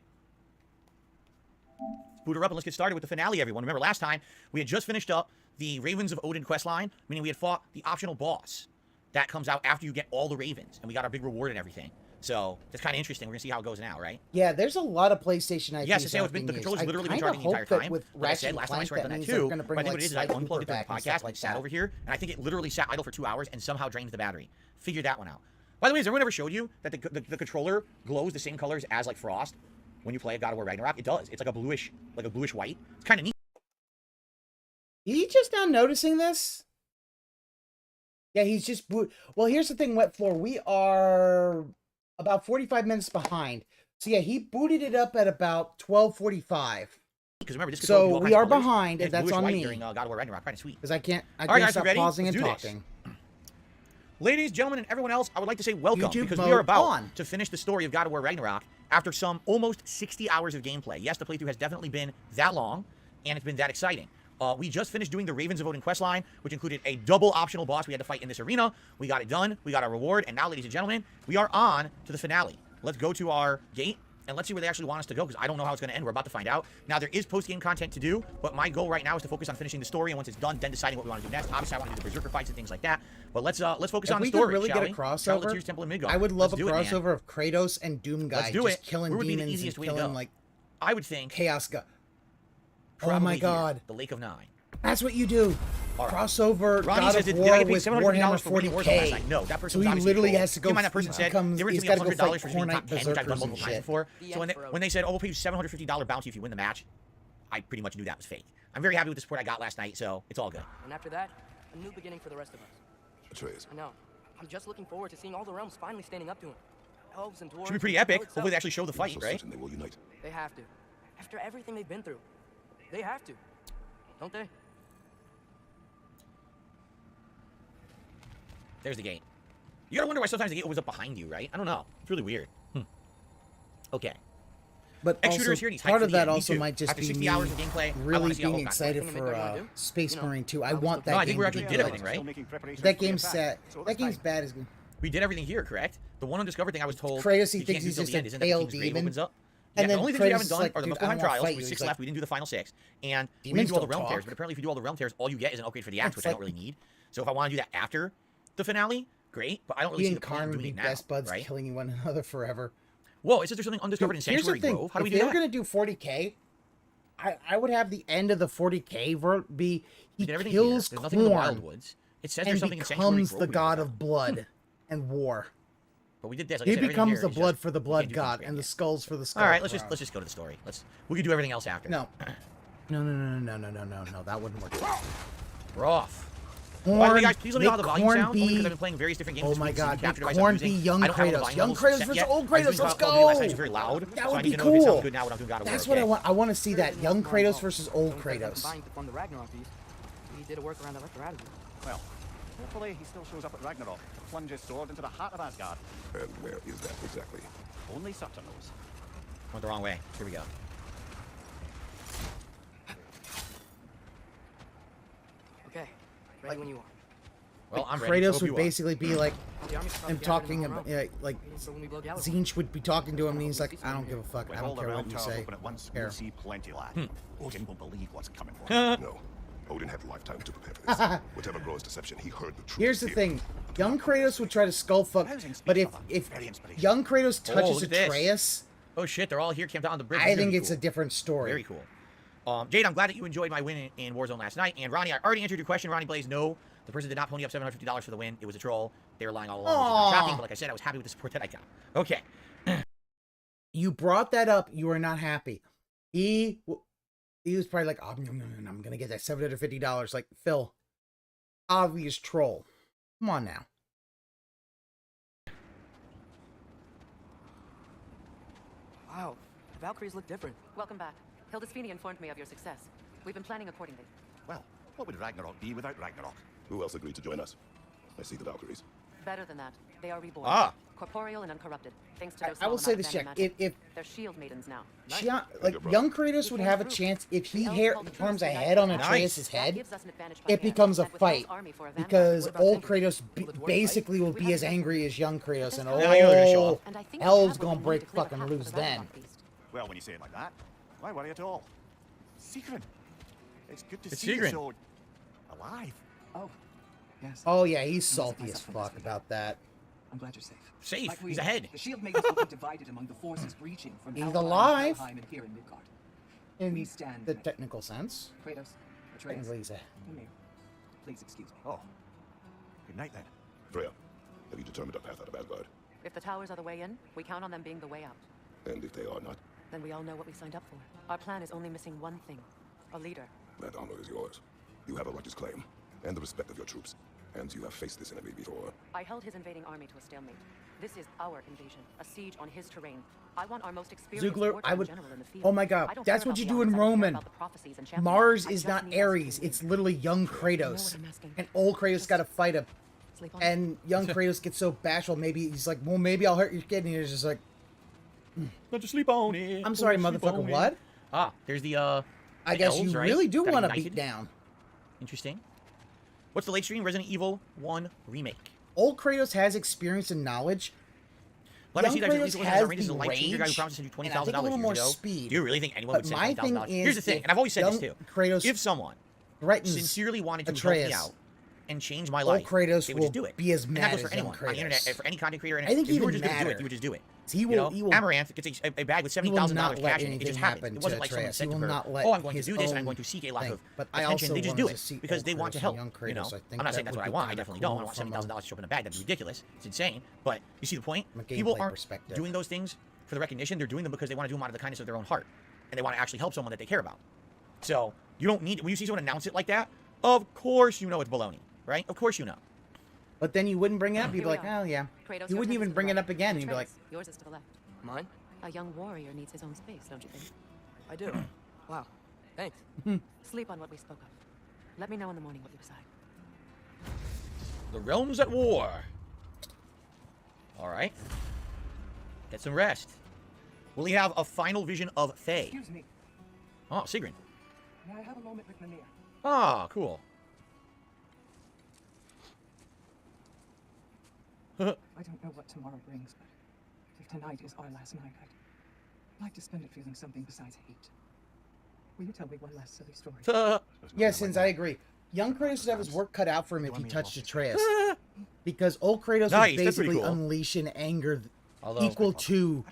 Let's boot her up and let's get started with the finale, everyone. Remember, last time, we had just finished up the Ravens of Odin quest line, meaning we had fought the optional boss. That comes out after you get all the Ravens, and we got our big reward and everything. So, that's kind of interesting. We're going to see how it goes now, right? Yeah, there's a lot of PlayStation IPs. Yes, the controller's literally been charging the entire time. Like I said, last time I started on that too. But I think what it is I unplugged it during the podcast, like sat over here, and I think it literally sat idle for 2 hours and somehow drained the battery. Figured that one out. By the way, has everyone ever showed you that the controller glows the same colors as like Frost when you play God of War Ragnarok? It does. It's like a bluish white. It's kind of neat. He just now noticing this? Yeah, he's just well, here's the thing, Wet Floor. We are about 45 minutes behind. So yeah, he booted it up at about 12:45. because remember, this could So do all we kinds of are colors, behind, and it's that's bluish on white me. during God of War Ragnarok. Kind of sweet. Because I can't All right, guys, stop we ready? pausing Let's and do this. talking. Ladies, gentlemen, and everyone else, I would like to say welcome YouTube because we mode are about on. to finish the story of God of War Ragnarok after some almost 60 hours of gameplay. Yes, the playthrough has definitely been that long, and it's been that exciting. We just finished doing the Ravens of Odin questline, which included a double optional boss we had to fight in this arena. We got it done. We got our reward, and now, ladies and gentlemen, we are on to the finale. Let's go to our gate, and let's see where they actually want us to go, because I don't know how it's going to end. We're about to find out. Now, there is post-game content to do, but my goal right now is to focus on finishing the story, and once it's done, then deciding what we want to do next. Obviously, I want to do the Berserker fights and things like that, but let's focus If on the we story, could really shall get we? a crossover, Charlotte Tears Temple in Midgard. I would love Let's a do it, man. crossover of Kratos and Doom guy Let's do just it. killing Where would be the demons and easiest way to killing go? like I would think chaos guy. Oh probably my here, god. the Lake of Nine. That's what you do. All right. Crossover Ronnie God says, of did I War get paid with $750 Warhammer for winning Warzone last night? 40K. No, that person's So he obviously literally trolled. has to go. Keep in mind that person said, they were he's giving got me to go $100 fight for being Fortnite top 10, which I've done berserkers multiple and times shit. before. So when they said, oh, we'll pay you $750 bounty if you win the match, I pretty much knew that was fake. I'm very happy with the support I got last night, so it's all good. And after that, a new beginning for the rest of us. Atreus. I know. I'm just looking forward to seeing all the realms finally standing up to him. Elves and dwarves. Should be pretty and epic. hell itself. Hopefully they actually show the fight, So right? certain they will unite. They have to. After everything they've been through. They have to. Don't they? There's the gate. You gotta wonder why sometimes the gate opens up behind you, right? I don't know. It's really weird. Okay. But X also, Shooter is here and he's hyped part for of the that end. Me also too. might just After be 60 me hours of gameplay, I really wanna see how being Old Conquest excited Anything for that you wanna do? Space You know, Marine 2. I I was want still- that No, I think game we to actually be did good. everything, right? That game's set. That game's bad as We did everything here, correct? The one undiscovered thing I was told. Kratos, he you thinks can't he's do till just the a end, isn't that the tailed King's Grave demon. opens up? And Yeah, then the only things we Kratos haven't is done like, are the dude, I Muspelheim wanna Trials, fight which you. was 6 He's left. We didn't do the final 6. And we didn't Demons do all the don't realm talk. tears, but apparently if you do all the realm tears, all you get is an upgrade for the axe, It's which I don't like- really need. So if I want to do that after the finale, great, but I don't really He see and the point Karn of would doing be it now, best buds, right? killing one another forever. Whoa, it says there's something undiscovered in Here's the Sanctuary thing: Grove. How do we if do they that? were gonna do 40K, I would have the end of the 40K be he We did everything kills here. There's nothing in the Khorne Wildwoods. It says and there's something in Sanctuary becomes Grove. the we god never of found. blood and war. But we did this. Like I He said, everything becomes here the is blood just- for the we blood can't do god things and the yet. skulls for the skull. All right, let's crown. just go to the story. We can do everything else after. No. No, that wouldn't work. We're off. Corn, By the way, guys, please let me know how the make volume Corn sounds, only because be- I've been playing various different games. Oh this my week, god, so the make capture device I'm Corn using. be young I don't have all the Kratos. volume Young levels Kratos set versus yet. old I was Kratos, doing let's Call of Duty last night, it was go! very loud, That so would I be need to know if it sounds cool. good now when I'm doing God of War. That's what I want. I want to see that young Kratos So versus old instead of Kratos. combining to form the Ragnarok beast, he did a workaround that left her out of it. Well, hopefully he still shows up at Ragnarok to plunge his sword into the heart of Asgard. And where is that exactly? Only Sutter knows. Went the wrong way. Here we go. Okay, ready when you are. Well, I'm ready. Kratos Hope would you are. basically be like The army's probably him gathered in talking the about realm. like Waiting for when we blow Gallifrey. Zinch would be talking to him and he's like, I don't give a fuck. I When don't all the care realm what you towers say. open at once, Care. we'll see plenty, lad. Odin won't believe what's coming for him. No. Odin had lifetime to prepare for this. Whatever grows deception, he heard the truth. Here's the here. thing. Young Kratos would try to skull fuck, but if young Kratos touches look at this. Atreus, Oh shit, they're all here camped out on the bridge. I This is think gonna be it's a cool. different story. Very cool. Jade, I'm glad that you enjoyed my win in Warzone last night. And Ronnie, I already answered your question. Ronnie Blaze, no, the person did not pony up $750 for the win. It was a troll. They were lying all along. Which is not shocking, but like I said, I was happy with the support that I got. Okay. You brought that up. You are not happy. He was probably like, oh, I'm gonna get that $750. Like Phil, obvious troll. Come on now. Wow, the Valkyries look different. Welcome back. Hildesfini informed me of your success. We've been planning accordingly. Well, what would Ragnarok be without Ragnarok? Who else agreed to join us? I see the Valkyries. Better than that, they are reborn. Ah. Corporeal and uncorrupted, thanks to their I will small say amount this, of Jack. magic. If They're shield maidens now. young Kratos would have a chance if he forms a head on Nice. Atreus' That head. gives us an advantage by It hand, becomes a and with Hell's fight army for a vanguard. because What about old Vendor? Kratos Will it work, basically will We be have as to- angry as young Kratos, and Now you know they're gonna show up. And I think we hell's have what gonna we need break to clear the fucking path for loose the then. Ragnarok beast. Well, when you say it like that, why worry at all? Sigrun! It's good to It's see you Sigrun. so alive. Oh, yes. Oh yeah, he's I salty must as myself from fuck this about that. I'm glad you're safe. Safe. Like we He's know, ahead. The shield maidens will be divided among the forces breaching from He's Helheim, alive. Helheim, and here in Midgard. In We stand the ready. technical sense. Kratos, Atreus, Technically, he's a Ymir, please excuse me. Oh. Good night then. Freya, have you determined a path out of Asgard? If the towers are the way in, we count on them being the way out. And if they are not, Then we all know what we signed up for. Our plan is only missing one thing. A leader. that honor is yours. You have a righteous claim, and the respect of your troops. And you have faced this enemy before. I held his invading army to a stalemate. This is our invasion, a siege on his terrain. I want our most experienced Zoogler, wartime I would. general in the field. Oh my God, I don't that's care what you about do the in odds, I don't care Roman. about the prophecies and champions. Mars I is just not need us to Ares. win. It's literally young You know Kratos, what I'm asking? and old Kratos Just got to fight him. sleep on it. And young Kratos gets so bashful. Maybe he's like, well, maybe I'll hurt your kid, and he's just like, Don't you sleep on it. I'm sorry, Don't you sleep motherfucker. on it. What? Ah, there's the I guess elves, you right? really do Got want to united. beat down. Interesting. What's the late stream? Resident Evil 1 remake. Old Kratos has experience and knowledge. Let me Young see that. Kratos Has has outrageous the a life changer guy who range, promised to send you and I think a $20,000 little years more ago. speed. Do you really think anyone But would send my thing $20,000? is, Here's the thing, if and I've always said this young too. Kratos If someone threatens sincerely wanted to help Atreus, me out and change my old life, Kratos they would will just do it. be as And that mad goes for as young anyone on the internet, Kratos. for any content creator. I think if you were even just going to do it, madder. you would just do it. He will. You know, Amaranth gets a bag with He will $70,000 not let cash in it. It anything just happened. happen It wasn't to like someone Atreus. said He to will her, not let "Oh, I'm going to his do this and I'm own going to seek a lot thing. of But I attention." also They just do wanted to it see because old they want to Kratos help. and young You know, Kratos. I think I'm not that saying that's what would I be want. I kinda definitely don't. I cool want from a- $70,000 to show up in a bag. That'd be ridiculous. It's insane. But you see the point? From a People gameplay aren't perspective. doing those things for the recognition. They're doing them because they want to do them out of the kindness of their own heart, and they want to actually help someone that they care about. So you don't need, when you see someone announce it like that, of course you know it's baloney, right? Of course you know. But then you wouldn't bring it up. You'd be Here we like, are. oh yeah. Kratos, You your wouldn't tent is even to the bring it right. up again. You'd be like, Atreus, yours is to the left. Mine? A young warrior needs his own space, don't you think? I do. Wow. Thanks. Sleep on what we spoke of. Let me know in the morning what you decide. The realm's at war. All right. Get some rest. Will he have a final vision of Faye? Excuse me. Oh, Sigrun. May I have a moment with Mimir? Ah, cool. I don't know what tomorrow brings, but if tonight is our last night, I'd like to spend it feeling something besides hate. Will you tell me one last silly story? yeah, since I agree. Young Kratos would have his work cut out for him if he touched Atreus. Because old Kratos Nice, would that's pretty basically cool. unleash an anger Although- equal to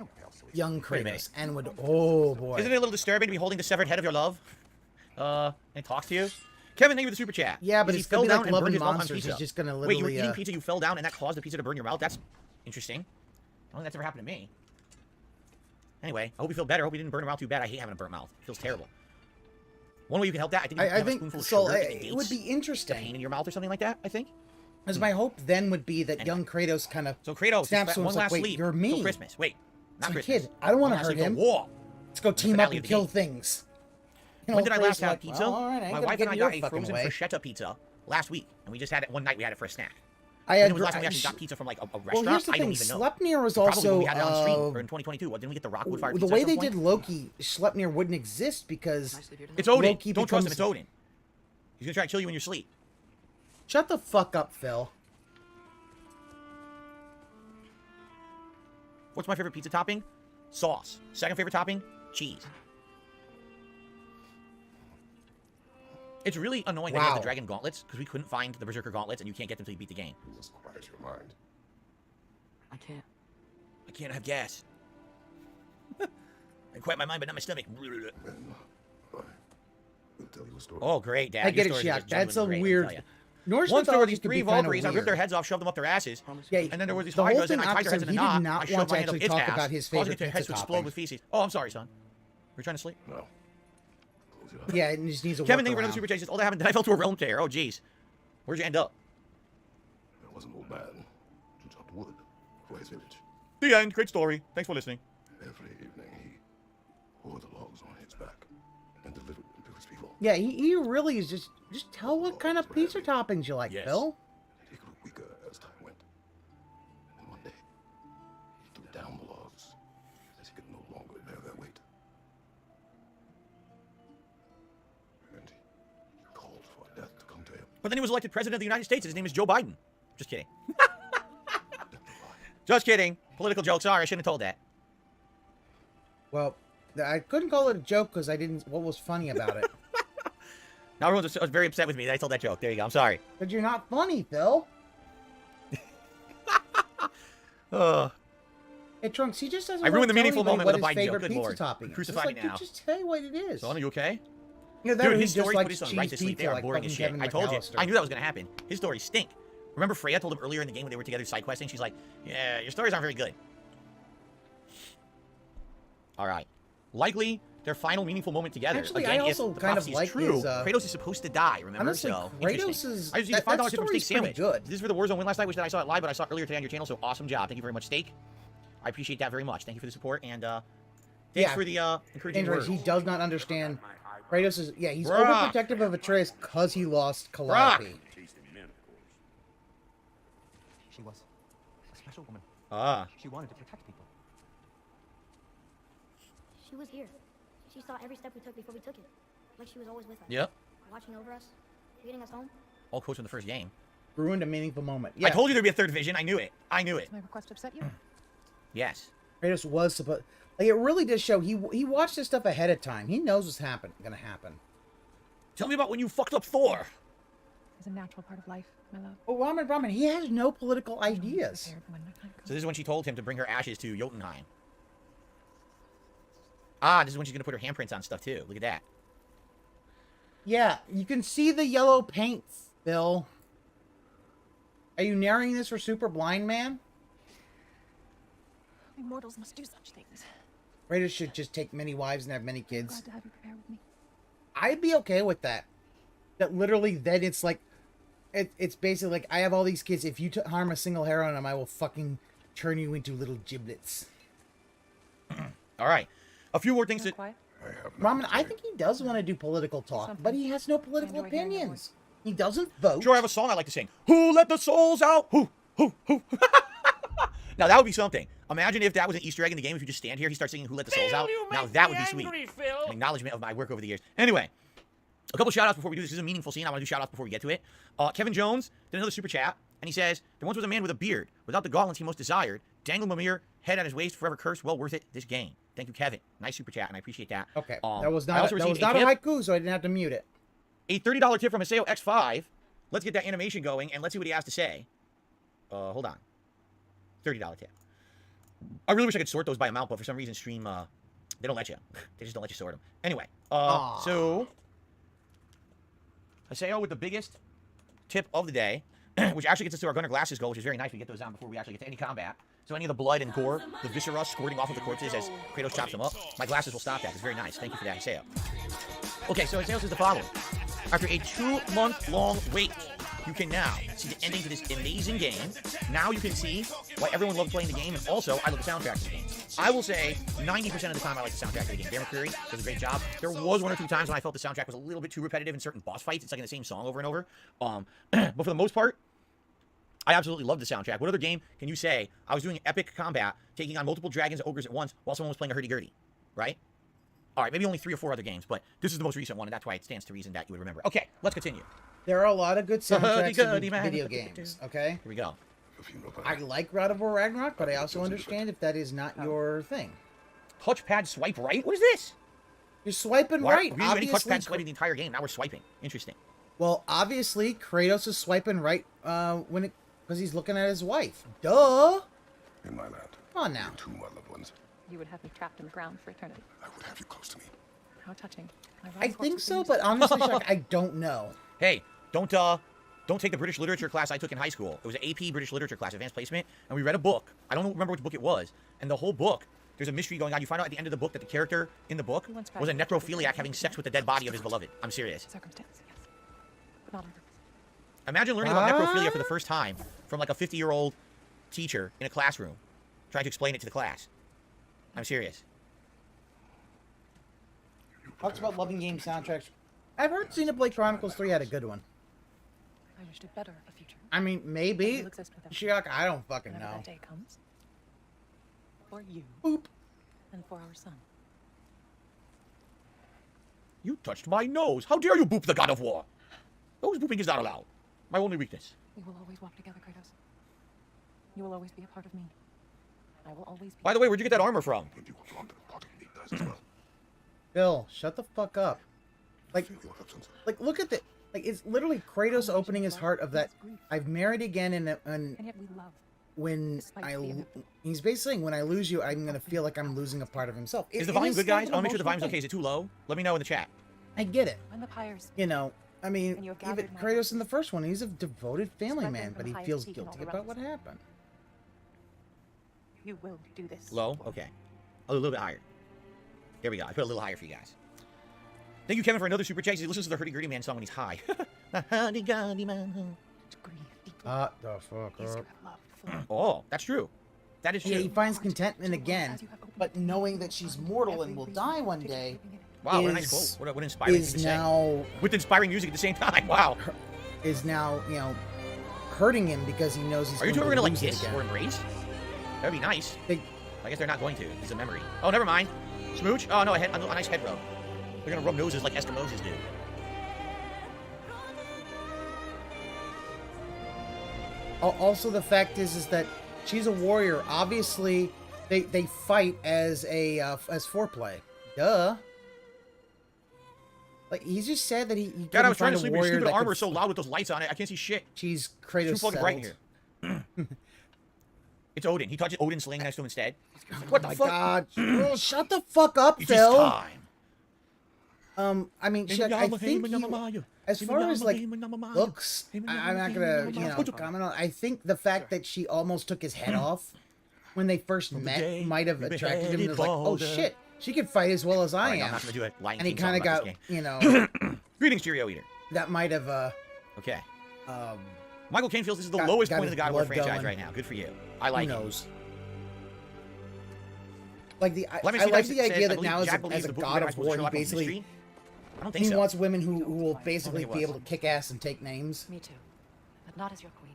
young Wait a minute. Kratos. And would, oh boy. Isn't it a little disturbing to be holding the severed head of your love? And talks to you? Kevin, thank you for the super chat. Yeah, but He it's fell gonna be down like and Love burned and his mouth on Monsters. pizza. He's just gonna Wait, you were literally, eating pizza, you fell down, and that caused the pizza to burn your mouth? That's interesting. I don't think that's ever happened to me. Anyway, I hope you feel better. I hope you didn't burn your mouth too bad. I hate having a burnt mouth. It feels terrible. One way you can help that, I think, you can I have a think spoonful of so. sugar. It would be The pain interesting. in your mouth or something like that, I think. Because my hope then would be that Anyway. young Kratos kind of So Kratos, snaps to him. one Like, last wait, sleep you're till mean. Christmas. Wait, not It's my Christmas. kid. I don't wanna One last hurt sleep till him. War. Let's go team finale up of and the kill game. things. You know, When did I Kratos last is have like, pizza? well, all right, I ain't My gonna wife get and I in your got a fucking frozen way. prosciutto pizza last week, and we just had it one night. We had it for a snack. I When had. was the last time we actually got pizza from like a Well, restaurant? here's the I don't thing. even know. Sleipnir was Probably also when we had it on stream or in 2022. What, didn't we get the Rockwood Fire the pizza way at they some did point? Loki. Sleipnir wouldn't exist because Can I sleep here tonight? It's Odin. Loki Don't trust him. becomes- It's Odin. He's gonna try to kill you in your sleep. shut the fuck up, Phil. What's my favorite pizza topping? Sauce. Second favorite topping? Cheese. It's really annoying that you have Wow. the Dragon Gauntlets, because we couldn't find the Berserker Gauntlets, and you can't get them until you beat the game. You must quiet your mind. I can't. I can't have gas. I quiet my mind, but not my stomach. Then I will tell you a story. Oh, great, Dad. I get Your it, stories are Shaq. just That's a genuinely great, weird. let me tell ya. Norse Once there were mythology these could three be kinda Valkyries, I ripped weird. their heads off, shoved them up their asses. Yeah, And then there were these the whole Hydras, thing and I tied their heads in a he knot. did not I shoved want to my hand up actually its talk ass, about his causing favorite their heads pizza to explode topping. with feces. Oh, I'm sorry, son. You're trying to sleep? No. Close your eyes. Yeah, it just needs a Kevin, thank you for workaround. another super chat. All that happened. I fell to a realm tear. Oh, jeez. Where'd you end up? There was an old man who chopped wood for his village. The end. Great story. Thanks for listening. Every evening he wore the logs on his back and delivered them to his people. Yeah, he really is just tell what kind of pizza toppings you like, Yes. Phil. He grew weaker as time went. And then one day, he threw down the logs as he could no longer bear their weight. And he called for death to come to him. But then he was elected president of the United States. His name is Joe Biden. Just kidding. Just kidding. Political joke. Sorry, I shouldn't have told that. Well, I couldn't call it a joke because I didn't. What was funny about it? Now everyone's very upset with me that I told that joke. There you go. I'm sorry. But you're not funny, Phil. Hey, Trunks, he just doesn't. I want ruined to the tell meaningful anybody moment with what a his Biden favorite joke. Good pizza Lord. topping is. Crucify Just me like, now. just say what it is. Son, are you okay? You know, that Dude, or he his just story put likes his son cheese right to sleep. pizza, They are like boring as fucking shit. Kevin I told you. McAllister. I knew that was going to happen. His stories stink. Remember Freya told him earlier in the game when they were together side questing? She's like, yeah, your stories aren't very good. All right. Likely their final meaningful moment together. Actually, Again, I also if the kind of prophecy like is true, his, Kratos is supposed to die, remember? honestly, So, Kratos interesting. is- I just that- need a $5 that tip for steak story's pretty sandwich. good. This is for the Warzone win last night. Wish that I saw it live, but I saw it earlier today on your channel, so awesome job. Thank you very much, Steak. I appreciate that very much. Thank you for the support, and thanks for the encouraging Android, words. he does not understand. Kratos is, yeah, he's Brock. overprotective of Atreus because he lost Calliope. She was a special woman. Ah. She wanted to protect people. She was here. She saw every step we took before we took it. Like she was always with us. Yep. Watching over us, leading us home. All quotes from the first game. Ruined a meaningful moment. I told you there'd be a third division. I knew it. I knew it. Does my request upset you? Yes. Kratos was supposed. Like, it really does show he watched this stuff ahead of time. He knows what's gonna happen. Tell me about when you fucked up Thor. It's a natural part of life, my love. Well, Ramen, he has no political ideas. Prepared when the time So comes. this is when she told him to bring her ashes to Jotunheim. Ah, this is when she's gonna put her handprints on stuff too. Look at that. Yeah, you can see the yellow paint, Bill. Are you narrating this for Super Blind Man? We mortals must do such things. Kratos should just take many wives and have many kids. Glad to have you prepare with me. I'd be okay with that. That literally, then it's like, it's basically like, I have all these kids. If you harm a single hair on them, I will fucking turn you into little giblets. All right. A few more things to... Quiet. Ramen, I think he does want to do political talk, but he has no political enjoy hearing your opinions. He doesn't vote. Sure, I have a song I like to sing. Who let the souls out? Who? Now, that would be something. Imagine if that was an Easter egg in the game. If you just stand here, he starts singing Who Let the Souls Out. Now, that would be sweet. An acknowledgement of my work over the years. Anyway, a couple shout-outs before we do this. This is a meaningful scene. I want to do shout-outs before we get to it. Kevin Jones did another super chat, and he says, there once was a man with a beard, without the gauntlets he most desired, dangling Mimir, head at his waist, forever cursed, well worth it, this game. Thank you, Kevin. Nice super chat, and I appreciate that. Okay, I that was not, also that was received not a tip. haiku, so I didn't have to mute it. A $30 tip from Haseo X5. Let's get that animation going, and let's see what he has to say. Hold on. $30 tip. I really wish I could sort those by amount, but for some reason, Stream, they don't let you. They just don't let you sort them. Anyway, so... Haseo with the biggest tip of the day, which actually gets us to our Gunner Glasses goal, which is very nice. We get those down before we actually get to any combat. So any of the blood and gore, the viscera squirting off of the corpses as Kratos chops them up, my glasses will stop that. It's very nice. Thank you for that, Haseo. Okay, so Haseo says the following. After a 2-month-long wait, you can now see the ending to this amazing game. Now you can see why everyone loved playing the game, and also, I love the soundtrack of the game. I will say 90% of the time I like the soundtrack of the game. Bear McCreary does a great job. There was 1 or 2 times when I felt the soundtrack was a little bit too repetitive in certain boss fights. It's like in the same song over and over. But for the most part, I absolutely love the soundtrack. What other game can you say, I was doing epic combat, taking on multiple dragons and ogres at once, while someone was playing a hurdy-gurdy, right? All right, maybe only 3 or 4 other games, but this is the most recent one, and that's why it stands to reason that you would remember. Okay, let's continue. There are a lot of good soundtracks Hurdy-gurdy, in man. video games, okay? Here we go. I like God of War Ragnarok, but I also understand if that is not your thing. Touchpad swipe right? What is this? You're swiping Why, right. we didn't do any Obviously, touchpad swiping the entire game. Now we're swiping. Interesting. well, obviously, Kratos is swiping right because he's looking at his wife. Duh. In my land, Come on now. two of my loved ones. You would have me trapped in the ground for eternity. I would have you close to me. How touching. My I think so, but honestly, Chuck, I don't know. Hey, don't take the British literature class I took in high school. It was an AP British literature class, advanced placement, and we read a book. I don't remember which book it was, and the whole book, there's a mystery going on. You find out at the end of the book that the character in the book was a necrophiliac having sex with the dead body of his beloved. I'm serious. Circumstance, yes. But not on purpose. Imagine learning about necrophilia for the first time from like a 50-year-old teacher in a classroom, trying to explain it to the class. I'm serious. Talks about loving game soundtracks. I've heard Xenoblade Chronicles 3 had a good one. I understood better of the future. I mean, maybe. It will exist without Chuck, I don't fucking whenever know. that day comes. For you. Boop. And for our son. You touched my nose. How dare you boop the God of War? Nose booping is not allowed. My only weakness. We will always walk together, Kratos. You will always be a part of me. I will always be. By the way, where'd you get that armor from? And you will belong to the part of me that does as well. Bill, shut the fuck up. Like, Feel your absence. look at the... Like, it's literally Kratos opening his heart of that... I've married again, and And yet we love. when Despite I... the He's basically saying, when I lose you, I'm going to feel like I'm losing a part of himself. Is It- the it volume good, kind guys? of I an want to make sure the emotional volume's okay. thing. Is it too low? Let me know in the chat. I get it. When the pyres. You know, I mean, And you have even gathered my Kratos in the first one, he's a devoted family Spread man, them but from he the feels highest peak in all guilty the about what realms. happened. You will do this. Low? Okay. A little bit higher. There we go. I put it a little higher for you guys. Thank you, Kevin, for another super chat. He listens to the Hurdy Gurdy Man song when he's high. The Hurdy Gurdy Man. The fuck up. Oh, that's true. That is true. Yeah, he finds contentment again, but knowing that she's mortal and will die one day. Wow, what a nice quote. What an inspiring thing to say. With inspiring music at the same time. Wow. Is now, you know, hurting him because he knows he's. Are you two ever gonna like lose it kiss again. or embrace? That'd be nice. They- I guess they're not going to. It's a memory. Oh, never mind. Smooch? Oh no, a nice head rub. They're gonna rub noses like Eskimos do. Also, the fact is that she's a warrior. Obviously, they fight as a as foreplay. Duh. Like he's just said that he God, I was couldn't trying to find a sleep. Your warrior stupid that armor could is so loud with those lights on it. I can't see shit. She's It's Kratos too fucking bright in settled. here. It's Odin. He touches Odin's sling next to him instead. What the My fuck? God! Oh, shut the fuck up, It's Phil. time. I mean, shit, I think as far as like looks, I'm not gonna, you know, comment on. I think the fact that she almost took his head off when they first met might have attracted him. It was like, oh shit, she can fight as well as I Alright, am. I'm not gonna do it. And he kind of got, you know, Greetings, Cheerio Eater. that might have Okay. Michael Caine feels this is the lowest point of the God of War franchise right now. Good for you. I like who it. knows. Like I Lemon like Sea the says, idea I that believe now Jack as believes a the book God Red of Eyes will War, show he up in basically history. I don't think he so. wants women who will basically think it be able was. to kick ass and take names. Me too. But not as your queen.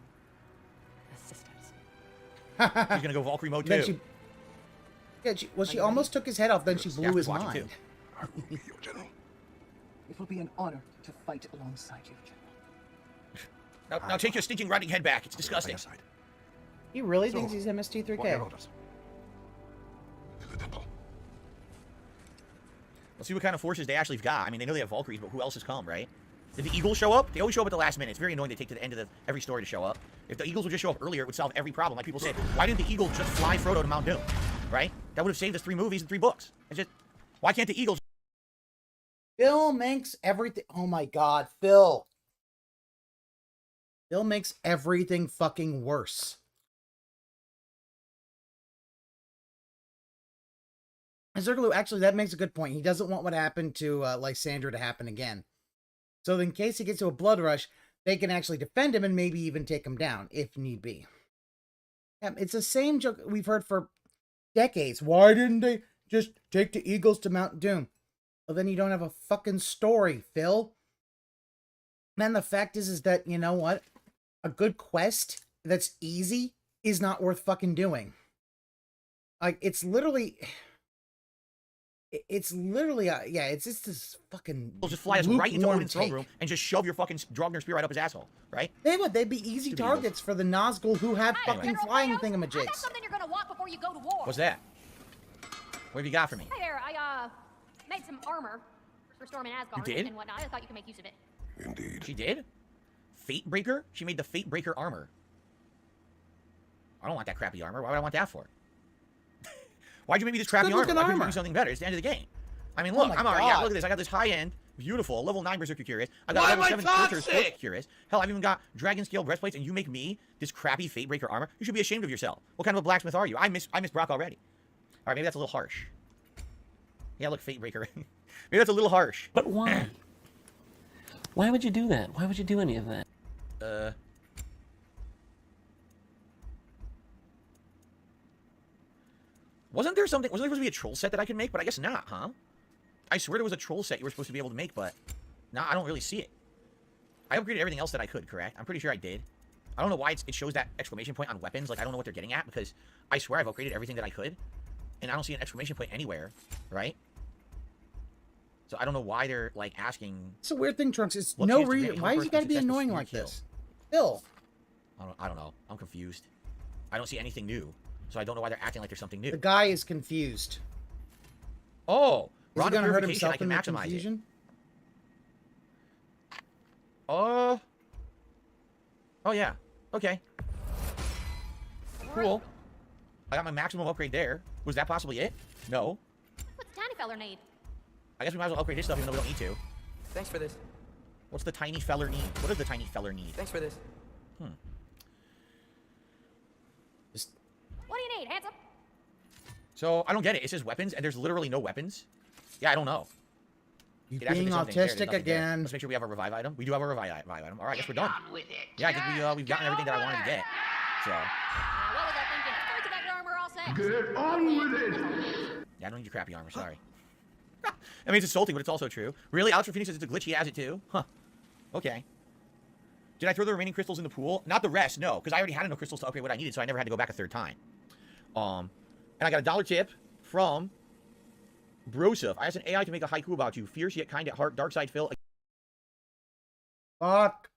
As sisters. He's gonna go Valkyrie mode Then too. she almost took his head off. Then she blew his watching, mind. too. I will be your general. It will be an honor to fight alongside you, General. Now take your stinking rotting head back. It's disgusting. He really thinks he's What are MST3K. your orders? To the temple. Let's see what kind of forces they actually have got. I mean, they know they have Valkyries, but who else has come, right? Did the Eagles show up? They always show up at the last minute. It's very annoying they take to the end of every story to show up. If the Eagles would just show up earlier, it would solve every problem. Like people say, why didn't the Eagles just fly Frodo to Mount Doom? Right? That would have saved us 3 movies and 3 books. It's just, why can't the Eagles? Phil makes everything. Oh my God, Phil. Phil makes everything fucking worse. And Zergaloo, actually, that makes a good point. He doesn't want what happened to Lysandra to happen again. So in case he gets to a blood rush, they can actually defend him and maybe even take him down, if need be. Yeah, it's the same joke we've heard for decades. Why didn't they just take the Eagles to Mount Doom? Well, then you don't have a fucking story, Phil. Man, the fact is that, you know what? A good quest that's easy is not worth fucking doing. Like, it's literally... yeah, it's just this fucking... Just fly us right into lukewarm Odin's throne take. room and just shove your fucking Draugr spear right up his asshole, right? They would. They'd be easy Stupid targets for the Nazgul who have Anyway. fucking General flying Kratos, I got thingamajigs. something you're gonna want before you go to war. What's that? What have you got for me? Hey there, I made some armor for storming Asgard You did? and whatnot. I thought you could make use of it. Indeed. She did? Fate Breaker? She made the Fate Breaker armor. I don't want that crappy armor. Why would I want that for? Why'd you make me this crappy armor? good-looking Why couldn't you armor. do something better? It's the end of the game. I mean, Oh look, my I'm already. Yeah, God. look at this. I got this high-end, beautiful, level 9 Berserker Curious. I got level 7 Filter Curious. Hell, I've even got Dragon Scale breastplates, and you make me this crappy Fate Breaker armor? You should be ashamed of yourself. What kind of a blacksmith are you? I miss Brock already. All right, maybe that's a little harsh. Yeah, look, Fate Breaker. Maybe that's a little harsh. But why? Why would you do that? Why would you do any of that? Wasn't there supposed to be a troll set that I could make? But I guess not, huh? I swear there was a troll set you were supposed to be able to make, but no, I don't really see it. I upgraded everything else that I could, correct? I'm pretty sure I did. I don't know why it shows that exclamation point on weapons. Like, I don't know what they're getting at, because I swear I've upgraded everything that I could, and I don't see an exclamation point anywhere, right? So I don't know why they're, like, asking... It's a weird thing, Trunks. It's What no chance to reason. grant Why Hopper's you gotta be successful annoying spear like kill? this? Phil. I don't know. I'm confused. I don't see anything new, so I don't know why they're acting like there's something new. The guy is confused. Oh! Is he Rod of gonna hurt Purification, himself I can in the maximize confusion? it. Oh, yeah. Okay. Cool. I got my maximum upgrade there. Was that possibly it? No. What's Tiny Feller need? I guess we might as well upgrade his stuff even though we don't need to. Thanks for this. What's the tiny feller need? What does the tiny feller need? Thanks for this. What do you need, handsome? So, I don't get it. It says weapons, and there's literally no weapons. Yeah, I don't know. You It hasn't being been something there, there's autistic nothing there. again. Let's make sure we have a revive item. We do have a revive item. All right, I guess we're done. Yeah, I think we've gotten everything that I wanted to get. So. What was I thinking? Go to that armor all set. Get on with it! Yeah, I don't need your crappy armor. Sorry. I mean, it's insulting, but it's also true. Really? Alex Phoenix says it's a glitch. He has it too. Huh. Okay. Did I throw the remaining crystals in the pool? Not the rest, no, because I already had enough crystals to upgrade what I needed, so I never had to go back a third time. And I got a $1 tip from Broseph. I asked an AI to make a haiku about you. Fierce yet kind at heart. Dark side Phil. Fuck.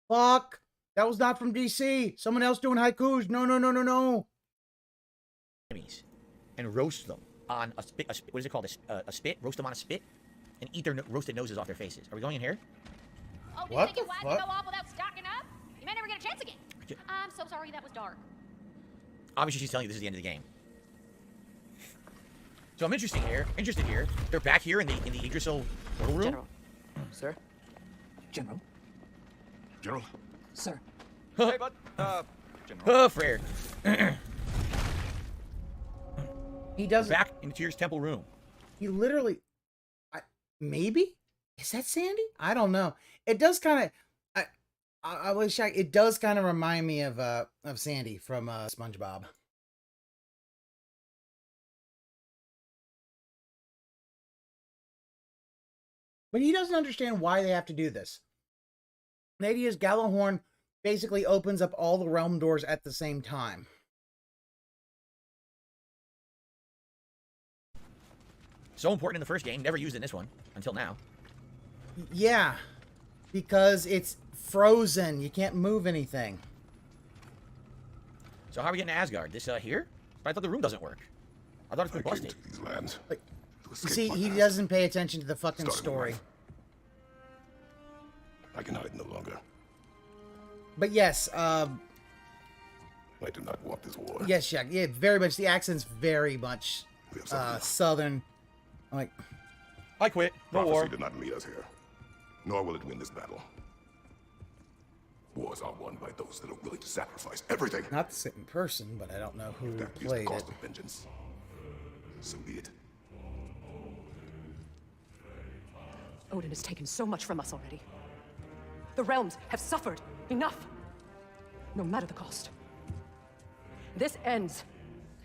Fuck. That was not from DC. Someone else doing haikus. No, no, no, no, no. Enemies and roast them on a spit. What is it called? A spit? Roast them on a spit and eat their roasted noses off their faces. Are we going in here? Oh, do you What think your the wife fuck? can go off without stocking up? You may never get a chance again. I'm so sorry that was dark. Obviously, she's telling you this is the end of the game. So I'm interested here. They're back here in the Yggdrasil portal room. General. Sir? General. General? Sir. Hey, bud. General. Oh, Frere. He does. Back in Tyr's temple room. He literally. Maybe? Is that Sandy? I don't know. It does kind of. I was shocked. It does kind of remind me of Sandy from SpongeBob. But he doesn't understand why they have to do this. The idea is Gallahorn basically opens up all the realm doors at the same time. So important in the first game, never used in this one until now. Yeah, because it's frozen. You can't move anything. So how are we getting to Asgard? This here? But I thought the room doesn't work. I thought it's been I came busted. to these lands. Like, to escape see, my he past. doesn't pay attention to the fucking Starting story. life. I can hide no longer. But yes, I do not want this war. yes, Jack. Yeah, very much. The accent's very much We have something. southern. Like, I quit. No Prophecy war. did not lead us here, nor will it win this battle. Wars are won by those that are willing to sacrifice everything. not the same person, but I don't know who That is the played it. cost of vengeance. So be it. Odin has taken so much from us already. The realms have suffered enough, no matter the cost. This ends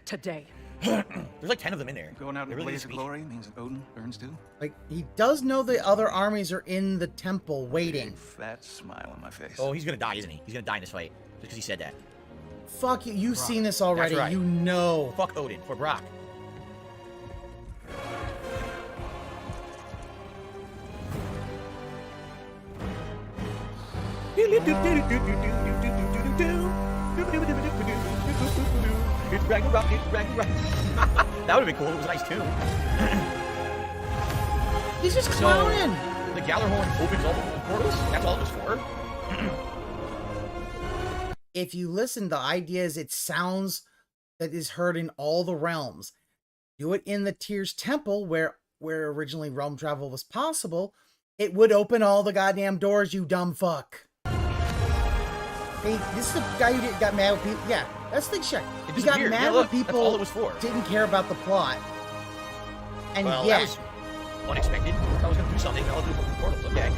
today. There's like 10 of them in there. Going out in They a really blaze of need to be- glory means that Odin earns too. Like, he does know the other armies are in the temple waiting. Big fat smile on my face. Oh, he's gonna die, isn't he? He's gonna die in this fight. Just because he said that. Fuck you. You've seen this already. That's right. You know. Fuck Odin for Brock. It's Ragnarok, it's Ragnarok. That would have been cool. It was a nice tune. He's just clowning. The Gjallarhorn opens all the portals. That's all it was for. If you listen, the idea is it sounds that is heard in all the realms. Do it in the Tyr's temple where originally realm travel was possible. It would open all the goddamn doors, you dumb fuck. Hey, this is the guy who got mad with people. Yeah, that's the shit. It He got disappeared. mad Yeah, when look, that's people all it was for. didn't care about the plot. And Well, yeah, that was unexpected. I was gonna do something. I'll do the portals. Okay.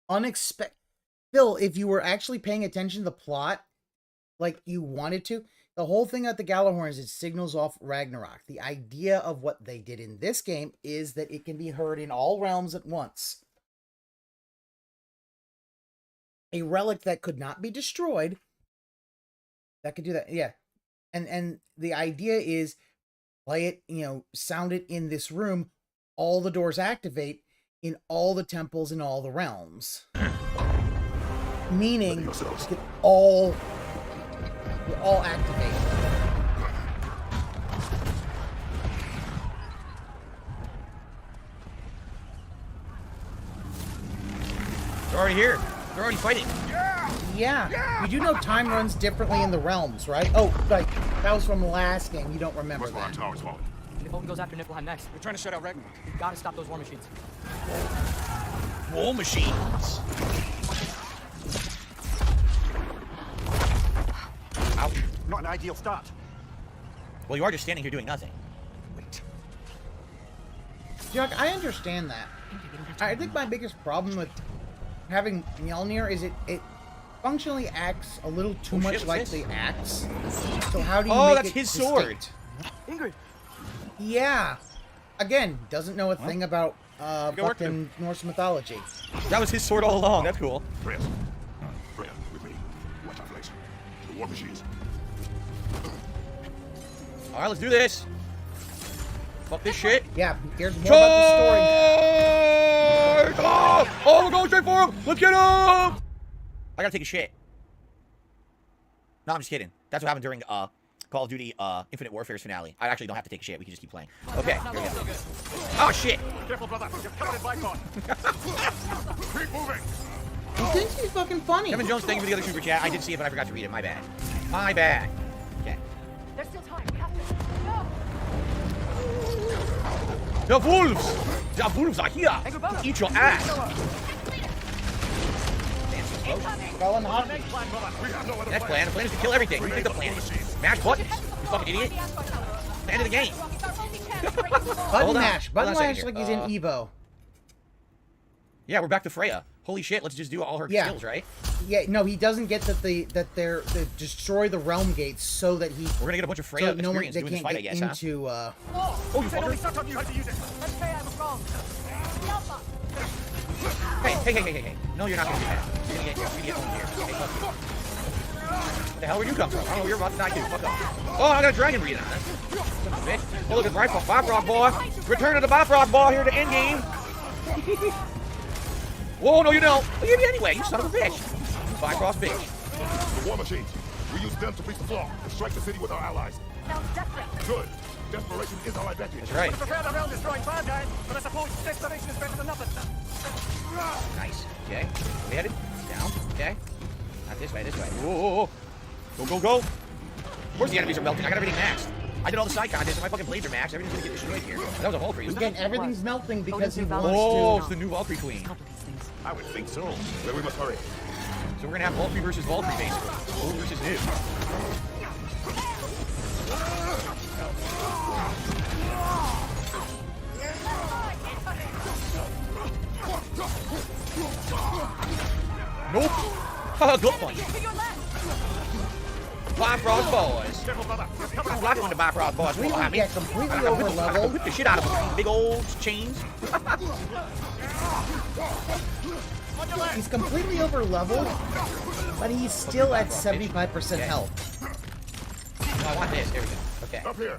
unexpected. Phil, if you were actually paying attention to the plot, like you wanted to, the whole thing at the Gjallarhorn is it signals off Ragnarok. The idea of what they did in this game is that it can be heard in all realms at once. A relic that could not be destroyed, that could do that. Yeah. And the idea is play it, sound it in this room, all the doors activate in all the temples in all the realms. Meaning Yourselves. it all activate. They're already here. They're already fighting. Yeah. You do know time runs differently in the realms, right? Oh, like that was from the last game. You don't remember What's that. tower's falling? If Odin goes after Niflheim next, We're trying to shut out Ragnarok. we gotta stop those war machines. War machines. Ow. Not an ideal start. Well, you are just standing here doing nothing. Wait. Chuck, I understand that. I think my biggest problem with having Mjolnir is it functionally acts a little too much like the axe. So how do you make that's it his distinct? sword. Ingrid. Yeah. Again, doesn't know a thing about fucking Norse mythology. That was his sword all along. That's cool. Freya, with me. Watch our place. The war machines. All right, let's do this. Fuck this shit. Yeah, here's more about the story. Oh, we're going straight for him. Let's get him. I gotta take a shit. No, I'm just kidding. That's what happened during Call of Duty Infinite Warfare's finale. I actually don't have to take a shit. We can just keep playing. Okay. Here we go. Oh shit. Careful, brother. You're covered in Vicon. Keep moving. He thinks he's fucking funny. Kevin Jones, thank you for the other super chat. I did see it, but I forgot to read it. My bad. My bad. Okay. There's still time. We have to. The wolves! The wolves are here! Eat your ass! Going hot. Next plan. The plan is to kill everything. What do you think the plan is? Mash buttons? You fucking idiot. It's the end of the game. Button mash. Button Hold on a mash second like here. he's in Evo. Yeah, we're back to Freya. Holy shit, let's just do all her skills, right? Yeah, no, he doesn't get that they destroy the realm gates so that he. We're gonna get a bunch of Freya no one, experience they doing this can't fight, I get guess, into. Oh, you Said only fucker! sucked on you how to use it. Let's say I was wrong. Hey! No, you're not gonna do that. You're gonna get owned here. Okay, fuck you. Where the hell where you come from? I don't know where you're about to die too. Fuck off. Oh, I got a dragon breed on us. Son of a bitch. Oh, look at Bifrost boy. Return to the Bifrost boy here to end game. Whoa, no, you don't. Well, you anyway, you son of a bitch. Bifrost bitch. The war machines. We use them to breach the flaw and strike the city with our allies. Sounds desperate. Good. Desperation is our advantage. That's right. Prepare the realm destroying bad guys, but I suppose desperation is better than nothing. Nice. Okay. We headed down. Okay. Not this way, this way. Whoa. Go. Of course the enemies are melting. I got everything maxed. I did all the side contests, and my fucking blades are maxed. Everything's gonna get destroyed here. That was a hole for you. Again, everything's melting because he wants Oh, to. it's the new Valkyrie Queen. I would think so. Then we must hurry. So we're gonna have Valkyrie versus Valkyrie, basically. Old versus new. Nope. Good punch. Bifrost boys. I'm rocking on the Bifrost boys. We Behind me. get completely I over whip level. the shit out of them. Big old chains. He's completely over leveled, but he's still at 75% health. No, I want this. There we go. Okay. Up here.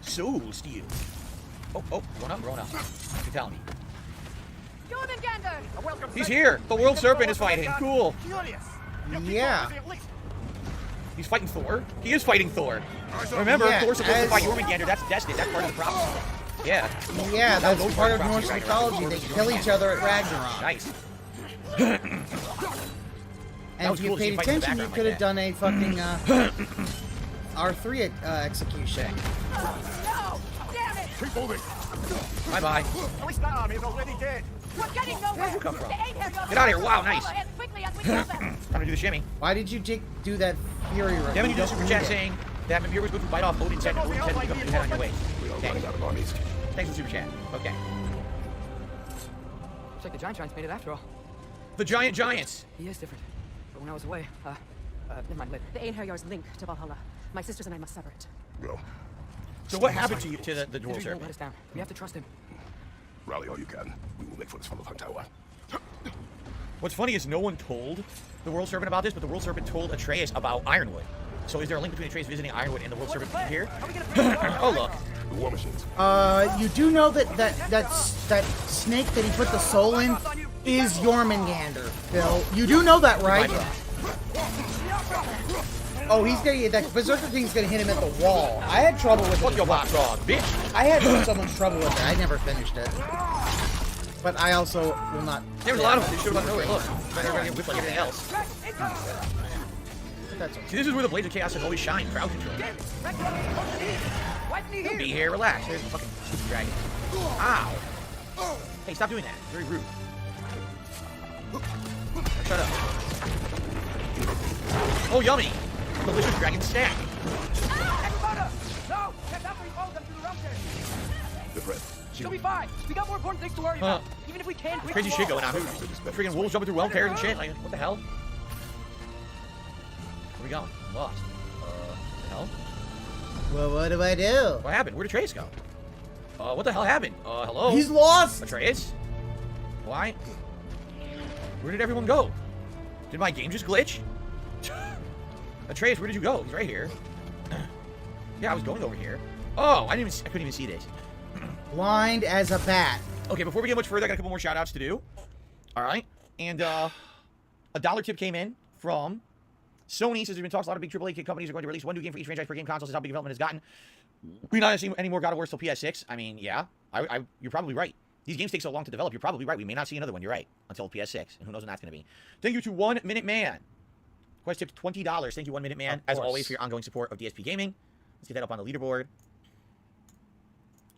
Soul Steel. Oh, going up. You're telling me. He's here. The World Serpent is fighting. Cool. Yeah. He's fighting Thor. He is fighting Thor. Remember, Yeah, Thor's supposed to as- fight Jormungandr. That's destined. That's part of the prophecy. Yeah. Yeah, that's Those part of prophecy Norse right mythology. there. They kill each other at Ragnarok. Nice. And was if you cool to see paid him fight in the attention, you background could like have done a fucking R3 execution. Keep moving. Bye-bye. At least that army is already dead. We're getting nowhere. Where'd you come from? The ain't here. Get out of here. Wow, nice. As quickly as we can. Time to do the shimmy. Why did you do that Fury run? Devin, you did a super chat saying that Mimir was going to bite off Odin's head and Odin's head would pick up your head on your way. Thanks. Thanks for the super chat. Okay. Looks like the Giants made it after all. The Giants. He is different. But when I was away, never mind, later. The Einherjar's link to Valhalla. My sisters and I must sever it. Well, So what happened to you, to the World Tevin won't let Serpent? us down. We have to trust him. rally all you can. We will make for this funnel tower. What's funny is no one told the World Serpent about this, but the World Serpent told Atreus about Ironwood. So is there a link between Atreus visiting Ironwood and the World Serpent here? Oh, look. The war machines. You do know that snake that he put the soul in is Jormungandr, Phil. You do know that, right? Oh, he's gonna that berserker thing's gonna hit him at the wall. I had trouble with it. Fuck your box frog, bitch. I had so much trouble with it. I never finished it. But I also will not. There was a lot of them. They showed up nowhere. Look. Everybody get whipped like everything else. That's okay. See, this is where the Blades of Chaos have always shined. Crowd control. He'll be here. Relax. There's the fucking stupid dragon. Ow. Hey, stop doing that. Very rude. Shut up. Oh, yummy. Delicious dragon snack. The press. She'll be fine. We got more important things to worry about. Even if we can break Crazy the shit wall. going on. Freaking wolves jumping through well carried and shit. Like, what the hell? Where we going? I'm lost. What the hell? Well, what do I do? What happened? Where'd Atreus go? What the hell happened? Hello? He's lost! Atreus? Why? Where did everyone go? Did my game just glitch? Atreus, where did you go? He's right here. Yeah, I was going over here. Oh, I couldn't even see this. Blind as a bat. Okay, before we get much further, I got a couple more shout-outs to do. All right. And a dollar tip came in from Sony. Says there's been talks a lot of big AAA companies are going to release one new game for each franchise per game console. Says how big development has gotten. We're not seeing any more God of War till PS6. I mean, yeah. You're probably right. These games take so long to develop. You're probably right. We may not see another one. You're right. Until PS6. And who knows when that's going to be. Thank you to 1 Minute Man. Quest tip $20. Thank you, 1 Minute Man, as always, for your ongoing support of DSP Gaming. Let's get that up on the leaderboard.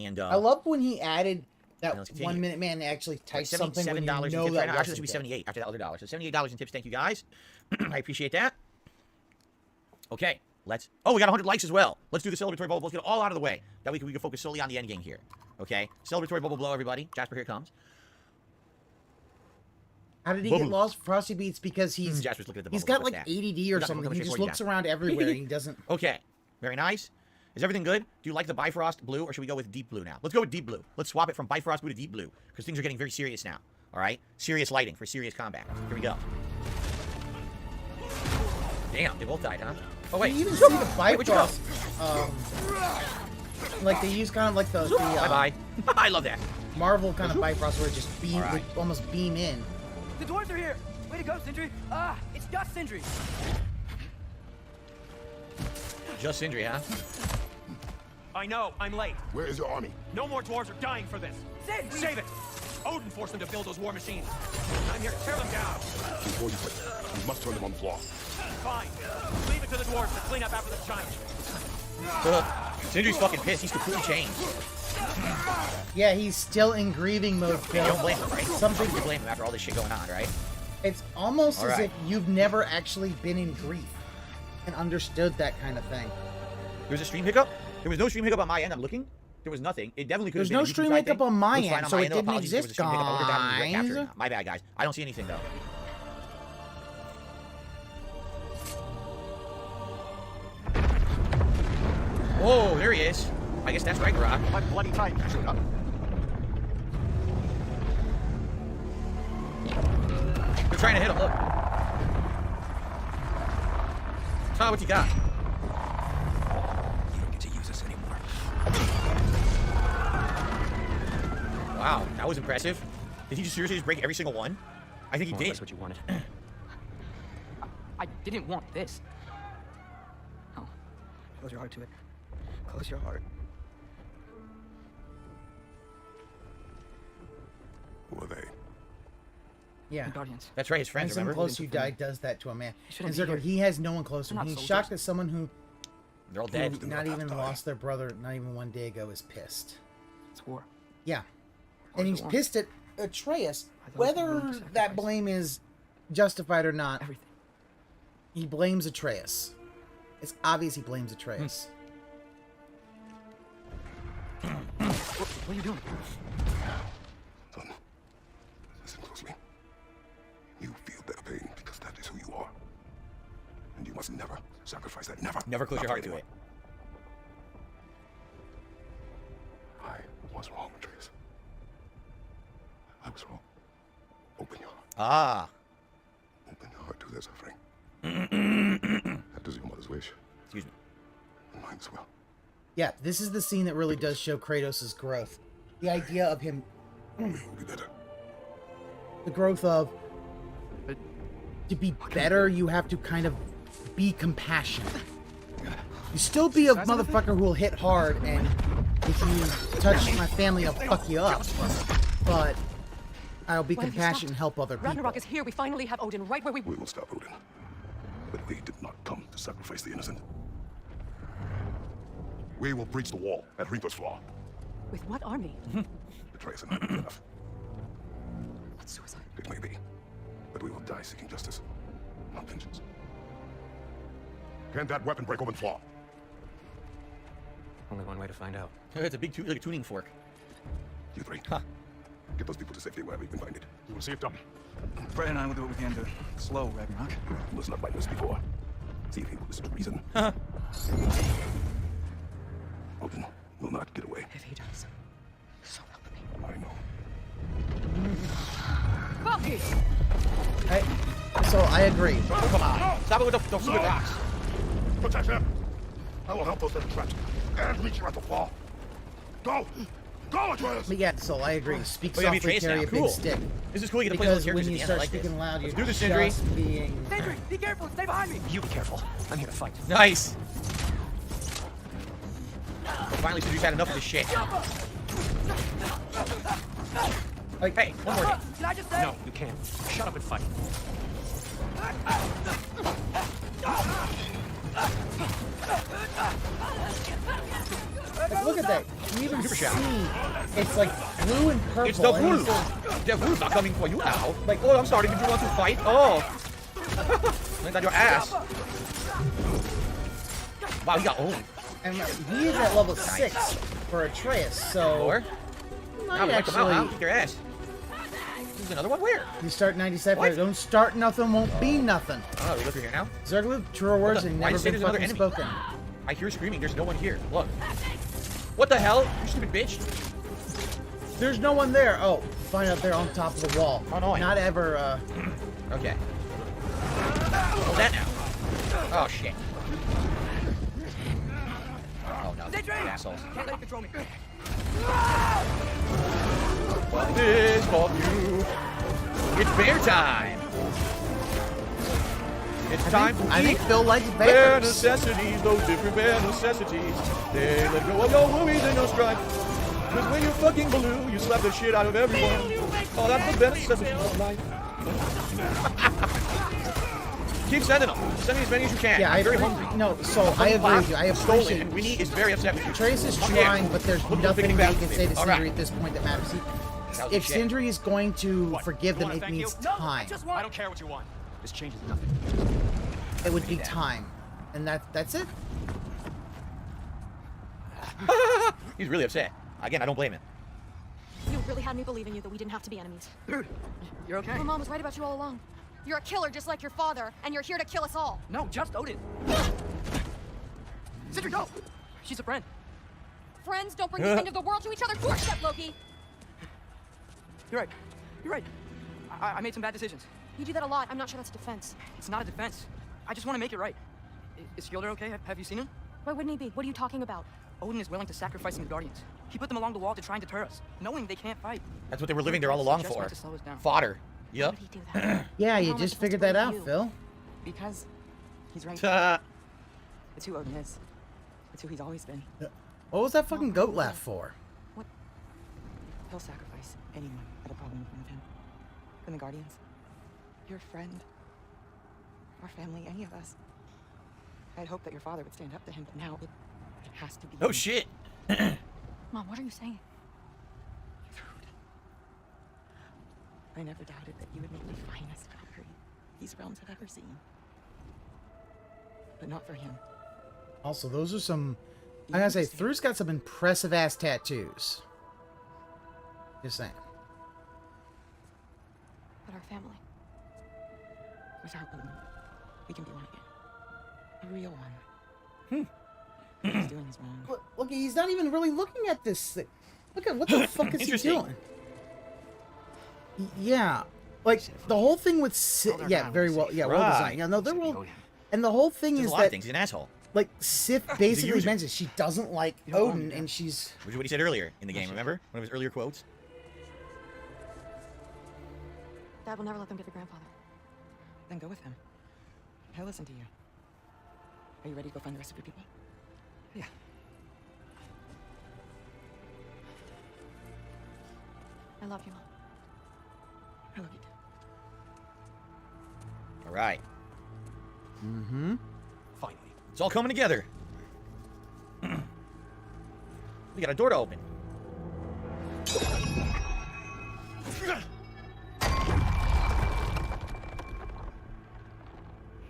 And I love when he added that let's 1 Minute Man actually typed something when you $77 know in tips that right now. Actually, this wasn't should be there. 78 after that other dollar. So $78 in tips. Thank you, guys. I appreciate that. Okay, let's... Oh, we got 100 likes as well. Let's do the celebratory bubble. Let's get it all out of the way. That way we can focus solely on the end game here. Okay? Celebratory bubble blow, everybody. Jasper, here it comes. How did he Bubble. get lost? Frosty Beats because he's Jasper's looking at the he's bubble. got like What's that? ADD We or got something. something He just for you, looks Jasper. around everywhere. And he doesn't. Okay, very nice. Is everything good? Do you like the Bifrost blue, or should we go with deep blue now? Let's go with deep blue. Let's swap it from Bifrost blue to deep blue, because things are getting very serious now. All right? Serious lighting for serious combat. Here we go. Damn, they both died, huh? Oh, wait. You even see the Wait, where'd you go? Bifrost. Like they use kind of like the Bye-bye. I love that. Marvel kind of Bifrost where it just beam, All right. would almost beam in. The dwarves are here. Way to go, Sindri. Ah, it's just Sindri. Just Sindri, huh? I know, I'm late. Where is your army? No more dwarves are dying for this. Save it! Odin forced them to build those war machines. I'm here to tear them down. Before you quit, you must turn them on the floor. Fine. Leave it to the dwarves to clean up after the giants. Sindri's fucking pissed. He's completely changed. Yeah, he's still in grieving mode. You don't blame him, right? Something You blame him after all this shit going on, right? It's almost All as right. if you've never actually been in grief and understood that kind of thing. There was a stream hiccup? There was no stream hiccup on my end. I'm looking. There was nothing. It definitely could have There's been no a YouTube stream side hiccup thing. on my Looks fine end, on so my it end. No didn't apologies. There was a exist, stream hiccup. I looked down and guys. captured it. My bad, guys. I don't see anything, though. Whoa, there he is. I guess that's Ragnarok. My bloody time showed up. They're trying to hit him. Look. Tell me what you got. You don't get to use us anymore. Wow, that was impressive. Did he just seriously just break every single one? I think he did. That's what you wanted. I didn't want this. No. Close your heart to it. Close your heart. Who are they? Yeah. Guardians. That's right, his friends, Anything remember? close to you died does that to a man. shouldn't And be Zergo, here. he has no one close to They're him. not He's soldiers. shocked that someone who They're all dead. not even lost their brother not even one day ago is pissed. It's war. Yeah. War's And the he's war. pissed at Atreus. I thought we were Whether willing to that sacrifice blame is justified or not, Everything. he blames Atreus. It's obvious he blames Atreus. What are you doing? Son, listen closely. You feel that pain because that is who you are. And you must never sacrifice that. Never. Never close Not your heart to anyone. it. I was wrong, Atreus. I was wrong. Open your heart. Ah. Open your heart to their suffering. That is your mother's wish. Excuse me. And mine as well. Yeah, this is the scene that really does show Kratos' growth. The idea of him, We will be better. the growth of, But to be better, you have to kind of be compassionate. You still be a motherfucker who will hit hard, and if you touch my family, I'll fuck you up. But I'll be Why have you compassionate stopped? and help other people. Ragnarok is here. We finally have Odin right where we... We will stop Odin. But we did not come to sacrifice the innocent. We will breach the wall at Reaper's Flaw. With what army? Atreus and I will be enough. That's suicide. It may be. But we will die seeking justice, not vengeance. Can that weapon break open Flaw? only one way to find out. It's a big like a tuning fork. You three. Huh. Get those people to safety wherever you can find it. You will see it done. Fred and I will do what we can to slow Ragnarok. He was not like this before. See if he will listen to reason. Odin will not get away. If he does, so help me. I know. So I agree. Come on. Stop it with the stupid rocks. Protect him. I will help those that are trapped and meet you at the fall. Go! Go, Atreus! But yeah, so I agree. Speak Oh, yeah, softly, Atreus carry now. a big Cool. stick. This is cool. You get to play all the Because characters when at you the end. I start like this. speaking loud, you're Let's do this, Sindri. just being... Sindri, be careful. Stay behind me. You be careful. I'm here to fight. Nice. Finally, Sindri's had enough of this shit. Like, Hey, one more thing. Can I just say? No, you can't. Shut up and fight. like, look at that. You even Super see shout. it's like blue and purple. It's the and bull. he's like- The bull's not coming for you now. Like, oh, I'm sorry. Did you want to fight? Oh. Land on your ass. Wow, he got owned. And he is at level 6 for Atreus, so... Or? might Now we like them out, huh? actually... Kick your ass. There's another one? Where? You start 97, What? don't start nothing, won't be nothing. Oh, we look here now. Zerglu, truer words the- have why never you say been there's another fucking enemy? spoken. I hear screaming. There's no one here. Look. What the hell? You stupid bitch. There's no one there. Oh, find out there on top of the wall. Oh, no. Not ever, Okay. Hold that now. Oh, shit. Oh, no. You assholes. Can't let you control me. This for you. It's bear time. It's time to I think eat. Phil likes Bare bears. necessities, those different bare necessities. They let go of your worries and your strife. Cause when you're fucking blue, you slap the shit out of everyone. Oh, that's the bare necessities of life. Keep sending them. Send me as many as you can. Yeah, I'm very agree. hungry. No, so I agree with you. I Stolen, appreciate and Winnie is very upset with you. Trace is Okay. trying, but there's Look at nothing the that you big can say to bastard. Sindri All at this point that matters. That was If shit. Sindri is going to What? forgive You them, wanna it thank needs you? time. I don't care what you want. This changes nothing. It would be time. And that's it. He's really upset. Again, I don't blame him. You really had me believing you that we didn't have to be enemies. Dude, you're okay? My mom was right about you all along. You're a killer just like your father, and you're here to kill us all. No, just Odin. Sindri, go! She's a friend. Friends don't bring the end of the world to each other's doorstep, Loki. You're right. You're right. I made some bad decisions. You do that a lot. I'm not sure that's a defense. It's not a defense. I just want to make it right. Is Skilder okay? Have you seen him? Why wouldn't he be? What are you talking about? Odin is willing to sacrifice some Guardians. He put them along the wall to try and deter us, knowing they can't fight. That's what they were living there all along Just for. meant to slow us down. Fodder. Why Yep. would he do that? Yeah, How you am I just supposed figured to that blame out, you? Phil. Because he's right. It's who Odin is. It's who he's always been. What was that fucking goat laugh for? He'll sacrifice anyone at a problem in front of him. From the Guardians, your friend, our family, any of us. I'd hoped that your father would stand up to him, but now it has to be. Oh him. shit. Mom, what are you saying? You've rude. I never doubted that you would make the finest Valkyrie these realms have ever seen. But not for him. Also, those are some... I gotta say, Thru's got some impressive-ass tattoos. Just saying. But our family. Without Odin, we can be one again. A real one. What he's doing is wrong. Look, he's not even really looking at this thing. Look at what the fuck is he Interesting. doing? Yeah, like the whole thing with Sif. Yeah, very well. Yeah, well Right. designed. Yeah, no, they're well. And the whole thing There's is a lot of that things. He's an asshole. like Sif basically user. mentions she doesn't like You don't want Odin, him, and she's Which is what he said earlier in the game, remember? One of his earlier quotes. Dad will never let them get the grandfather. Then go with him. He'll listen to you. Are you ready to go find the rest of your people? Yeah. I love you, Mom. I love you too. All right. mm-hmm. Finally. It's all coming together. We got a door to open.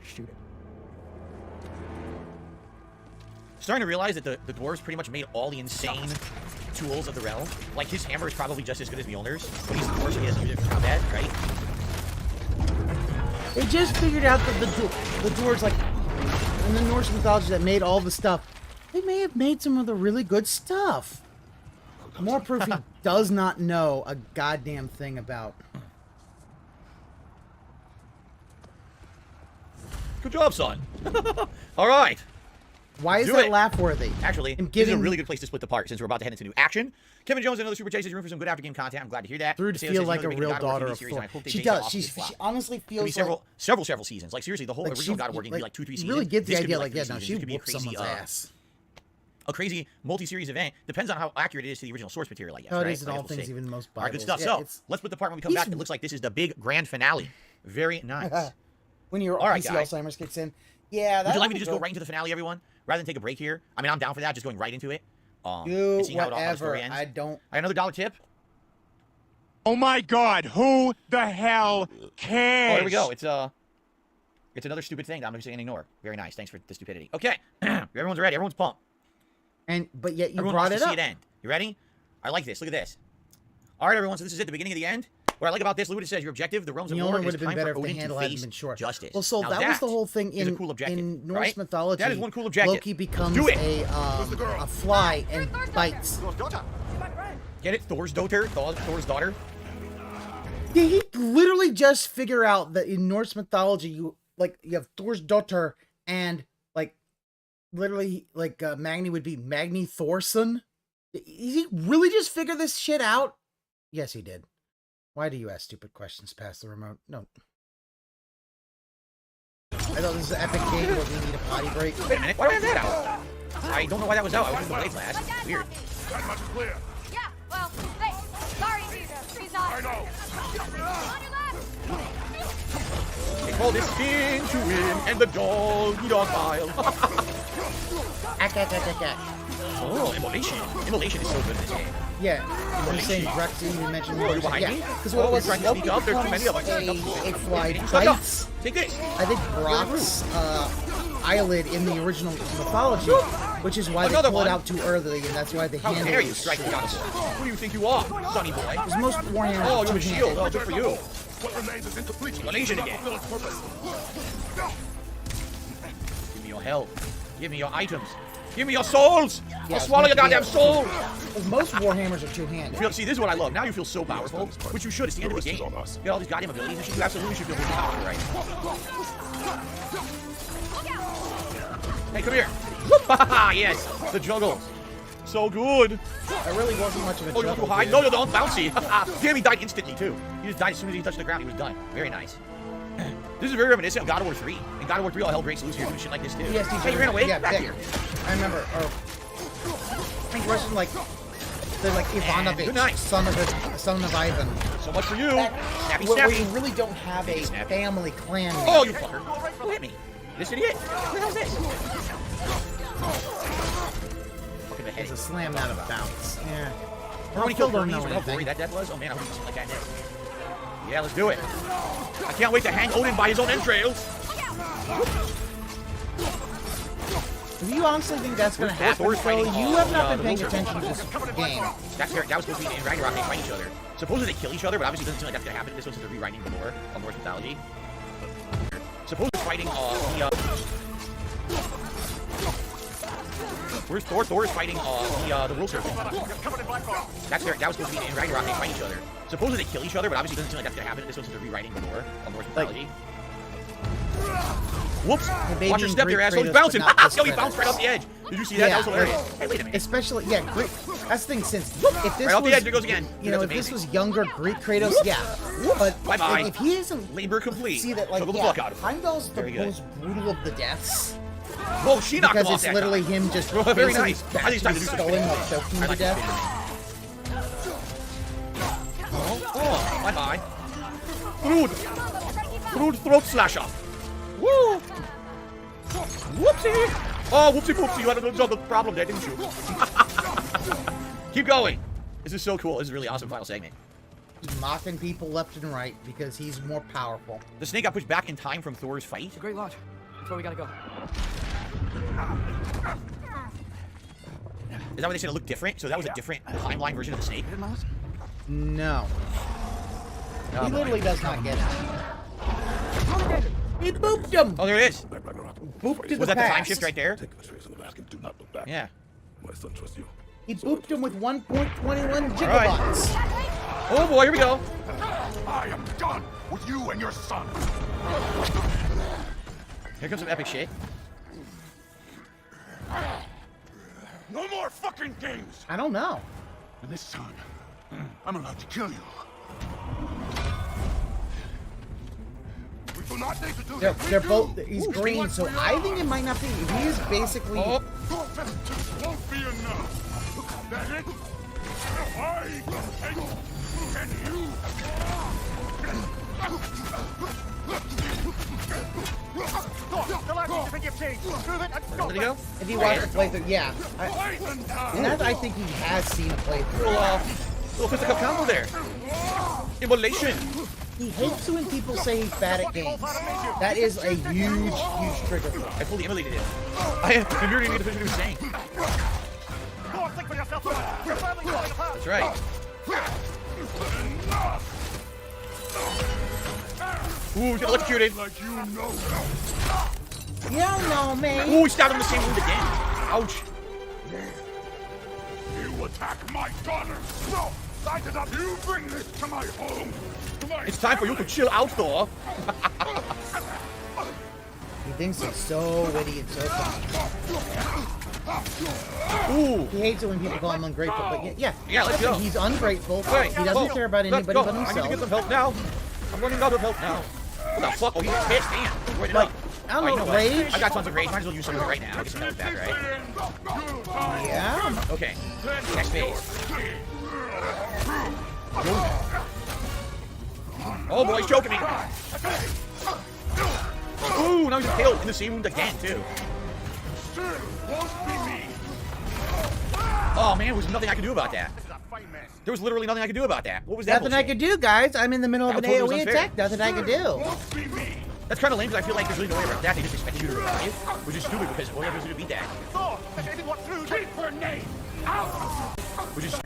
Shoot it. starting to realize that the dwarves pretty much made all the insane tools of the realm. Like, his hammer is probably just as good as Mjolnir's, but he's the dwarf, so he doesn't use it for combat, right? They just figured out that the dwarves, like, in the Norse mythology that made all the stuff, they may have made some of the really good stuff. More proof he does not know a goddamn thing about. Good job, son. All right. Why is Do that it. laugh-worthy? Actually, this is a really good place to split the part since we're about to head into new action. Kevin Jones, another super chat, says room for some good after-game content. I'm glad to hear that. Through to Sailor feel says, like a "Another real God of War daughter TV of series, and I Thor." hope they She base it does. off She this plot." honestly Could be feels several seasons. Like, seriously, the whole like original she- God of War can be like 2-3 seasons. really get the This could be idea, like like, yeah, 3 no, seasons. she This could be a whooped crazy, someone's ass. A crazy multi-series event. Depends on how accurate it is to the original source material, I guess. How it right? is in I guess all we'll things, see. even most All right, good Bibles. stuff. Yeah, So, let's split the part when we come back. It looks like this is the big grand finale. Very nice. When your All right, PC guys. Alzheimer's kicks in. Yeah, that Would you like me to just go right into the finale, everyone? Rather than take a break here? I mean, I'm down for that, just going right into it. Do and seeing how the whatever. story ends. I don't. I got another $1 tip. Oh my God! Who the hell cares? Oh, here we go. It's another stupid thing that I'm just going to ignore. Very nice. Thanks for the stupidity. Okay. Everyone's ready. Everyone's pumped. But yet you Everyone brought wants it to up. see it end. You ready? I like this. Look at this. All right, everyone. So this is it. The beginning of the end. What I like about this, look what it says. Your objective, the realms of war, Mjolnir is would have been time better for if the Odin handle to hadn't face been short. justice. Well, so Now that was the whole thing is in a cool objective, in Norse right? mythology. That is one cool objective. Loki becomes Do it. a fly and bites. Get it? Thor's daughter. Thor's daughter. Did he literally just figure out that in Norse mythology, you have Thor's daughter and literally Magni would be Magni Thorson? Did he really just figure this shit out? Yes, he did. Why do you ask stupid questions past the remote? No. I thought this was an epic game where we need a potty break. Wait a minute. Why do I have that out? I don't know why that was out. I was using the blades last. Weird. That much is clear. Yeah, well, hey, sorry, he's not. I know. On your left. They call this spin to win, and the dog eat on file. Oh, immolation. Immolation is so good in this game. Yeah, you're saying Drexy, you mentioned Oh, you behind yeah, me? because what it Oh, was you're trying to sneak up? There's too many of us. a fly Stop. bites. Take this. I think Brock's eyelid in the original mythology, which is why Another they pull one. it out too early, and that's why the How handle dare you is strike the short. God of War? Who do you think you are, sonny boy? Because most Warhammers Oh, are you're a shield. two-handed. Oh, good for you. What remains is incomplete. Immolation again. Fulfill its purpose. Give me your health. Give me your items. Give me your souls. Yeah, I'll swallow your goddamn soul. Because most Warhammers are two-handed. See, this is what I love. Now you feel so powerful, which you should. It's the end of the game. You get all these goddamn abilities and shit. You absolutely should feel really powerful, right? Hey, come here. Yes, the juggle. So good. That really wasn't much of a Oh, you want to juggle, hide? dude. No, you don't. Bouncy. Damn, he died instantly, too. He just died as soon as he touched the ground. He was done. Very nice. This is very reminiscent of God of War 3. In God of War 3, all hell breaks loose here doing shit like this, too. Yes, Hey, you ran away? Yeah, Back yeah. here. I remember. I think Russian they're like Ivanovich, good night. son of Ivan. So much for you. Snappy, Where snappy. you really don't have a family clan. Oh, you fucker. Who hit me? This idiot. What the hell is this? Fucking It's beheading. a slam out of bounds. Yeah. Remember when he killed don't Hermes? know Remember how gory anything. that death was? Oh man, I hope he's like that death. Yeah, let's do it. I can't wait to hang Odin by his own entrails. Do you honestly think that's going to happen? Thor's So fighting, you have not the been paying Blooper. attention to this game. That was supposed to be in Ragnarok. They fight each other. Supposedly they kill each other, but obviously it doesn't seem like that's gonna happen. This was the rewriting of the lore of Norse mythology. Supposedly fighting where's Thor? Thor is fighting the world serpent. That was supposed to be in Ragnarok. They fight each other. Supposedly they kill each other, but obviously it doesn't seem like that's gonna happen. This was the rewriting of the lore of Norse mythology. Whoops! baby Watch your in step Greek there, asshole. He's Kratos, bouncing. but not Yo, he this bounced right off the edge. Did you see that? That was hilarious. Hey, wait a minute. Especially, Greek. That's the thing. Since if this Right off was, the edge, there goes again. You know, if That's this amazing. was younger Greek Kratos, yeah. But Bye-bye. if he isn't, Labor complete. see that Juggle the fuck out of him. Heimdall's the Very good. most brutal of the deaths. Whoa, she knocked him Because off it's that literally time. him just Very basically nice. I think it's time to do some sculling, spinning. like choking him I to like death. Oh, bye-bye. Throat slasher. Woo! Whoopsie! Oh, whoopsie-poopsie, you had a problem there, didn't you? Keep going. This is so cool. This is a really awesome final segment. He's mocking people left and right because he's more powerful. The snake got pushed back in time from Thor's fight. It's a great launch. That's where we gotta go. Is that why they said it looked different? So that was a different timeline version of the snake? No. Oh, He boy. literally does not get it. He booped him! Oh, there it is. Booped to Was the that the time past. shift right there? Take the trays in the basket. Do not look back. Yeah. My son trusts you. He booped him with 1.21 All right. gigabytes. Oh boy, here we go. I am done with you and your son. Here comes some epic shit. No more fucking games. I don't know. And this time, I'm allowed to kill you. We do not need to do They're, this. they're both. He's green, so I think it might not be. He is basically. Oh. Won't be enough. That it? I and you. Where did he go? If he watched the playthrough, yeah. And that I think he has seen a playthrough. Little fisticuff combo there. Immolation. He hates when people say he's bad at games. That is a huge, huge trigger for him. I fully immolated him. I really need to finish what he was saying. That's right. Ooh, he's got electrocuted. You don't know, man. Ooh, he stabbed him in the same wound again. Ouch. You attack my daughter. No, I did not. You bring this to my home. It's time for you to chill out, Thor. He thinks he's so witty and so funny. Ooh. He hates it when people call him ungrateful, but yeah, Yeah, let's go. he's ungrateful. Right. He doesn't care about Let's anybody go. but I need to get himself. some help now. I'm running out of help now. What the fuck? Oh, he's pissed. Damn. Wait, Like, I don't know, what? rage? I got tons of rage. Might as well use some of it right now. Get some health back, right? Yeah. Okay. Next phase. Oh boy, he's choking me. Ooh, now he's killed in the same wound again, too. Oh man, there was nothing I could do about that. There was literally nothing I could do about that. What was that? Nothing I could do, guys. I'm in the middle of an That totally was AoE unfair. attack. Nothing I could do. That's kind of lame because I feel like there's really no way around that. They just expect you to revive, which is stupid because all you have to do to beat that. Which is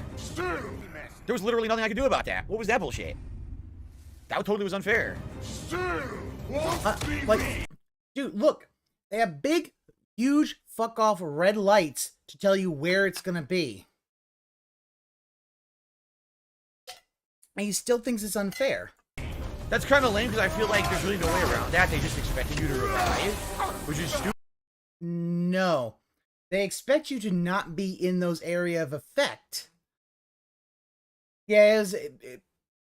there was literally nothing I could do about that. What was that bullshit? That totally was unfair. Like, dude, look. They have big, huge, fuck off red lights to tell you where it's gonna be. And he still thinks it's unfair. That's kind of lame because I feel like there's really no way around that. They just expected you to revive, which is stupid. No. They expect you to not be in those area of effect. Yeah,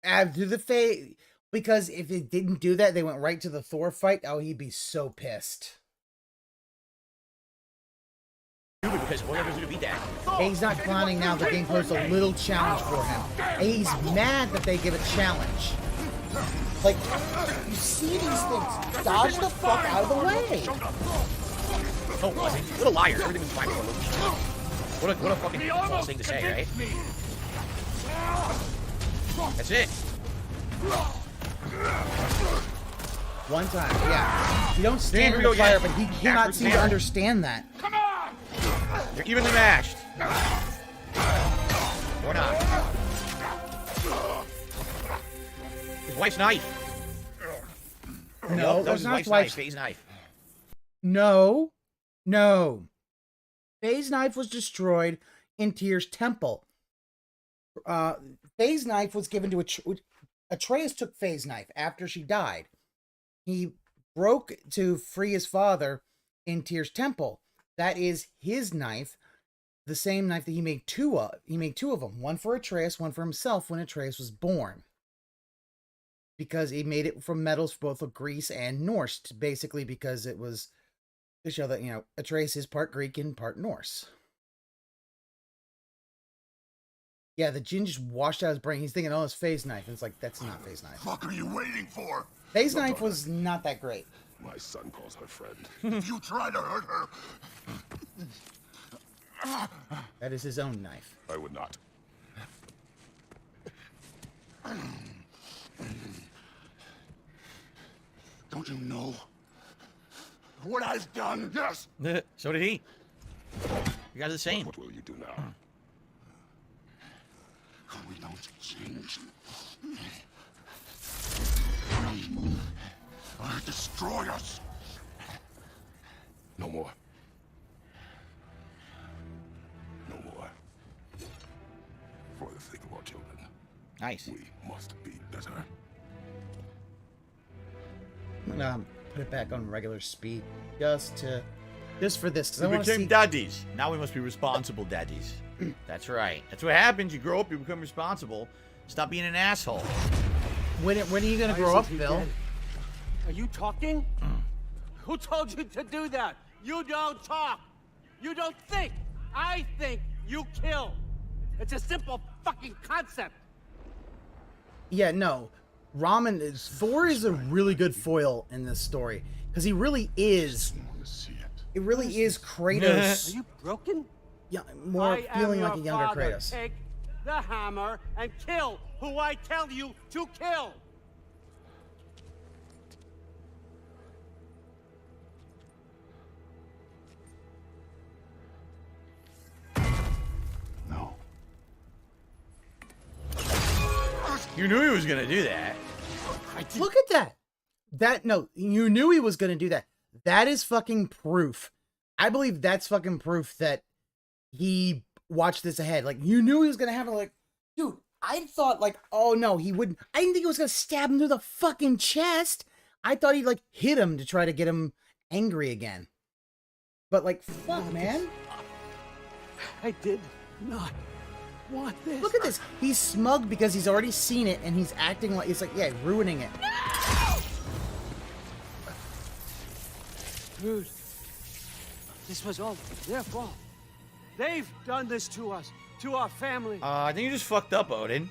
after the phase, because if it didn't do that, they went right to the Thor fight. Oh, he'd be so pissed. Because all you have to do to beat that. And he's not clowning now. The game posed a little challenge for him. And he's mad that they give a challenge. Like, you see these things. Dodge the fuck out of the way. Oh, was it? What a liar. Everything was fine. What a fucking false thing to say, right? That's it. One time, yeah. You don't stand Here in we the go fire, again. but he cannot seem to understand that. You're evenly matched. Or not. His wife's knife. No, that was his wife's knife. Faye's knife. No. No. Faye's knife was destroyed in Tyr's temple. Faye's knife was given to Atreus took Faye's knife after she died. He broke to free his father in Tyr's temple. That is his knife, the same knife that he made two of. He made two of them, one for Atreus, one for himself when Atreus was born. Because he made it from metals both of Greece and Norse, basically because it was to show that, you know, Atreus is part Greek and part Norse. Yeah, the djinn just washed out his brain. He's thinking, oh, it's Faye's knife. And it's like, that's not Faye's knife. What are you waiting for? Faye's knife was not that great. My son calls her friend. If you try to hurt her... That is his own knife. I would not. Don't you know what I've done? Yes. So did he. You guys are the same. What will you do now? We don't change. We are destroyers. No more. No more. For the sake of our children. Nice. We must be better. I'm gonna put it back on regular speed just for this, because I We want to became see. daddies. Now we must be responsible daddies. That's right. That's what happens. You grow up, you become responsible. Stop being an asshole. When are you gonna grow up, Phil? Are you talking? Who told you to do that? You don't talk. You don't think. I think. You kill. It's a simple fucking concept. Yeah, no. Thor is a really good foil in this story, because he really is. It really is Kratos. Are you broken? Yeah, more feeling like a younger father. Kratos. Take the hammer and kill who I tell you to kill. No. You knew he was gonna do that. Look at that. You knew he was gonna do that. That is fucking proof. I believe that's fucking proof that he watched this ahead. Like, you knew he was gonna have it. Like, dude, I thought, like, oh no, he wouldn't. I didn't think he was gonna stab him through the fucking chest. I thought he'd, like, hit him to try to get him angry again. But, like, fuck, man. I did not want this. Look at this. He's smug because he's already seen it, and he's acting like, it's like, yeah, ruining it. Dude, this was all their fault. They've done this to us, to our family. I think you just fucked up, Odin.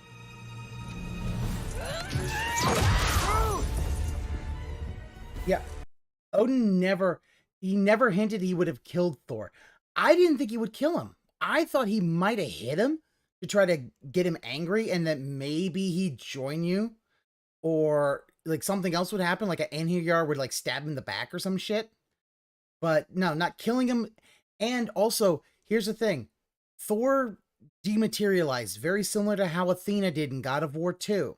Yeah. Odin never hinted he would have killed Thor. I didn't think he would kill him. I thought he might have hit him to try to get him angry, and that maybe he'd join you, or like something else would happen, like an Anhir would like stab him in the back or some shit. But no, not killing him. And also, here's the thing. Thor dematerialized, very similar to how Athena did in God of War 2.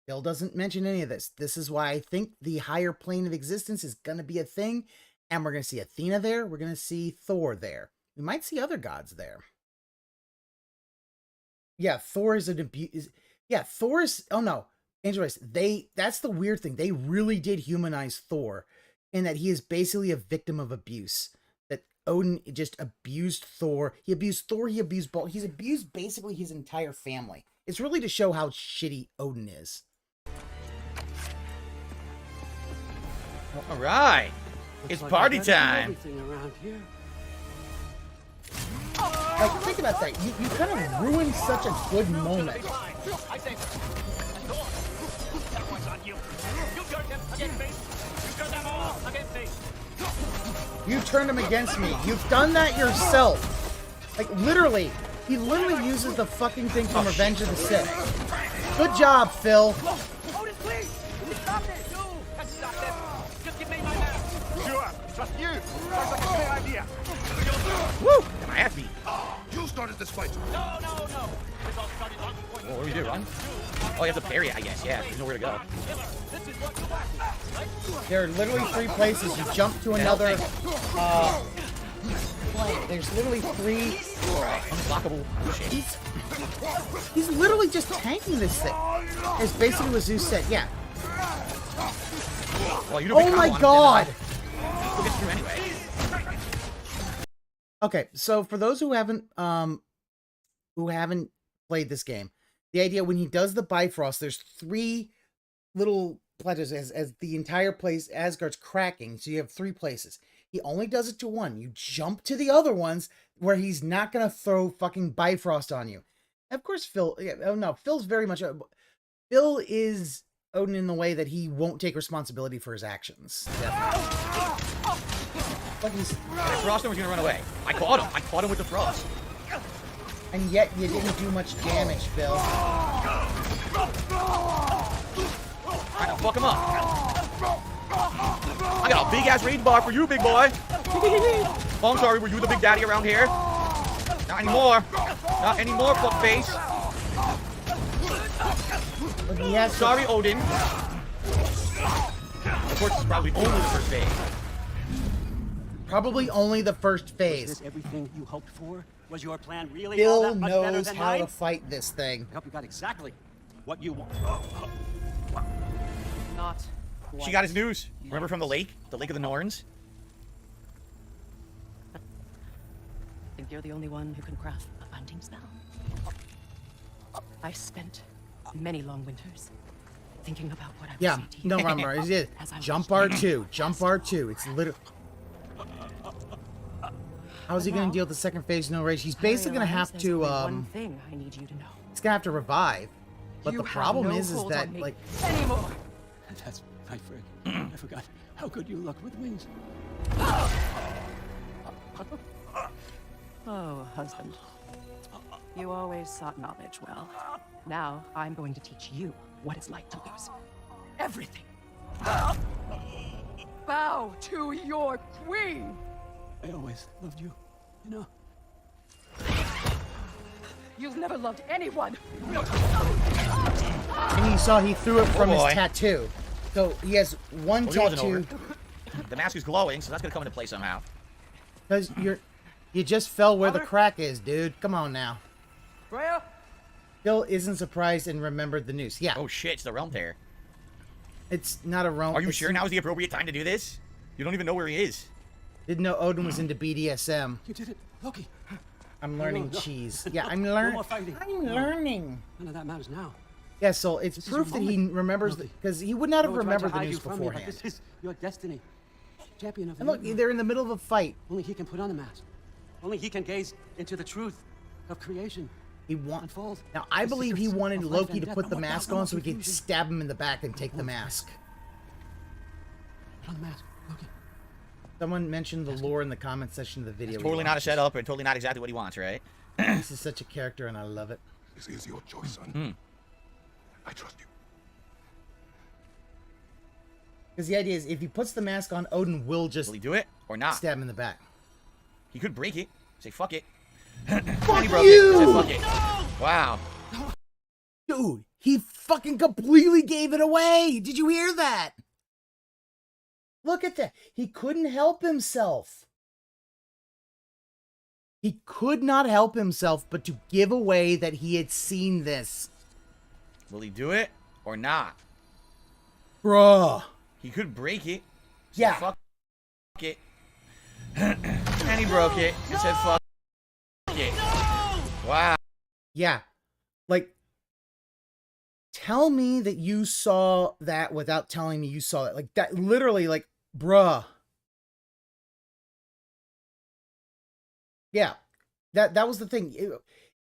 Bill doesn't mention any of this. This is why I think the higher plane of existence is going to be a thing. And we're going to see Athena there. We're going to see Thor there. We might see other gods there. Yeah, Thor is an abuse. Yeah, Thor is... Oh, no. Angel Race. That's the weird thing. They really did humanize Thor in that he is basically a victim of abuse. That Odin just abused Thor. He abused Thor. He abused Ball. He's abused basically his entire family. It's really to show how shitty Odin is. All right. It's party time. Like, think about that. You kind of ruined such a good moment. I say that one's on you. You turned them against me. You turned them all against me. You turned him against me. You've done that yourself. Like, literally. He literally uses the fucking thing from Revenge of the Sith. Good job, Phil. Otis, please! Stop it! You can stop them! Just give me my man! Sure, trust you. Sounds like a great idea. Woo! Got my ass beat. You started this fight. No! This all started long before you. What do you do, run? Oh, you have to parry it, I guess. Yeah, there's nowhere to go. This is what you want. There are literally 3 places. You jump to another plane. There's literally 3 unblockable shit. He's literally just tanking this thing. It's basically what Zeus said. Yeah. Well, you oh my god! We'll get through anyway. Okay, so for those who haven't played this game, the idea when he does the Bifrost, there's 3 little plateaus as the entire place Asgard's cracking. So you have 3 places. He only does it to one. You jump to the other ones where he's not gonna throw fucking Bifrost on you. Of course, Phil. Yeah, oh no, Phil's very much. Phil is Odin in the way that he won't take responsibility for his actions. Definitely. But he's. Frost was gonna run away. I caught him. I caught him with the frost. And yet you didn't do much damage, Phil. I gotta fuck him up. I got a big ass raid bar for you, big boy. Oh, I'm sorry. Were you the big daddy around here? Not anymore. Not anymore, fuckface. But he has Sorry, Odin. Of course, it's probably only the first phase. probably only the first Was phase. this everything you hoped for? Was your plan really all Bill that much better knows than how mine? to fight this thing. I hope you got exactly what you want. Not She got his news. Remember from the lake? The Lake of the Norns? think you're the only one who can craft a binding spell. I spent many long winters thinking about what I would Yeah, say to you. no, remember, it's it. As I Jump watched R2, jump R2. It's literally. How's he gonna Now, deal with the second phase? No rage. He's basically gonna have there's to only one thing I need you to know. he's gonna have to revive. But You the have problem no is hold that on me like anymore. That's right, Frig. I forgot how good you look with wings. Oh, husband. You always sought knowledge well. Now I'm going to teach you what it's like to lose everything. Bow to your queen. I always loved you, you know. You've never loved anyone. and you saw he threw it from his boy. tattoo. So he has one Well, he wasn't tattoo. over. The mask is glowing, so that's gonna come into play somehow. Because you just fell where the crack is, dude. Come on now. Freya? Bill isn't surprised and remembered the news. Yeah, Oh shit, it's the realm tear. it's not a realm. Are you it's- sure now is the appropriate time to do this? You don't even know where he is. Didn't know Odin was into BDSM. You did it, Loki. I'm learning no. cheese. Yeah, I'm No learning. more fighting. I'm No. learning. None of that matters now. Yeah, so it's This is proof your that he moment, remembers Loki. because he would not have No one tried to remembered the hide news you from me, but beforehand. this is your destiny. Champion of the And look, universe. they're in the middle of a fight. Only he can put on the mask. Only he can gaze into the truth of creation. He wants. Unfold Now, I the believe he secrets wanted of life Loki and to death. put I the want that mask more on so he could confusion. stab him in the back and take the mask. Put on the mask, Loki. Someone mentioned the lore in the comment section of the video. we Totally not a watched. setup and totally not exactly what he wants, right? This is such a character, and I love it. This is your choice, son. I trust you. Because the idea is, if he puts the mask on, Odin will just Will he do it or not? stab him in the back. He could break it. Say fuck it. Fuck He broke you! it. Said fuck it. Wow. Dude, he fucking completely gave it away. Did you hear that? Look at that. He couldn't help himself. He could not help himself but to give away that he had seen this. Will he do it or not? Bruh. He could break it. Say Yeah. fuck it. And he broke it and said fuck it. Wow. Yeah. Like, tell me that you saw that without telling me you saw it. Like, that literally, like, bruh. Yeah. That was the thing.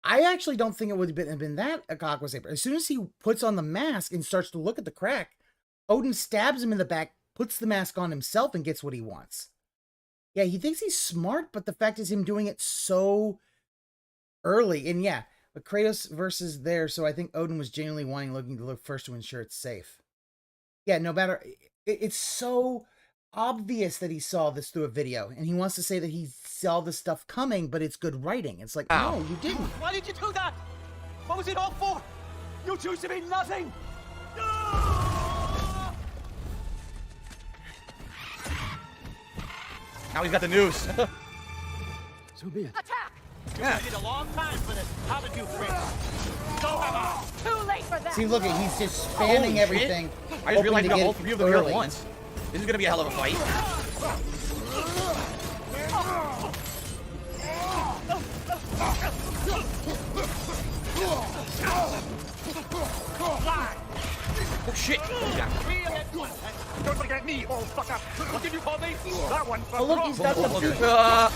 I actually don't think it would have been that Aquatic was able. As soon as he puts on the mask and starts to look at the crack, Odin stabs him in the back, puts the mask on himself, and gets what he wants. Yeah, he thinks he's smart, but the fact is him doing it so early. And yeah, but Kratos versus there, so I think Odin was genuinely wanting Loki to look first to ensure it's safe. Yeah, no matter, it's so obvious that he saw this through a video, and he wants to say that he saw this stuff coming, but it's good writing. It's like, no, you didn't. Why did you do that? What was it all for? You choose to be nothing. Now he's got the news. So be it. Attack! You waited a long time for this. How did you freak? Go on. Too late for that. See, look, he's just Holy spamming shit. everything. I just hoping realized to we got get all it three of them here at early. once. This is gonna be a hell of a fight. Oh shit! Don't forget me, old fucker. What did you call me? That one for Oh, look, he's got the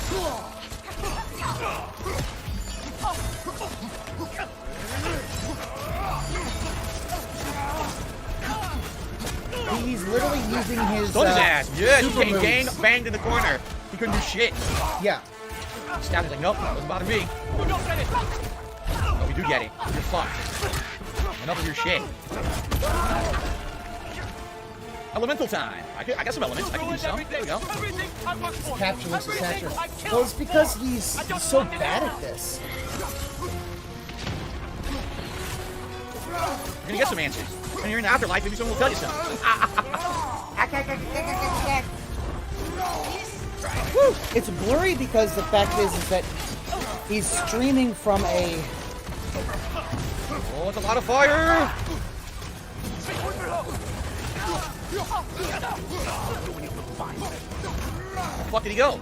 He's literally using his Stun his ass. Yeah, super he moves. gang banged in the corner. He couldn't do shit. Yeah. Stabbed like, nope, doesn't bother me. Oh, we do get it. You're fucked. Enough of your shit. Elemental time. I got some elements. I can do some. There we go. Capture this attachment. Well, it's because he's so bad at this. You're gonna get some answers. When you're in the afterlife, maybe someone will tell you something. Woo! It's blurry because the fact is that he's streaming from a... Oh, it's a lot of fire! Where the fuck did he go?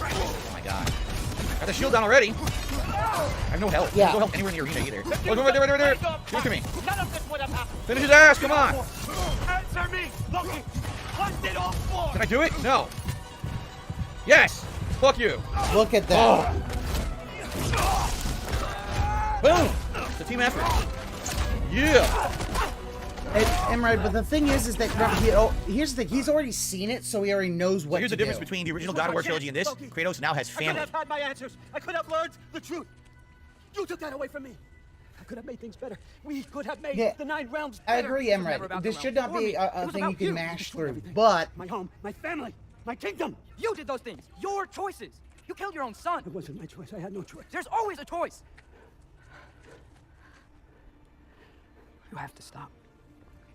Oh my god. Got the shield down already. I have no health. Yeah. No health anywhere in the arena either. Oh, right there, right there. Give it to me. None of this would have happened. Finish his ass, come on. Answer me, Loki. What's it all for? Can I do it? No. Yes. Fuck you. Look at that. Boom. It's a team effort. Yeah. Emride, but the thing is that here's the thing. He's already seen it, so he already knows what So here's to the difference do. between the original God of War trilogy and this. Kratos now has I family. could have had my answers. I could have learned the truth. You took that away from me. I could have made things better. We could have made the 9 realms better. I agree, Emride. This should not be a thing you can mash through, but... My home, my family, my kingdom. You did those things. Your choices. You killed your own son. It wasn't my choice. I had no choice. There's always a choice. You have to stop.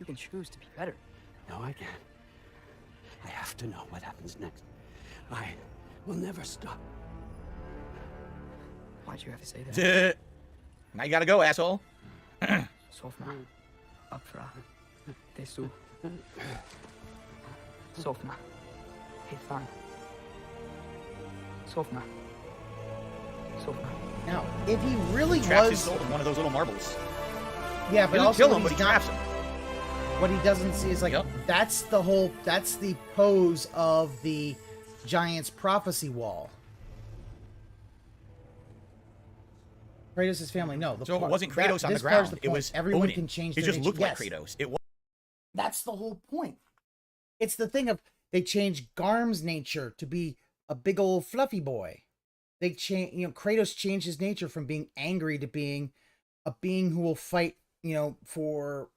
You can choose to be better. No, I can't. I have to know what happens next. I will never stop. Why'd you have to say that? Now you gotta go, asshole. Sofna. Apfra. Tesu. Sofna. Hithan. Sofna. Sofna. Now, if he really Traps his was... soul in one of those little marbles. Yeah, but He doesn't also kill what him, but he's he not... traps him. What he doesn't see is, like, that's the pose of the Giant's prophecy wall. Kratos' family, no. So it wasn't Kratos on the this part's ground. the It point. was Everyone Odin. can change It their just nature. looked like Yes. Kratos. It was. That's the whole point. It's the thing of they changed Garm's nature to be a big old fluffy boy. They change, Kratos changed his nature from being angry to being a being who will fight, for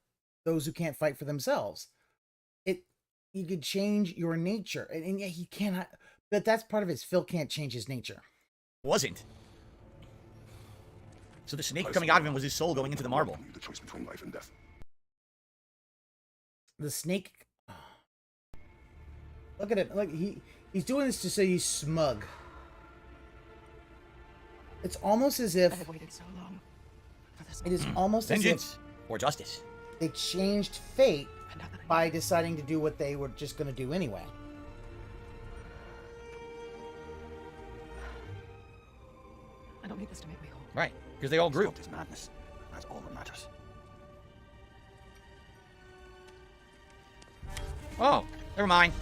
those who can't fight for themselves. You could change your nature, and yeah, he cannot. But that's part of it. Phil can't change his nature. Wasn't. So the snake coming out of him was his soul going into the marble. The choice between life and death. The snake. Look at it. Look, he's doing this to say he's smug. It's almost as if I've waited so long for this. it is almost as Vengeance if or justice. they changed fate by deciding to do what they were just going to do anyway. I don't need this to make me whole. Right, because they all grew. Stop this madness. That's all that matters. Oh, never mind.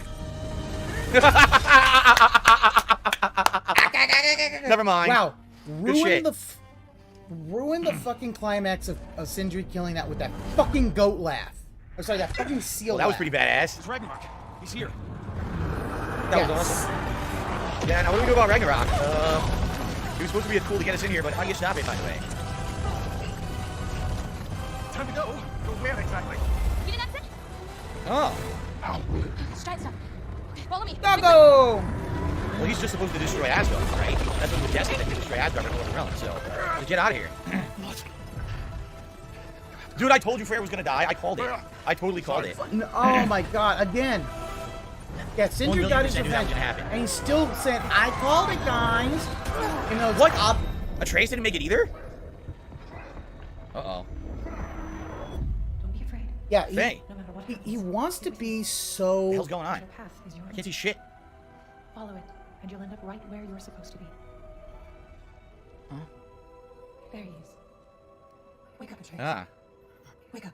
Never mind. Wow, Good shit. ruin the fucking climax of Sindri killing that with that fucking goat laugh. Or sorry, that fucking seal. Well, that was laugh. pretty badass. It's Ragnarok. He's here. That was awesome. Yeah, now what do we do about Ragnarok? He was supposed to be cool to get us in here, but how do you stop it, by the way? Time to go. Go where exactly? You did that thing? Oh. Let's try stuff. Follow me. Doggo! Well, he's just supposed to destroy Asgard, right? That's what we're guessing, that he destroy Asgard and all the realms, so let's get out of here. Dude, I told you Freyr was gonna die. I called it. I totally called it. Oh my god, again. Yeah, Sindri got his 1,000,000% knew that was revenge. gonna happen. And he's still saying, I called it, guys. What? Atreus didn't make it either? Uh-oh. Don't be afraid. Yeah, Faye. No matter what he wants to be so... What the hell's going on? Your path is your I can't see shit. Follow it, and you'll end up right where you're supposed to be. Huh? There he is. Wake up, Atreus. Ah. Wake up.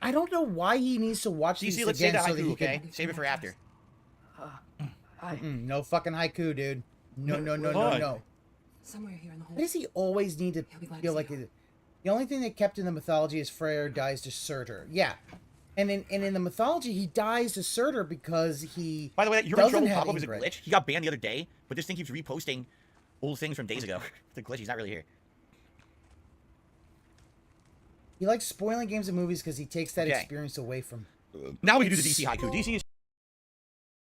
I don't know why he needs to watch these CC, let's say again the so that haiku, he okay? can... Save it for after. No fucking haiku, dude. No. Somewhere here in the hole. Why does he always need to feel like it? The only thing they kept in the mythology is Freyr dies deserter. Yeah. And in the mythology, he dies to Surtur because he. By the way, your doesn't trouble have pop-up is a Ingrid. glitch. He got banned the other day, but this thing keeps reposting old things from days ago. The glitch, he's not really here. He likes spoiling games and movies because he takes that Okay. experience away from. Now we can do the DC haiku. DC is.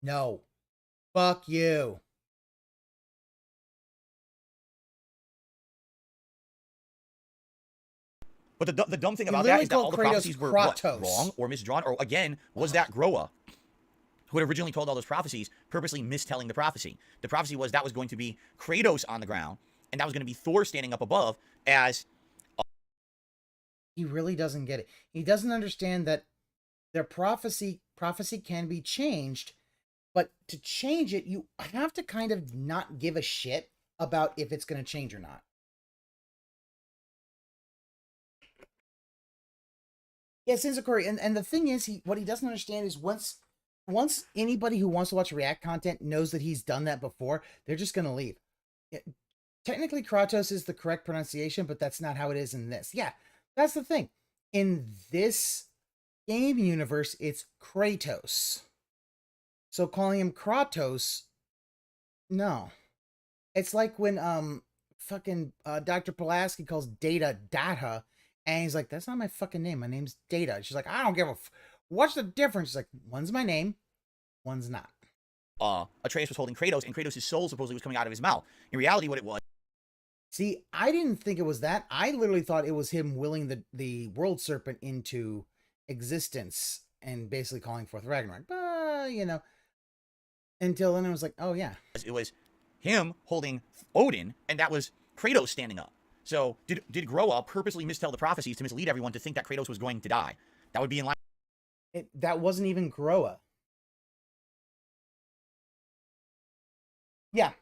No. Fuck you. But the dumb thing He about that literally is that all called the Kratos prophecies were what, Kratos. wrong or misdrawn, or again, was that Groa, who had originally told all those prophecies, purposely mistelling the prophecy. The prophecy was that was going to be Kratos on the ground, and that was going to be Thor standing up above as. He really doesn't get it. He doesn't understand that their prophecy can be changed, but to change it, you have to kind of not give a shit about if it's going to change or not. Yeah, Sinzakuri, and the thing is, what he doesn't understand is once anybody who wants to watch React content knows that he's done that before, they're just going to leave. Technically, Kratos is the correct pronunciation, but that's not how it is in this. Yeah, that's the thing. In this game universe, it's Kratos. So calling him Kratos, no. It's like when Dr. Pulaski calls Data Data, and he's like, that's not my fucking name. My name's Data. She's like, I don't give a what's the difference? She's like, one's my name, one's not. Atreus was holding Kratos, and Kratos' soul supposedly was coming out of his mouth. In reality, what it was. See, I didn't think it was that. I literally thought it was him willing the world serpent into existence and basically calling forth Ragnarok. But, you know, until then it was like, oh yeah. It was him holding Odin, and that was Kratos standing up. So did Groa purposely mistell the prophecies to mislead everyone to think that Kratos was going to die? That would be in line. That wasn't even Groa. Yeah.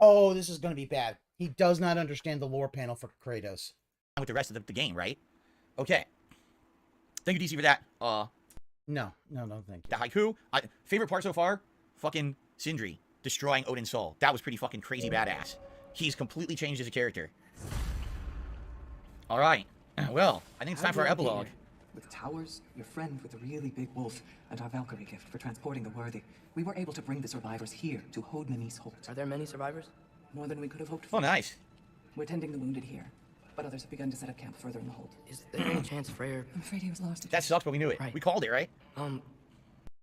Oh, this is going to be bad. He does not understand the lore panel for Kratos. With the rest of the game, right? Okay. Thank you, DC, for that. No, thank you. The haiku. Favorite part so far? Fucking Sindri destroying Odin's soul. That was pretty fucking crazy badass. He's completely changed as a character. All right. Well, I think it's time for our epilogue. With towers, your friend with the really big wolf, and our Valkyrie gift for transporting the worthy, we were able to bring the survivors here to Hodmimi's Holt. Are there many survivors? More than we could have hoped for. Oh, nice. We're tending the wounded here, but others have begun to set up camp further in the hold. Is there any chance Freyr... I'm afraid he was lost. That sucks, but we knew it. Right. We called it, right?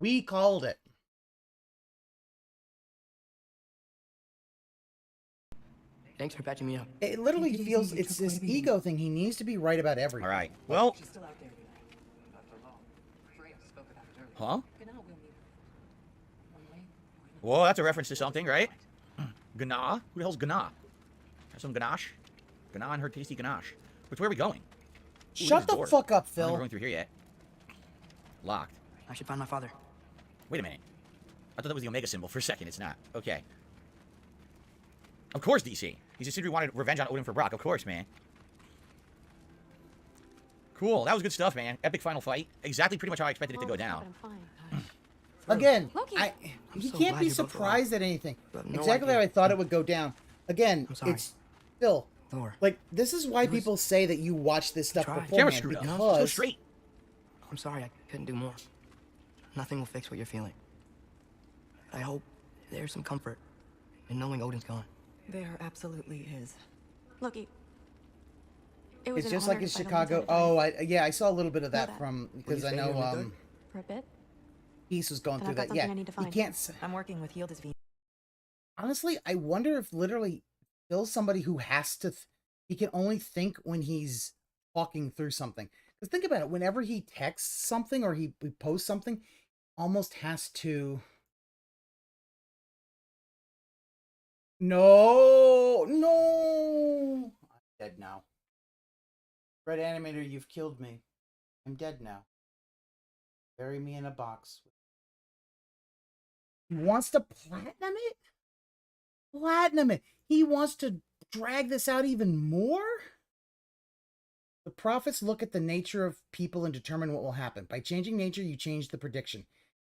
We called it. Thanks for patching me up. It literally feels it's this ego thing. He needs to be right about everything. All right. Well. She's still out there. Freya spoke about it earlier. Huh? Now we'll meet her. Whoa, that's a reference to something, right? Gana? Who the hell's Gana? Have some ganache? Gana and her tasty ganache. Which way are we going? Ooh, Shut the fuck up, I don't think Phil. we're going through here yet. Locked. I should find my father. Wait a minute. I thought that was the Omega symbol. For a second, it's not. Okay. Of course, DC. He's a Sindri wanted revenge on Odin for Brock. Of course, man. Cool. That was good stuff, man. Epic final fight. Exactly pretty much how I expected it to go down. Again, Loki. he so can't glad be you're both surprised at anything. But no Exactly idea. how I thought it would go down. Again, I'm sorry. it's Phil. Thor. Like, this is why people say that you watch this stuff tried. Camera beforehand. screwed up. Because Go straight. I'm sorry I couldn't do more. Nothing will fix what you're feeling. But I hope there's some comfort in knowing Odin's gone. There absolutely is. Loki. It was it's an just like honor in to fight Chicago. alongside Oh, I saw a little bit of that that. from Will because you I stay here know with Doug? for a bit. Peace was going Then through I've got that. something Yeah, I need to he find. can't. I'm working with Yildiz. Honestly, I wonder if literally Phil's somebody who has to. He can only think when he's talking through something. Because think about it. Whenever he texts something or he posts something, almost has to. No. I'm dead now. Red Animator, you've killed me. I'm dead now. Bury me in a box. He wants to platinum it? Platinum it. He wants to drag this out even more? The prophets look at the nature of people and determine what will happen. By changing nature, you change the prediction.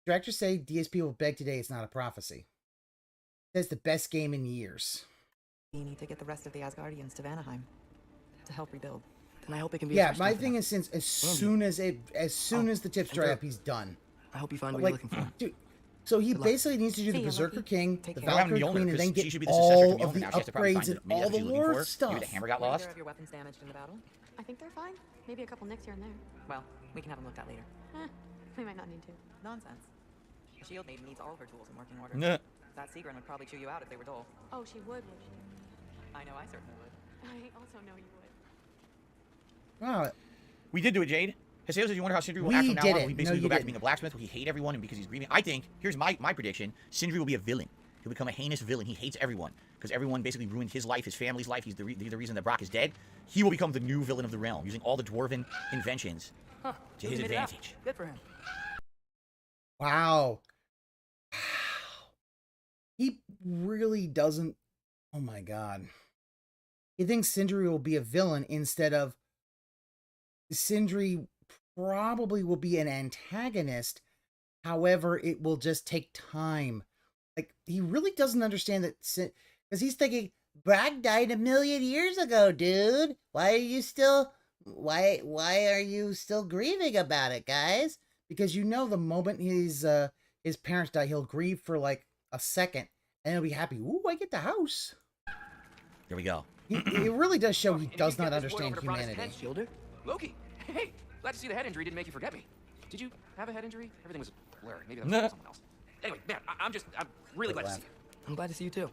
Directors say DSP will beg today it's not a prophecy. That's the best game in years. We need to get the rest of the Asgardians to Vanaheim to help rebuild. and I hope it can be. Yeah, my thing is, since as soon as the tips dry up, he's done. I hope you find But, what you're looking for. Dude, so he Good luck. basically needs to do the See you, Berserker Loki. King, Take the care. Valkyrie Mjolnir, Queen, and then 'cause she get should be the successor to all of Mjolnir. the Now she has to probably upgrades find and maybe all that's the what she's looking lore for. stuff. Maybe the hammer got Were lost. either of your weapons damaged in the battle? I think they're fine. Maybe a couple nicks here and there. Well, we can have them looked at later. We might not need to. Nonsense. The shield maiden needs all of her tools in working order. Nah. That Seagrin would probably chew you out if they were dull. Oh, she would she? I know I certainly would. I also know you would. Wow. We did do it, Jade. Haseo says you wonder how Sindri will We act from now did on. it. Will he No, basically you go back to didn't. being a blacksmith? Will he hate everyone and because he's grieving? I think, here's my prediction, Sindri will be a villain. He'll become a heinous villain. He hates everyone because everyone basically ruined his life, his family's life. He's the reason that Brock is dead. He will become the new villain of the realm, using all the dwarven inventions to his advantage. Good for him. Wow. He really doesn't. Oh my god. He thinks Sindri will be a villain instead of Sindri probably will be an antagonist. However, it will just take time. Like, he really doesn't understand that, because he's thinking, Brock died 1,000,000 years ago, dude. Why are you still grieving about it, guys? Because you know the moment his parents die, he'll grieve for like a second, and he'll be happy. Ooh, I get the house. There we go. It really does show he does not understand humanity. Shielder? Loki, hey, glad to see the head injury didn't make you forget me. Did you have a head injury? Everything was a blur. Maybe that was someone else. Anyway, man, I'm really glad to see you. I'm glad to see you too.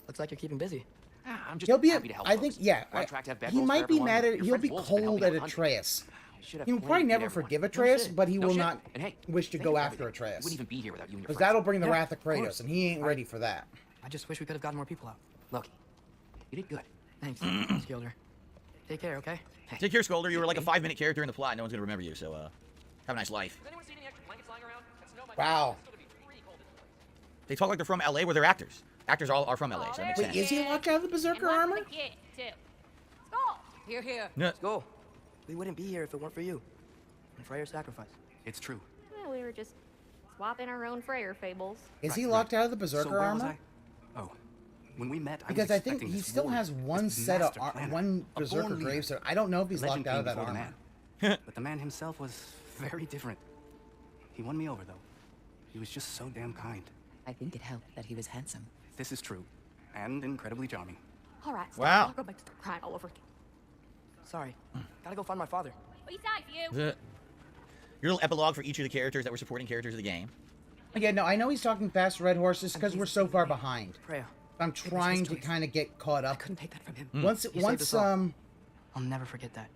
Looks like you're keeping busy. I'm just He'll be. happy to help I think. folks. Yeah. We're on track to have He bedrolls might for be everyone. mad at. Your He'll friend be Wolf's been cold helping at out hundreds. Atreus. Should have He will plenty probably to never give everyone. forgive No Atreus, shit. but he No will shit. not And hey, wish to thank go you for after everything. Atreus. Wouldn't even be here without you and your Because friends. that'll bring the Yeah, wrath of Kratos, and he ain't ready for that. I just wish we could have gotten more people out. Loki, you did good. Thanks, Shielder. Take care, okay? Take care, Scolder. You were like a 5-minute character in the plot. No one's going to remember you, so have a nice life. Has anyone seen any extra blankets lying around? That's no, my Wow. It's gonna be pretty cold in this place. They talk like they're from LA, where they're actors. Actors all are from LA, so that makes Wait, sense. is he locked out of the Berserker And one armor? for the kid, too. Skull! Here, here. Yeah. Let's go. We wouldn't be here if it weren't for you. And Freyr's sacrifice. It's true. Yeah, we were just swapping our own Freyr fables. Is he locked out of the Berserker So where was armor? I? Oh, when we met, Because was I think expecting he this still warrior, has one this set of master planner, one a Berserker born leader. gravestone. I don't know if he's Legend locked out of came that before the armor. man. But the man himself was very different. He won me over, though. He was just so damn kind. I think it helped that he was handsome. This is true, and incredibly charming. All right, stop. Wow. I'll go back to start crying all over again. Sorry. Gotta go find my father. Besides you. Your little epilogue for each of the characters that were supporting characters of the game. Yeah, no, I know he's talking fast Red Horses because we're so far behind. Freya. I'm trying to kind of get caught I up. couldn't take that from him. Once, He saved us all. I'll never forget that.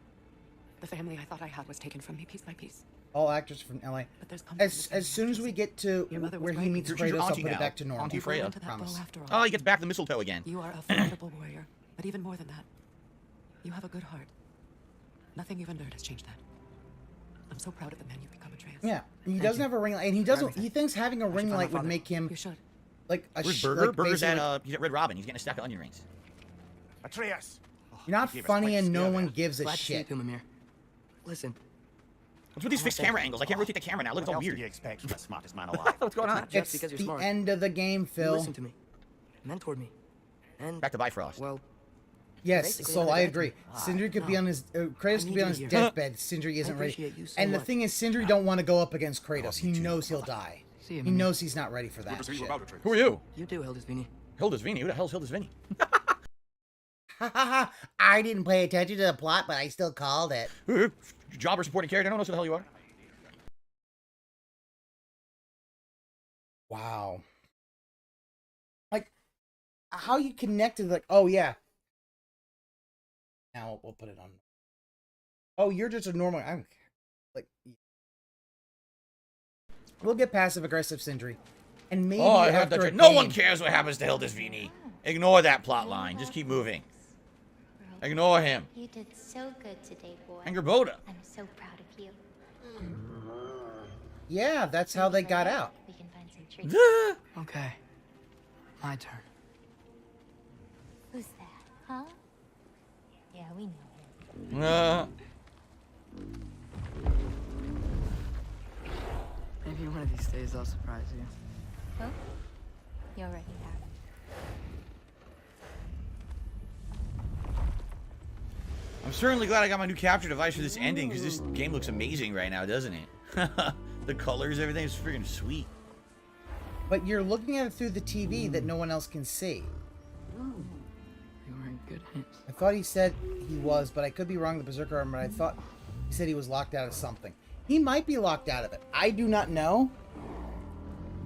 The family I thought I had was taken from me piece by piece. all actors from LA. But there's comfort in As the soon as we get to Your mother was where he right. meets She's your Kratos, I'll auntie put it now. back to normal. Auntie You Freya. went to that bow Promise. after all. Oh, he gets back the mistletoe again. You are a formidable warrior, but even more than that, you have a good heart. Nothing you've endured has changed that. I'm so proud of the man you've become, Atreus. Yeah, he Thank doesn't you. have a ring light, and he doesn't. everything. He thinks having a ring find my light would father. make him You should. like a Where's sh- Burger? like Burger's basically- at he's at Red Robin. He's getting a stack of onion rings. Atreus! You're not Give us funny, quite and no scare one there. gives a Glad to see shit. you, Mimir. Listen, What's with these fixed camera angles? I can't rotate the camera now. Look, it's What all else do weird. you expect from the smartest man alive? What's going on? just It's because you're the smart. end of the game, you Phil. listened to me, mentored me, and Back to Bifrost. well, Yes, basically so never I did agree. anything. Sindri could be no. on his Kratos could be need on you his here. deathbed. Sindri isn't ready. appreciate you so And the much. thing is, Sindri don't want to go up against Kratos. He knows he'll die. See you, He Mimir. knows he's not ready for that shit. Who are you? You do, Hildisvini. Hildisvini. Who the hell's Hildisvini? I didn't pay attention to the plot, but I still called it. Jobber supporting character. I don't know who the hell you are. Wow. Like, how you connected, like, oh, yeah. Now we'll put it on. Oh, you're just a normal. I don't care. Like, we'll get passive aggressive Sindri. And maybe Oh, I heard after a that. No game- one cares what happens to Hildisvini. Ignore that plot line. Just keep moving. Ignore him. You did so good today, boy. Angerboda. I'm so proud of you. Yeah, that's how they got out. We can find some treats. Okay, my turn. Who's that, huh? Yeah, we know him. Maybe one of these days I'll surprise you. Well, you already have. I'm certainly glad I got my new capture device for this ending, because this game looks amazing right now, doesn't it? The colors, everything is freaking sweet. But you're looking at it through the TV that no one else can see. You were in good hands. I thought he said he was, but I could be wrong, the Berserker armor. I thought he said he was locked out of something. He might be locked out of it. I do not know.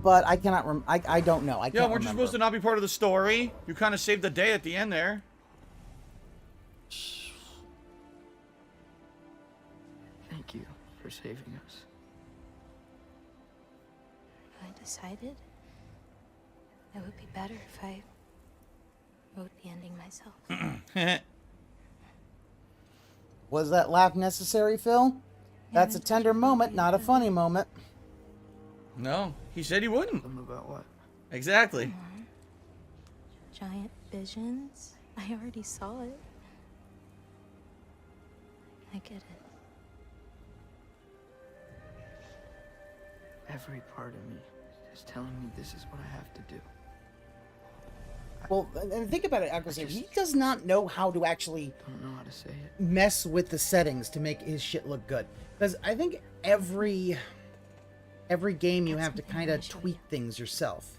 But I cannot I don't know. I can't weren't you supposed to not be part of the story? You kind of saved the day at the end there. Thank you for saving us. I decided it would be better if I wrote the ending myself. Was that laugh necessary, Phil? That's a tender moment, not a funny moment. No, he said he wouldn't. About what? Exactly. Giant visions? I already saw it. I get it. Every part of me is telling me this is what I have to do. Well, and think about it, Aquatic. He does not know how to actually Don't know how to say it. mess with the settings to make his shit look good. Because I think every game you have to kind of tweak things yourself.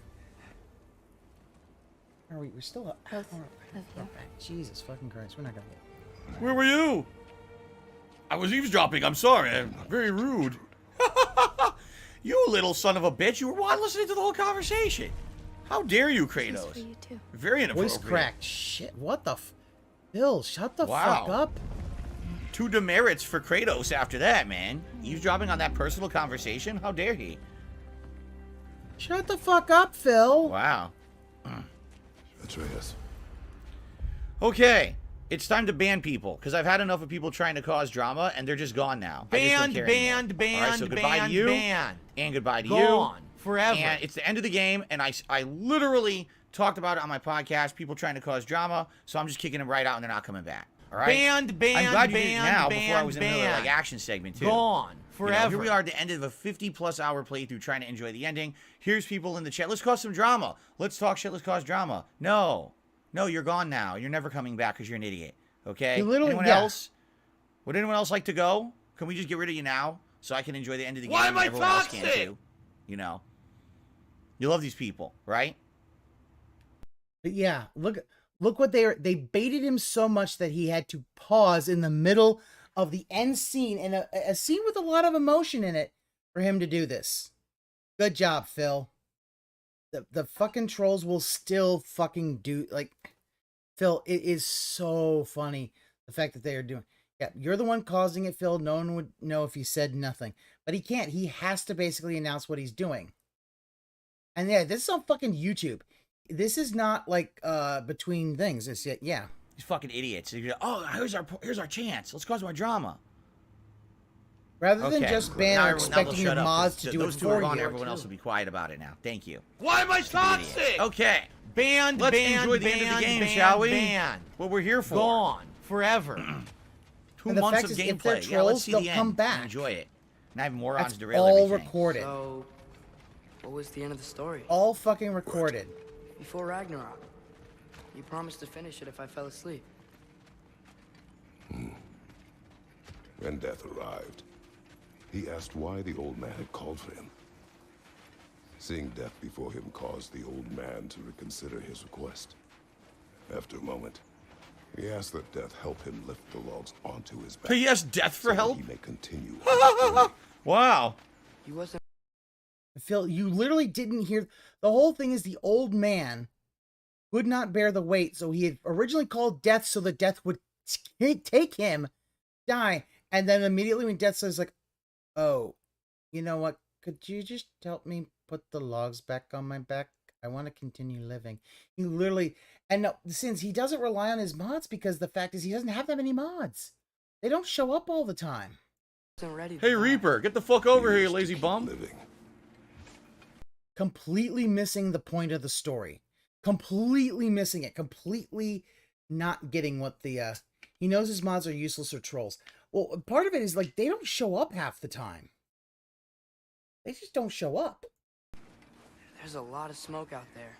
Are we? We're still up. Jesus fucking Christ! We're not gonna get. Where were you? I was eavesdropping. I'm sorry. I'm very rude. You little son of a bitch! You were listening to the whole conversation. How dare you, Kratos? For you too. Very inappropriate. Voice cracked. Shit. What the? Bill, shut the fuck up. 2 demerits for Kratos after that, man. Eavesdropping on that personal conversation? How dare he? Shut the fuck up, Phil. Wow. Atreus. Okay. It's time to ban people, because I've had enough of people trying to cause drama, and they're just gone now. Banned, All right, so goodbye to you, and goodbye to you. Gone. Forever. And it's the end of the game, and I literally talked about it on my podcast, people trying to cause drama, so I'm just kicking them right out, and they're not coming back. All right? Banned, I'm glad you did it now, banned, before I was in another banned. action segment, too. Gone. Forever. You know, here we are at the end of a 50-plus hour playthrough trying to enjoy the ending. Here's people in the chat. Let's cause some drama. Let's talk shit. Let's cause drama. No. No, you're gone now. You're never coming back because you're an idiot. Okay? Anyone else? Would anyone else like to go? Can we just get rid of you now so I can enjoy the end of the game? Why am I everyone else toxic? can too? You know? You love these people, right? But yeah, look what they baited him so much that he had to pause in the middle of the end scene, and a scene with a lot of emotion in it, for him to do this. Good job, Phil. The fucking trolls will still fucking do, like, Phil, it is so funny the fact that they are doing. Yeah, you're the one causing it, Phil. No one would know if you said nothing. But he can't. He has to basically announce what he's doing. And yeah, this is on fucking YouTube. This is not like between things. It's yeah. These fucking idiots. Oh, here's our chance. Let's cause more drama. Rather than just ban or expecting your mods to do it those two for are gone. you. Everyone else will be quiet about it now. Thank you. Why am I toxic? Okay. Banned, Let's banned, enjoy the banned, end of the game, banned, shall we? Banned. What we're here for. Gone. Forever. 2 And the months fact of is, if they're gameplay. Yeah, let's trolls, see they'll the come end. back. Enjoy it. And I have morons That's derail all everything. recorded. So, what was the end of the story? All fucking recorded. Before Ragnarok. You promised to finish it if I fell asleep. When death arrived, he asked why the old man had called for him. Seeing death before him caused the old man to reconsider his request. After a moment, he asked that death help him lift the logs onto his back. He asked death for so help? He may continue. Wow. He wasn't. Phil, you literally didn't hear. The whole thing is the old man could not bear the weight, so he had originally called death so that death would take him, die, and then immediately when death says, like, oh, you know what? Could you just help me put the logs back on my back? I want to continue living. He literally, and no, since he doesn't rely on his mods, because the fact is he doesn't have that many mods. They don't show up all the time. Ready Hey, Reaper, get the fuck over here, you lazy bum. Completely missing the point of the story. Completely missing it. Completely not getting what the, he knows his mods are useless or trolls. Well, part of it is, like, they don't show up half the time. They just don't show up. There's a lot of smoke out there.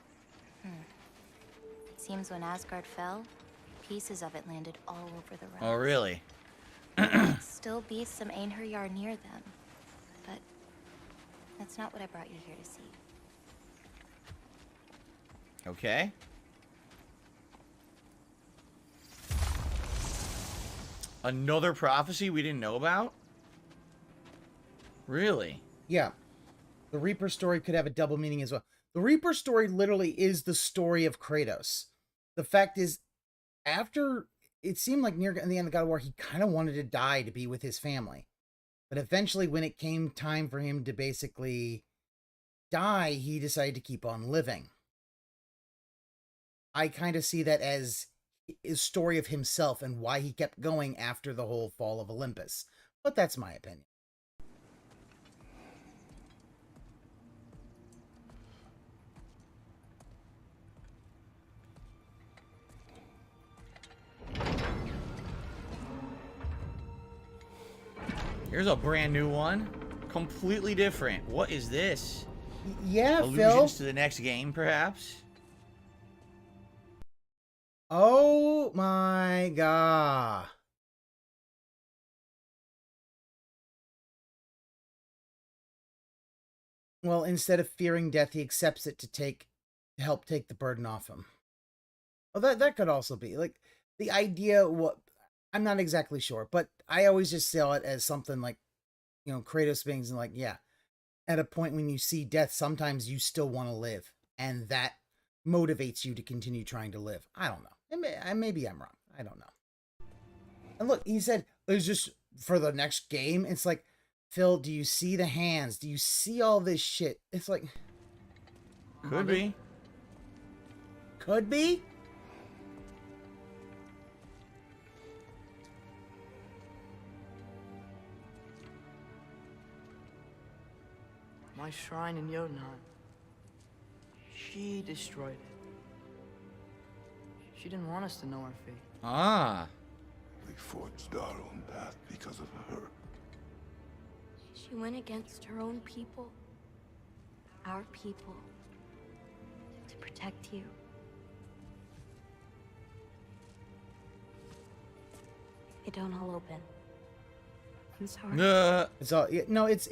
It seems when Asgard fell, pieces of it landed all over the realm. Oh, really? Still be some Einherjar near them, but that's not what I brought you here to see. Okay. Another prophecy we didn't know about? Really? Yeah. The Reaper story could have a double meaning as well. The Reaper story literally is the story of Kratos. The fact is, after it seemed like near the end of God of War, he kind of wanted to die to be with his family. But eventually, when it came time for him to basically die, he decided to keep on living. I kind of see that as his story of himself and why he kept going after the whole fall of Olympus. But that's my opinion. Here's a brand new one. Completely different. What is this? Yeah, Allusions Phil. to the next game, perhaps? Oh my god. Well, instead of fearing death, he accepts it to help take the burden off him. Well, that could also be like the idea. What I'm not exactly sure, but I always just saw it as something like, you know, Kratos being like, yeah, at a point when you see death, sometimes you still want to live, and that motivates you to continue trying to live. I don't know. Maybe I'm wrong. I don't know. And look, he said it was just for the next game. It's like, Phil, do you see the hands? Do you see all this shit? It's like, could be. Could be? My shrine in Jotunheim. She destroyed it. She didn't want us to know our fate. Ah. We forged our own path because of her. She went against her own people. Our people. To protect you. It don't all open. I'm sorry. It's all, no, it's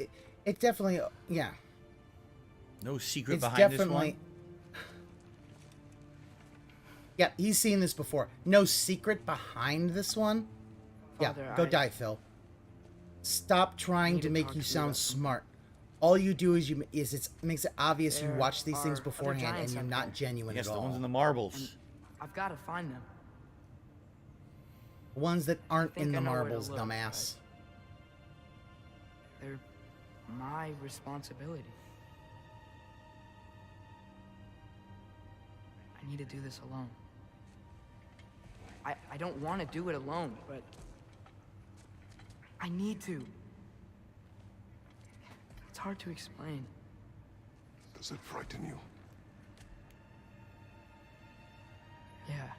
definitely, yeah. No secret It's behind definitely, this one? Yeah, he's seen this before. No secret behind this one? Father, Yeah, go die, Phil. Stop trying to make talk you to the sound rest of them. smart. All you do is it makes it obvious you There watch these things are other beforehand and giants you're out not there. genuine Yes, at the all. ones in the marbles. I've got to find them. Ones that aren't think in I the know where to marbles, look, dumbass. They're my responsibility. I need to do this alone. I don't want to do it alone, but I need to. It's hard to explain. Does it frighten you? Yeah.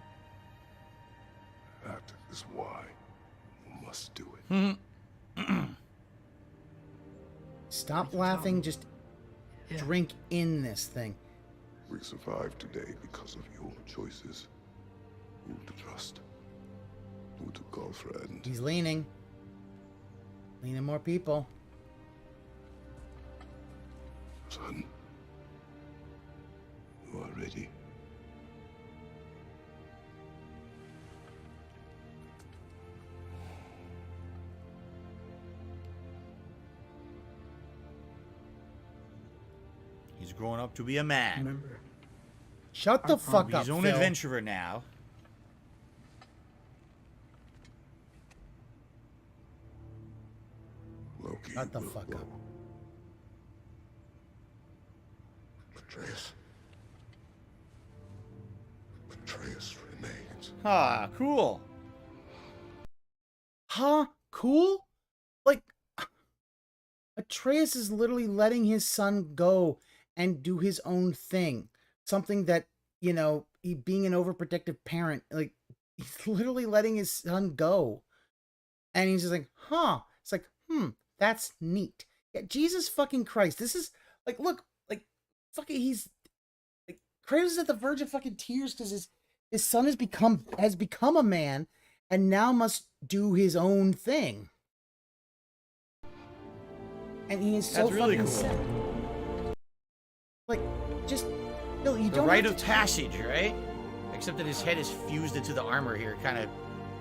That is why you must do it. Stop laughing, just drink in this thing. We survived today because of your choices. Who to trust? Who to call friend? He's leaning. Leaning more people. Son, you are ready. He's growing up to be a man. Remember. Shut the fuck He's up, his own Phil. adventurer now. Loki Shut the will fuck go. up. Atreus. Atreus remains. Ah, cool. Huh? Cool? Like, Atreus is literally letting his son go and do his own thing. Something that, you know, he being an overprotective parent, like, he's literally letting his son go. And he's just like, huh. It's like, that's neat. Yeah, Jesus fucking Christ. This is, like, look, like, fucking, he's, like, Kratos is at the verge of fucking tears because his His son has become a man and now must do his own thing. And he is so That's really fucking cool. sick. Like, just Bill, you The don't rite have of to passage, right? Except that his head is fused into the armor here. It kind of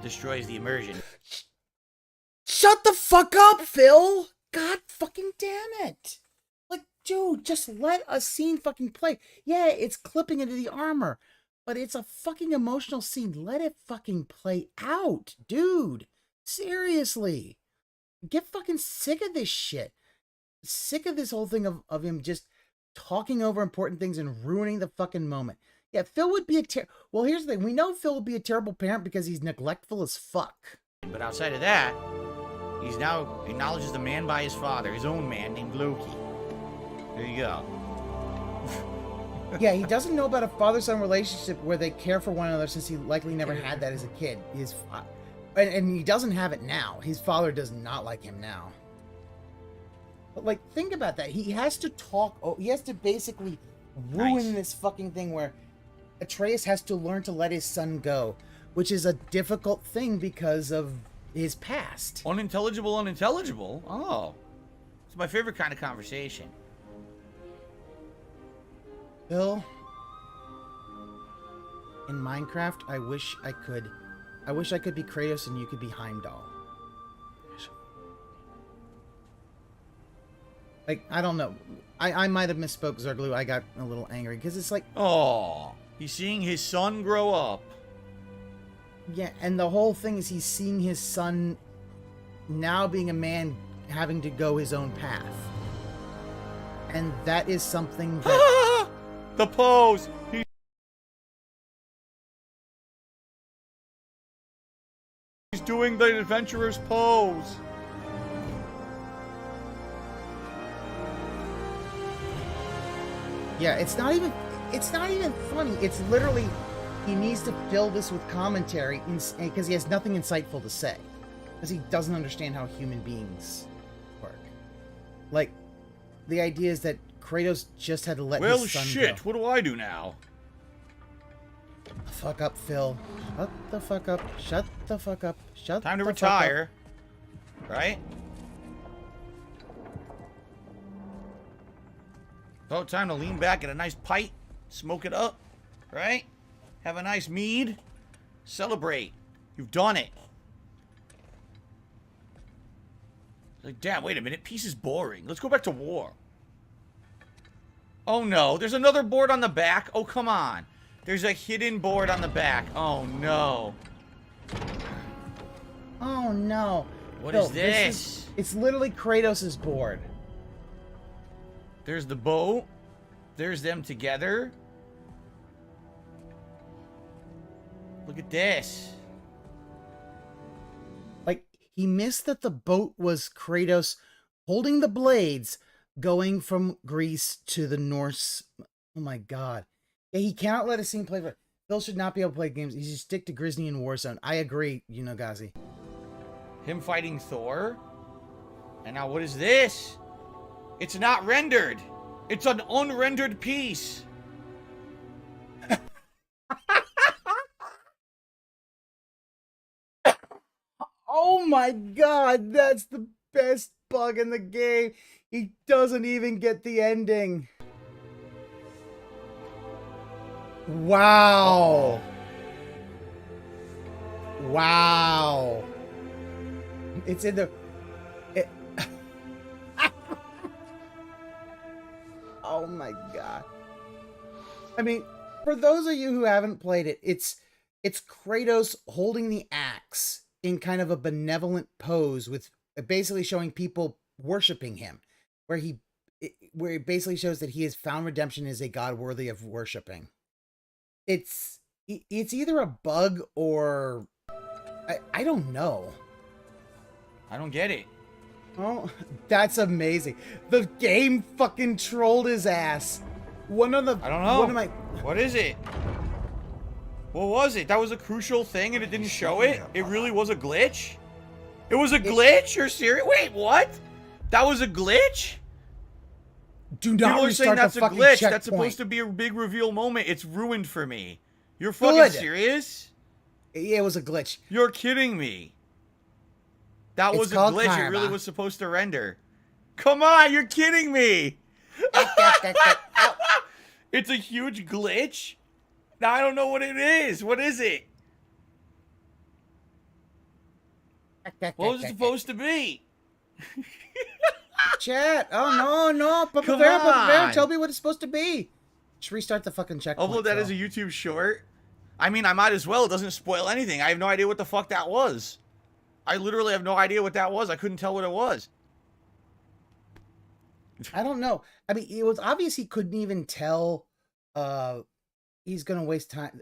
destroys the immersion. Shut the fuck up, Phil! God fucking damn it! Like, dude, just let a scene fucking play. Yeah, it's clipping into the armor, but it's a fucking emotional scene. Let it fucking play out, dude. Seriously. Get fucking sick of this shit. Sick of this whole thing of him just talking over important things and ruining the fucking moment. Yeah, Phil would be well, here's the thing. We know Phil would be a terrible parent because he's neglectful as fuck. But outside of that, he's now acknowledges the man by his father, his own man named Loki. There you go. Yeah, he doesn't know about a father-son relationship where they care for one another since he likely never had that as a kid. And he doesn't have it now. His father does not like him now. But, like, think about that. He has to talk. Oh, he has to basically ruin this fucking thing where Atreus has to learn to let his son go, which is a difficult thing because of his past. Unintelligible. Oh. It's my favorite kind of conversation. Bill, in Minecraft, I wish I could be Kratos and you could be Heimdall. Like, I don't know. I might have misspoke, Zergloo. I got a little angry because it's like... Oh, he's seeing his son grow up. Yeah, and the whole thing is he's seeing his son now being a man having to go his own path. And that is something that... The pose! He's doing the adventurer's pose. Yeah, it's not even funny. It's literally, he needs to fill this with commentary because he has nothing insightful to say. Because he doesn't understand how human beings work. Like, the idea is that Kratos just had to let his son go. What do I do now? Fuck up, Phil. Shut the fuck up. Shut the fuck up. Shut Time to the fuck up. retire. Right? Oh, time to lean back at a nice pipe. Smoke it up. Right? Have a nice mead. Celebrate. You've done it. Like, damn, wait a minute. Peace is boring. Let's go back to war. Oh, no. There's another board on the back. Oh, come on. There's a hidden board on the back. Oh, no. Oh, no. What is this? It's literally Kratos' board. There's the boat. There's them together. Look at this. Like, he missed that the boat was Kratos holding the blades going from Greece to the Norse. Oh my god. Yeah, he cannot let a scene play. Phil should not be able to play games. He should stick to Grizzly and Warzone. I agree, Gazi. Him fighting Thor. And now what is this? It's not rendered. It's an unrendered piece. Oh my god, that's the best bug in the game. He doesn't even get the ending. Wow. Wow. It's in the... Oh my god. I mean, for those of you who haven't played it, it's Kratos holding the axe in kind of a benevolent pose with basically showing people worshiping him, where it basically shows that he has found redemption as a god worthy of worshiping. It's either a bug or I don't know. I don't get it. Oh, that's amazing. The game fucking trolled his ass. I don't know. What What is it? What was it? That was a crucial thing and it didn't show it? It really was a glitch? It was a glitch? You're serious? Wait, what? That was a glitch? Do not People are saying restart that's the a fucking glitch. checkpoint. That's supposed to be a big reveal moment. It's ruined for me. You're fucking Good. serious? Yeah, it was a glitch. You're kidding me. That It's was a called glitch. It karma. really was supposed to render. Come on, you're kidding me. It's a huge glitch? Now I don't know what it is. What is it? What was it supposed to be? Chat. Oh, no. Papa Come Bear, on. tell me what it's supposed to be. Just restart the fucking checkpoint. Upload that as a YouTube short? I mean, I might as well. It doesn't spoil anything. I have no idea what the fuck that was. I literally have no idea what that was. I couldn't tell what it was. I don't know. I mean, it was obvious he couldn't even tell. He's going to waste time.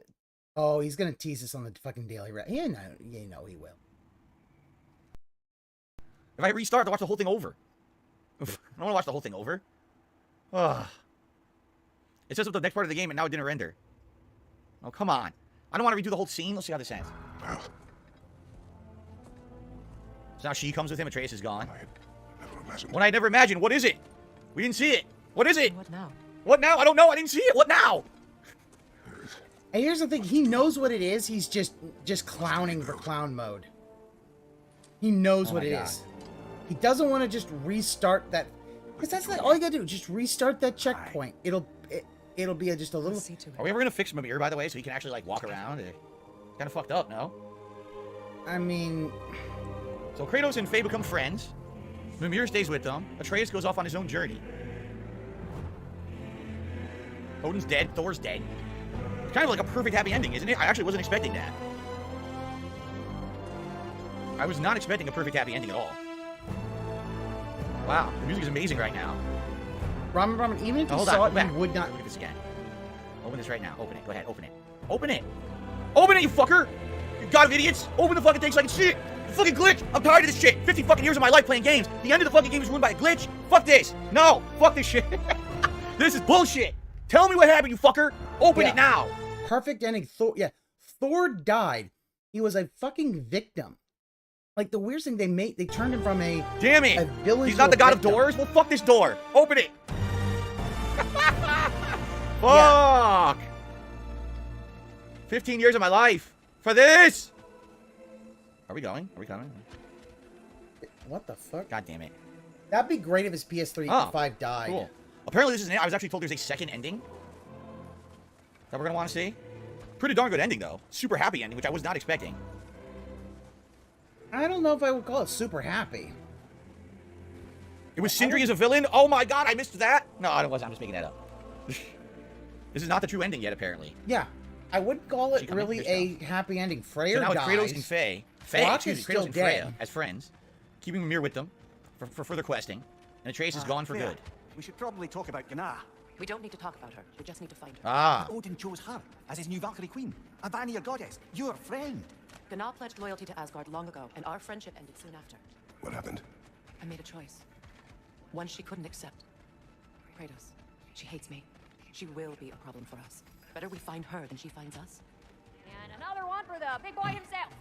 Oh, he's going to tease us on the fucking daily. You know he will. If I restart, I have to watch the whole thing over. I don't want to watch the whole thing over. Ugh. It says with the next part of the game, and now it didn't render. Oh, come on. I don't want to redo the whole scene. Let's see how this ends. So now she comes with him. Atreus is gone. What I never imagined. What is it? We didn't see it. What is it? What now? What now? I don't know. I didn't see it. What now? And here's the thing. He knows what it is. He's just clowning for clown mode. He knows what it is. He doesn't want to just restart that. Because that's all you gotta do. Just restart that checkpoint. It'll be just a little. Are we ever gonna fix Mimir, by the way, so he can actually like walk around? It's kind of fucked up, no? I mean, so Kratos and Faye become friends. Mimir stays with them. Atreus goes off on his own journey. Odin's dead. Thor's dead. It's kind of like a perfect happy ending, isn't it? I actually wasn't expecting that. I was not expecting a perfect happy ending at all. Wow, the music is amazing right now. Ramen, even if you Hold saw on, it, you would not. Look at this again. Open this right now. Open it. Go ahead. Open it. Open it. Open it, you fucker! You god of idiots! Open the fucking thing so I can see it! You fucking glitch! I'm tired of this shit! 50 fucking years of my life playing games. The end of the fucking game is ruined by a glitch. Fuck this! No! Fuck this shit! This is bullshit! Tell me what happened, you fucker! Open it now! Perfect ending. Thor died. He was a fucking victim. Like, the weirdest thing, they turned him from a... Damn it! A villain He's to not the a god of victim. doors? Well, fuck this door! Open it! Fuck! 15 years of my life for this! Are we going? Are we coming? What the fuck? God damn it. That'd be great if his PS3 5 died. Cool. Apparently this is I was actually told there's a second ending that we're gonna want to see. Pretty darn good ending though. Super happy ending, which I was not expecting. I don't know if I would call it super happy. It was Sindri as a villain? Oh my god, I missed that! No, it wasn't. I'm just making that up. This is not the true ending yet, apparently. Yeah. I wouldn't call it really a happy ending. Freyr So now dies. it's Kratos and Faye. Brock is Kratos still and Freya dead. as friends, keeping Mimir with them for further questing. And Atreus is gone for Freya, good. We should probably talk about Gná. We don't need to talk about her. We just need to find her. Ah. Odin chose her as his new Valkyrie queen. A Vanir goddess. Your friend. Gná pledged loyalty to Asgard long ago, and our friendship ended soon after. What happened? I made a choice. One she couldn't accept. Kratos. She hates me. She will be a problem for us. Better we find her than she finds us. And another one for the big boy himself.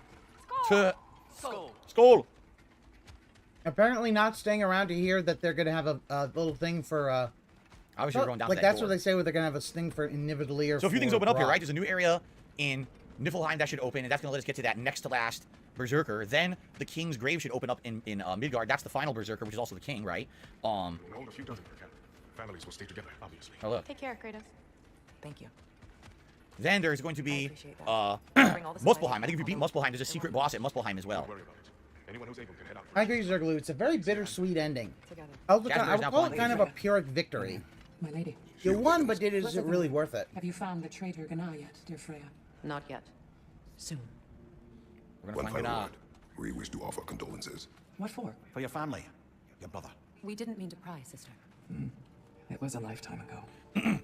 Skull! Skull. Skull. Apparently not staying around to hear that they're going to have a little thing for... Obviously, we're going down to that that's door. what they say, where they're going to have a thing for Nidavellir. So a few things open up here, right? There's a new area in Niflheim that should open, and that's going to let us get to that next to last Berserker. Then the King's Grave should open up in Midgard. That's the final Berserker, which is also the King, right? Hold a few dozen per families will stay together, obviously. Oh, look. Take care, Kratos. Thank you. Then there's going to be Muspelheim. I think if you beat Muspelheim, there's a secret boss at Muspelheim as well. Anyone who's able can head out. I agree, Zerglue. It's a very bittersweet ending. I would call it kind of a Pyrrhic victory. My lady. You won, but is it really worth it? Have you found the traitor Gná yet, dear Freya? Not yet. Soon. We're One going to find final Gná. word. We wish to offer condolences. What for? For your family. Your brother. We didn't mean to pry, sister. It was a lifetime ago.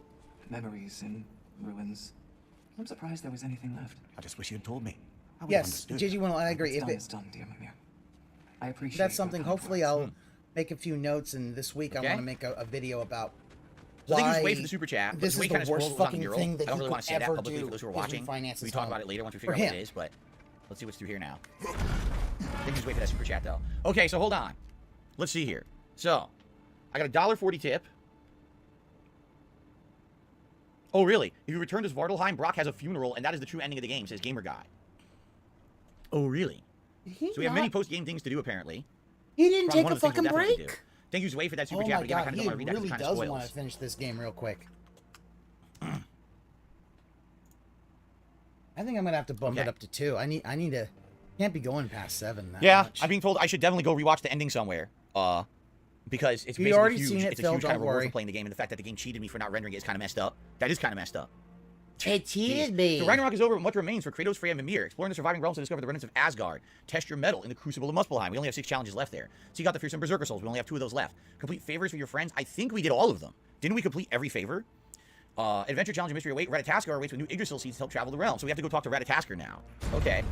Memories and ruins. I'm surprised there was anything left. I just wish you had told me. I would have Yes, understood. JG, I agree. What's If done it, is done, dear Mimir. I appreciate that's your something, kind hopefully words. I'll make a few notes, and this week I Okay. want to make a video about So I think just why wait for the super chat. but this the way is kind the of worst scrolled was on fucking Mural. thing that I don't he really could want to say that ever publicly do, for those who are is watching. refinance We his talk home. about it later once we figure For out what him. it is, but let's see what's through here now. I think just wait for that super chat though. Okay, so hold on. Let's see here. So I got a $1.40 tip. Oh, really? If you return to Svartalheim, Brock has a funeral, and that is the true ending of the game, says Gamer Guy. Oh, really? So we have many post-game things to do, apparently. He didn't Probably take one a of the things fucking we'll definitely break? do. Thank you, Zway, for that super Oh chat. my But again, I god, kind of he don't want to read that really because it does kind of want to spoils. finish this game real quick. I think I'm gonna have to bump it up to 2. I need to. Can't be going past 7. That much. I'm being told I should definitely go rewatch the ending somewhere. Because it's You basically already huge. seen it, It's a Phil, huge kind of don't reward worry. for playing the game, and the fact that the game cheated me for not rendering it is kind of messed up. That is kind of messed up. It cheated me. So Ragnarok is over, and what remains for Kratos, Freya, and Mimir? Exploring the surviving realms to discover the remnants of Asgard. Test your mettle in the Crucible of Muspelheim. We only have 6 challenges left there. So you got the fearsome Berserker Souls. We only have 2 of those left. Complete favors for your friends. I think we did all of them. Didn't we complete every favor? Adventure challenge and mystery await. Ratatasker awaits with new Yggdrasil seeds to help travel the realm. So we have to go talk to Ratatasker now. Okay.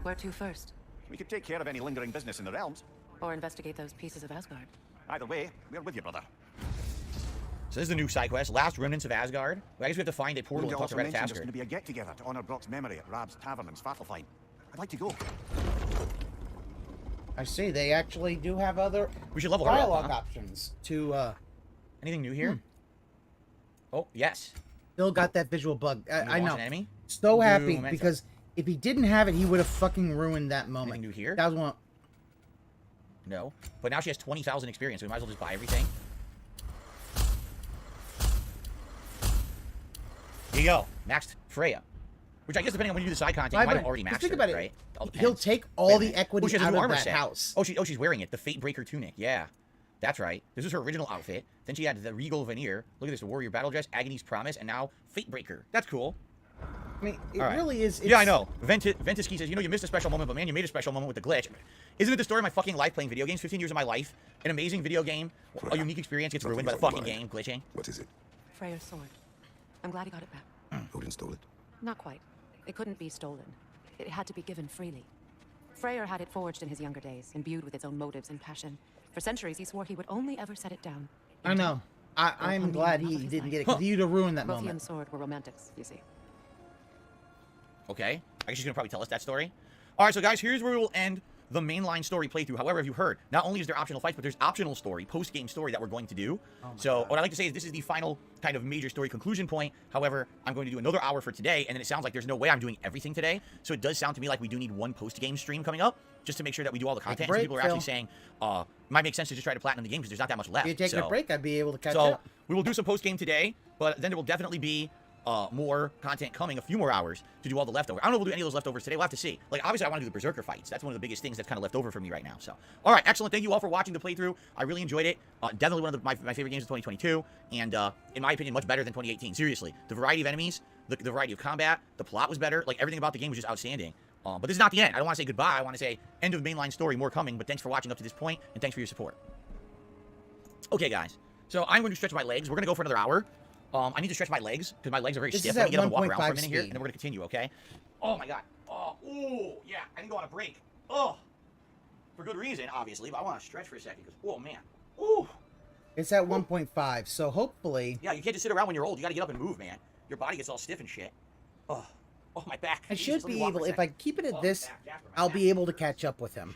Where to first? We could take care of any lingering business in the realms. Or investigate those pieces of Asgard? Either way, we're with you, brother. So this is the new side quest. Last remnants of Asgard. Well, I guess we have to find a portal Linda and talk to also mentioned there's Ratatasker. going to be a get-together to honor Brock's memory at Rab's Tavern in Svartalfheim. I'd like to go. I see. They actually do have other We should level her up, dialogue huh? options to. Anything new here? Oh, yes. Still got that visual bug. I launch know. an enemy? So New happy momentum. because if he didn't have it, he would have fucking ruined that moment. Anything new here? That was one. No. But now she has 20,000 experience, so we might as well just buy everything. Here you go. Maxed Freya. Which I guess depending on when you do the side content, you might have already maxed think her, about it. right? All He'll depends. take Wait all a the minute. equity she has a out new of armor that set. house. Oh, she's wearing it. The Fatebreaker tunic. Yeah. That's right. This is her original outfit. Then she had the Regal Veneer. Look at this. The Warrior Battle Dress, Agony's Promise, and now Fatebreaker. That's cool. I mean, it All right. really is. Yeah, I know. Ventisky says, you know, you missed a special moment, but man, you made a special moment with the glitch. Isn't it the story of my fucking life playing video games? 15 years of my life. An amazing video game. A unique experience gets ruined by the fucking game glitching. What is it? Freya's sword. I'm glad he got it back. Odin stole it. Not quite. It couldn't be stolen. It had to be given freely. Freyr had it forged in his younger days, imbued with its own motives and passion. For centuries, he swore he would only ever set it down. I know. I'm glad he didn't get it because you'd have ruined that Both he and moment. the sword were romantics, you see. Okay. I guess she's going to probably tell us that story. All right, so guys, here's where we will end the mainline story playthrough. However, if you heard, not only is there optional fights, but there's optional story, post-game story that we're going to do. So what I like to say is this is the final kind of major story conclusion point. However, I'm going to do another hour for today, and then it sounds like there's no way I'm doing everything today. So it does sound to me like we do need one post-game stream coming up, just to make sure that we do all the Take a content. break, Some people are Phil. actually saying, it might make sense to just try to platinum the game because there's not that much left. If you take a break, I'd be able to catch so up. we will do some post-game today, but then there will definitely be more content coming, a few more hours to do all the leftovers. I don't know if we'll do any of those leftovers today. We'll have to see. Like, obviously, I want to do the Berserker fights. That's one of the biggest things that's kind of left over for me right now. So, all right, excellent. Thank you all for watching the playthrough. I really enjoyed it. Definitely one of my favorite games of 2022, and in my opinion, much better than 2018. Seriously, the variety of enemies, the variety of combat, the plot was better. Like, everything about the game was just outstanding. But this is not the end. I don't want to say goodbye. I want to say end of mainline story, more coming. But thanks for watching up to this point, and thanks for your support. Okay, guys. So I'm going to stretch my legs. We're going to go for another hour. I need to stretch my legs because my legs are very This stiff. is Let at me get up and walk around for a 1.5 minute here, speed. and then we're going to continue, okay? Oh, my God. Oh, ooh, yeah. I can go on a break. Oh, for good reason, obviously, but I want to stretch for a second because, oh, man. Ooh. It's at 1.5, so hopefully. Yeah, you can't just sit around when you're old. You got to get up and move, man. Your body gets all stiff and shit. Oh, my back. I Jesus, should let me be walk for able, a if I second. keep it at Oh, this, my back, Jasper, my I'll back. be able to catch up with him.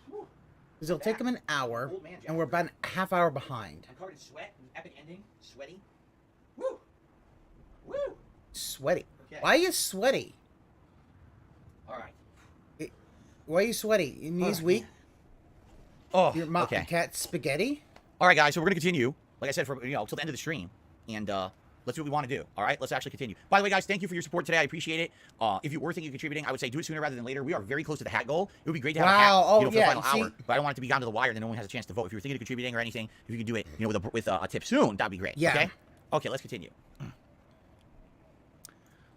Because it'll take him an hour, Old man, and we're about a half hour behind. I'm covered in sweat. Epic ending. Sweaty. Woo. Woo. Sweaty. Okay. Why are you sweaty? All right. Why are you sweaty? Your knees weak? Oh, Your okay. cat spaghetti? All right, guys, so we're going to continue, like I said, for till the end of the stream, and let's do what we want to do, all right? Let's actually continue. By the way, guys, thank you for your support today. I appreciate it. If you were thinking of contributing, I would say do it sooner rather than later. We are very close to the hat goal. It would be great to have a hat, for the final hour, but I don't want it to be down to the wire, then no one has a chance to vote. If you're thinking of contributing or anything, if you could do it, with a tip soon, that'd be great, Yeah. okay? Okay, let's continue.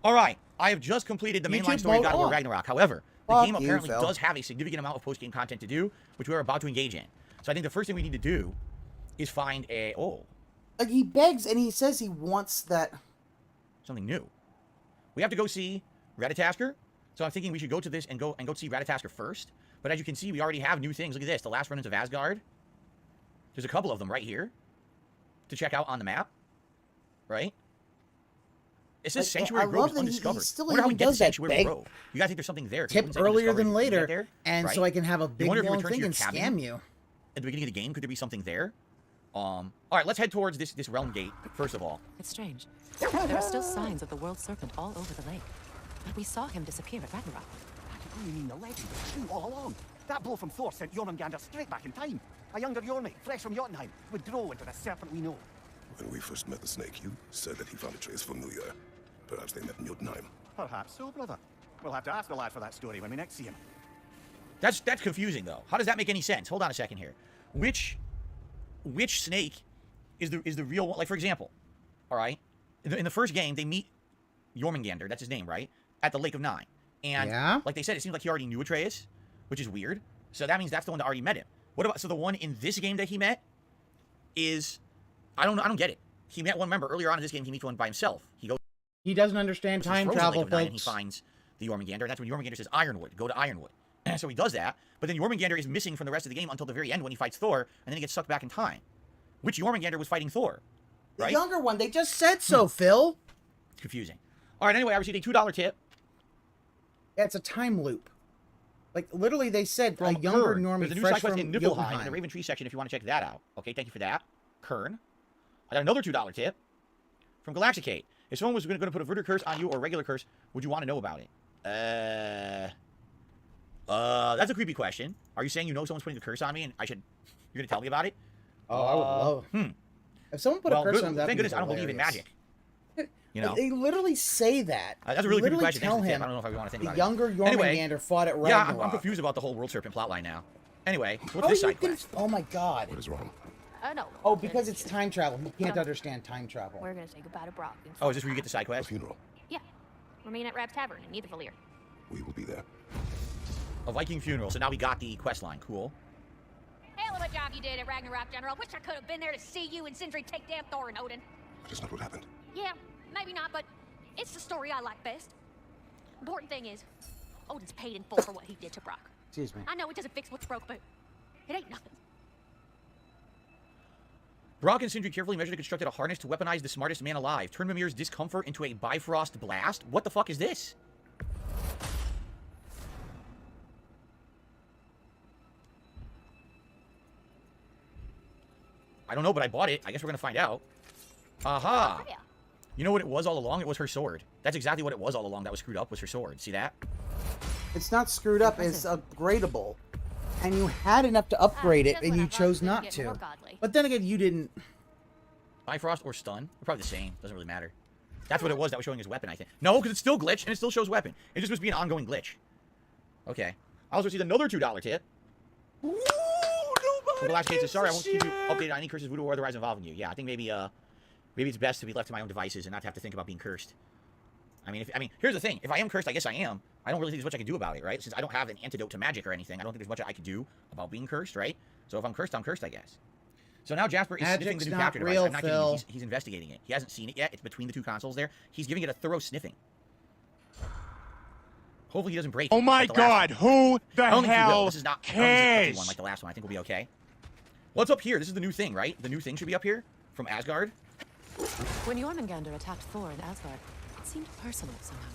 All right, I have just completed the mainline story of God of War Ragnarok. However, the Fuck game you, apparently Phil. does have a significant amount of post-game content to do, which we are about to engage in. So I think the first thing we need to do is find a Like, he begs and he says he wants that. something new. We have to go see Ratatasker. So I'm thinking we should go to this and go see Ratatasker first. But as you can see, we already have new things. Look at this, the last remnants of Asgard. There's a couple of them right here to check out on the map, right? It says Sanctuary I Grove love is that he undiscovered. still Wonder how we even get to does that Sanctuary beg Grove. You gotta think there's something there. 'cause it tip wouldn't say earlier undiscovered than if you can get later, there, and right? so I can have a You big wonder if you long return to thing your and cabin? scam you. at the beginning of the game? Could there be something there? All right, let's head towards this realm gate, first of all. It's strange. There are still signs of the world serpent all over the lake. But we saw him disappear at Ragnarok. You mean the legend was true all along? That blow from Thor sent Jormungandr straight back in time. A younger Jormi, fresh from Jotunheim, would grow into the serpent we know. When we first met the snake, you said that he found a trace familiar. Perhaps they met in Jotunheim. Perhaps so, brother. We'll have to ask the lad for that story when we next see him. That's confusing, though. How does that make any sense? Hold on a second here. Which snake is the real one? Like, for example, all right, in the first game, they meet Jormungandr, that's his name, right? At the Lake of Nine. And like they said, it seems like he already knew Atreus, which is weird. So that means that's the one that already met him. What about, so the one in this game that he met is, I don't get it. He met one, remember, earlier on in this game, he meets one by himself. He doesn't understand time travel, folks. And he finds the Jormungandr, and that's when Jormungandr says, Ironwood, go to Ironwood. So he does that, but then Jormungandr is missing from the rest of the game until the very end when he fights Thor, and then he gets sucked back in time. Which Jormungandr was fighting Thor, right? The younger one, they just said so, Phil. It's confusing. All right, anyway, I received a $2 tip. Yeah, it's a time loop. Like, literally, they said From a younger Kern. Normie There's a new fresh side quest from in Niflheim in the Jotunheim. Raven Tree section if you want to check that out. Okay, thank you for that. Kern. I got another $2 tip from Galaxicate. If someone was going to put a Verter curse on you or a regular curse, would you want to know about it? That's a creepy question. Are you saying you know someone's putting a curse on me and you're going to tell me about it? Oh, I would love. If someone put a curse on that, thank goodness I don't believe in magic. You know, they literally say that. That's a really creepy question. Tell him I don't know if I want to think about the younger it. Jormungandr fought at Ragnarok. Yeah, I'm confused about the whole World Serpent plotline now. Anyway, what's this side quest? Oh my God. What is wrong? No. Oh, because it's time travel. He can't understand time travel. We're gonna say goodbye to Brock. Oh, is this where you get the side quest? Funeral. Yeah. We're meeting at Rab's Tavern in Nidavellir. We will be there. A Viking funeral. So now we got the quest line. Cool. Hell of a job you did at Ragnarok, General. Wish I could have been there to see you and Sindri take down Thor and Odin. That is not what happened. Yeah, maybe not, but it's the story I like best. Important thing is, Odin's paid in full for what he did to Brock. Excuse me. I know it doesn't fix what's broke, but it ain't nothing. Brock and Sindri carefully measured and constructed a harness to weaponize the smartest man alive. Turn Mimir's discomfort into a Bifrost blast? What the fuck is this? I don't know, but I bought it. I guess we're going to find out. Aha! You know what it was all along? It was her sword. That's exactly what it was all along that was screwed up, was her sword. See that? It's not screwed up. It's upgradable. And you had enough to upgrade it, and you chose not to. But then again, you didn't. Bifrost or stun? They're probably the same. Doesn't really matter. That's what it was that was showing his weapon, I think. No, because it's still glitched, and it still shows weapon. It just must be an ongoing glitch. Okay. I also received another $2 tip. Ooh, from Galactic says, sorry, I won't keep you updated on any curses, voodoo, or otherwise involving you. Yeah, I think maybe it's best to be left to my own devices and not to have to think about being cursed. I mean, here's the thing. If I am cursed, I guess I am. I don't really think there's much I can do about it, right? Since I don't have an antidote to magic or anything, I don't think there's much I can do about being cursed, right? So if I'm cursed, I guess. So now Jasper is sniffing the new capture device. I'm not kidding you. He's investigating it. He hasn't seen it yet. It's between the two consoles there. He's giving it a thorough sniffing. Hopefully he doesn't break it. Oh my God, who the hell This is not cares? one like the last one. I think we'll be okay. What's up here? This is the new thing, right? The new thing should be up here from Asgard. When Jormungandr attacked Thor in Asgard, it seemed personal somehow.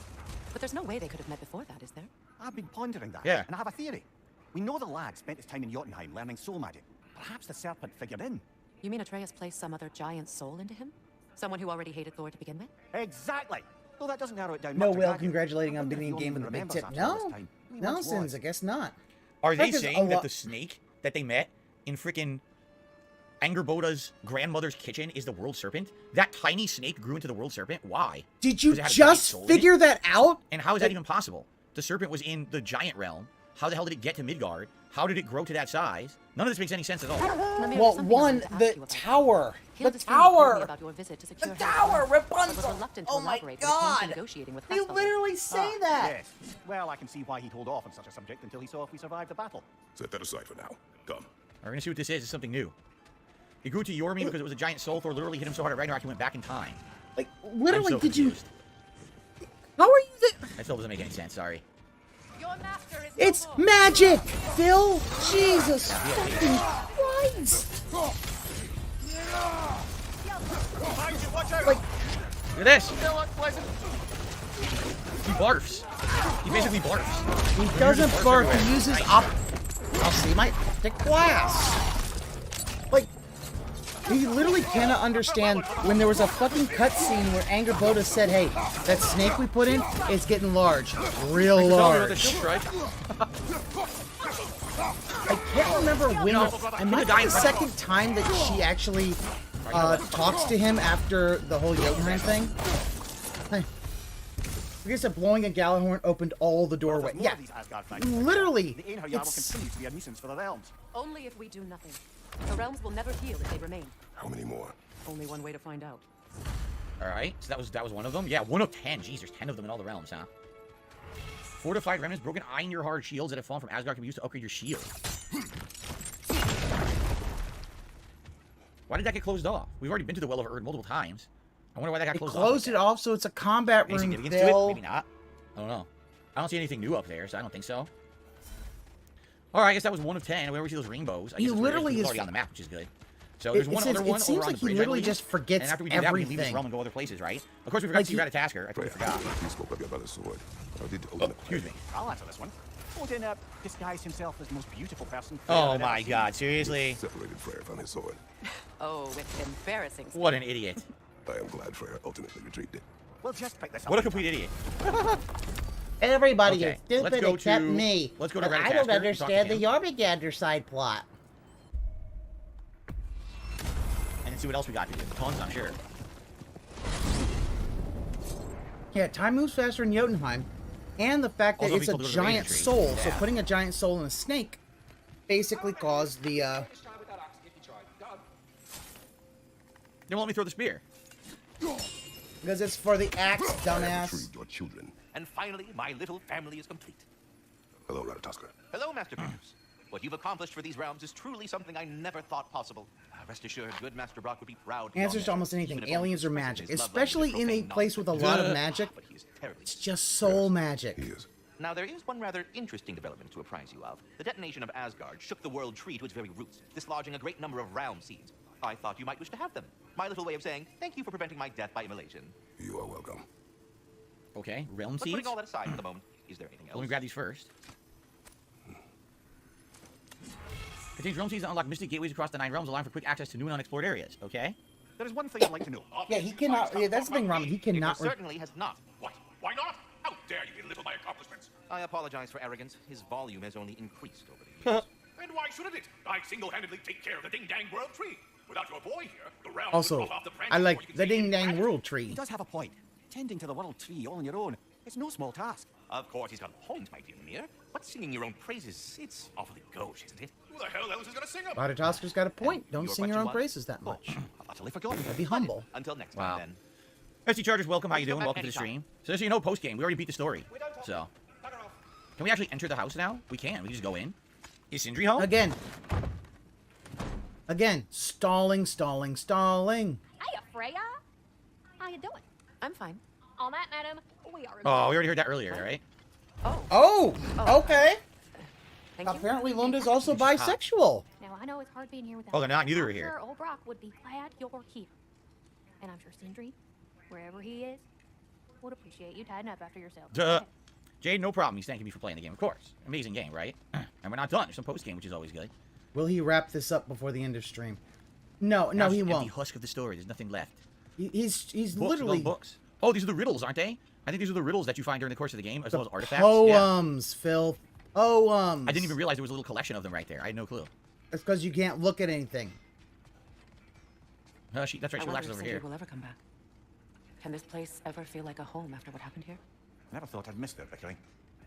But there's no way they could have met before that, is there? I've been pondering that. Yeah. And I have a theory. We know the lad spent his time in Jotunheim learning soul magic. Perhaps the serpent figured in. You mean Atreus placed some other giant soul into him? Someone who already hated Thor to begin with? Exactly. Well, that doesn't narrow it down No, much. Will, congratulating on beating a game with a big tip. No. No, Sins, I guess not. Are they saying that the snake that they met in frickin' Angerboda's grandmother's kitchen is the world serpent? That tiny snake grew into the world serpent? Why? Did you just figure that out? And how is that even possible? The serpent was in the giant realm. How the hell did it get to Midgard? How did it grow to that size? None of this makes any sense at all. Well, one, the tower. The tower! The tower! Rapunzel! Oh my God! They literally say that! Yes. Well, I can see why he'd hold off on such a subject until he saw if we survived the battle. Set that aside for now. Come. We're gonna see what this is. It's something new. It grew to Yormi because it was a giant soul. Thor literally hit him so hard at Ragnarok he went back in time. Like, literally, so did confused. you... How are you... That still doesn't make any sense, sorry. It's magic! Phil! Jesus fucking Christ! Like, look at this! He barfs. He basically barfs. He doesn't barf, he uses I'll see my optic glass. He literally cannot understand when there was a fucking cutscene where Angerboda said, "Hey, that snake we put in is getting large, real large." I can't remember when. I might be the second time that she actually talks to him after the whole Jotunheim thing. I guess that blowing a Gallahorn opened all the doorway. Yeah, literally. The Einherjar will continue to be a nuisance for the realms. Only if we do nothing. The realms will never heal if they remain. How many more? Only one way to find out. All right, so that was one of them. Yeah, 1 of 10. Jeez, there's 10 of them in all the realms, huh? Fortified remnants, broken iron your hard shields that have fallen from Asgard can be used to upgrade your shield. Why did that get closed off? We've already been to the Well of Erd multiple times. I wonder why that got closed off. Closed it off, so it's a combat Any room. significance to it? Maybe not. I don't know. I don't see anything new up there, so I don't think so. All right, I guess that was 1 of 10. We already see those rainbows. I guess it's literally is already on the map, which is good. So there's one other one it seems over on like the bridge, he literally I believe. just forgets And after we do that, we can leave this everything. realm and go other places, right? Of course, we forgot to see Ratatasker. I totally forgot. You spoke of your brother's sword. How did Odin Excuse me. I'll answer this one. Odin disguised himself as the most beautiful person. Oh my God! Seriously? Separated Freyr from his sword. Oh, with embarrassing. What an idiot! I am glad Freyr ultimately retrieved it. We'll just pick this up. What a complete idiot! Everybody Okay, is let's stupid go except to- me. let's go to But I Ratatasker don't and talk to understand the him. Jormungandr side plot. And then see what else we got to do. Tons, I'm sure. Yeah, time moves faster in Jotunheim, and the fact that Also, it's a we still go to the Raven giant Tree. soul. So Yeah. putting a giant soul in a snake basically caused the. They won't let me throw the spear. Because it's for the axe, dumbass. Retrieved your children. And finally, my little family is complete. Hello, Ratatasker. Hello, Master Brutus. What you've accomplished for these realms is truly something I never thought possible. Rest assured, good Master Brock would be proud. Answers to almost anything. Aliens or magic. Especially in a place with a lot of magic. It's just soul magic. Now, there is one rather interesting development to apprise you of. The detonation of Asgard shook the world tree to its very roots, dislodging a great number of realm seeds. I thought you might wish to have them. My little way of saying thank you for preventing my death by immolation. You are welcome. Okay, realm But seeds. putting all that aside for the moment, is there anything else? Let me grab these first. Contains realm seeds that unlock mystic gateways across the 9 realms, allowing for quick access to new and unexplored areas. Okay. There is one thing I'd like to know. Yeah, he cannot. Yeah, that's the thing, Ramen. He cannot. It certainly has not. What? Why not? How dare you belittle my accomplishments? I apologize for arrogance. His volume has only increased over the years. And why shouldn't it? I single-handedly take care of the ding-dang world tree. Without your boy here, the realm would Also, fall off the branches I like before you the can see Ding Dang World He Tree. does have a point. Tending to the world tree all on your own. It's no small task. Of course, he's got a point, my dear Lemire. But singing your own praises, it's awfully gauche, isn't it? Who the hell else is gonna sing 'em? Ratatasker's got a point. Don't Your sing your question own was? praises that much. Utterly forgotten. Be humble. Until next Wow. time, then. SG Chargers, welcome. How you Please come doing? back Welcome to the anytime. stream. So just so you know, post game, we already beat the story. So, can we actually enter the house now? We can. We just go in. Is Sindri home? Again, stalling. Hiya, Freya. How you doing? I'm fine. On that, madam, we are. Oh, we already heard that earlier, right? Oh, okay. Thank you. Apparently, Lunda's also bisexual. Now I know it's hard being here without. Oh, they're not. Neither are I'm here. Sure, old Brock would be glad you're here, and I'm sure Sindri, wherever he is, would appreciate you tidying up after yourself. Duh. Jade, no problem. He's thanking me for playing the game, of course. Amazing game, right? And we're not done. There's some post game, which is always good. Will he wrap this up before the end of stream? No, Now he it's the won't. empty husk of the story. There's nothing left. He's Books, literally no books. Oh, these are the riddles, aren't they? I think these are the riddles that you find during the course of the game, as well as artifacts. poems, Phil. Poems. I didn't even realize there was a little collection of them right there. I had no clue. That's because you can't look at anything. That's right. She I wonder relaxes if over Sindri here. will ever come back. Can this place ever feel like a home after what happened here? I never thought I'd missed it, Vickery.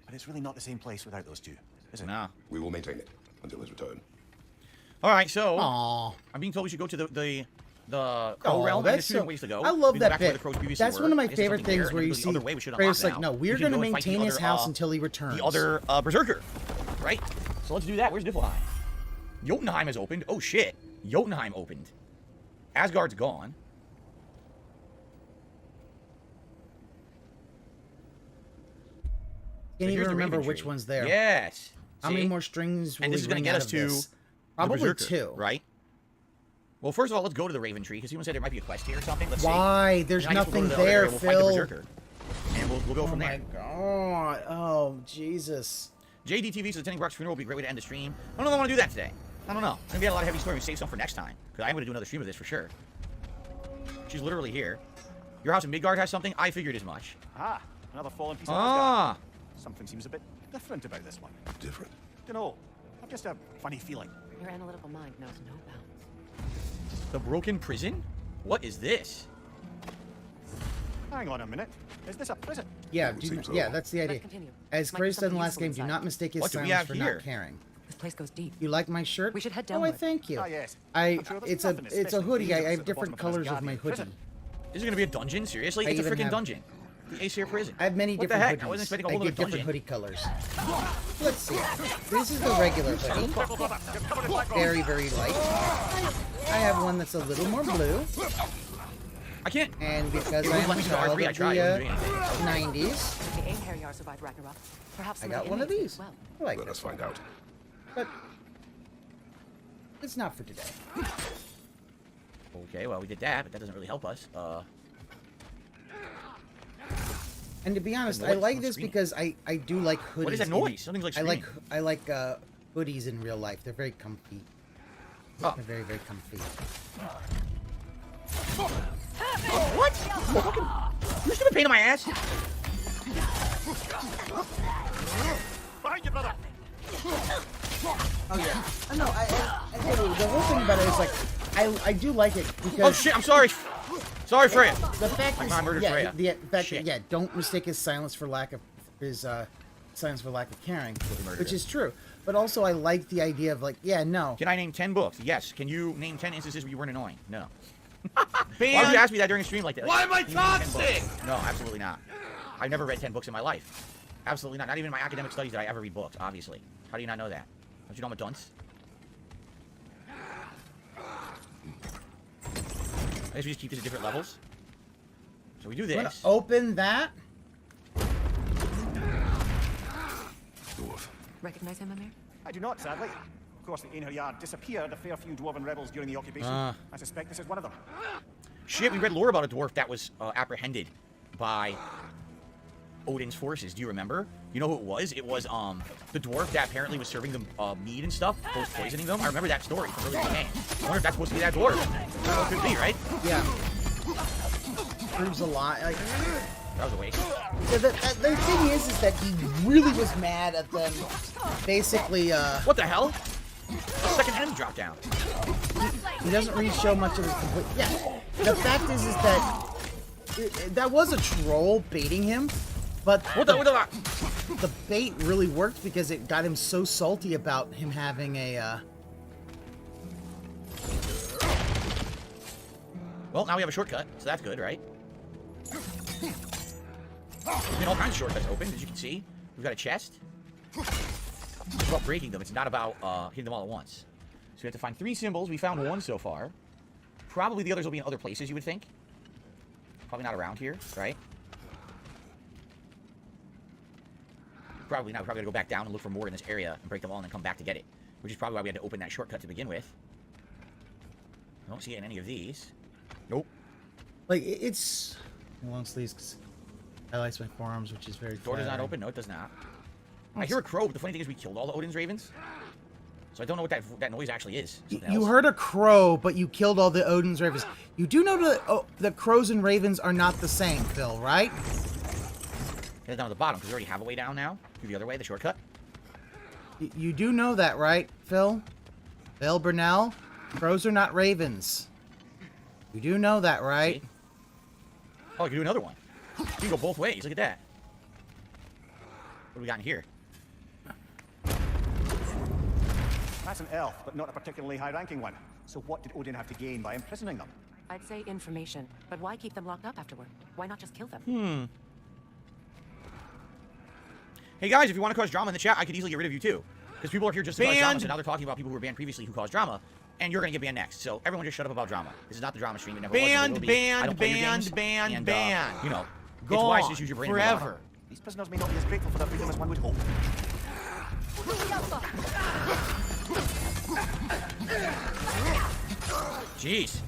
But it's really not the same place without those two, is it? Nah. We will maintain it until his return. All right, so Aww. I'm being told we should go to the crow Oh, realm. that's There's 2 different so- ways to go. I love We can go that back to where bit. the crows previously That's were. one of my Is there favorite something there? things where And you there's see the other way we should Freya's unlock like, now. no, we're We going to can go and fight the maintain his other, house until he returns. The other berserker, right? So let's do that. Where's Niflheim? Jotunheim has opened. Oh shit, Jotunheim opened. Asgard's gone. Can't here's even the remember Raven which tree. one's there. Yes. How many See? more strings will And this we is going bring to get out us of to this? the Probably berserker, 2. right? Well, first of all, let's go to the Raven Tree because someone said there might be a quest here or something. Let's Why? see. There's And I guess we'll nothing go to the other there, area, we'll fight the Phil. berserker. And we'll go from there. Oh my god. Oh, Jesus. JDTV says attending Brock's funeral will be a great way to end the stream. I don't know if I want to do that today. I don't know. Maybe a lot of heavy story. We save some for next time. Because I'm going to do another stream of this for sure. She's literally here. Your house in Midgard has something? I figured as much. Ah, another fallen piece of Ah. Asgard. Something seems a bit different about this one. Different? You know, I've just a funny feeling. Your analytical mind knows no bounds. The broken prison? What is this? Hang on a minute. Is this a prison? Yeah, that's the idea. continue. As Might be Chris said in the something last game, useful do inside. not mistake his What do we silence have for here? not caring. This place goes deep. You like my shirt? We should head Oh, downward. I thank you. Ah, yes. I'm sure there's it's nothing a especially hoodie. I dangerous have at the bottom different of colors of my Asgardian hoodie. prison. Is it going to be a dungeon? Seriously? I It's a even freaking have- dungeon. The Ace Air prison. I have many What the different heck? hoodies. I wasn't expecting a I whole other get different dungeon. hoodie colors. Let's see. This is the regular hoodie. Very, very light. I have one that's a little more blue. I can't. And because It I wouldn't am let a me do child R3, I of tried, it the wouldn't do anything. 90s, The Einherjar survived Ragnarok. Perhaps I some got the one of inmates these. as well. I like Let this us find out. but it's not for today. Okay, well, we did that, but that doesn't really help us. And to be honest, noise I like on this screen. because I do like hoodies. What is that in- noise? Something's like I like hoodies in real life. They're very comfy. Oh. They're very, very comfy. What? Fucking, you stupid pain in my ass. Behind you, brother! Oh yeah. I know. The whole thing about it is like I do like it because. Oh shit! I'm sorry. Sorry, Freya. The fact My is, mom murdered Freya. the fact Shit. that, don't mistake his silence for lack of silence for lack of caring, murdered which her. is true. But also, I like the idea of like, yeah, no. Can I name 10 books? Yes. Can you name 10 instances where you weren't annoying? No. Ban- Why would you ask me that during a stream like that? Why am I Can you name 10 toxic? books? No, absolutely not. I've never read 10 books in my life. Absolutely not. Not even in my academic studies did I ever read books, obviously. How do you not know that? Don't you know I'm a dunce? I guess we just keep this at different levels. So we do I'm gonna this. open that. Dwarf. Recognize him, Amir? I do not, sadly. Of course, the Einherjar disappeared a fair few dwarven rebels during the occupation. Ah. I suspect this is one of them. Shit, we read lore about a dwarf that was apprehended by Odin's forces. Do you remember? You know who it was? It was the dwarf that apparently was serving them mead and stuff, both poisoning them. I remember that story from earlier in the game. I wonder if that's supposed to be that dwarf. Well, it could be, right? Yeah. Proves a lot. Like, That was a waste. yeah, the thing is that he really was mad at them. Basically, What the hell? The second enemy dropped down. he doesn't really show much of his complete. Yeah. The fact is that that was a troll baiting him, but the bait really worked because it got him so salty about him having a. Well, now we have a shortcut, so that's good, right? I mean, all kinds of shortcuts open, as you can see. We've got a chest. It's about breaking them. It's not about hitting them all at once. So we have to find 3 symbols. We found 1 so far. Probably the others will be in other places, you would think. Probably not around here, right? Probably not. We're probably going to go back down and look for more in this area and break them all and then come back to get it. Which is probably why we had to open that shortcut to begin with. I don't see it in any of these. Nope. Like, it's long sleeves 'cause highlights my forearms, which is very. Door does not flattering. open? No, it does not. I hear a crow, but the funny thing is we killed all the Odin's ravens. So I don't know what that noise actually is. Something You else. heard a crow, but you killed all the Odin's ravens. You do know that the crows and ravens are not the same, Phil, right? Head down to the bottom, because we already have a way down now. Through the other way, the shortcut. You do know that, right, Phil? Phil Burnell? Crows are not ravens. You do know that, right? See? Oh, you can do another one. You can go both ways. Look at that. What do we got in here? That's an elf, but not a particularly high-ranking one. So what did Odin have to gain by imprisoning them? I'd say information, but why keep them locked up afterward? Why not just kill them? Hey guys, if you want to cause drama in the chat, I could easily get rid of you too. Because people are here just to cause drama, Banned. so now they're talking about people who were banned previously who caused drama. And you're going to get banned next. So everyone just shut up about drama. This is not the drama stream. It never was. It Banned, will be. I don't play your banned, games, banned, and, banned. You know, it's Gone. wise to just use your brain. and Forever. These prisoners may not be as grateful for their freedom as one would hope. Jeez.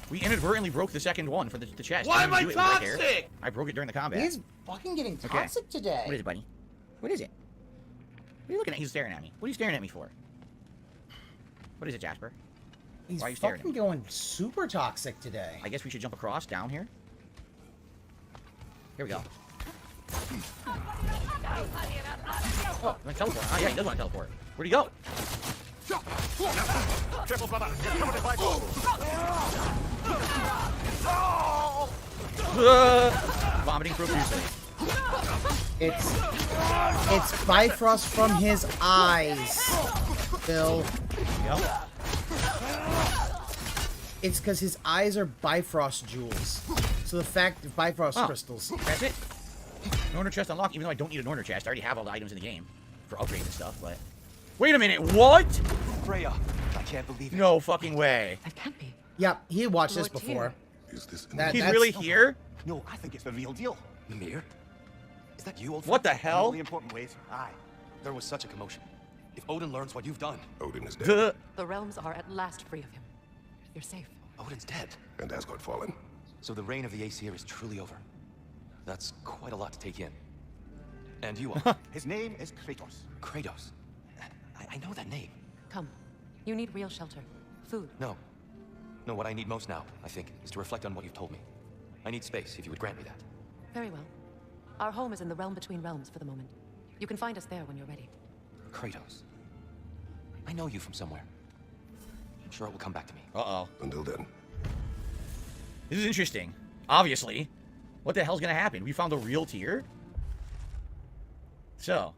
We inadvertently broke the second one for the chest. Why I didn't am I do it right there. toxic? I broke it during the combat. He's fucking getting Okay. toxic today. What is it, buddy? What is it? What are you looking at? He's staring at me. What are you staring at me for? What is it, Jasper? He's Why are you staring at fucking going super toxic today. I guess we should jump across down here. Here we go. Oh, you want to teleport? Oh, yeah, he does want to teleport. Where'd he go? Careful, brother. You're covered by Vomiting profusely. It's Bifrost from his eyes, Phil. Yep. It's because his eyes are Bifrost jewels. So the fact of Bifrost crystals. That's it. An order chest unlocked, even though I don't need an order chest. I already have all the items in the game for upgrades and stuff, but... Wait a minute, what? Freya, I can't believe it. No fucking way. That can't be. Yep, he had watched this before. Is this He's really here? No, I think it's the real deal. Mimir? Is that you, old What the friend? hell? In really important ways. Aye. There was such a commotion. If Odin learns what you've done... Odin is dead. The realms are at last free of him. You're safe. Odin's dead. And Asgard fallen. So the reign of the Aesir is truly over. That's quite a lot to take in. And you are? His name is Kratos. Kratos. I know that name. Come. You need real shelter. Food. No. No, what I need most now, I think, is to reflect on what you've told me. I need space, if you would grant me that. Very well. Our home is in the realm between realms for the moment. You can find us there when you're ready. Kratos. I know you from somewhere. I'm sure it will come back to me. Uh-oh. Until then. This is interesting. Obviously. What the hell's gonna happen? We found a real tier? So.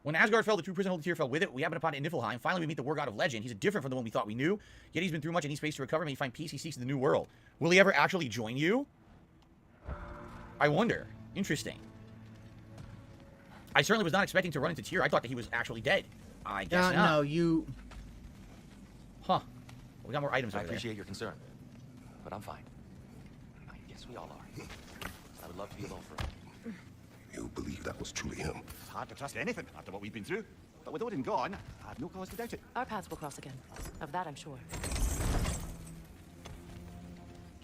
When Asgard fell, the true prison hold tier fell with it. We happen upon it in Niflheim. Finally, we meet the war god of legend. He's different from the one we thought we knew. Yet he's been through much and needs space to recover. May he find peace, he seeks in the new world. Will he ever actually join you? I wonder. Interesting. I certainly was not expecting to run into Tyr. I thought that he was actually dead. I guess not. No, you... Huh. Well, we got more items I over there. appreciate your concern, but I'm fine. I guess we all are. I would love to be alone for a while. You believe that was truly him? It's hard to trust anything after what we've been through. But with Odin gone, I have no cause to doubt it. Our paths will cross again. Of that, I'm sure.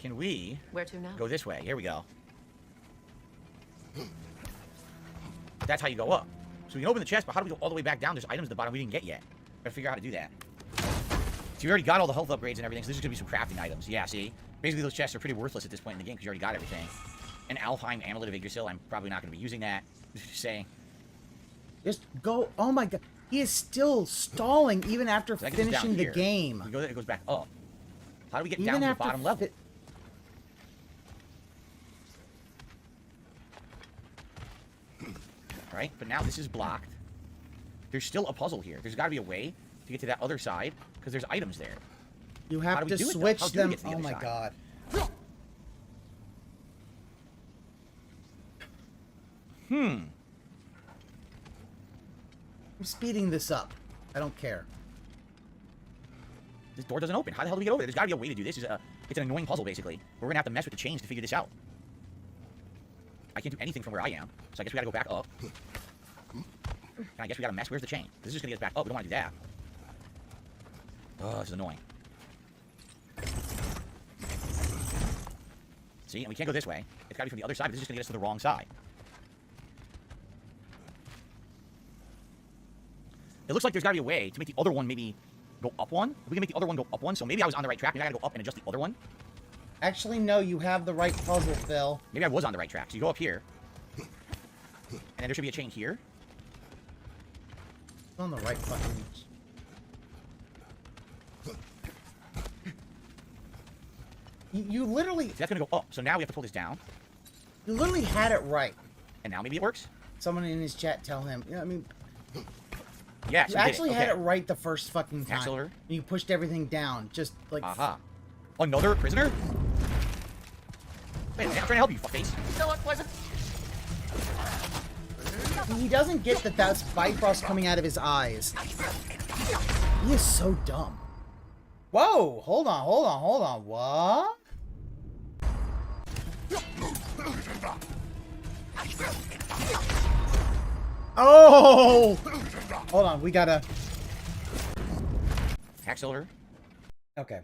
Can we... Where to now? Go this way. Here we go. That's how you go up. So we can open the chest, but how do we go all the way back down? There's items at the bottom we didn't get yet. Gotta figure out how to do that. So we already got all the health upgrades and everything, so this is gonna be some crafting items. Yeah, see? Basically, those chests are pretty worthless at this point in the game because you already got everything. An Alfheim Amulet of Yggdrasil, I'm probably not gonna be using that. Just saying. Just go... Oh my god. He is still stalling even after So that gets us down finishing the here. game. We go there, it goes back up. How do we get Even down to the after bottom level? Right? But now this is blocked. There's still a puzzle here. There's got to be a way to get to that other side because there's items there. You How have do we to do it, though? switch How do we them. get to the Oh other my side? god. I'm speeding this up. I don't care. This door doesn't open. How the hell do we get over there? There's got to be a way to do this. It's an annoying puzzle, basically. We're going to have to mess with the chains to figure this out. I can't do anything from where I am, so I guess we got to go back up. And I guess we got to mess. Where's the chain? This is just going to get us back up. We don't want to do that. Oh, this is annoying. See? And we can't go this way. It's got to be from the other side, but this is just going to get us to the wrong side. It looks like there's got to be a way to make the other one maybe go up one. We can make the other one go up one, so maybe I was on the right track. Maybe I got to go up and adjust the other one. Actually, no, you have the right puzzle, Phil. Maybe I was on the right track. So you go up here. And then there should be a chain here. It's on the right fucking... You literally... See, that's going to go up. So now we have to pull this down. You literally had it right. And now maybe it works? Someone in his chat tell him. You know, I mean... Yeah, you so we did actually it. had Okay. it right the first fucking time. Axle over. And you pushed everything down. Just like... Aha. Another prisoner? Wait, I'm trying to help you, fuckface. You know what, Pleasant? He doesn't get that that's Bifrost coming out of his eyes. He is so dumb. Whoa! Hold on, hold on, hold on. What? Oh! Hold on, we gotta... Hack silver. Okay.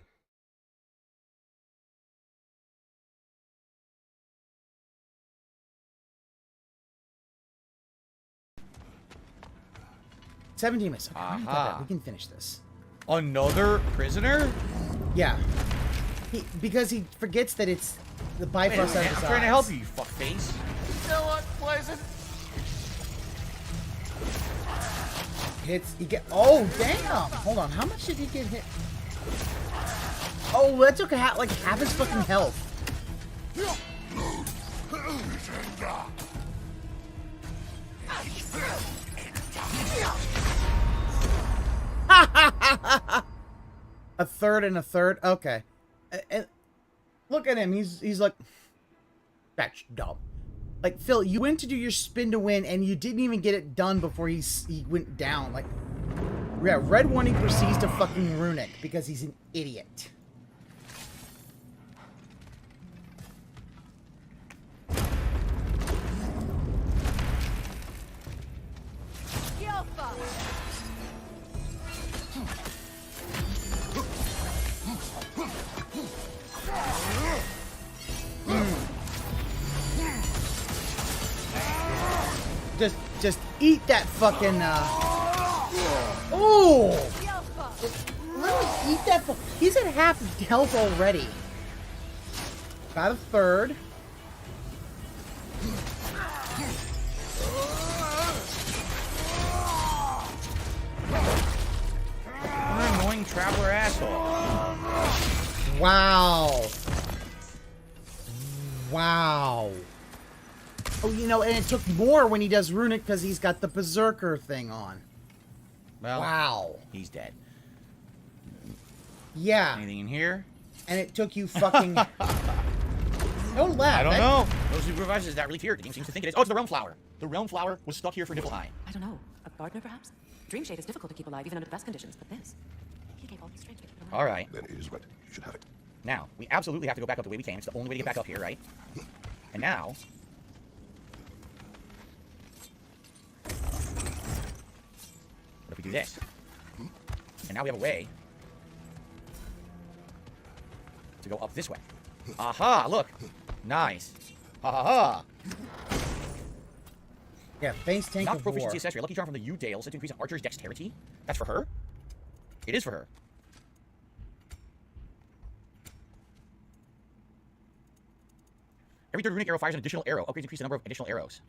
$17 minutes. Okay, Aha. we can finish this. Another prisoner? Yeah. Because he forgets that it's the Bifrost out of his I'm trying to eyes. help you, you fuckface. So unpleasant. Hits. He get. Oh damn! Hold on. How much did he get hit? Oh, that took like half his fucking health. A third and a third. Okay. And look at him. He's like, that's dumb. Like, Phil, you went to do your spin to win, and you didn't even get it done before he went down. Like, yeah, Red One, he proceeds to fucking runic because he's an idiot. Just eat that fucking, Oh! Literally eat that he's at half health already. Got a third. What an annoying traveler asshole. Wow. Wow. Oh, you know, and it took more when he does runic because he's got the berserker thing on. Well, wow. He's dead. Yeah. Anything in here? And it took you fucking... Don't laugh. I don't know. Those supervisors, is that really here? The game seems to think it is. Oh, it's the realm flower. The realm flower was stuck here for Niflheim. I don't know. A gardener, perhaps? Dreamshade is difficult to keep alive, even under the best conditions, but this... He gave all these strength to keep it alive. All right. Then it is right. You should have it. Now, we absolutely have to go back up the way we came. It's the only way to get back up here, right? And now... What if we do this? And now we have a way to go up this way. Aha! Look! Nice. Ha ha ha! Yeah, face tank Not of proficiency war. accessory. A lucky charm from the U-Dale set to increase an archer's dexterity. That's for her? It is for her. Every third runic arrow fires an additional arrow. Upgrades increase the number of additional arrows.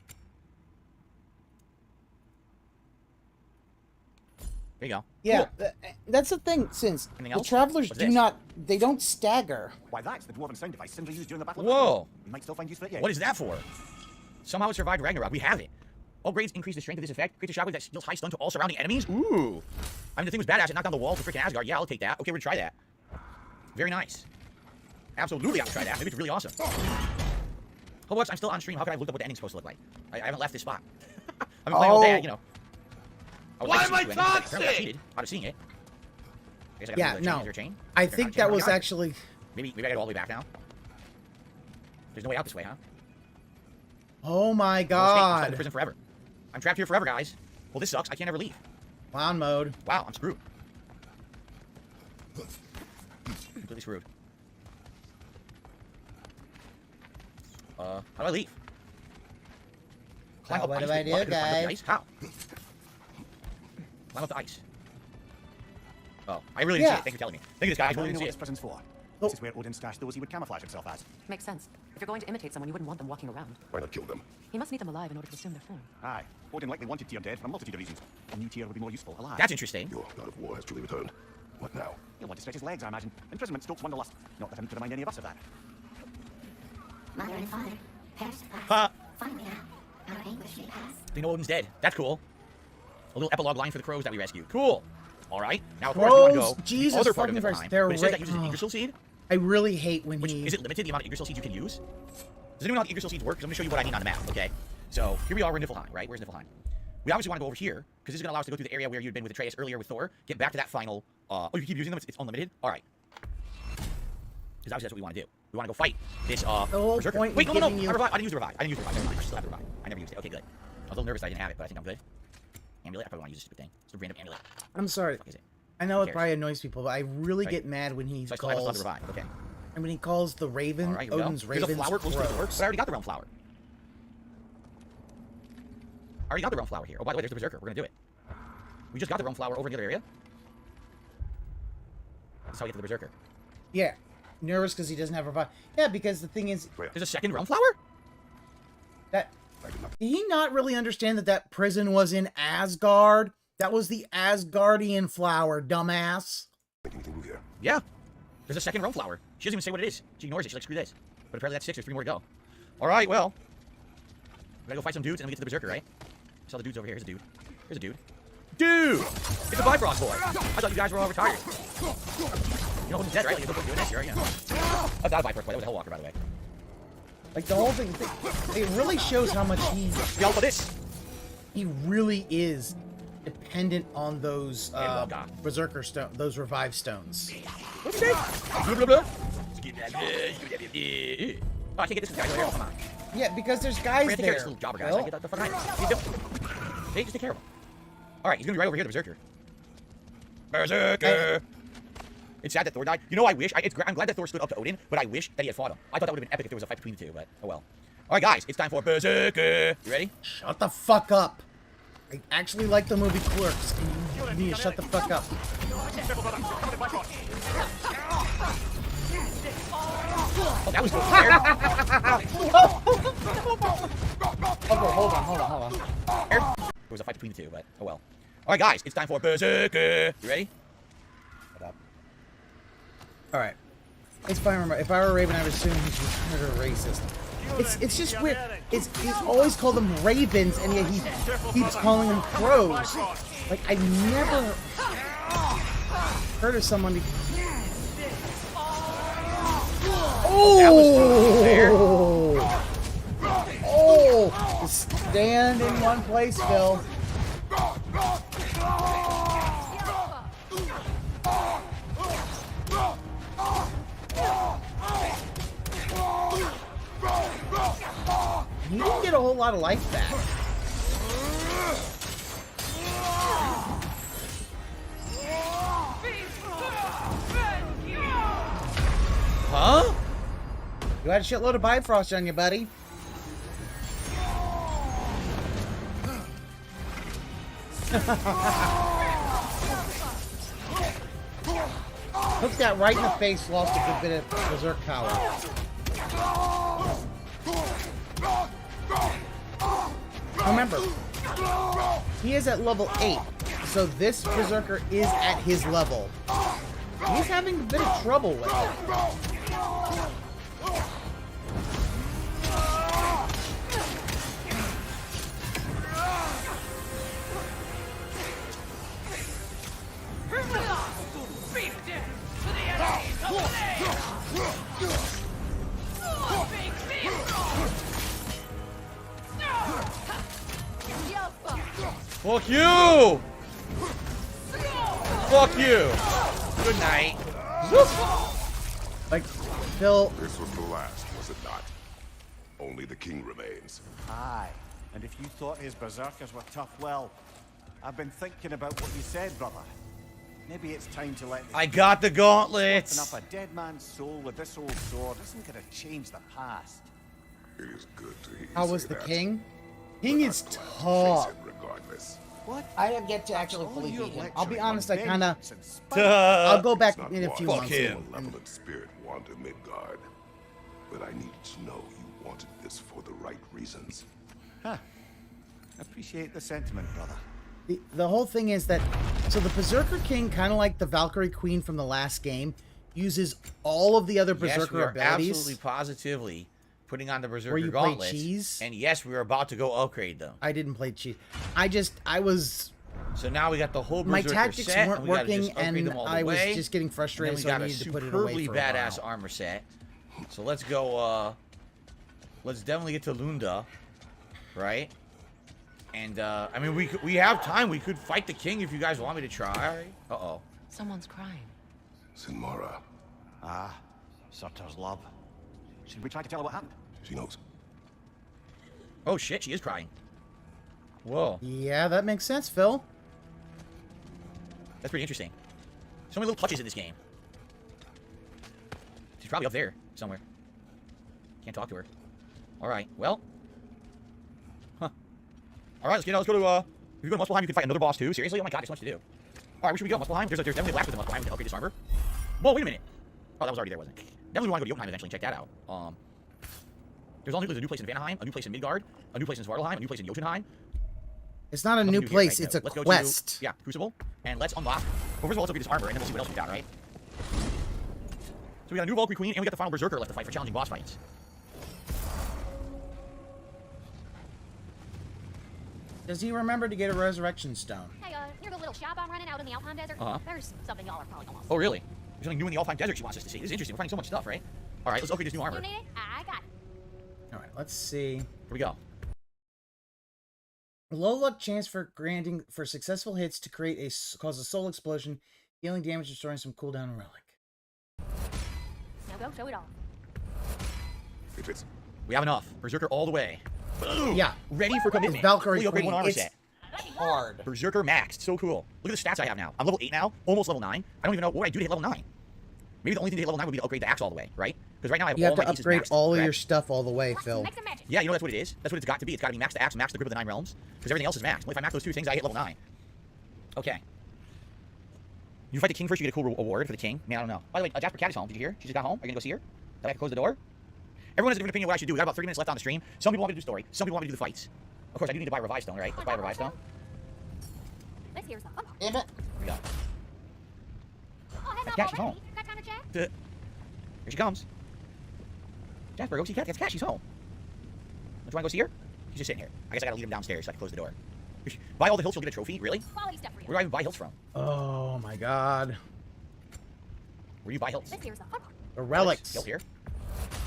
There you go. Yeah, Cool. that's the thing, since Anything the else? travelers What's do this? not, they don't stagger. Why, that's the dwarven sound device Sindri used during the Battle of Whoa! Battle. You might still find use for it yet. What is that for? Somehow it survived Ragnarok. We have it. Upgrades increase the strength of this effect. Creates a shockwave that deals high stun to all surrounding enemies. Ooh. I mean, the thing was badass. It knocked down the walls of freaking Asgard. Yeah, I'll take that. Okay, we're gonna try that. Very nice. Absolutely, I'll try that. Maybe it's really awesome. Oh, what? I'm still on stream. How can I look up what the ending's supposed to look like? I haven't left this spot. I've been playing all day, you know. Why am I Apparently I toxic? cheated out of seeing it. I guess I gotta Yeah, do the chain. no. Is there a chain? I Is there think not a chain? that Oh, was yeah. actually... Maybe I gotta go all the way back now. There's no way out this way, huh? Oh my No escape. I'm stuck in god. the prison forever. I'm trapped here forever, guys. Well, this sucks. I can't ever leave. Clown mode. Wow, I'm screwed. Completely screwed. How do I leave? Climb up What ice. do I Wait, do, what? Climb up the guys? ice? How? Climb up the ice. Oh, I really didn't see it. Thanks for telling me. Thank you, this guy. I I really know didn't what see this it. prison's for. This is where Odin stashed those he would camouflage himself as. Makes sense. If you're going to imitate someone, you wouldn't want them walking around. Why not kill them? He must need them alive in order to assume their form. Aye. Odin likely wanted Tyr dead for a multitude of reasons. A new Tyr would be more useful alive. That's interesting. Your God of War has truly returned. What now? He'll want to stretch his legs, I imagine. Imprisonment stokes wanderlust. Not that I need to remind any of us of that. Mother and father, perished the past. Ha! Finally now, our anguish may pass. They know Odin's dead. That's cool. A little epilogue line for the crows that we rescued. Cool. All right. Now, of course, we want to go Crows, Jesus the other part of fucking Niflheim. Christ, they're But it says that right- uses an Yggdrasil seed. I really hate when Which, he... is it limited, the amount of Yggdrasil seeds you can use? Does anyone know how the Yggdrasil seeds work? Because I'm going to show you what I mean on the map, okay? So, here we are, we're in Niflheim, right? Where's Niflheim? We obviously want to go over here, because this is going to allow us to go through the area where you'd been with Atreus earlier with Thor, get back to that final... oh, you keep using them? It's unlimited? Alright. Because obviously that's what we want to do. We want to go fight this, whole Berserker. point Wait, in no, giving you- I didn't use the revive. Never mind. I still have the revive. I never used it. Okay, good. I was a little nervous I didn't have it, but I think I'm good. Amulet? I probably want to use this stupid thing. It's a random amulet. I'm sorry. What the fuck is it? I know Who it cares? probably annoys people, but I really Right. get mad when he So I still have calls... the revive. Okay. And when he calls the Raven, Alright, here we Odin's go. There's a Ravens flower close to the door, crows. but I already got the realm flower. I already got the realm flower here. Oh, by the way, there's the berserker. We're gonna do it. We just got the realm flower over in the other area. That's how we get to the Berserker. Yeah. Nervous because he doesn't have revive. Yeah, because the thing is... There's a second realm flower? That... Did he not really understand that that prison was in Asgard? That was the Asgardian flower, dumbass. Yeah. There's a second realm flower. She doesn't even say what it is. She ignores it. She's like, screw this. But apparently that's 6. There's 3 more to go. Alright, well. We gotta go fight some dudes and then we get to the Berserker, right? I saw the dudes over here. Here's a dude. Here's a dude. Dude! It's a Bifrost boy! I thought you guys were all retired. You know who's dead, right? Like, you're doing this, right? Yeah. That's not a Bifrost boy. That was a Hellwalker, by the way. Like, the whole thing, it really shows how much he... Yo, for this! He really is dependent on those Berserker stone, those revive stones. What's his name? Blah, blah, blah. Oh, I can't get this guy over here. Come on. Yeah, because there's guys take there. Care of this little jobber guys. Well, I get the fuck out. Hey, just take care of him. Alright, he's gonna be right over here, the Berserker. Berserker! It's sad that Thor died. You know, I wish... I'm glad that Thor stood up to Odin, but I wish that he had fought him. I thought that would have been epic if there was a fight between the two, but oh well. Alright, guys, it's time for Berserker. You ready? Shut the fuck up. I actually like the movie Clerks, and you need to shut the fuck up. Oh, that was good. Okay, hold on. There was a fight between the two, but oh well. Alright, guys, it's time for Berserker. You ready? Shut up. Alright. It's fine, remember, if I were Raven, I would assume he's considered a racist. It's just weird. He's always called them ravens, and yet he keeps calling them crows. Like, I never heard of someone... Oh! Oh! Just stand in one place, Phil. You didn't get a whole lot of life back. Huh? You had a shitload of Bifrost on you, buddy. Hook that right in the face, lost a good bit of Berserk power. Remember, he is at level 8, so this Berserker is at his level. He's having a bit of trouble with it. Fuck you! Fuck you! Good night. Like, Phil... This was the last, was it not? Only the king remains. Aye, and if you thought his berserkers were tough, well, I've been thinking about what you said, brother. Maybe it's time to let... I got the gauntlets! Swapping up a dead man's soul with this old sword isn't gonna change the past. It is good to hear you How was say the that. king? King is tough. Regardless. What? I have yet to actually fully beat him. I'll be lecturing honest, on I kind of... vengeance and spite. I'll go back It's not in a few wise months. to him. a malevolent spirit wander Midgard. But I needed to know you wanted this for the right reasons. Huh. Appreciate the sentiment, brother. The whole thing is that... So the Berserker King, kind of like the Valkyrie Queen from the last game, uses all of the other Berserker Yes, we are abilities. absolutely positively putting on the Berserker Where you play gauntlets. cheese? And yes, we are about to go upgrade them. I didn't play cheese. I was... So now we got the whole My Berserker tactics set, weren't and we gotta working, just upgrade and them all the I was way. just getting frustrated, so I And then we needed to got put a it away superbly for a badass while. armor set. So let's go, let's definitely get to Lunda, right? And, I mean, we have time. We could fight the king if you guys want me to try. Uh-oh. Someone's crying. Sinmara. Ah, Surtur's love. Should we try to tell her what happened? She knows. Oh, shit, she is crying. Whoa. Yeah, that makes sense, Phil. That's pretty interesting. So many little touches in this game. She's probably up there somewhere. Can't talk to her. Alright, well. Huh. Alright, let's go to, if you go to Muspelheim, you can fight another boss too. Seriously? Oh my god, there's so much to do. Alright, where should we go? Muspelheim? There's definitely a blast with the Muspelheim to upgrade this armor. Whoa, wait a minute. Oh, that was already there, wasn't it? Definitely want to go to Jotunheim eventually and check that out. There's a new place in Vanaheim, a new place in Midgard, a new place in Svartalheim, a new place in Jotunheim. It's not a new place, it's a let's quest. Go to, Crucible, and let's unlock. Well, first of all, let's look at this armor, and then we'll see what else we got, right? So we got a new Valkyrie Queen, and we got the final Berserker left to fight for challenging boss fights. Does he remember to get a resurrection stone? Hey, near the little shop I'm running out in the Alpine Desert, there's something y'all are probably gonna want. Oh, really? There's something new in the Alpine Desert she wants us to see. This is interesting. We're finding so much stuff, right? All right, let's upgrade this new armor. You need it? I got it. All right, let's see. Here we go. Low luck chance for granting for successful hits to create cause a soul explosion, dealing damage, destroying some cooldown relic. Now go show it off. We have enough. Berserker all the way. Boom. Yeah. Ready for commitment. It's Valkyrie Fully upgrade Queen. one armor It's set. hard. Berserker maxed. So cool. Look at the stats I have now. I'm level 8 now. Almost level 9. I don't even know what would I do to hit level 9. Maybe the only thing to hit level 9 would be to upgrade the axe all the way, right? Because right now I have You all have my to pieces upgrade maxed, all of correct? your stuff all the way, Phil. Yeah, you know that's what it is. That's what it's got to be. It's got to be max the axe, max the grip of the 9 realms. Because everything else is maxed. Well, if I max those two things, I hit level 9. Okay. You fight the king first, you get a cool award for the king. Man, I don't know. By the way, Jasper Cat is home. Did you hear? She just got home. Are you going to go see her? Do I have to close the door? Everyone has a different opinion of what I should do. We got about 30 minutes left on the stream. Some people want me to do story. Some people want me to do the fights. Of course, I do need to buy a revive stone, right? Let's buy a revive stone. Let's hear something. Damn it. Here we go. Oh, head up Cat, she's already. home. Got time to chat? Here she comes. Jasper, go see Cat. That's Cat. She's home. Don't you want to go see her? She's just sitting here. I guess I gotta leave him downstairs so I can close the door. Buy all the hilts, you'll get a trophy? Really? Quality stuff for you. Where do I even buy hilts from? Oh my god. Where do you buy hilts? Let's hear something. The relics. Hilt here.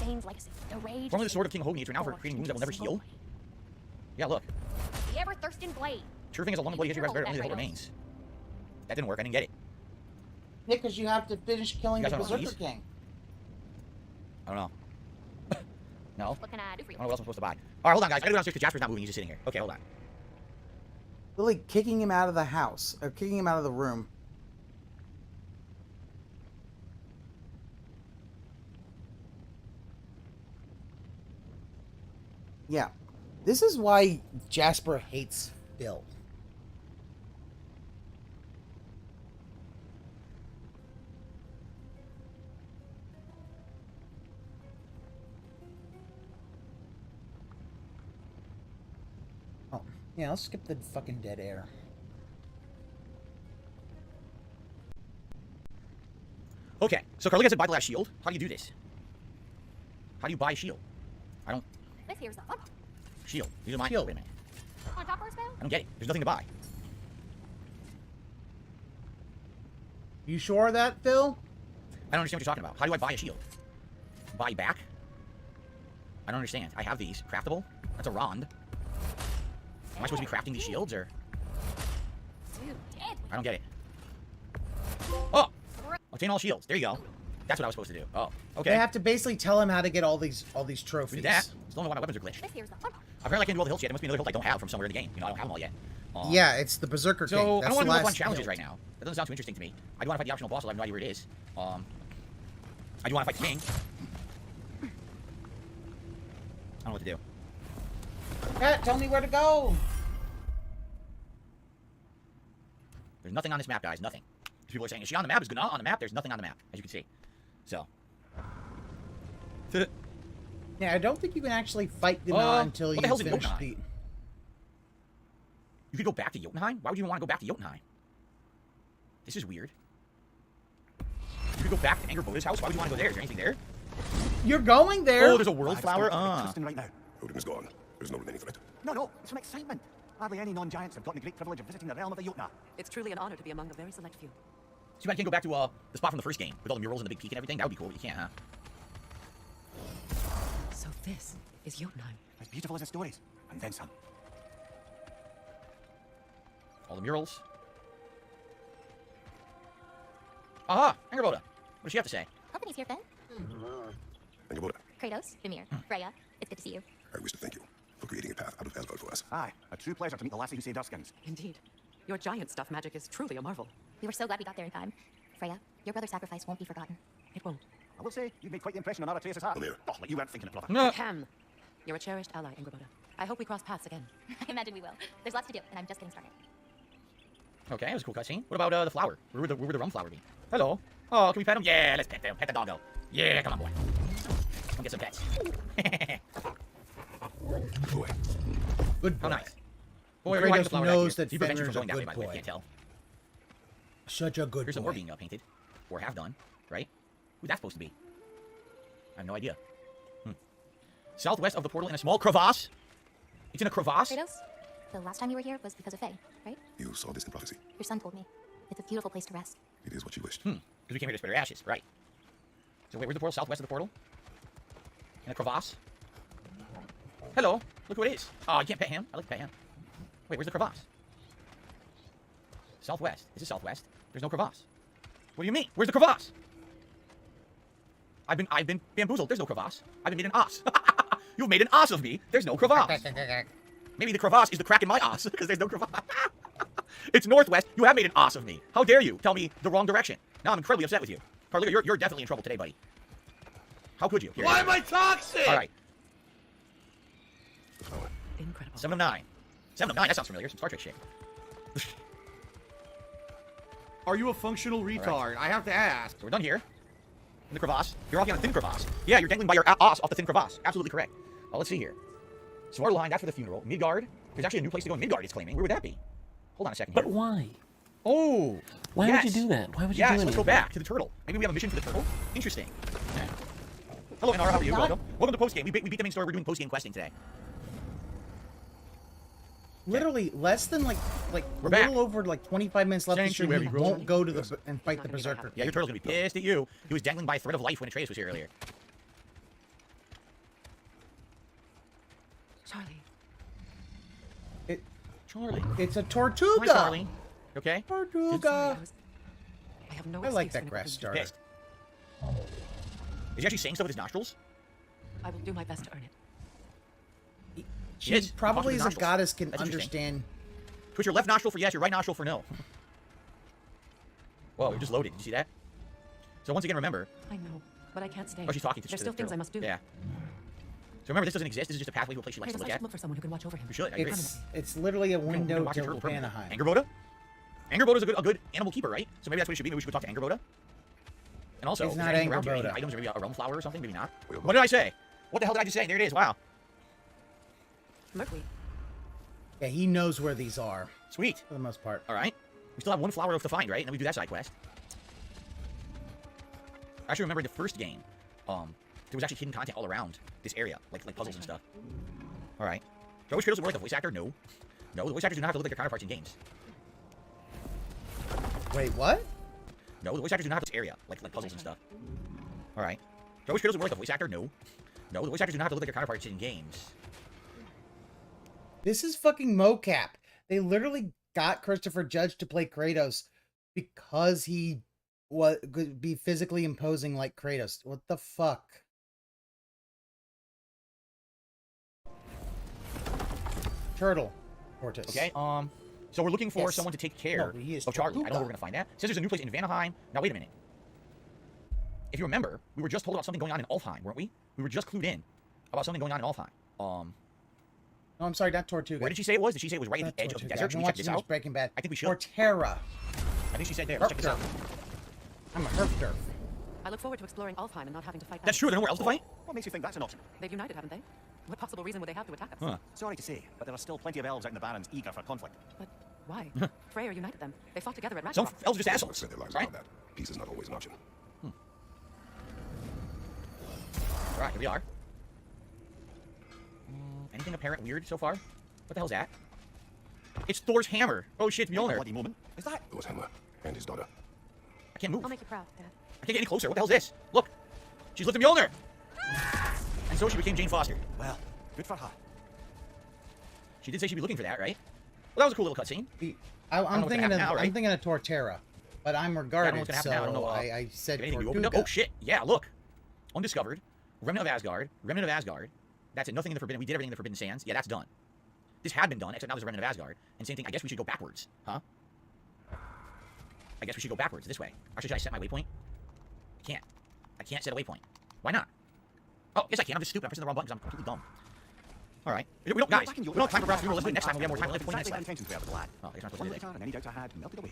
Zane's legacy. The rage. Formerly the sword of King Hogan, used renowned for creating wounds that will never heal. Yeah, look. The ever-thirsting blade. Sure thing is a long bloody history of only the hilt remains. That didn't work. I didn't get it. Yeah, because you have to finish killing You the guys want Berserker these? King. I don't know. No. What can I do for I you? don't know what else I'm supposed to buy. Alright, hold on, guys. I gotta go downstairs because Jasper's not moving. He's just sitting here. Okay, hold on. Really kicking him out of the house. Or kicking him out of the room. Yeah. This is why Jasper hates Bill. Oh, yeah, let's skip the fucking dead air. Okay, so Carly said buy the last shield. How do you do this? How do you buy a shield? I don't... Let's hear something. Shield. These are mine. Shield. Wait a minute. Want to talk for a spell? I don't get it. There's nothing to buy. You sure of that, Phil? I don't understand what you're talking about. How do I buy a shield? Buy back? I don't understand. I have these. Craftable? That's a rond. Am I supposed to be crafting these shields, or...? Dude, dead. I don't get it. Oh! Obtain all shields. There you go. That's what I was supposed to do. Oh, okay. They have to basically tell him how to get all these trophies. We did that. Still don't know why my weapons are glitched. Let's hear something. Apparently I can't do all the hilts yet. There must be another hilt I don't have from somewhere in the game. You know, I don't have them all yet. Yeah, it's the Berserker King. So, I That's don't want the to move on last challenges hilt. right now. That doesn't sound too interesting to me. I do want to fight the optional boss, I have no idea where it is. I do want to fight the king. I don't know what to do. Cat, tell me where to go. There's nothing on this map, guys. Nothing. People are saying, is she on the map? Is Gunnar on the map? There's nothing on the map, as you can see. So. Yeah, I don't think you can actually fight Gunnar until you hell's in finish Jotunheim? You could go back to Jotunheim? Why would you even want to go back to Jotunheim? This is weird. You could go back to Angerboda's house? Why would you want to go there? Is there anything there? You're going there. Oh, there's a world flower? Right now. Odin is gone. There's no remaining threat. No, it's from excitement. Hardly any non-giants have gotten the great privilege of visiting the realm of the Jotuna. It's truly an honor to be among the very select few. So you can't go back to the spot from the first game with all the murals and the big peak and everything? That would be cool, but you can't, huh? So this is Jotunheim. As beautiful as the stories, and then some. All the murals. Aha! Angerboda! What does she have to say? Company's here, Finn. Angerboda, Kratos, Vimir, Freya, it's good to see you. I wish to thank you for creating a path out of Helvald for us. Aye, a true pleasure to meet the lassie who saved our skins. Indeed. Your giant stuff magic is truly a marvel. We were so glad we got there in time. Freya, your brother's sacrifice won't be forgotten. It won't. I will say, you've made quite the impression on Aratrace's heart. Oh, like you weren't thinking of brother. No. Cam, you're a cherished ally, Angerboda. I hope we cross paths again. I imagine we will. There's lots to do, and I'm just getting started. Okay, that was a cool cutscene. What about the flower? Where would the rum flower be? Hello. Oh, can we pet him? Yeah, let's pet them. Pet the doggo. Yeah, come on, boy. Come get some pets. Boy. Good boy. How nice. Boy, Kratos knows that he prevents you Fenrir's from going a that way, good by the way. boy. Can't tell. Such a good Here's some boy. more being painted. Or half done, right? Who's that supposed to be? I have no idea. Southwest of the portal in a small crevasse. It's in a crevasse? Kratos, the last time you were here was because of Faye, right? You saw this in prophecy. Your son told me. It's a beautiful place to rest. It is what you wished. Because we came here to spread our ashes, right. So wait, where's the portal? Southwest of the portal? In a crevasse? Hello, look who it is. Oh, you can't pet him. I like to pet him. Wait, where's the crevasse? Southwest. This is southwest. There's no crevasse. What do you mean? Where's the crevasse? I've been bamboozled. There's no crevasse. I've been made an os. You've made an os of me. There's no crevasse. Maybe the crevasse is the crack in my os because there's no crevasse. It's northwest. You have made an os of me. How dare you tell me the wrong direction? Now I'm incredibly upset with you. Carliga, you're definitely in trouble today, buddy. How could you? Here, Why am I toxic? All right. Incredible. 7 of 9. 7 of 9. That sounds familiar. Some Star Trek shit. Are you a functional retard? I have to ask. So we're done here. In the crevasse. You're walking on a thin crevasse. Yeah, you're dangling by your ass off the thin crevasse. Absolutely correct. Let's see here. Sword line, that's for the funeral. Midgard. There's actually a new place to go in Midgard, it's claiming. Where would that be? Hold on a second here. But why? Oh! Why yes. would you do that? Why would you do Yes, anything? let's go back to the turtle. Maybe we have a mission for the turtle? Interesting. Yeah. Hello, Inara, how are you? Welcome. Welcome to post-game. We beat the main story. We're doing post-game questing today. Literally less than like We're a back. little over like 25 minutes left. Thank Sure, you, he everyone. won't go to the and fight the berserker. Yeah, your turtle's gonna be pissed at you. He was dangling by a thread of life when Atreus was here earlier. Charlie. Charlie. It's a Tortuga. Hi, Charlie. Okay? Tortuga. I have no I like excuse that for grass anything. starter. Pissed. Is he actually saying stuff with his nostrils? I will do my best to earn it. She Yes, probably talk as to a the goddess can That's interesting. understand. Twitch your left nostril for yes, your right nostril for no. Whoa, we just loaded. Did you see that? So once again, remember. I know, but I can't stay. Oh, she's talking to There's the still things turtle. I must do. Yeah. So remember, this doesn't exist. This is just a pathway to a place she likes Kratos, to I look should at. look for someone who can watch over him. You should. I agree. It's literally a We're gonna window watch your to turtle permanently. Vanaheim. Angerboda? Angerboda's a good animal keeper, right? So maybe that's what it should be. Maybe we should go talk to Angerboda. And also, It's is not there anything around here, any Angerboda. items or maybe a realm flower or something? Maybe not. What did I say? What the hell did I just say? There it is. Wow. Mercury. Yeah, he knows where these are. Sweet. For the most part. All right. We still have one flower left to find, right? And then we do that side quest. I actually remember in the first game, there was actually hidden content all around this area, like puzzles and stuff. All right. Do I wish Kratos would work like a voice actor? No. No, the voice actors do not have to look like their counterparts in games. Wait, what? No, the voice actors do not have this area, like puzzles and stuff. All right. Do I wish Kratos would work like a voice actor? No. No, the voice actors do not have to look like their counterparts in games. This is fucking mocap. They literally got Christopher Judge to play Kratos because he could be physically imposing like Kratos. What the fuck? Turtle. Tortoise. Okay, so we're looking for Yes. someone to take care No, he is of Charlie. I don't know Tortuga. where we're gonna find that. It says there's a new place in Vanaheim. Now wait a minute. If you remember, we were just told about something going on in Alfheim, weren't we? We were just clued in about something going on in Alfheim. No, I'm sorry, not Tortuga. Where did she say it was? Did she say it was right at the edge of the desert? Should we check this out? Breaking Bad. I think we should. Torterra. I think she said there. Let's check this out. I'm a herp. I look forward to exploring Alfheim and not having to fight. That's true. There's nowhere else to fight. What makes you think that's an option? They've united, haven't they? What possible reason would they have to attack us? Huh. Sorry to say, but there are still plenty of elves out in the Barrens eager for conflict. But why? Freyr united them. They fought together at Some Ragnarok. elves are just Some assholes. spend their lives Right? around that. Peace is not always an option. All right, here we are. Anything apparent weird so far? What the hell's that? It's Thor's hammer. Oh shit, it's Mjolnir. Bloody moment. Is that? Thor's hammer and his daughter. I can't move. I'll make you proud, Dad. I can't get any closer. What the hell's this? Look. She's lifting Mjolnir. And so she became Jane Foster. Well, good for her. She did say she'd be looking for that, right? Well, that was a cool little cutscene. I'm thinking of Torterra, but I'm regarded, what's gonna so happen now. I don't know, I said If anything, we Tortuga. opened up. Oh shit! Yeah, look. Undiscovered. Remnant of Asgard. Remnant of Asgard. That's it. Nothing in the Forbidden. We did everything in the Forbidden Sands. Yeah, that's done. This had been done, except now there's a Remnant of Asgard. And same thing. I guess we should go backwards, huh? I guess we should go backwards this way. Actually, should I set my waypoint? I can't. I can't set a waypoint. Why not? Oh, yes I can. I'm just stupid. I'm pressing the wrong button because I'm completely dumb. All right. We don't, guys. We don't have time for Brock's funeral. Let's do it next time when we have more time. We'll have 20 minutes left. Intentions were the lad. Oh, you're not supposed One to later, and any doubts I had melted away.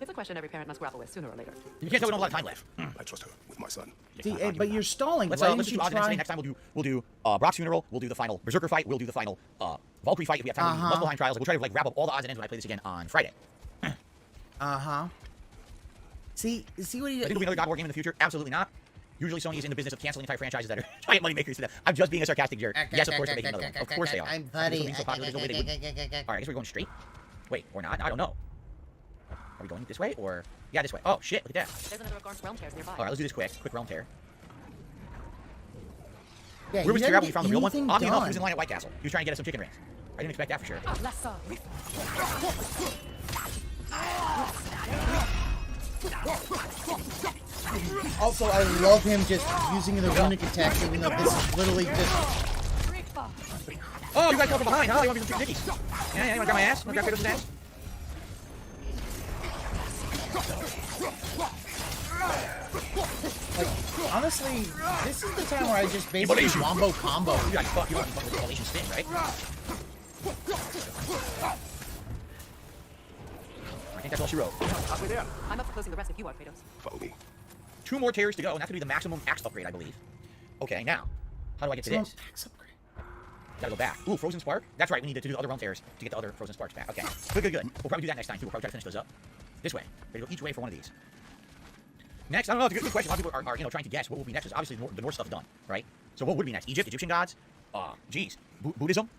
It's a question every parent must grapple with sooner or later. You can't tell we don't have a lot of time left. I trust her with my son. See, but you're stalling. Let's Why let's didn't do you odds and ends try? today. Next time we'll do Brock's funeral. We'll do the final Berserker fight. We'll do the final Valkyrie fight if we have time. We'll do multiple time trials. We'll try to like wrap up all the odds and ends when I play this again on Friday. See what he I think there'll be another God of War game in the future. Absolutely not. Usually Sony is in the business of canceling entire franchises that are giant money makers to them. I'm just being a sarcastic jerk. Yes, of course they're making another one. Of course they are. I'm funny. So popular, there's no way they wouldn't. All right, I guess we're going straight. Wait, or not? I don't know. Are we going this way or? Yeah, this way. Oh shit! Look at that. There's another Garn's realm tears nearby. All right, let's do this quick. Quick realm tear. Yeah, Where was Tira when we found the real one? anything Oddly enough, he done. was in line at White Castle. He was trying to get us some chicken rings. I didn't expect that for sure. Also, I love him just using the runic attack, even though this is literally just. Oh, you guys come from behind, huh? You want me to shoot Dickies? Yeah, you want to grab my ass? Want to grab Kratos' ass? Like, honestly, this is the time where I just basically wombo combo. You guys fuck, you want to fuck with the Galatian spin, right? I think that's all she wrote. Halfway there. I'm up for closing the rest if you are, Kratos. Follow me. 2 more tears to go, and that's going to be the maximum axe upgrade, I believe. Okay, now, how do I get to this? Gotta go back. Ooh, Frozen Spark? That's right, we need to do the other realm tears to get the other Frozen Sparks back. Okay, good. We'll probably do that next time, too. We'll probably try to finish those up. This way. We're going to go each way for one of these. Next, I don't know, it's a good question. A lot of people are trying to guess what will be next. Because obviously, the Norse stuff's done, right? So what would be next? Egypt, Egyptian gods? Buddhism?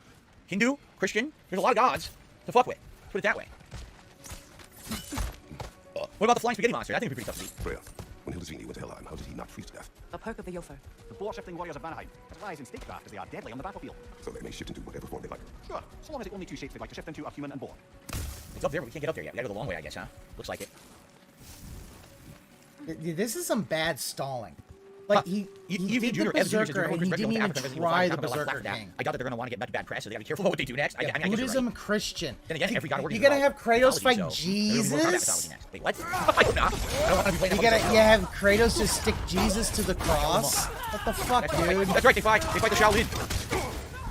Hindu? Christian? There's a lot of gods to fuck with. Let's put it that way. What about the flying spaghetti monster? That thing would be pretty tough to beat. Freya, when Hildisvini went to Helheim, how did he not freeze to death? A perk of the Yofer. The boar-shifting warriors of Vanaheim, as wise in statecraft as they are deadly on the battlefield. So they may shift into whatever form they like. Sure, so long as the only two shapes they like to shift into are human and boar. It's up there, but we can't get up there yet. We gotta go the long way, I guess, huh? Looks like it. This is some bad stalling. Like, he did the Jr. Berserker, and he didn't even try the Berserker thing. I doubt that they're gonna want to get bad press, so they gotta be careful about what they do next. I mean, I guess you're Buddhism, right. Christian. Then again, every God of War You gotta have Kratos fight so Jesus? Wait, what? I do not. I don't want to be playing that. You have Kratos just stick Jesus to the cross? What the fuck, dude? That's right, they fight the Shaolin.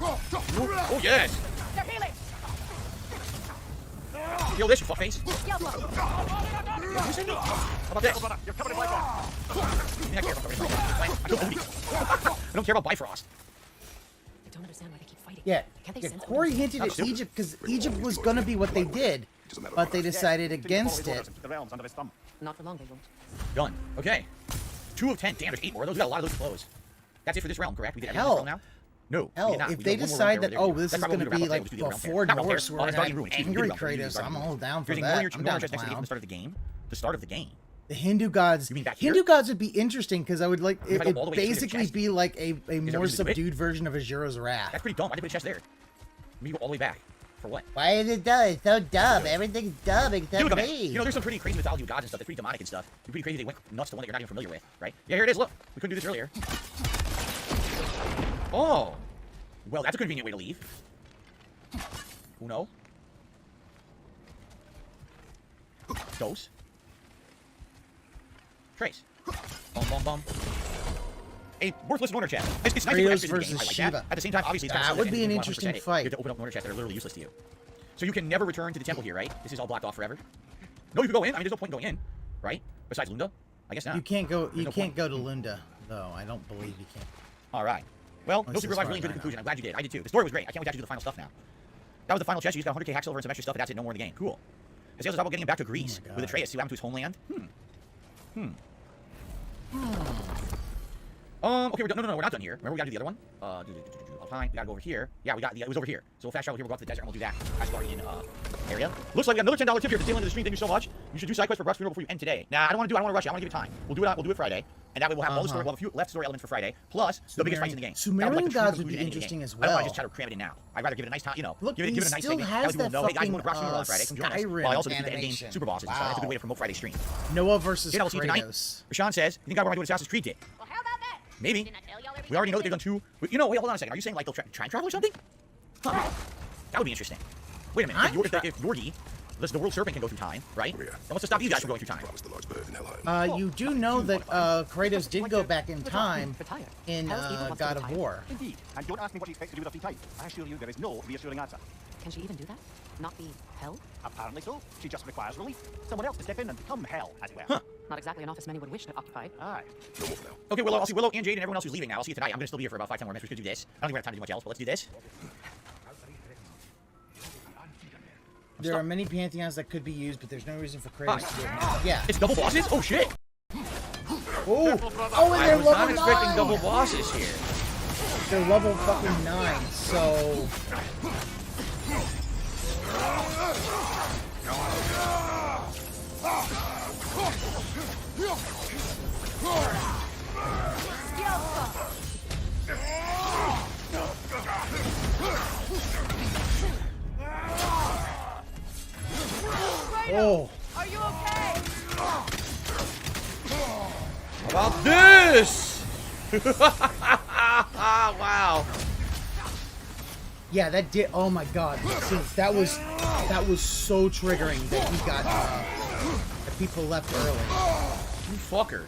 Oh, yes. They're healing. Feel this, you fuckface. How about this? You're covered in Bifrost. I don't care about Bifrost. I don't understand why they keep fighting. Yeah, Can't they yeah sense Corey Odin's hinted at Egypt because Egypt was gonna be what they did, but they decided against it. The realms under his thumb. Not for long, they won't. Done. Okay. 2 of 10. Damn, there's 8 more of those. We got a lot of those to close. That's it for this realm, correct? We did everything in this realm now? No. we Hell, did not. if We they got one more decide realm that, there. oh, this That's is probably gonna what be we're like gonna do the realm fair. before Not realm Norse, fair. we're Oh, gonna it's have Guardian Ruins. angry We're gonna do Kratos. I'm Guardian all down for There's a that. million I'm more down chest for execution at the start of the game. The start of the game. The Hindu gods. You mean back here? Hindu gods would be interesting because I would like If I it go all the would way to the basically chest, be like a there more reason to do it? subdued version of Azura's Wrath. That's pretty dumb. Why did they put a chest there? We go all the way back. For what? Why is it done? It's so dumb. Everything's dumb except Look, me. you know, there's some pretty crazy mythology of gods and stuff. That's pretty demonic and stuff. It's pretty crazy they went nuts to one that you're not even familiar with, right? Yeah, here it is. Look, we couldn't do this earlier. Oh, well, that's a convenient way to leave. Uno. Dos. Trace. Bum, bum, bum. A worthless Norner chest. It's nice to Kratos extras in the game. versus I like Shiva. that. At the same time, obviously, it's That would be an interesting 100%. fight. You have to open up Norner chests that are literally useless to you. So you can never return to the temple here, right? This is all blocked off forever. No, you can go in. I mean, there's no point in going in, right? Besides Lunda, I guess not. You can't go. You no can't go to Lunda, though. I don't believe you can. All right. Well, That's no super as revive far really as good I know. conclusion. I'm glad you did. I did too. The story was great. I can't wait to actually do the final stuff now. That was the final chest. You just got 100k hack silver and some extra stuff, and that's it. No more in the game. Cool. As about getting him back to Greece with Atreus. See what happened to his homeland. Okay, we're done. No, we're not done here. Remember, we gotta do the other one. Alpine. We gotta go over here. Yeah, it was over here. So we'll fast travel here. We'll go up to the desert and we'll do that. As Guardian area. Looks like we got another $10 tip here for the tail end of the stream. Thank you so much. You should do side quests for Brock's funeral before you end today. Nah, I don't want to rush it. I want to give it time. We'll do it Friday. And that way we'll have all the story. We'll have a few left story elements for Friday. Plus the biggest fights in the game. Sumerian gods would be interesting as I don't well. want to just try to cram it in now. I'd rather give it a nice time, you know. Look, give it he a nice still segment. has That way people that know, hey guys, we're going to Brock's fucking, funeral on Friday. Come join us. Skyrim While I also do the end game animation. super bosses and stuff. That's a good way to promote Friday's stream. Noah versus I'll see you tonight. Kratos. Rashawn says, you think God of War might do what Assassin's Creed did? Well, how about that? Maybe. Didn't I tell y'all We already know that they've done 2. You know, wait, hold on a second. Are you saying like they'll try and travel or something? Huh. That would be interesting. Wait a minute. If Yorgi Listen, the world serpent can go through time, right? Then what's to stop you guys from going through time? You do know that Kratos did go back in time in God of War. Indeed. And don't ask me what she expects to do with her free time. I assure you there is no reassuring answer. Can she even do that? Not be hell? Apparently so. She just requires relief. Someone else to step in and become hell, as it were. Huh. Not exactly an office many would wish to occupy. Aye. No more for now. Okay, Willow, I'll see Willow and Jade and everyone else who's leaving now. I'll see you tonight. I'm gonna still be here for about 5-10 more minutes. We could do this. I don't think we're gonna have time to do much else, but let's do this. There are many pantheons that could be used, but there's no reason for Kratos to do it now. Yeah. It's double bosses? Oh shit! Oh, and I they're was level not expecting 9. double bosses here. They're level fucking 9, so... Oh. Are you okay? How about this? Wow. Yeah, that did. Oh my god, that was so triggering that he got that people left early. You fucker.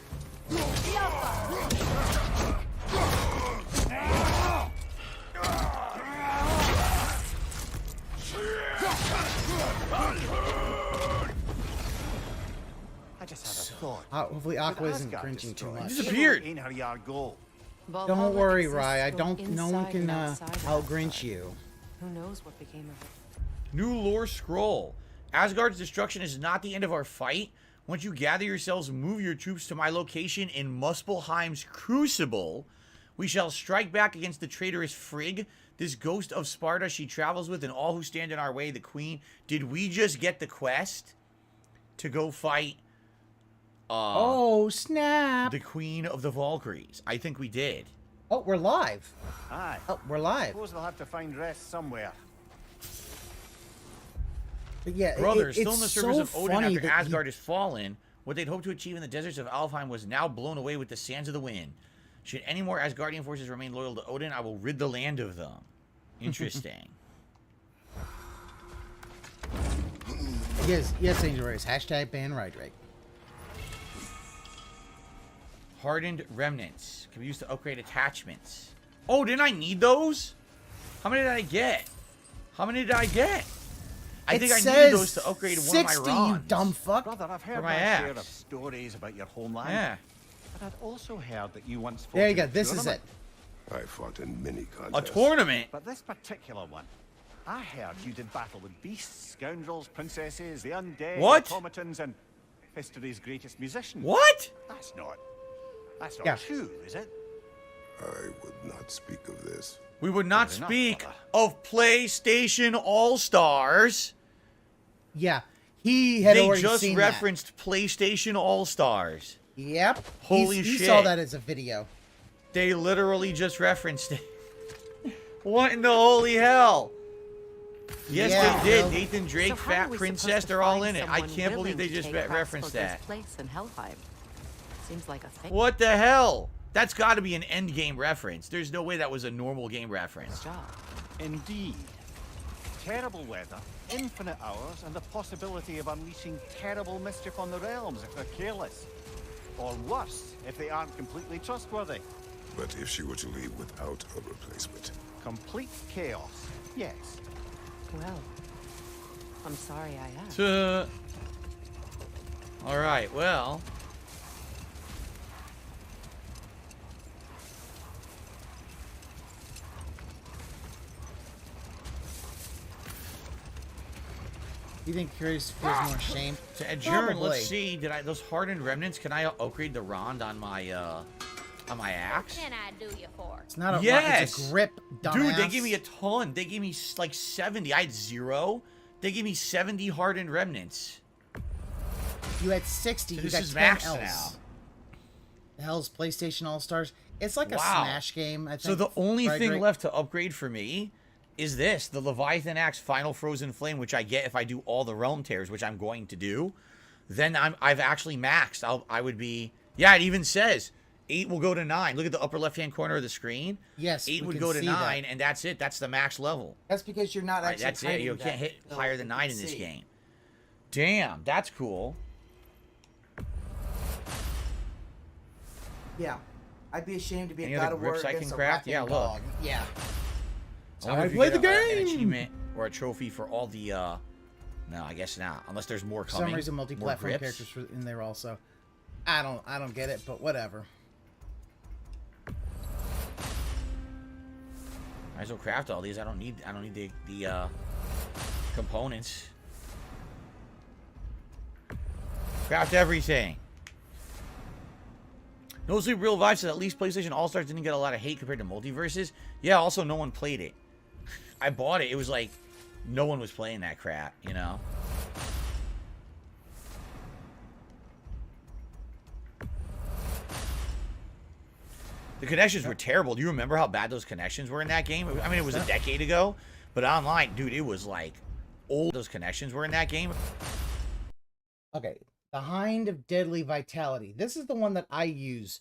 I just had a thought. Hopefully Aqua isn't cringing too much. Disappeared. Ain't her yard goal. Don't worry, Rye. I don't. No one can out-Grinch you. Who knows what became of it? New lore scroll. Asgard's destruction is not the end of our fight. Once you gather yourselves, move your troops to my location in Muspelheim's Crucible. We shall strike back against the traitorous Frigg, this ghost of Sparta she travels with, and all who stand in our way, the queen. Did we just get the quest to go fight oh, snap. the queen of the Valkyries? I think we did. Oh, we're live. Aye. Oh, we're live. Suppose they'll have to find rest somewhere. But yeah, Brothers, still in the it's service so of Odin funny after that Asgard has fallen, what they'd hoped to achieve in the deserts of Alfheim was now blown away with the sands of the wind. Should any more Asgardian forces remain loyal to Odin, I will rid the land of them. Interesting. Yes, Angel Race. Hashtag ban Rydrake. Hardened remnants can be used to upgrade attachments. Oh, didn't I need those? How many did I get? I think I needed those to upgrade one of my 60, Rons. you dumb fuck. Brother, I've heard my my share axe. of stories about your homeland. Yeah. But I'd also heard that you once fought There you in go. a This is it. tournament. I fought in many A contests. tournament? But this particular one, I heard you did battle with beasts, scoundrels, princesses, the undead, What? automatons, and history's greatest musician. What? That's not Yeah. true, is it? I would not speak of this. We would not Fair enough, speak brother. of PlayStation All-Stars. Yeah, he had They already just seen referenced PlayStation All-Stars. that. Yep. Holy He shit. saw that as a video. They literally just referenced it. What in the holy hell? Yes, Yeah, they did. well- Nathan Drake, So how Fat are we Princess, supposed to they're all find in it. I someone can't believe they willing to just take referenced Hrothgar's that. place in Helheim? Seems like a thing. What the hell? That's got to be an end game reference. There's no way that was a normal game reference. Indeed. Terrible weather, infinite hours, and the possibility of unleashing terrible mischief on the realms if they're careless. Or worse, if they aren't completely trustworthy. But if she were to leave without a replacement, Complete chaos, yes. Well, I'm sorry I asked. All right, well. You think Kratos feels more shame? To adjourn, Probably. let's see. Did I those hardened remnants? Can I upgrade the Rond on my axe? What can I do you for? It's not a Yes. it's a grip, dumbass. Dude, they gave me a ton. They gave me like 70. I had 0. They gave me 70 hardened remnants. You had 60. So You this got is 10 max else. now. The hell's PlayStation All Stars? It's like a Wow. Smash game. I think. So the only right, thing Drake? left to upgrade for me is this, the Leviathan Axe Final Frozen Flame, which I get if I do all the Realm Tears, which I'm going to do. Then I've actually maxed. I would be... Yeah, it even says 8 will go to 9. Look at the upper left-hand corner of the screen. Yes, 8 we would can go to see 9, that. and that's it. That's the max level. That's because you're not Right, actually. that's it. hiding You that, can't hit so higher than we 9 can in this see. game. Damn, that's cool. Yeah. I'd be ashamed to be Any a other God of War grips I can against a craft? rapping Yeah, look. dog. Yeah. I wonder if you played get the an game! achievement or a trophy for all the, no, I guess not. Unless there's more For coming. some reason, more multi-platform grips. characters were in there also. I don't get it, but whatever. Might as well craft all these. I don't need the components. Craft everything. No Sleep Real Vibe says at least PlayStation All-Stars didn't get a lot of hate compared to Multiverses. Yeah, also no one played it. I bought it. It was like no one was playing that crap, you know? The connections were terrible. Do you remember how bad those connections were in that game? I mean, it was a decade ago, but online, dude, it was like old. Those connections were in that game. Okay, the Hind of Deadly Vitality. This is the one that I use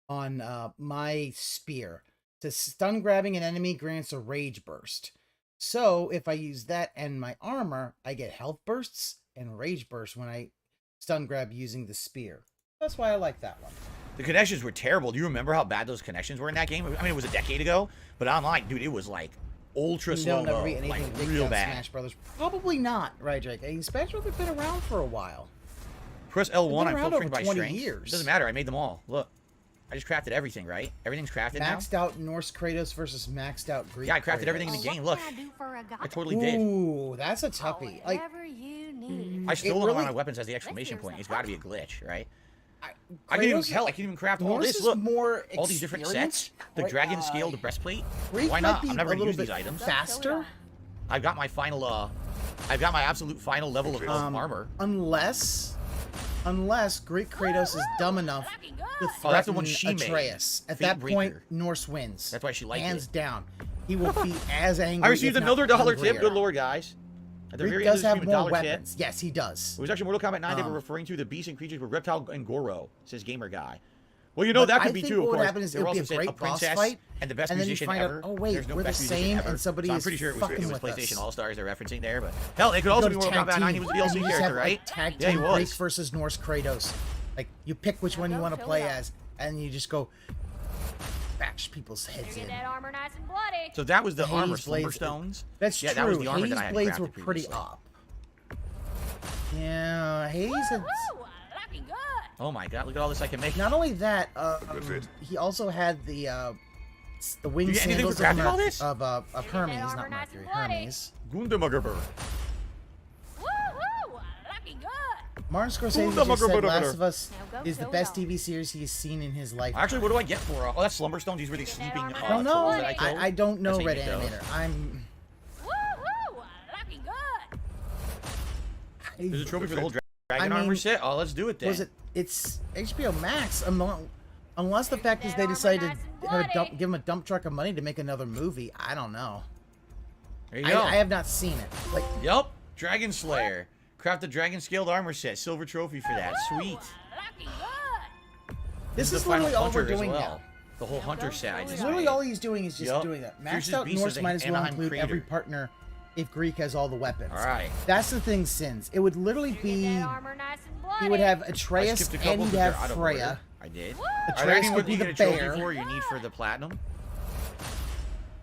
on my spear. To stun grabbing an enemy grants a rage burst. So if I use that and my armor, I get health bursts and rage bursts when I stun grab using the spear. That's why I like that one. The connections were terrible. Do you remember how bad those connections were in that game? I mean, it was a decade ago, but online, dude, it was like ultra slow, Never be like anything big real on bad. Smash Brothers. Probably not, right, Jake? Hey, Smash Brothers have been around for a while. Press L1. I'm around filtering over by 20 strength. years. It doesn't matter. I made them all. Look, I just crafted everything. Right? Everything's crafted Maxed now. out Norse Kratos versus maxed out Greek. Yeah, I crafted Kratos. everything in the game. Look, I totally did. Ooh, that's a toughie. Like, I stole really- one of my weapons as the exclamation point. It's got to be a glitch, right? I can even hell. I can even craft all Norse this. is Look, more all these different sets. experienced, The right? dragon scale, the breastplate. Greek Why might not? be I'm never a gonna little use these bit items. faster. I've got my final. I've got my absolute final level of armor. Unless Greek Kratos is dumb enough to threaten Oh, that's the one she made. Atreus. At Fate that point, Breaker. Norse wins. That's why she liked Hands it. down. He will be as angry. I received if not another $1 tip. hungrier. Good lord, guys. At the Greek very end does of the have stream, more $1 weapons. tip. Yes, he does. It was actually Mortal Kombat 9 they were referring to the beasts and creatures were Reptile and Goro, says Gamer Guy. Well, you know, But that I could be think too, of what would course. happen is They it were would be also a saying great a boss princess fight, and the best and then you musician find out, ever. oh, wait, There's no we're the best musician same, ever. and somebody so I'm is pretty sure it was fucking with PlayStation us. All-Stars they're referencing there, but hell, it could also be Mortal Kombat 9. He was the and DLC you just character, have, right? like, tag Yeah, he team Greek was. versus Norse Kratos. Like, you pick which one you want to play as, and you just go bash people's heads in. Get that armor nice and bloody. So that was the armor, Hades Slumber blades- Stones. That's yeah, true. that was the armor Hades that I had blades crafted were pretty previously. up. Yeah, Hades had... Looking good. Oh my god, look at all this I can make. Not only that, it. he also had the wing You get anything sandals for crafting all this? of Hermes, not Mercury. Hermes. Gundamagerber. Woohoo! Looking good. Martin Scorsese just said Last of Us is the best TV series he's seen in his life. Actually, what do I get for? Oh, that's Slumber Stones. These were the sleeping I don't know. trolls that I killed. I don't know That's Red Amy, though. Animator. I'm. Woohoo! Looking good. There's a trophy for the whole dragon armor set. Oh, let's do it then. Was it? It's HBO Max. Unless the fact is they decided to have give him a dump truck of money to make another movie. I don't know. There you go. I have not seen it. Like, yup. Dragon Slayer. Craft the dragon scaled armor set. Silver trophy for that. Sweet. this the is final literally all we're hunter as doing well. now. The whole hunter set. I just Literally made. all he's doing is just Yup. doing that. Fiercest Maxed out beast of Norse the might as well Anaheim include Crater. every partner if Greek has all the weapons. All right. That's the thing, Sins. It would literally be... He would have I Atreus skipped a couple and he'd because they're have out of Freya. order. I did. Atreus would be you the get a trophy bear. for you need for the platinum?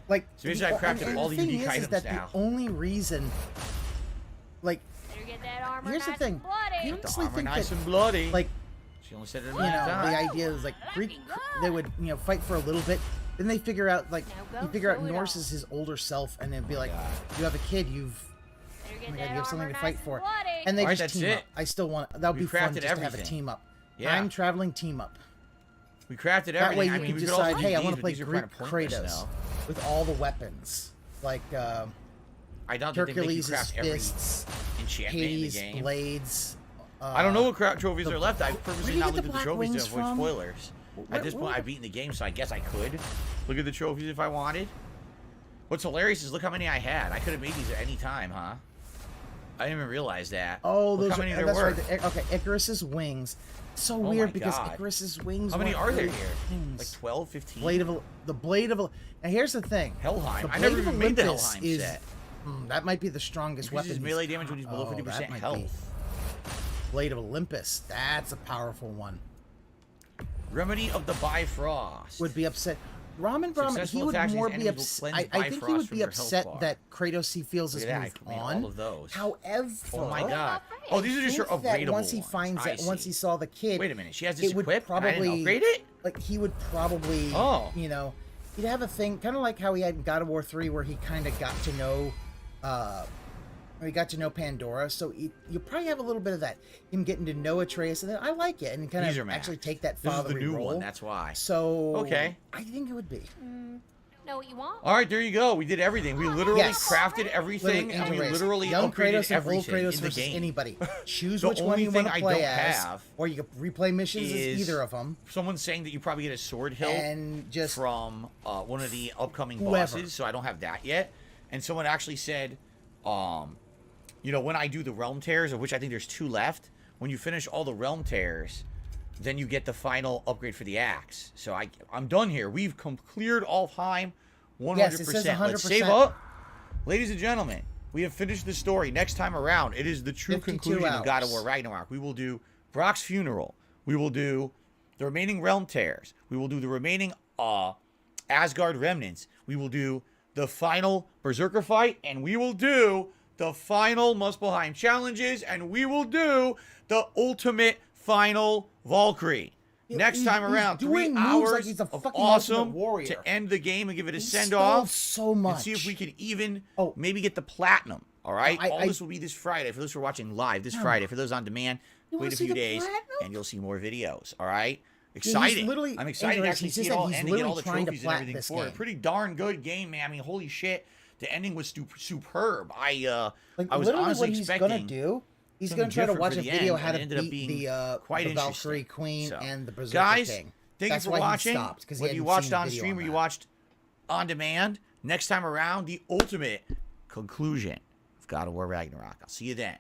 Like, So basically I crafted and all the thing unique is items that now. the only reason... Like, here's the thing. I The honestly armor think nice that, and bloody. like, She only said it a you million know, times. the idea is like Greek, they would, you know, fight for a little bit, then they figure out, like, you figure out Norse is his older self, and it'd be like, you have a kid, oh my god, you have something to fight for, and they Alright, just that's team it. up. I still want, that would We be fun crafted just to have a everything. team up. Yeah. Time traveling team up. We crafted everything. That way you I mean, can we could also decide, do hey, I these, want to but play these are Greek kinda pointless Kratos now. with all the weapons, like I doubt that they make you Hercules' craft every fists, enchantment Hades' in the game. blades. I don't know what trophies are left. I where purposely do you not get looked the at the black trophies to wings avoid from? spoilers. At this point, I've beaten the game, so I guess I could look at the trophies if I wanted. What's hilarious is look how many I had. I could have made these at any time, huh? I didn't even realize that. Oh, Look those how many are, there that's were. right. Okay, Icarus's wings. So Oh weird my because God. Icarus's wings. How many weren't are there really here? wings. Like 12, 15? The blade of. And here's the thing. Helheim. The I never Blade of even made the Olympus Helheim is, set. that might be the strongest Increases weapon. melee damage when he's below 50% that might health. be. Blade of Olympus. That's a powerful one. Remedy of the Bifrost. Would be upset. Ramen Brahman, Successful he would attacks more against be enemies will upset. cleanse I think he Bifrost would from be your health upset bar. that Kratos he feels Look has at that, I moved made on. all of those. However, Oh my god. Oh, these are just your I think that upgradable once he ones. finds I that, once see. he saw the kid, Wait a minute, she has this it would equipped and I didn't probably upgrade it? Like he would probably, you know, he'd have a thing kind of like how he had in God of War 3, where he kind of got to know, Pandora. So you'll probably have a little bit of that, him getting to know Atreus, and then I like it, and kind These are of Mac. actually take that This is fatherly the new role. one, that's why. So Okay. I think it would be. Know what you want? All right, there you go. We did everything. We literally Yes. crafted everything, and we literally young upgraded Kratos and old everything Kratos in the versus game. anybody. Choose The which one only you thing want to I play don't as, have or you can replay missions as is either of them. Someone's saying that you probably get a sword hilt And just from one of the upcoming whoever. bosses, so I don't have that yet. And someone actually said, you know, when I do the realm tears, of which I think there's 2 left, when you finish all the realm tears, then you get the final upgrade for the axe. So I'm done here. We've cleared all time. 100%. Yes, it says 100%. Let's save up. Ladies and gentlemen, we have finished the story. Next time around, it is the true 52 conclusion of God of hours. War Ragnarok. We will do Brock's funeral. We will do the remaining realm tears. We will do the remaining Asgard remnants. We will do the final Berserker fight, and we will do the final Muspelheim challenges, and we will do the ultimate final Valkyrie. Next time around, 3 hours he's a of fucking awesome ultimate warrior. to end the game and give it a He send-off. stole so And much. see if we can even maybe get the platinum. All right? All this will be this Friday. For those who are watching live, this Friday. For those on demand, You wait wanna a see few the days, platinum? and you'll see more videos. All right? he's Exciting. literally- I'm excited to Andrew, actually he see says it that all he's end and get all the literally trying to trophies and plat everything this for it. game. Pretty darn good game, man. I mean, holy shit. The ending was superb. I was literally honestly what he's expecting gonna do. He's something gonna try to different watch for a the video end, how and to it ended up beat being the quite Valkyrie interesting. Queen So, and the Berserker guys, King. thank That's you for why he watching. stopped, 'cause he Whether you hadn't watched seen the on video stream on or you that. watched on demand, next time around, the ultimate conclusion of God of War Ragnarok. I'll see you then.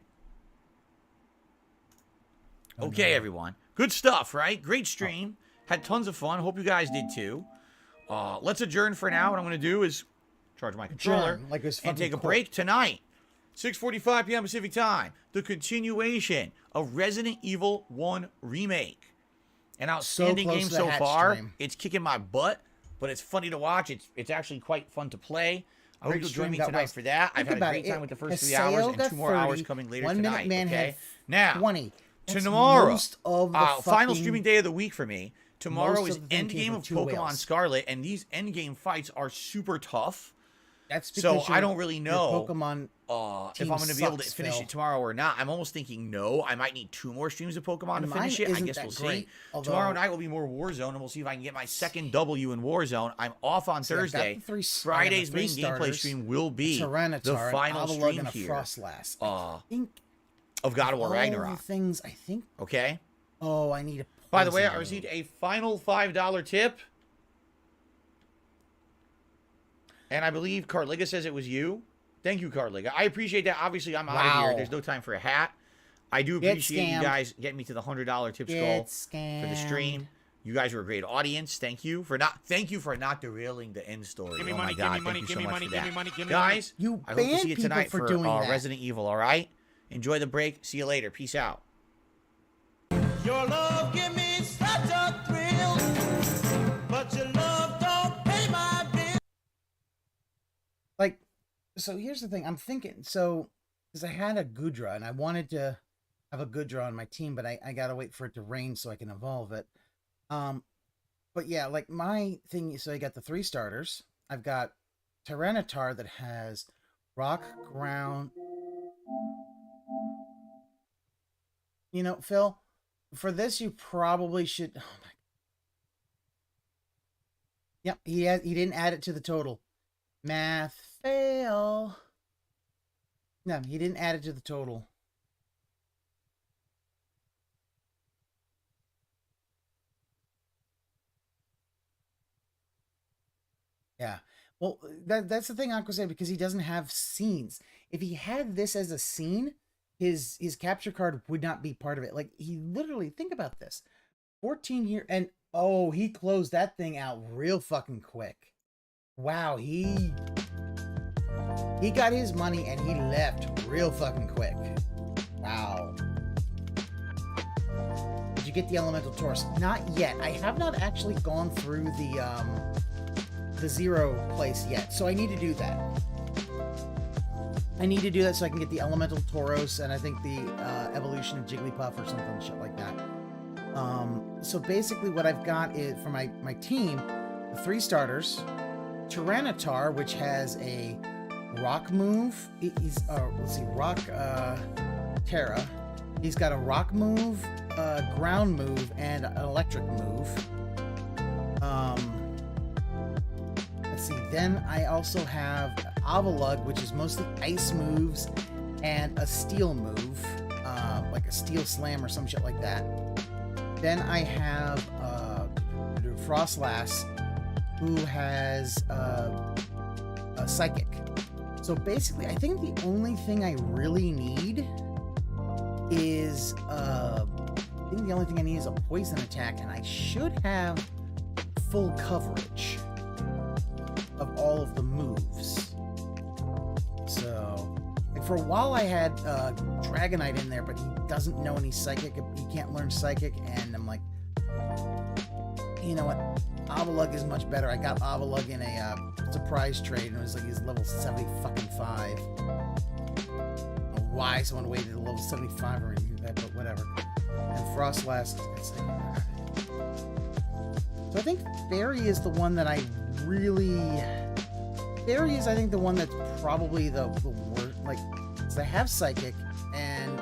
Okay, everyone. Good stuff, right? Great stream. Had tons of fun. Hope you guys did too. Let's adjourn for now. What I'm going to do is charge my controller Adjourn, like it was and fucking take a court. break tonight. 6:45 p.m. Pacific time. The continuation of Resident Evil 1 Remake. An outstanding close game to the so hatch far. stream. It's kicking my butt, but it's funny to watch. It's actually quite fun to play. I hope Great you'll join stream me got tonight West. for that. I've Think had a about great it. time with the first 3 Haseo hours and got 2 more hours 30, coming later 1 Minute tonight. Man okay? had Now, 20. That's tomorrow, most of the final fucking- streaming day of the week for me. Tomorrow most is of the thing came Endgame from of 2 Pokemon whales. Scarlet, and these Endgame fights are super tough. That's So because I don't really your know Pokemon if team I'm going to be able to sucks, finish Phil. it tomorrow or not. I'm almost thinking no. I might need 2 more streams of Pokemon And to finish mine it. I isn't guess that we'll great, see. although- Tomorrow night will be more Warzone, and we'll see if I can get my second W in Warzone. I'm off on See, I've got Thursday. the three- Friday's I got the main 3 gameplay starters, stream will be Tyranitar, the and final Avalugg, stream and a here Frostlass. I think of God of War all Ragnarok. the things I think. Okay? Oh, I need a. By the way, I poison received a final $5 tip. And I believe Carliga says it was you. Thank you, Carliga. I appreciate that. Obviously, I'm out of here. Wow. There's no time for a hat. I do Get appreciate you scammed. guys getting me to the $100 tips Get goal for the stream. scammed. You guys were a great audience. Thank you for not derailing the end story. Give me oh money, my God! give me money, Thank you give so me much money, for give that. me money, give me Guys, You I hope to ban see you people tonight for for doing that. Resident Evil. All right. Enjoy the break. See you later. Peace out. Your love give me such a thrill, but your love don't pay my bill. Like, so here's the thing. I'm thinking, so, because I had a Gudra, and I wanted to have a Gudra on my team, but I gotta wait for it to rain so I can evolve it. But yeah, like my thing, so I got the 3 starters. I've got Tyranitar that has rock, ground. You know, Phil, for this you probably should. Oh my. Yep, he didn't add it to the total. Math fail. No, he didn't add it to the total. Yeah. Well, that's the thing Aqua said, because he doesn't have scenes. If he had this as a scene, his capture card would not be part of it. Like, he literally, think about this. 14 year, and oh, he closed that thing out real fucking quick. Wow, he got his money and he left real fucking quick. Wow. get the elemental Taurus. Not yet. I have not actually gone through the zero place yet, so I need to do that. I need to do that so I can get the elemental Tauros and I think the evolution of Jigglypuff or something shit like that. So basically what I've got is for my team, the 3 starters, Tyranitar, which has a rock move. He's let's see, rock Terra. He's got a rock move, ground move, and an electric move. Let's see. Then I also have Avalugg, which is mostly ice moves, and a steel move, like a steel slam or some shit like that. Then I have Frostlass, who has a psychic. So basically, I think the only thing I really need is I think the only thing I need is a poison attack, and I should have full coverage of all of the moves. So, like for a while I had Dragonite in there, but he doesn't know any psychic. He can't learn psychic, and I'm like, you know what? Avalugg is much better. I got Avalugg in a surprise trade, and it was like he's level 75. Why someone waited to level 75 or anything like that, but whatever. And Frostlass. So I think Fairy is the one that I really... Fairy is, I think, the one that's probably the worst. Like, because I have Psychic, and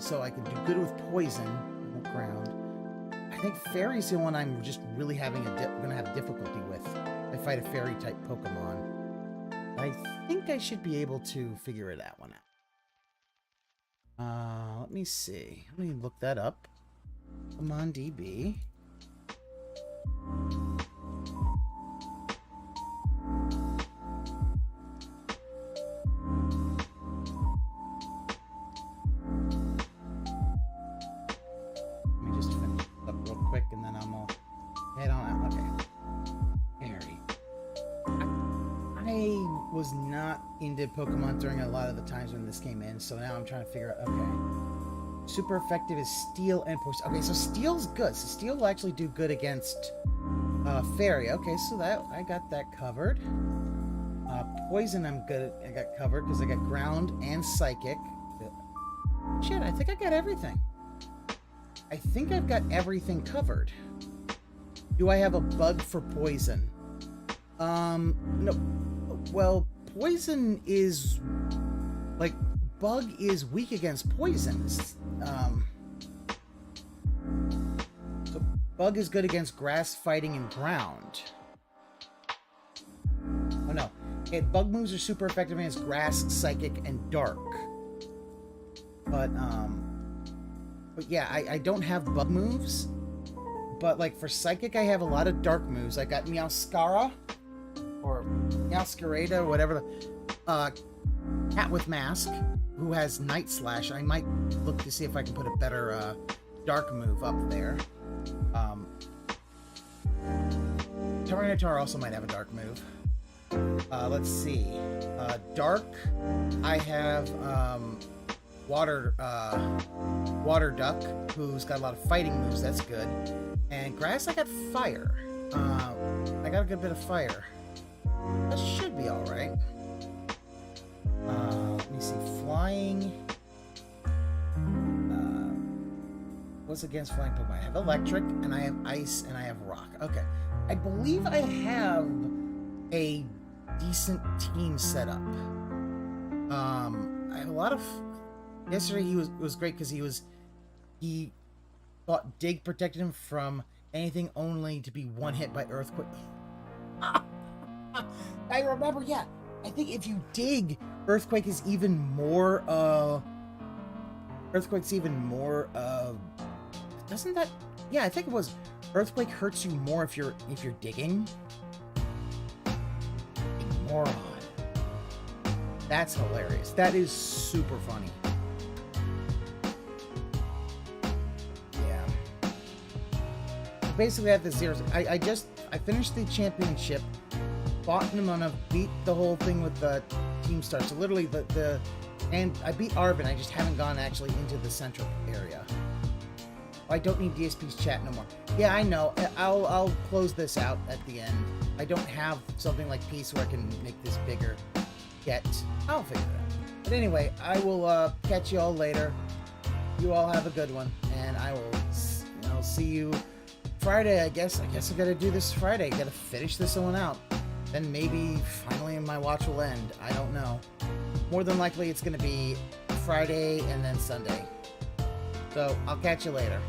so I can do good with Poison on the ground. I think Fairy's the one I'm just really gonna have difficulty with. If I fight a Fairy-type Pokemon. I think I should be able to figure that one out. Let me see. Let me look that up. Come on, DB. Let me just finish up real quick and then I'm all head on out. Okay. Harry. I was not into Pokemon during a lot of the times when this came in, so now I'm trying to figure out, okay. Super effective is Steel and Poison. Okay, so Steel's good. So Steel will actually do good against Fairy. Okay, so that I got that covered. Poison I got covered because I got Ground and Psychic. Shit, I think I got everything. I think I've got everything covered. Do I have a bug for Poison? No. Well, Poison is... Like, Bug is weak against poisons. So Bug is good against grass, fighting, and ground. Oh no. Okay, Bug moves are super effective against grass, psychic, and dark. But yeah, I don't have Bug moves. But like for psychic, I have a lot of dark moves. I got Meowscara, or Meowscarada, or whatever the Cat with Mask, who has Night Slash. I might look to see if I can put a better dark move up there. Tyranitar also might have a dark move. Let's see. Dark, I have Water Duck, who's got a lot of fighting moves. That's good. And Grass, I got Fire. I got a good bit of Fire. That should be alright. Let me see. Flying. What's against flying Pokemon? I have Electric, and I have Ice, and I have Rock. Okay. I believe I have a decent team set up. I have a lot of... Yesterday it was great because he thought Dig protected him from anything only to be one hit by Earthquake. I remember, yeah. I think if you dig, Earthquake is even more, Earthquake's even more, doesn't that... Yeah, I think it was Earthquake hurts you more if you're digging. Moron. That's hilarious. That is super funny. Yeah. Basically, at the zeros, I finished the championship, fought Yamamoto, beat the whole thing with the team start. So literally and I beat Arvin. I just haven't gone actually into the central area. I don't need DSP's chat no more. Yeah, I know. I'll close this out at the end. I don't have something like Peace where I can make this bigger yet. I'll figure it out. But anyway, I will catch you all later. You all have a good one, and I will see you Friday, I guess. I gotta do this Friday. Gotta finish this one out. Then maybe finally my watch will end. I don't know. More than likely it's gonna be Friday and then Sunday. So I'll catch you later.